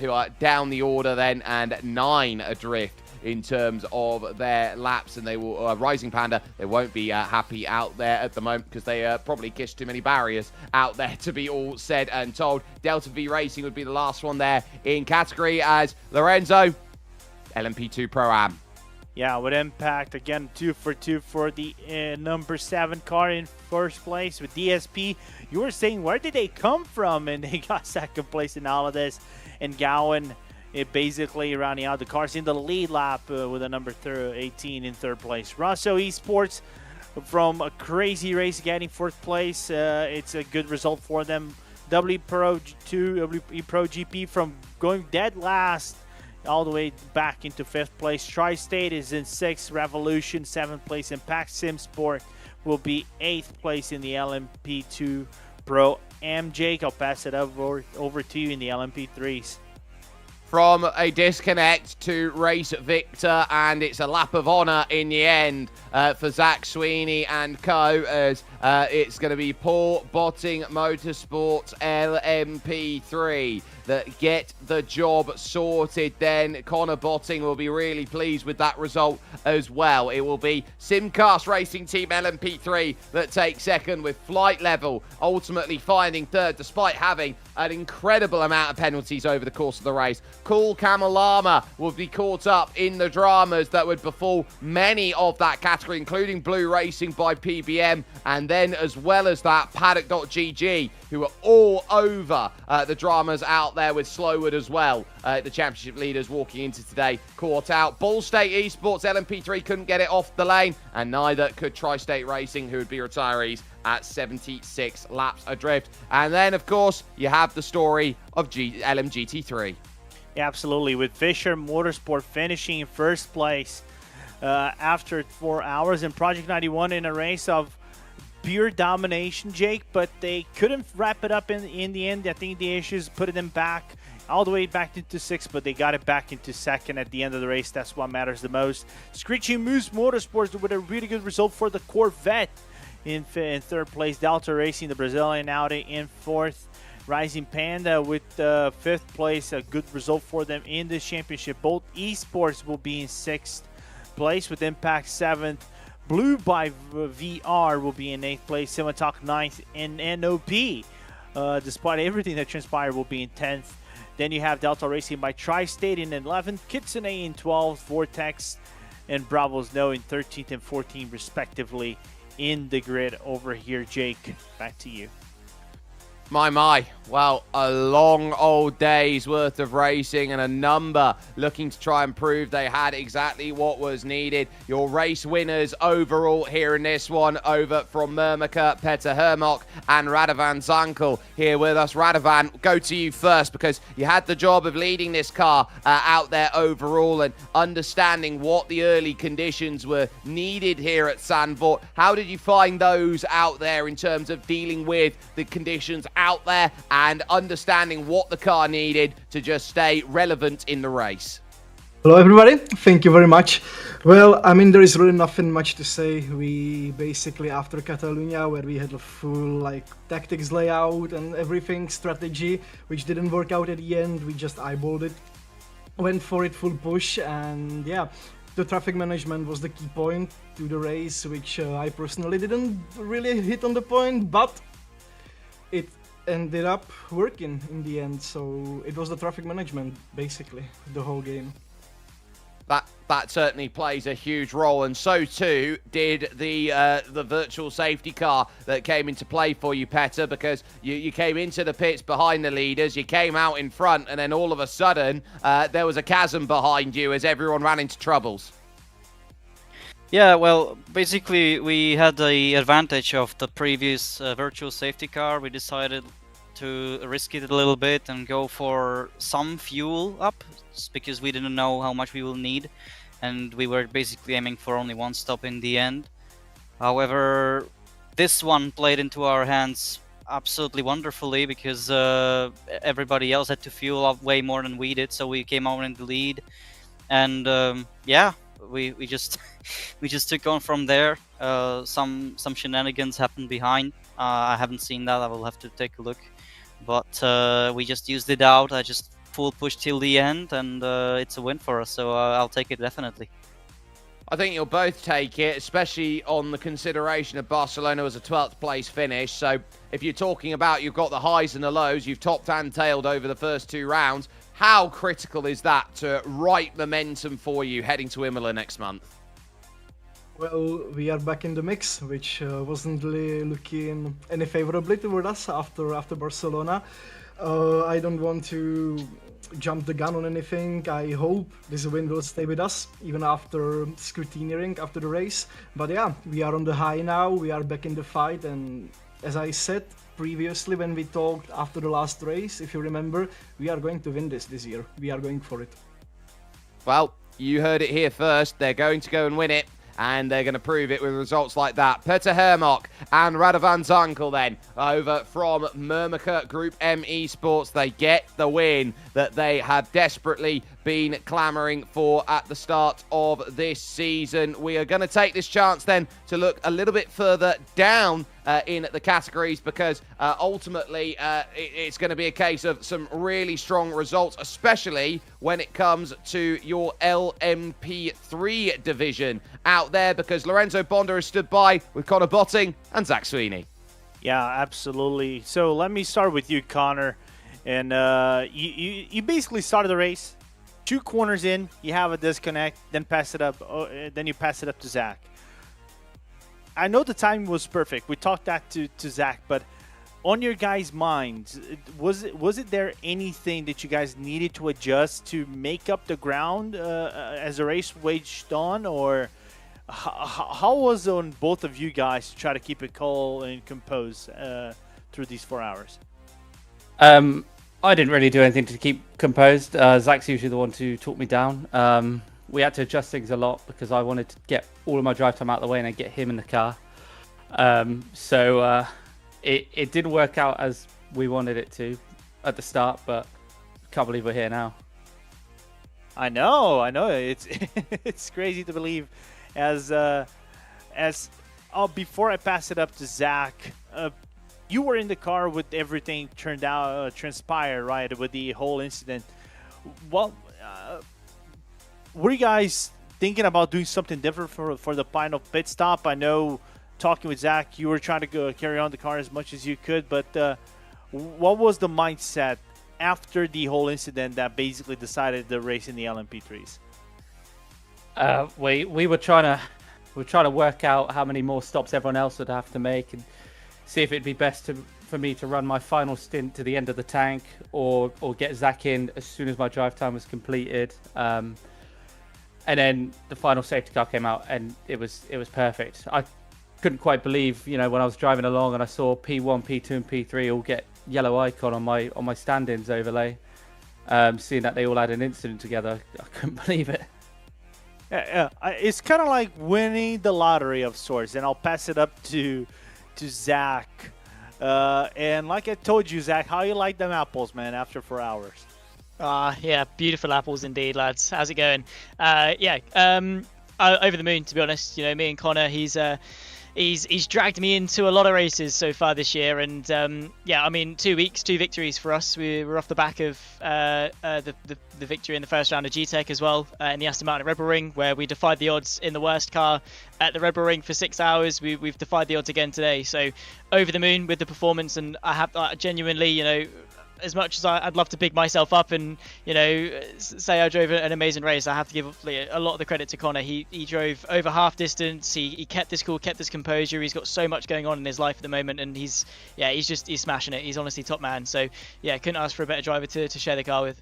who are down the order then, and 9 adrift in terms of their laps, and they will Rising Panda, they won't be happy out there at the moment, because they probably kissed too many barriers out there, to be all said and told. Delta V Racing would be the last one there in category, as Lorenzo, LMP2 Pro Am. Yeah, with Impact again, 2 for 2 for the number 7 car in first place with DSP. You were saying, where did they come from? And they got second place in all of this, and Gowan basically rounding out the cars in the lead lap with a number 18 in third place. Russo Esports from a crazy race getting fourth place. It's a good result for them. W Pro 2, W Pro GP from going dead last all the way back into 5th place. Tri-State is in 6th. Revolution 7th place. Impact Sim Sport will be 8th place in the LMP2 Pro. Jake, I'll pass it over to you in the LMP3s. From a disconnect to race victor, and it's a lap of honour in the end for Zach Sweeney and co, as it's going to be Paul Botting Motorsports LMP3 that get the job sorted. Then Connor Botting will be really pleased with that result as well. It will be Simcast Racing Team LMP3 that takes second, with Flight Level ultimately finding third, despite having an incredible amount of penalties over the course of the race. Cool Kamalama will be caught up in the dramas that would befall many of that category, including Blue Racing by PBM, and then as well as that, Paddock.GG, who are all over the dramas out there, with Slowwood as well. The championship leaders walking into today caught out. Ball State Esports LMP3 couldn't get it off the lane, and neither could Tri-State Racing, who would be retirees at 76 laps adrift. And then, of course, you have the story of LMGT3. Yeah, absolutely, with Fisher Motorsport finishing in first place after 4 hours, and Project 91 in a race of pure domination, Jake, but they couldn't wrap it up in the end. I think the issues put them back all the way back into 6th, but they got it back into 2nd at the end of the race. That's what matters the most. Screeching Moose Motorsports with a really good result for the Corvette in 3rd place. Delta Racing, the Brazilian Audi, in 4th. Rising Panda with 5th place, a good result for them in this championship. Both Esports will be in 6th place, with Impact 7th. Blue by VR will be in 8th place. Simatalk 9th, and NOP, despite everything that transpired, will be in 10th. Then you have Delta Racing by Tri-State in 11th, Kitsune in 12th, Vortex and Bravo's No in 13th and 14th, respectively, in the grid over here. Jake, back to you. My. Well, a long old day's worth of racing and a number looking to try and prove they had exactly what was needed. Your race winners overall here in this one, over from Mermaka, Petter Hermok and Radovan Zankel here with us. Radovan, go to you first because you had the job of leading this car out there overall and understanding what the early conditions were needed here at Zandvoort. How did you find those out there in terms of dealing with the conditions out there and understanding what the car needed to just stay relevant in the race? Hello everybody, thank you very much. Well, I mean, there is really nothing much to say. We basically, after Catalonia, where we had a full tactics layout and everything, strategy, which didn't work out at the end, we just eyeballed it, went for it full push, and yeah, the traffic management was the key point to the race, which I personally didn't really hit on the point, but it ended up working in the end. So it was the traffic management, basically, the whole game. That certainly plays a huge role, and so too did the virtual safety car that came into play for you, Petter, because you came into the pits behind the leaders, you came out in front, and then all of a sudden there was a chasm behind you as everyone ran into troubles. Yeah, well, basically we had the advantage of the previous virtual safety car. We decided to risk it a little bit and go for some fuel up, because we didn't know how much we will need, and we were basically aiming for only one stop in the end. However, this one played into our hands absolutely wonderfully, because everybody else had to fuel up way more than we did, so we came out in the lead, and yeah, we just took on from there. Some shenanigans happened behind. I haven't seen that. I will have to take a look. But we just used it out. I just full push till the end, and it's a win for us. So I'll take it definitely. I think you'll both take it, especially on the consideration of Barcelona as a 12th place finish. So if you're talking about you've got the highs and the lows, you've topped and tailed over the first two rounds. How critical is that to right momentum for you heading to Imola next month? Well, we are back in the mix, which wasn't really looking any favorably toward us after Barcelona. I don't want to jump the gun on anything. I hope this win will stay with us, even after scrutineering after the race. But yeah, we are on the high now, we are back in the fight, and as I said previously when we talked after the last race, if you remember, we are going to win this year. We are going for it. Well, you heard it here first. They're going to go and win it, and they're going to prove it with results like that. Petter Hermok and Radovan Zankel then over from Mermaka Group M Esports. They get the win that they had desperately been clamouring for at the start of this season. We are going to take this chance then to look a little bit further down in the categories, because ultimately it's going to be a case of some really strong results, especially when it comes to your LMP3 division out there, because Lorenzo Bonda has stood by with Connor Botting and Zach Sweeney. Yeah, absolutely. So let me start with you, Connor. And you basically started the race, 2 corners in, you have a disconnect, then then you pass it up to Zach. I know the timing was perfect. We talked that to Zach, but on your guys' minds, was it there anything that you guys needed to adjust to make up the ground as the race waged on, or how was it on both of you guys to try to keep it cool and composed through these 4 hours? I didn't really do anything to keep composed. Zach's usually the one to talk me down. We had to adjust things a lot because I wanted to get all of my drive time out of the way and then get him in the car. So it didn't work out as we wanted it to at the start, but can't believe we're here now. I know. It's it's crazy to believe. Before I pass it up to Zach, you were in the car with everything transpired, right? With the whole incident. Well, were you guys thinking about doing something different for the final pit stop? I know, talking with Zach, you were trying to carry on the car as much as you could, but what was the mindset after the whole incident that basically decided the race in the LMP3s? We were trying to work out how many more stops everyone else would have to make and see if it'd be best for me to run my final stint to the end of the tank, or get Zach in as soon as my drive time was completed. And then the final safety car came out, and it was perfect. I couldn't quite believe, when I was driving along and I saw P1, P2, and P3 all get yellow icon on my stand-ins overlay. Seeing that they all had an incident together, I couldn't believe it. Yeah, it's kind of like winning the lottery of sorts, and I'll pass it up to Zach. And like I told you, Zach, how you like them apples, man, after 4 hours? Yeah, beautiful apples indeed, lads. How's it going? Over the moon, to be honest. Me and Connor, he's dragged me into a lot of races so far this year, and 2 weeks, 2 victories for us. We were off the back of the victory in the first round of GTEC as well, in the Aston Martin Red Bull Ring, where we defied the odds in the worst car at the Red Bull Ring for 6 hours. We've defied the odds again today, so over the moon with the performance, and I have genuinely, as much as I'd love to big myself up and say I drove an amazing race, I have to give a lot of the credit to Connor. He drove over half distance. He kept his cool, kept his composure. He's got so much going on in his life at the moment, and he's smashing it. He's honestly top man. So yeah, couldn't ask for a better driver to share the car with.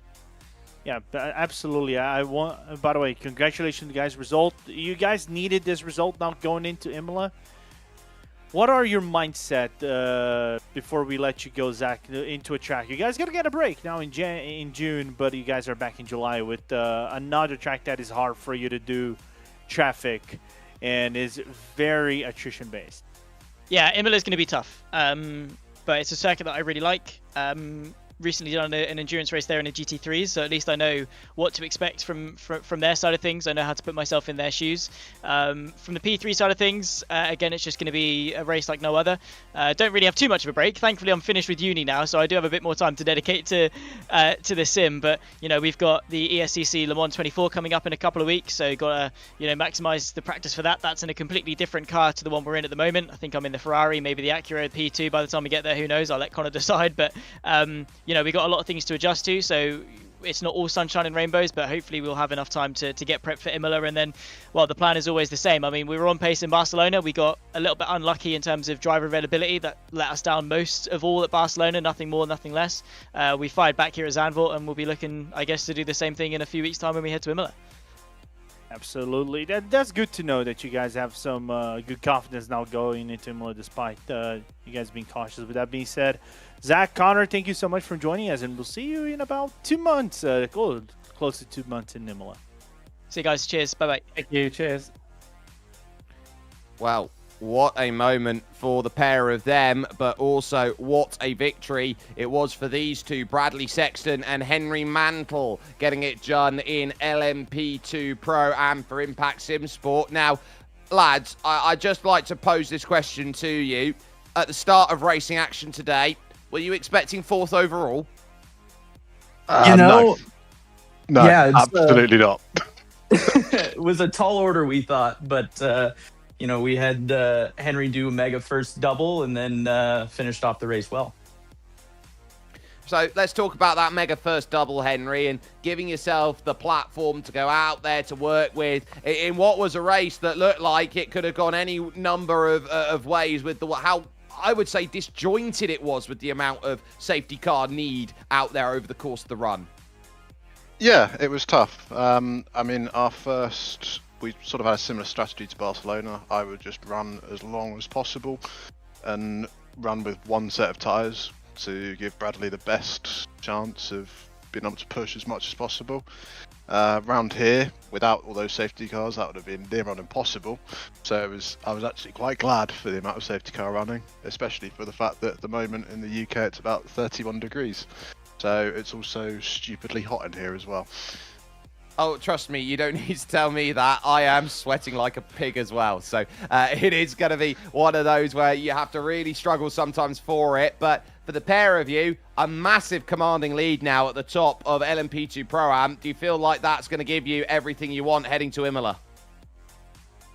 Yeah, absolutely. By the way, congratulations, guys. Result. You guys needed this result now going into Imola. What are your mindset before we let you go, Zach, into a track? You guys got to get a break now in June, but you guys are back in July with another track that is hard for you to do traffic and is very attrition-based. Yeah, Imola is going to be tough, but it's a circuit that I really like. Recently done an endurance race there in a GT3, so at least I know what to expect from their side of things. I know how to put myself in their shoes. From the P3 side of things, again, it's just going to be a race like no other. Don't really have too much of a break. Thankfully, I'm finished with uni now, so I do have a bit more time to dedicate to the sim. But we've got the ESCC Le Mans 24 coming up in a couple of weeks, so got to maximize the practice for that. That's in a completely different car to the one we're in at the moment. I think I'm in the Ferrari, maybe the Acura P2 by the time we get there. Who knows? I'll let Connor decide. But we got a lot of things to adjust to, so it's not all sunshine and rainbows, but hopefully we'll have enough time to get prepped for Imola. And then, the plan is always the same. I mean, we were on pace in Barcelona. We got a little bit unlucky in terms of driver availability. That let us down most of all at Barcelona, nothing more, nothing less. We fired back here at Zandvoort, and we'll be looking, I guess, to do the same thing in a few weeks' time when we head to Imola. Absolutely. That's good to know that you guys have some good confidence now going into Imola, despite you guys being cautious. With that being said, Zach, Connor, thank you so much for joining us, and we'll see you in about 2 months, close to 2 months in Imola. See you guys. Cheers. Bye-bye. Thank you. Cheers. Well, what a moment for the pair of them, but also what a victory it was for these two, Bradley Sexton and Henry Mantle, getting it done in LMP2 Pro and for Impact Sim Sport. Now, lads, I'd just like to pose this question to you. At the start of racing action today, were you expecting 4th overall? No, yeah, absolutely not. It was a tall order, we thought, but we had Henry do a mega first double and then finished off the race well. So let's talk about that mega first double, Henry, and giving yourself the platform to go out there to work with in what was a race that looked like it could have gone any number of ways with how I would say disjointed it was with the amount of safety car need out there over the course of the run. Yeah, it was tough. I mean, we sort of had a similar strategy to Barcelona. I would just run as long as possible and run with one set of tyres to give Bradley the best chance of being able to push as much as possible. Round here, without all those safety cars, that would have been near on impossible. So I was actually quite glad for the amount of safety car running, especially for the fact that at the moment in the UK it's about 31 degrees. So it's also stupidly hot in here as well. Oh, trust me, you don't need to tell me that. I am sweating like a pig as well. So it is going to be one of those where you have to really struggle sometimes for it. But for the pair of you, a massive commanding lead now at the top of LMP2 Pro-Am. Do you feel like that's going to give you everything you want heading to Imola?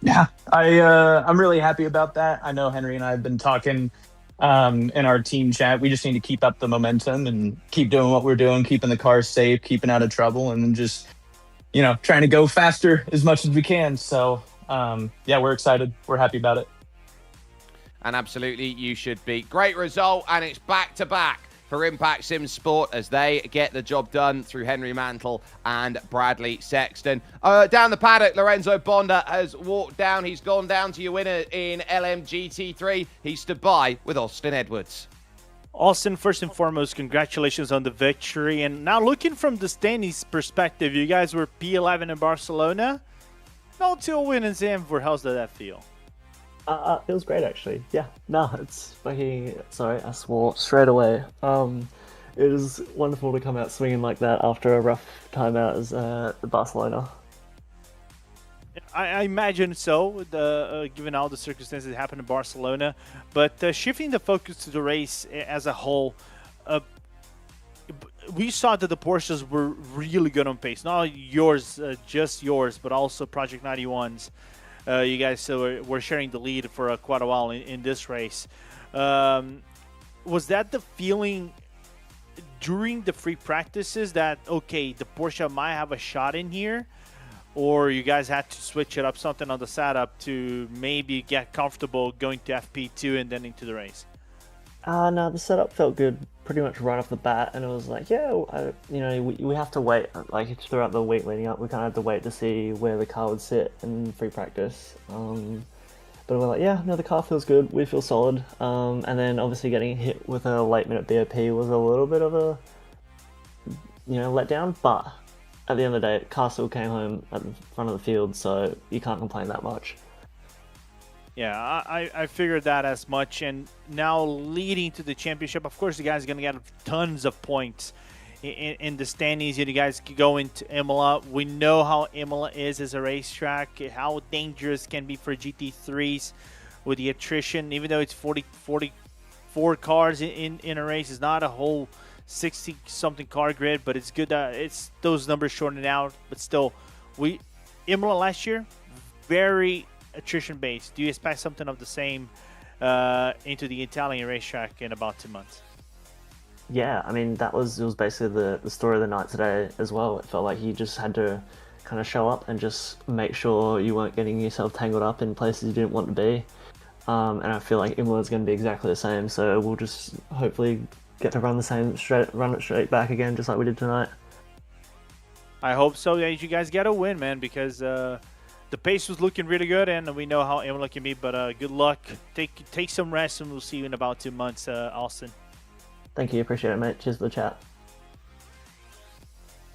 Yeah, I'm really happy about that. I know Henry and I have been talking in our team chat. We just need to keep up the momentum and keep doing what we're doing, keeping the cars safe, keeping out of trouble, and just trying to go faster as much as we can. So, yeah, we're excited. We're happy about it. And absolutely, you should be. Great result, and it's back-to-back for Impact Sim Sport as they get the job done through Henry Mantle and Bradley Sexton. Down the paddock, Lorenzo Bonda has walked down. He's gone down to your winner in LMGT3. He stood by with Austin Edwards. Austin, first and foremost, congratulations on the victory. And now looking from the standings perspective, you guys were P11 in Barcelona. Now to a win in Zandvoort. How's that feel? Feels great actually. Yeah, no, it's fucking. Sorry, I swore straight away. It is wonderful to come out swinging like that after a rough time out as Barcelona. I imagine so, given all the circumstances that happened in Barcelona. But shifting the focus to the race as a whole, we saw that the Porsches were really good on pace. Not yours, just yours, but also Project 91's. You guys were sharing the lead for quite a while in this race. Was that the feeling during the free practices that, okay, the Porsche might have a shot in here? Or you guys had to switch it up something on the setup to maybe get comfortable going to FP2 and then into the race? No, the setup felt good pretty much right off the bat, and it was like, yeah, we have to wait. Like throughout the week leading up, we kind of had to wait to see where the car would sit in free practice. But we're like, yeah, no, the car feels good. We feel solid. And then obviously getting hit with a late minute BOP was a little bit of a, letdown. But at the end of the day, car still came home at the front of the field, so you can't complain that much. Yeah, I figured that as much. And now leading to the championship, of course, you guys are going to get tons of points in the standings. You guys can go into Imola. We know how Imola is as a racetrack, how dangerous it can be for GT3s with the attrition. Even though it's 44 cars in a race, it's not a whole 60-something car grid, but it's good that it's those numbers shortened out. But still, Imola last year, very attrition based. Do you expect something of the same into the Italian racetrack in about 2 months? Yeah, I mean, it was basically the story of the night today as well. It felt like you just had to kind of show up and just make sure you weren't getting yourself tangled up in places you didn't want to be. And I feel like Imola is going to be exactly the same. So we'll just hopefully get to run it straight back again, just like we did tonight. I hope so. Yeah, you guys get a win, man, because the pace was looking really good, and we know how Imola can be. But good luck. Take some rest, and we'll see you in about 2 months, Austin. Thank you, appreciate it, mate. Cheers for the chat.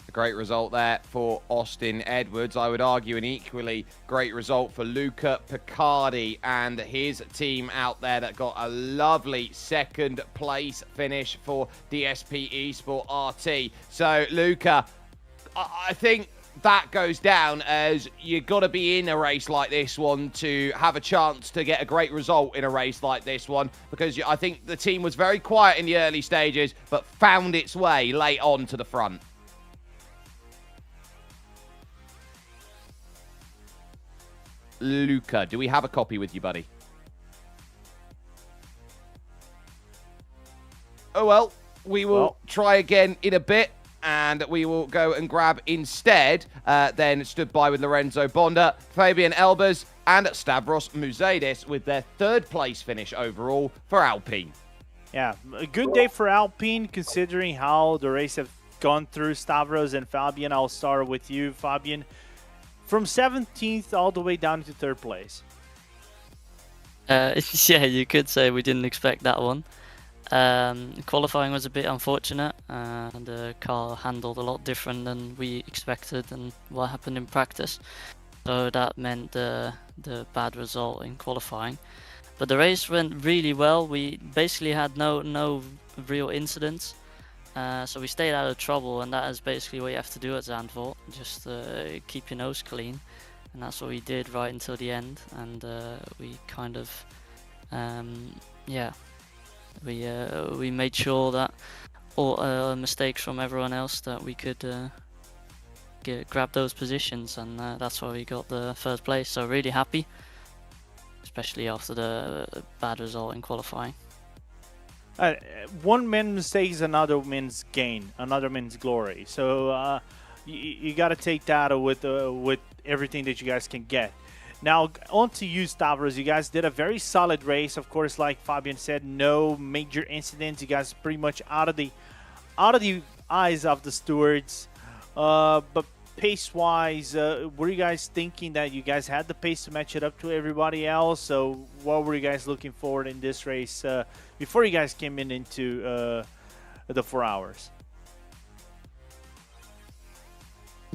A great result there for Austin Edwards. I would argue an equally great result for Luca Picardi and his team out there that got a lovely second place finish for DSP Esport RT. So, Luca, I think that goes down as you've got to be in a race like this one to have a chance to get a great result in a race like this one, because I think the team was very quiet in the early stages but found its way late on to the front. Luca, do we have a copy with you, buddy? Oh well, we will try again in a bit. And we will go and grab instead, then stood by with Lorenzo Bonda, Fabian Elbers, and Stavros Muzeidis with their third place finish overall for Alpine. Yeah, a good day for Alpine considering how the race have gone through. Stavros and Fabian, I'll start with you, Fabian. From 17th all the way down to third place. Yeah, you could say we didn't expect that one. Qualifying was a bit unfortunate, and the car handled a lot different than we expected and what happened in practice. So that meant the bad result in qualifying. But the race went really well. We basically had no real incidents. So we stayed out of trouble, and that is basically what you have to do at Zandvoort. Just keep your nose clean. And that's what we did right until the end. And we kind of, we made sure that all mistakes from everyone else that we could grab those positions, and that's why we got the first place. So really happy, especially after the bad result in qualifying. One man's mistake is another man's gain, another man's glory. So you got to take that with everything that you guys can get. Now, on to you, Stavros. You guys did a very solid race. Of course, like Fabian said, no major incidents. You guys pretty much out of the eyes of the stewards. But pace-wise, were you guys thinking that you guys had the pace to match it up to everybody else? So what were you guys looking forward in this race before you guys came into the 4 hours?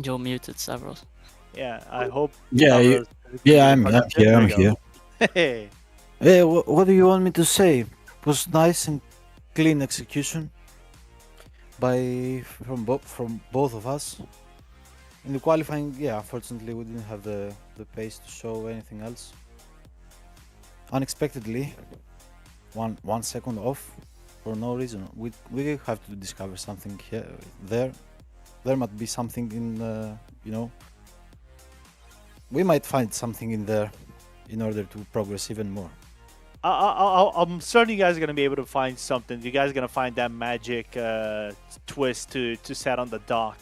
You're muted, Stavros. Yeah, I hope. Yeah, I'm here. Hey. Hey, what do you want me to say? It was nice and clean execution from both of us. In the qualifying, yeah, unfortunately we didn't have the pace to show anything else. Unexpectedly, one second off for no reason. We have to discover something here. There might be something in we might find something in there in order to progress even more. I'm certain you guys are going to be able to find something. You guys are going to find that magic twist to set on the dock.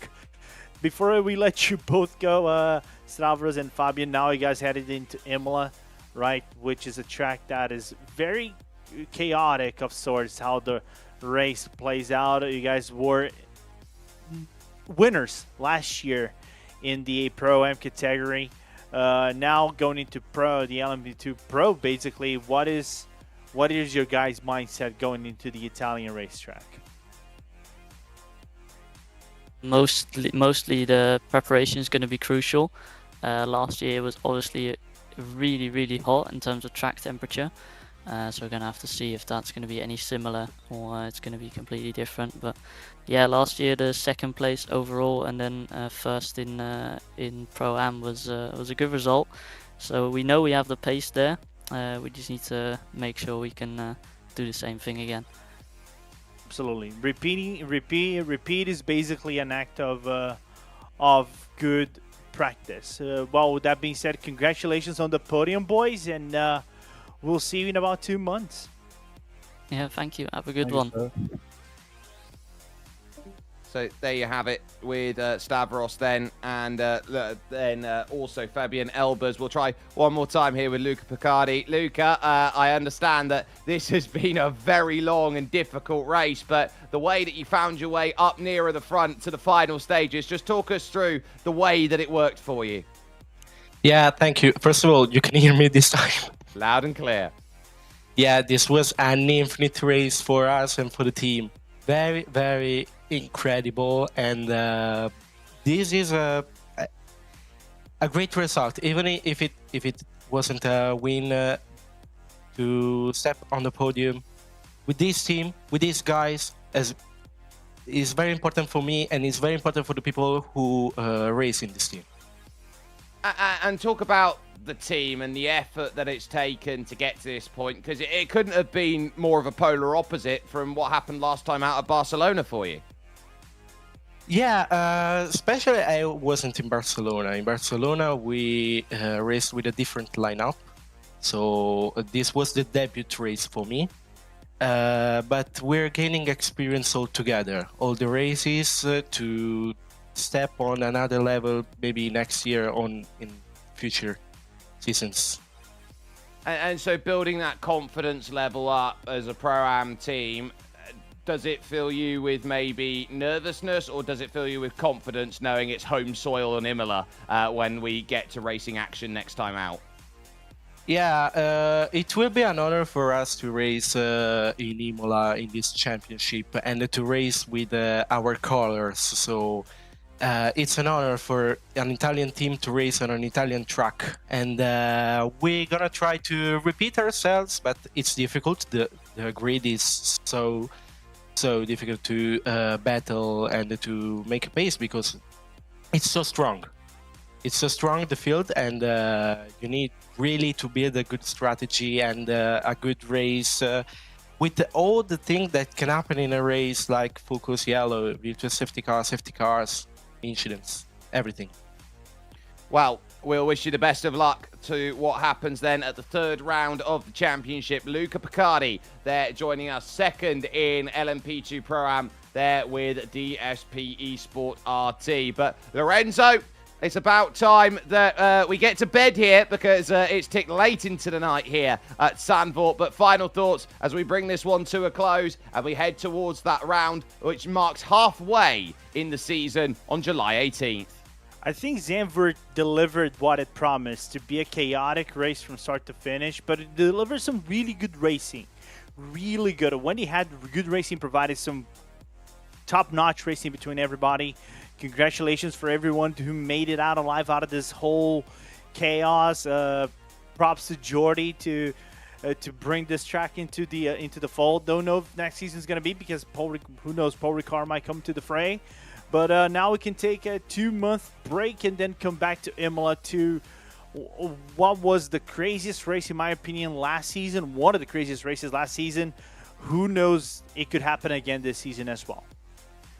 Before we let you both go, Stavros and Fabian, now you guys headed into Imola, right? Which is a track that is very chaotic of sorts, how the race plays out. You guys were winners last year in the Pro-Am category. Now going into the LMP2 Pro, basically, what is your guys' mindset going into the Italian racetrack? Mostly the preparation is going to be crucial. Last year was obviously really hot in terms of track temperature. So we're going to have to see if that's going to be any similar or it's going to be completely different. But yeah, last year the second place overall and then first in Pro-Am was a good result. So we know we have the pace there. We just need to make sure we can do the same thing again. Absolutely. Repeat is basically an act of good practice. Well, with that being said, congratulations on the podium, boys, and we'll see you in about 2 months. Yeah, thank you. Have a good one. So there you have it with Stavros then, and then also Fabian Elbers. We'll try one more time here with Luca Picardi. Luca, I understand that this has been a very long and difficult race, but the way that you found your way up nearer the front to the final stages, just talk us through the way that it worked for you. Yeah, thank you. First of all, you can hear me this time. Loud and clear. Yeah, this was an infinite race for us and for the team. Very incredible, and this is a great result. Even if it wasn't a win to step on the podium with this team, with these guys, is very important for me, and it's very important for the people who race in this team. And talk about the team and the effort that it's taken to get to this point, because it couldn't have been more of a polar opposite from what happened last time out of Barcelona for you. Yeah, especially I wasn't in Barcelona. In Barcelona, we raced with a different lineup, so this was the debut race for me. But we're gaining experience all together, all the races to step on another level, maybe next year in future seasons. And so building that confidence level up as a Pro-Am team, does it fill you with maybe nervousness, or does it fill you with confidence knowing it's home soil in Imola when we get to racing action next time out? Yeah, it will be an honor for us to race in Imola in this championship and to race with our colors. So it's an honor for an Italian team to race on an Italian track, and we're gonna try to repeat ourselves, but it's difficult. The grid is so difficult to battle and to make a pace because it's so strong. It's so strong, the field, and you need really to build a good strategy and a good race with all the things that can happen in a race, like full course yellow, virtual safety cars, incidents, everything. Well, we'll wish you the best of luck to what happens then at the third round of the championship. Luca Picardi there joining us second in LMP2 Pro-Am there with DSP Esport RT. But Lorenzo, It's about time that we get to bed here because it's ticked late into the night here at Zandvoort. But final thoughts as we bring this one to a close and we head towards that round, which marks halfway in the season on July 18th. I think Zandvoort delivered what it promised to be a chaotic race from start to finish, but it delivered some really good racing. Really good. When he had good racing, provided some top-notch racing between everybody. Congratulations for everyone who made it out alive out of this whole chaos. Props to Jordy to bring this track into the fold. Don't know if next season's going to be because who knows, Paul Ricard might come to the fray. But now we can take a 2-month break and then come back to Imola to what was the craziest race in my opinion last season. One of the craziest races last season. Who knows, it could happen again this season as well.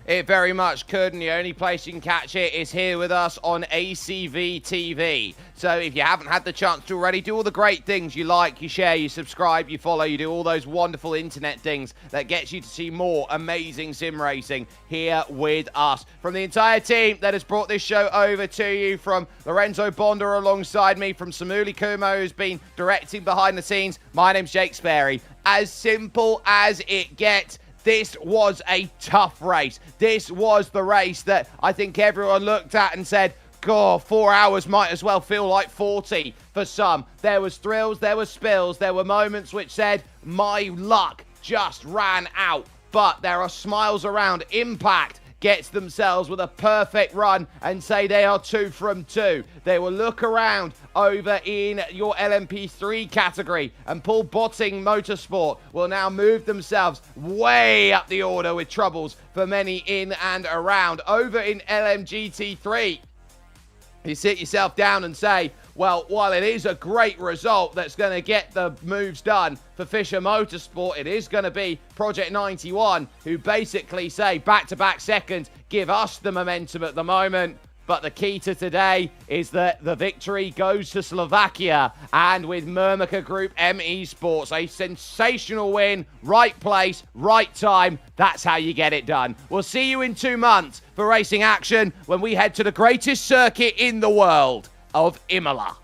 It very much could, and the only place you can catch it is here with us on ACV TV. So if you haven't had the chance to already, do all the great things you like, you share, you subscribe, you follow, you do all those wonderful internet things that gets you to see more amazing sim racing here with us. From the entire team that has brought this show over to you, from Lorenzo Bonder alongside me, from Samuli Kumo, who's been directing behind the scenes, my name's Jake Sperry. As simple as it gets. This was a tough race. This was the race that I think everyone looked at and said, God, 4 hours might as well feel like 40 for some. There was thrills, there were spills, there were moments which said, my luck just ran out. But there are smiles around. Impact gets themselves with a perfect run and say they are 2 from 2. They will look around over in your LMP3 category, and Paul Botting Motorsport will now move themselves way up the order with troubles for many in and around. Over in LMGT3, you sit yourself down and say, well, while it is a great result that's going to get the moves done for Fisher Motorsport, it is going to be Project 91 who basically say back-to-back seconds, give us the momentum at the moment. But the key to today is that the victory goes to Slovakia, and with Murmaka Group ME Sports, a sensational win, right place, right time. That's how you get it done. We'll see you in 2 months for racing action when we head to the greatest circuit in the world of Imola.